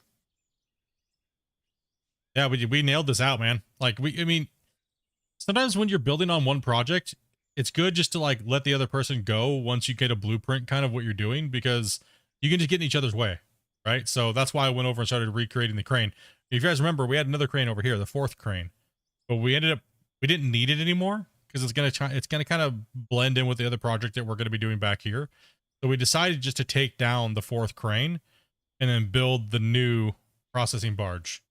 Yeah, we nailed this out, man. Like I mean, sometimes when you're building on one project, it's good just to like let the other person go once you get a blueprint kind of what you're doing, because you can just get in each other's way, right? So that's why I went over and started recreating the crane. If you guys remember, we had another crane over here, the 4th crane, but we didn't need it anymore because it's gonna kind of blend in with the other project that we're going to be doing back here. So we decided just to take down the 4th crane and then build the new processing barge.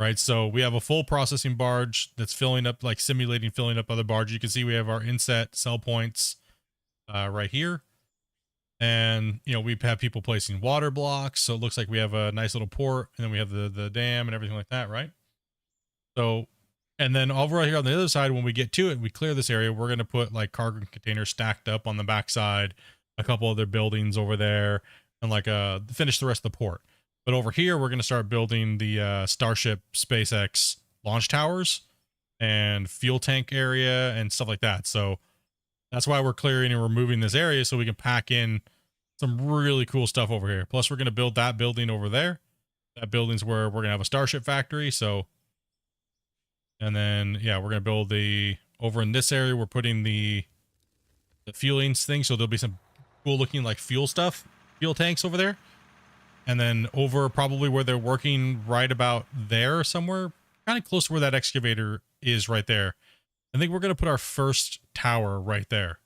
Right, so we have a full processing barge that's filling up, like simulating filling up other barges. You can see we have our inset sell points right here. And, you know, we have people placing water blocks. So it looks like we have a nice little port, and then we have the dam and everything like that, right? So, and then over right here on the other side, when we get to it, we clear this area, we're going to put like cargo containers stacked up on the backside, a couple other buildings over there, and like finish the rest of the port. But over here, we're going to start building the Starship SpaceX launch towers and fuel tank area and stuff like that. So that's why we're clearing and removing this area so we can pack in some really cool stuff over here. Plus, we're going to build that building over there. That building's where we're going to have a Starship factory. So, and then, yeah, we're going to build over in this area, we're putting the fueling thing. So there'll be some cool looking like fuel tanks over there. And then over probably where they're working right about there somewhere, kind of close to where that excavator is right there. I think we're going to put our first tower right there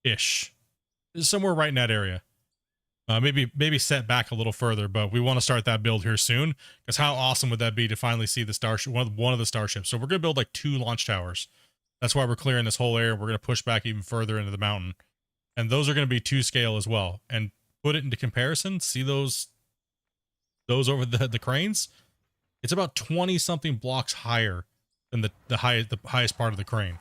ish, somewhere right in that area. Maybe set back a little further, but we want to start that build here soon, because how awesome would that be to finally see the starship, one of the starships. So we're going to build like 2 launch towers. That's why we're clearing this whole area. We're going to push back even further into the mountain, and those are going to be 2 scale as well. And put it into comparison, see those over the cranes, it's about 20 something blocks higher than the highest part of the crane,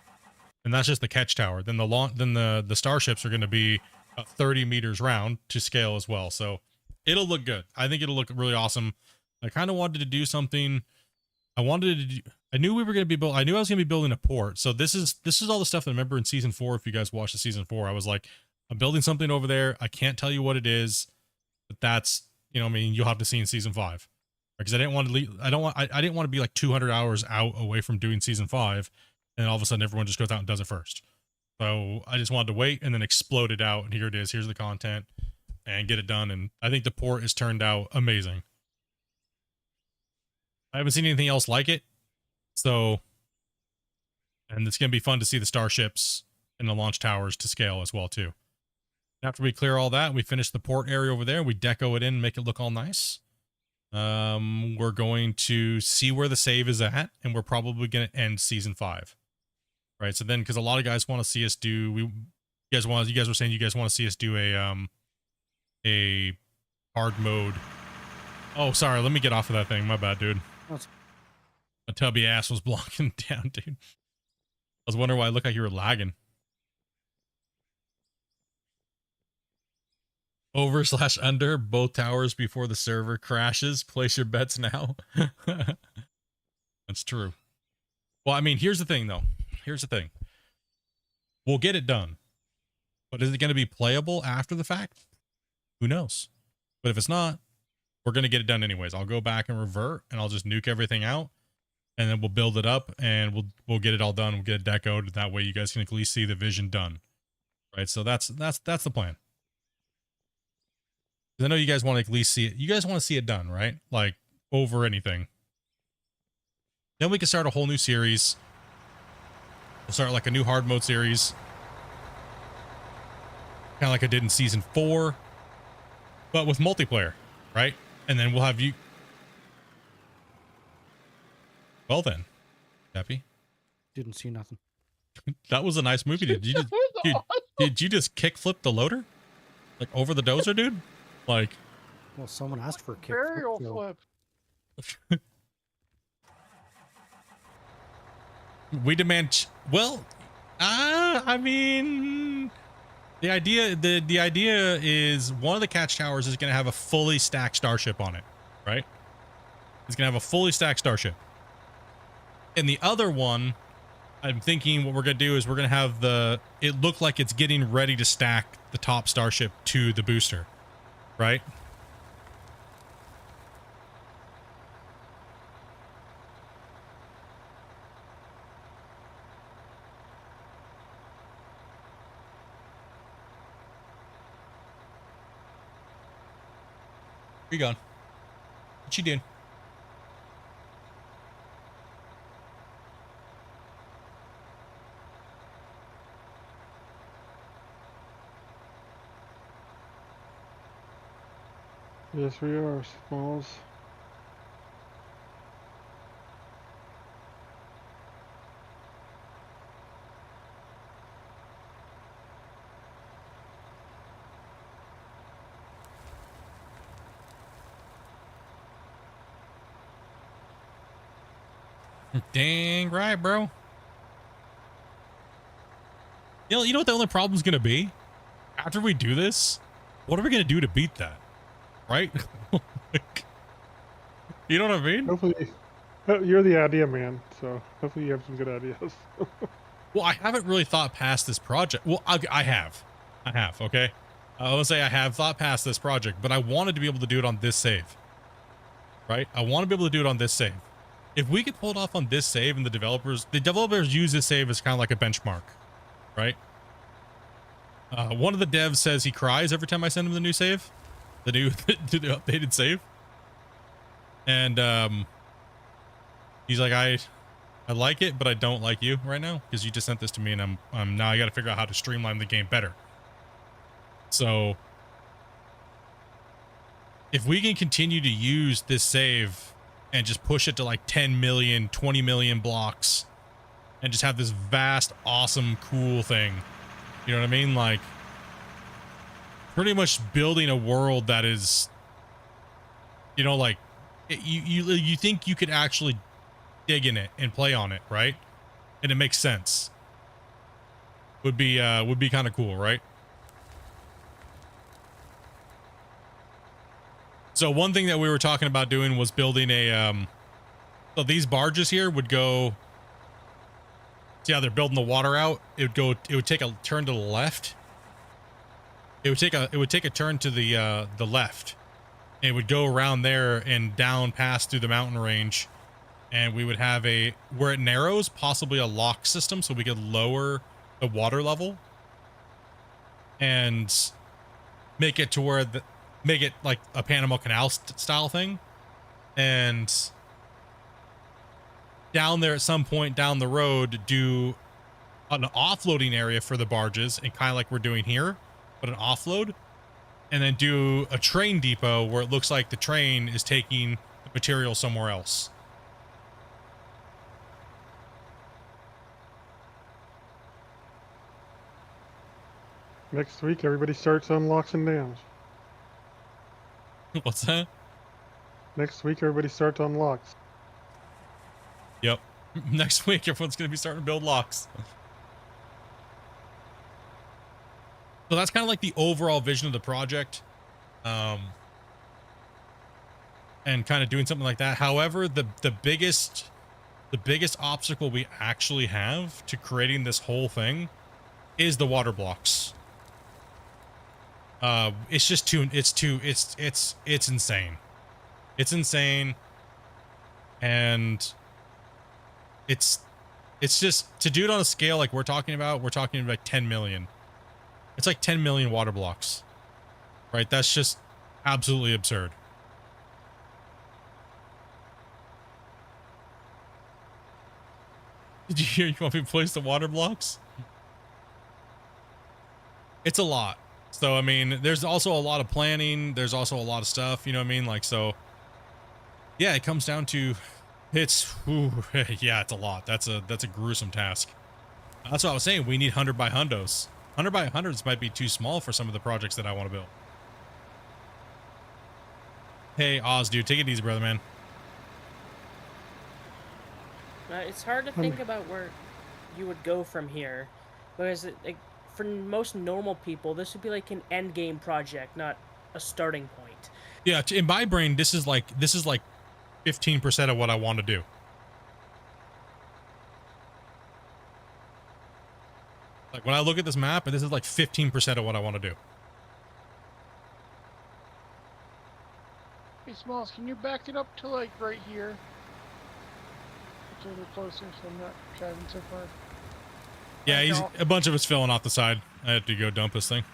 and that's just the catch tower. Then the starships are going to be 30 meters round to scale as well, so it'll look good. I think it'll look really awesome. I kind of wanted to do something. I knew we were going to be I knew I was going to be building a port. So this is all the stuff that I remember in season 4. If you guys watched the season 4, I was like, I'm building something over there. I can't tell you what it is, but that's, you know, I mean, you'll have to see in season 5, because I didn't want to leave. I didn't want to be like 200 hours out away from doing season 5, and all of a sudden everyone just goes out and does it first. So I just wanted to wait and then explode it out, and here it is. Here's the content, and get it done. And I think the port has turned out amazing. I haven't seen anything else like it, so, and it's gonna be fun to see the starships and the launch towers to scale as well too. After we clear all that, we finish the port area over there. We deco it in and make it look all nice. We're going to see where the save is at, and we're probably going to end season 5. Right? So then, because a lot of guys want to see us do, you guys were saying you guys want to see us do a hard mode. Oh, sorry. Let me get off of that thing. My bad, dude. My tubby ass was blocking down, dude. I was wondering why it looked like you were lagging. Over/under both towers before the server crashes. Place your bets now. That's true. Well, I mean, here's the thing, though. Here's the thing. We'll get it done. But is it going to be playable after the fact? Who knows? But if it's not, we're going to get it done anyways. I'll go back and revert, and I'll just nuke everything out, and then we'll build it up, and we'll get it all done. We'll get it decoed. That way you guys can at least see the vision done. Right? So that's the plan. I know you guys want to at least see it. You guys want to see it done, right? Like, over anything. Then we can start a whole new series. We'll start like a new hard mode series. Kind of like I did in season 4. But with multiplayer, right? And then we'll have you. Well then, Happy. Didn't see nothing. That was a nice movie. Did you just kickflip the loader? Like over the dozer, dude? Like, well, someone asked for a kick. Burial flip. We demand. Well, I mean, The idea is one of the catch towers is going to have a fully stacked starship on it, right? It's going to have a fully stacked starship. And the other one, I'm thinking what we're going to do is we're going to have it look like it's getting ready to stack the top starship to the booster, right? Where you going? What you doing? Yes, we are, Smalls. Dang right, bro. You know what the only problem's gonna be? After we do this, what are we gonna do to beat that? Right? Like, you know what I mean? Hopefully, you're the idea man, so hopefully you have some good ideas. Well, I haven't really thought past this project. Well, I have, okay? I want to say I have thought past this project, but I wanted to be able to do it on this save. Right? I want to be able to do it on this save. If we could pull it off on this save and the developers use this save as kind of like a benchmark, right? One of the devs says he cries every time I send him the new save, the updated save. And he's like, I like it, but I don't like you right now because you just sent this to me, and I'm now I got to figure out how to streamline the game better. So if we can continue to use this save and just push it to like 10 million, 20 million blocks and just have this vast, awesome, cool thing, you know what I mean? Like pretty much building a world that is, you know, like you think you could actually dig in it and play on it, right? And it makes sense. Would be kind of cool, right? So one thing that we were talking about doing was building a so these barges here would go, see how they're building the water out? It would take a turn to the left. It would take a turn to the left. And it would go around there and down past through the mountain range. And we would have where it narrows, possibly a lock system so we could lower the water level and make it to where make it like a Panama Canal style thing. And down there at some point down the road, do an offloading area for the barges, and kind of like we're doing here, but an offload, and then do a train depot where it looks like the train is taking the material somewhere else. Next week, everybody starts on locks and dams. What's that? Next week, everybody starts on locks. Yep. Next week, everyone's going to be starting to build locks. So that's kind of like the overall vision of the project. And kind of doing something like that. However, the biggest obstacle we actually have to creating this whole thing is the water blocks. It's just it's insane. It's insane. And it's just to do it on a scale like we're talking about like 10 million. It's like 10 million water blocks, right? That's just absolutely absurd. Did you hear you want me to place the water blocks? It's a lot. So, I mean, there's also a lot of planning. There's also a lot of stuff, you know what I mean? Like, so yeah, it comes down to yeah, it's a lot. That's a gruesome task. That's what I was saying. We need 100 by hundos. 100 by 100s might be too small for some of the projects that I want to build. Hey, Oz, dude, take it easy, brother, man. It's hard to think about where you would go from here, because for most normal people, this would be like an end game project, not a starting point. Yeah, in my brain, this is like 15% of what I want to do. Like when I look at this map, and this is like 15% of what I want to do. Hey, Smalls, can you back it up to like right here? It's a little closer, so I'm not driving so far. Yeah, a bunch of it's filling off the side. I had to go dump this thing.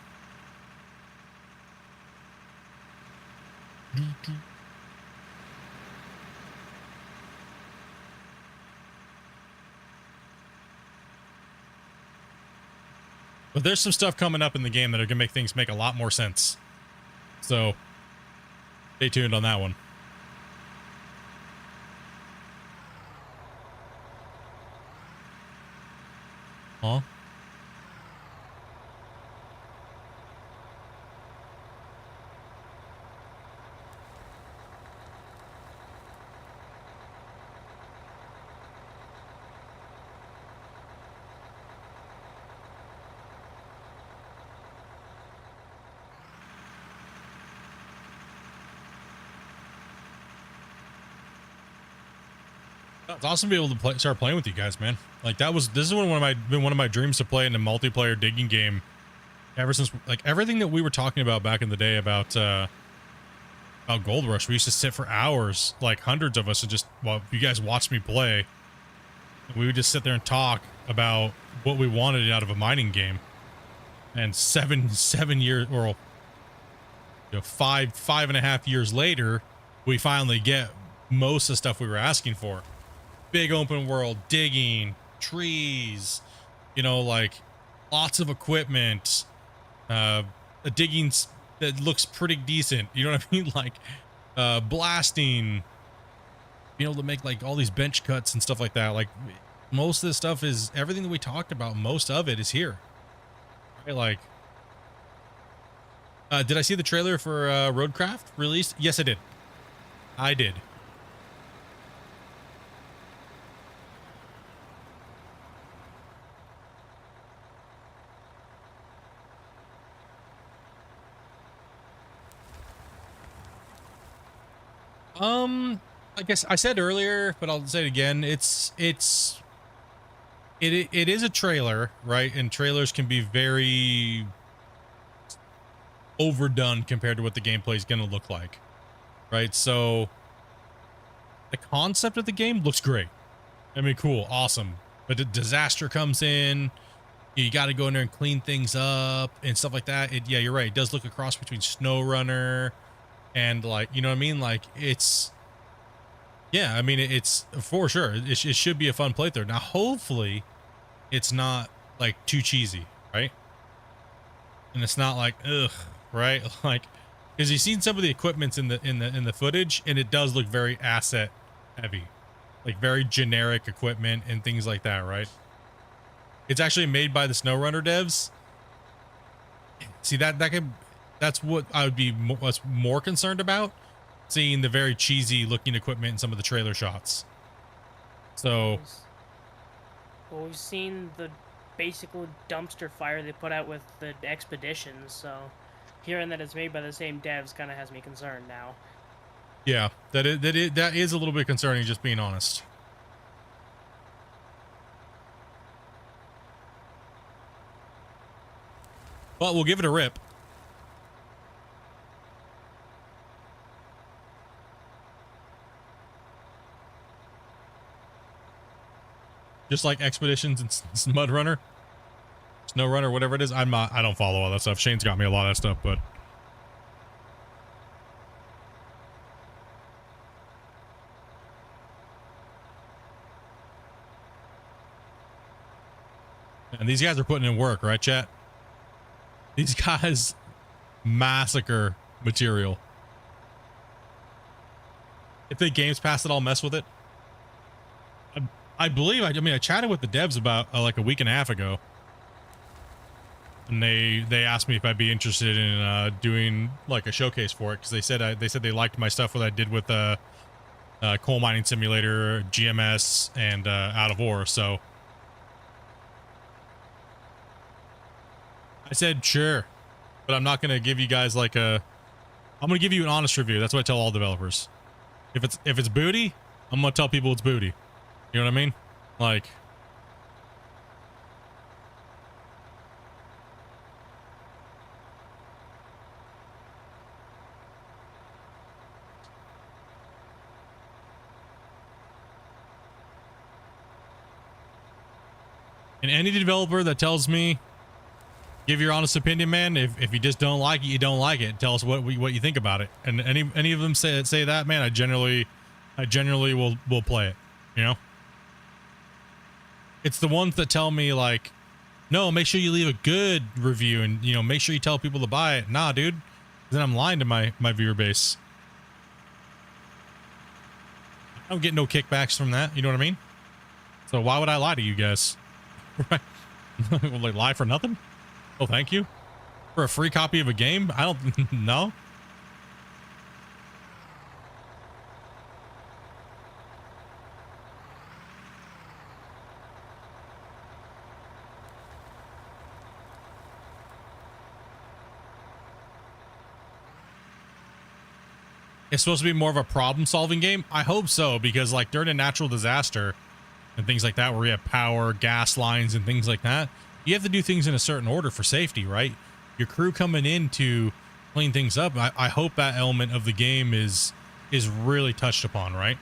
But there's some stuff coming up in the game that are gonna make things make a lot more sense. So stay tuned on that one. Huh? It's awesome to be able to start playing with you guys, man. Like this is been one of my dreams to play in a multiplayer digging game ever since, like, everything that we were talking about back in the day about Gold Rush. We used to sit for hours, like hundreds of us, and just, well, you guys watched me play. We would just sit there and talk about what we wanted out of a mining game. And 7 years, or, you know, 5.5 years later, we finally get most of the stuff we were asking for. Big open world, digging, trees, you know, like lots of equipment, a digging that looks pretty decent. You know what I mean? Like blasting, being able to make like all these bench cuts and stuff like that. Like most of this stuff is everything that we talked about. Most of it is here. Right? Like, did I see the trailer for Roadcraft released? Yes, I did. I did. I guess I said earlier, but I'll say it again. It is a trailer, right? And trailers can be very overdone compared to what the gameplay is going to look like, right? So the concept of the game looks great. I mean, cool, awesome. But the disaster comes in, you got to go in there and clean things up and stuff like that. Yeah, you're right. It does look a cross between SnowRunner and, like, you know what I mean? Like, it's, yeah, I mean, it's for sure. It should be a fun playthrough. Now, hopefully it's not like too cheesy, right? And it's not like, ugh, right? Like, because you've seen some of the equipments in the footage, and it does look very asset heavy, like very generic equipment and things like that, right? It's actually made by the SnowRunner devs. See, that's what I would be more concerned about, seeing the very cheesy looking equipment in some of the trailer shots. So, well, we've seen the basic dumpster fire they put out with the expeditions, so hearing that it's made by the same devs kind of has me concerned now. Yeah, that is a little bit concerning, just being honest. But we'll give it a rip. Just like Expeditions and Mudrunner, SnowRunner, whatever it is. I don't follow all that stuff. Shane's got me a lot of that stuff, but and these guys are putting in work, right, chat? These guys massacre material. If the Games Pass it, I'll mess with it. I believe, I mean, I chatted with the devs about like a week and a half ago, and they asked me if I'd be interested in doing like a showcase for it, because they said they liked my stuff, what I did with Coal Mining Simulator, GMS, and Out of Ore. So I said sure, but I'm not gonna give you guys like a. I'm gonna give you an honest review. That's what I tell all developers. If it's booty, I'm gonna tell people it's booty. You know what I mean? Like. And any developer that tells me, give your honest opinion, man. If you just don't like it, you don't like it. Tell us what you think about it. And any of them say that, man, I generally will play it. You know, it's the ones that tell me like, no, make sure you leave a good review and make sure you tell people to buy it. Nah, dude, then I'm lying to my viewer base. I don't get no kickbacks from that. You know what I mean? So why would I lie to you guys? Right? Like lie for nothing? Oh, thank you for a free copy of a game. I don't know. It's supposed to be more of a problem-solving game. I hope so, because like during a natural disaster and things like that, where you have power, gas lines, and things like that, you have to do things in a certain order for safety, right? Your crew coming in to clean things up. I hope that element of the game is really touched upon, right?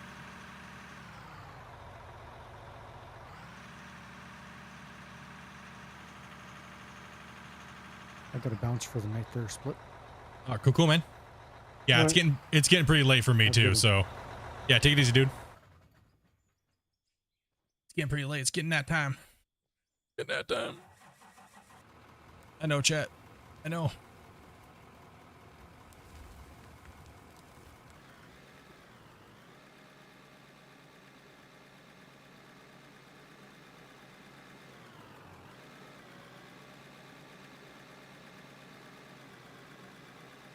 I got a bounce for the night there, Split. Cool, man. Yeah, All it's right. getting pretty late for me too. Okay. So, yeah, take it easy, dude. It's getting pretty late. It's getting that time. Getting that time. I know, chat. I know.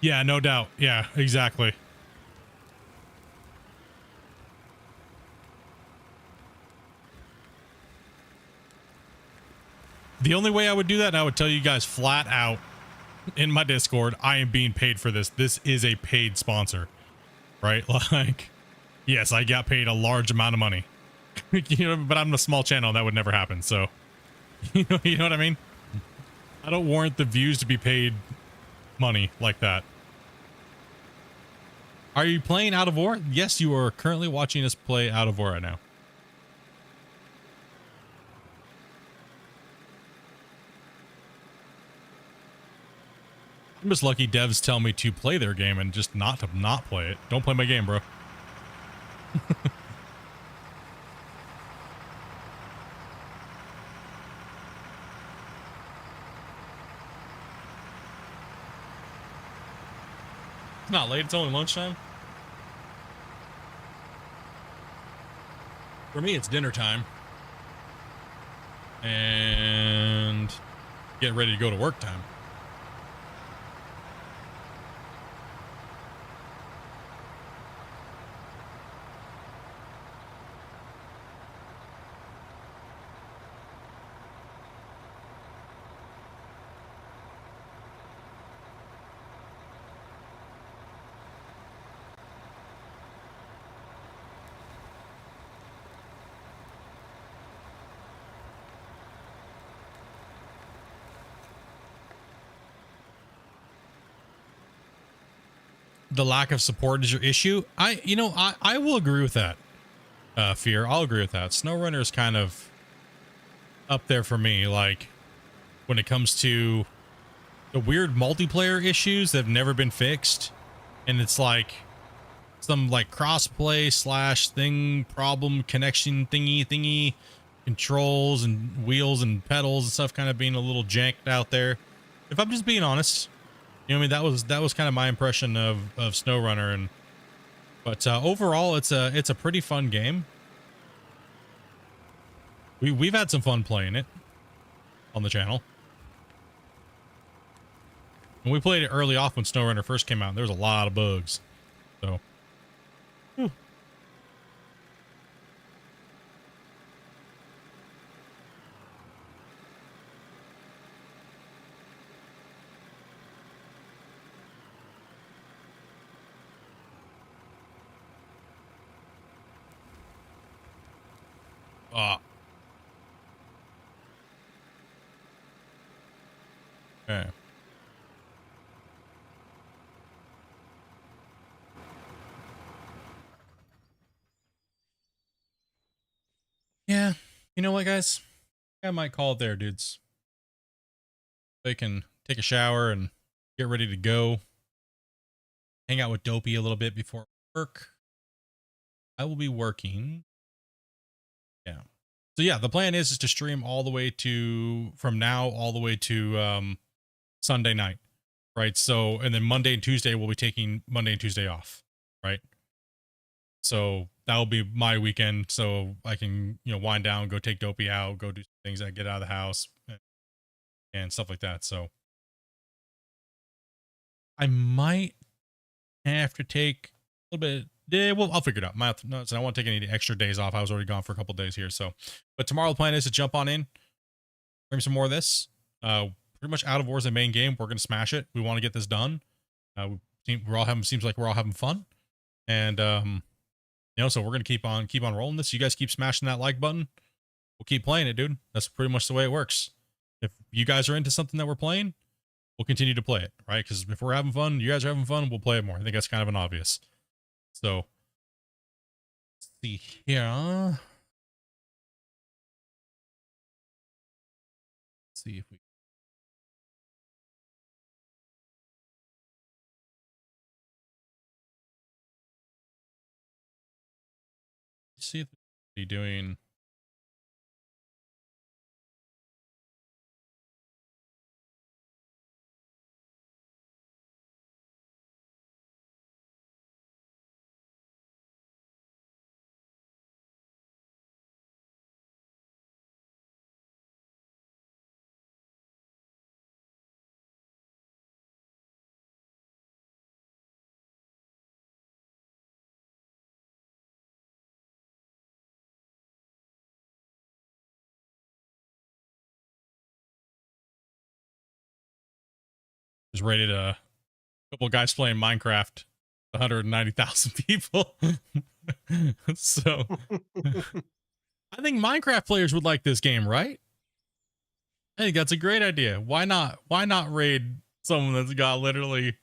Yeah, no doubt. Yeah, exactly. The only way I would do that, and I would tell you guys flat out in my Discord, I am being paid for this. This is a paid sponsor, right? Like, yes, I got paid a large amount of money, but I'm a small channel. That would never happen. So, you know what I mean? I don't warrant the views to be paid money like that. Are you playing Out of War? Yes, you are currently watching us play Out of War right now. I'm just lucky devs tell me to play their game and just not to not play it. Don't play my game, bro. It's not late. It's only lunchtime. For me, it's dinner time. And getting ready to go to work time. The lack of support is your issue. I will agree with that. Fear, I'll agree with that. SnowRunner is kind of up there for me. Like when it comes to the weird multiplayer issues that have never been fixed, and it's like some like crossplay / thing problem connection thingy controls and wheels and pedals and stuff kind of being a little janked out there. If I'm just being honest. You know what I mean? That was kind of my impression of SnowRunner, but overall it's a pretty fun game. We've had some fun playing it on the channel. And we played it early off when SnowRunner first came out, and there was a lot of bugs. So Okay. Yeah. You know what, guys? I might call it there, dudes. They can take a shower and get ready to go. Hang out with Dopey a little bit before work. I will be working. Yeah. So yeah, the plan is to stream all the way to from now all the way to Sunday night. Right. So and then Monday and Tuesday we'll be taking Monday and Tuesday off. Right. So that'll be my weekend. So I can, wind down, go take Dopey out, go do things that get out of the house and stuff like that. So I might have to take a little bit. Yeah, well, I'll figure it out. No, so I won't take any extra days off. I was already gone for a couple days here. So, but tomorrow the plan is to jump on in, bring some more of this. Pretty much out of War's the main game. We're gonna smash it. We want to get this done. Seems like we're all having fun, and so we're gonna keep on rolling this. You guys keep smashing that like button. We'll keep playing it, dude. That's pretty much the way it works. If you guys are into something that we're playing, we'll continue to play it, right? Because if we're having fun, you guys are having fun, we'll play it more. I think that's kind of an obvious. So, let's see here. Let's see if we. See if they're doing. Just rated a couple of guys playing Minecraft, 190,000 people. So I think Minecraft players would like this game, right? I think that's a great idea. Why not? Why not raid someone that's got literally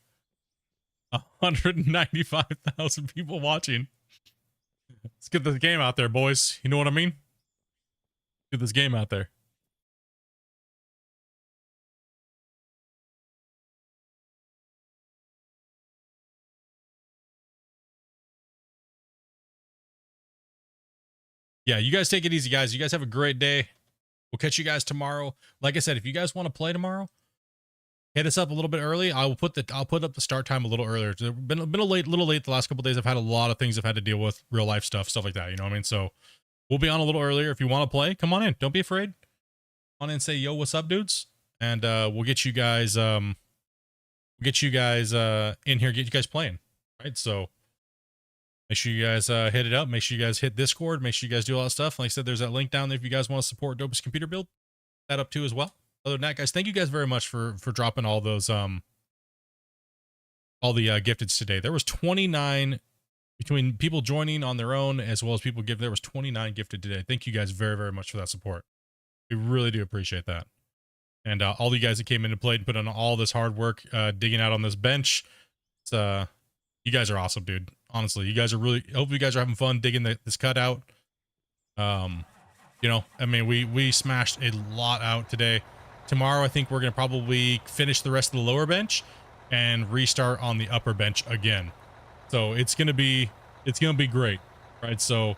195,000 people watching? Let's get this game out there, boys. You know what I mean? Get this game out there. Yeah, you guys take it easy, guys. You guys have a great day. We'll catch you guys tomorrow. Like I said, if you guys want to play tomorrow, hit us up a little bit early. I'll put up the start time a little earlier. It's been a little late the last couple of days. I've had a lot of things I've had to deal with, real life stuff like that. You know what I mean? So we'll be on a little earlier. If you want to play, come on in. Don't be afraid. Come on in and say, yo, what's up, dudes? And we'll get you guys in here, get you guys playing. Right? So make sure you guys hit it up. Make sure you guys hit Discord. Make sure you guys do all that stuff. Like I said, there's that link down there if you guys want to support Dopest Computer Build. That up too as well. Other than that, guys, thank you guys very much for dropping all those all the gifteds today. There was 29 between people joining on their own as well as people give. There was 29 gifted today. Thank you guys very, very much for that support. We really do appreciate that. And all you guys that came in and played and put on all this hard work digging out on this bench. It's, you guys are awesome, dude. Honestly, you guys are really. Hope you guys are having fun digging this cutout. I mean, we smashed a lot out today. Tomorrow, I think we're gonna probably finish the rest of the lower bench and restart on the upper bench again. So it's gonna be great, right? So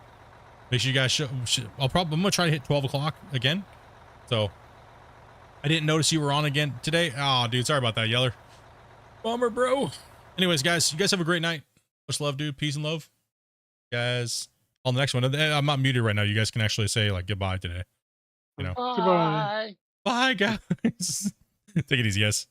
make sure you guys I'm gonna try to hit 12 o'clock again. So I didn't notice you were on again today. Oh, dude, sorry about that, Yeller. Bummer, bro. Anyways, guys, you guys have a great night. Much love, dude. Peace and love, guys. On the next one, I'm not muted right now. You guys can actually say like goodbye today. You know. Bye. Bye, guys. Take it easy, guys.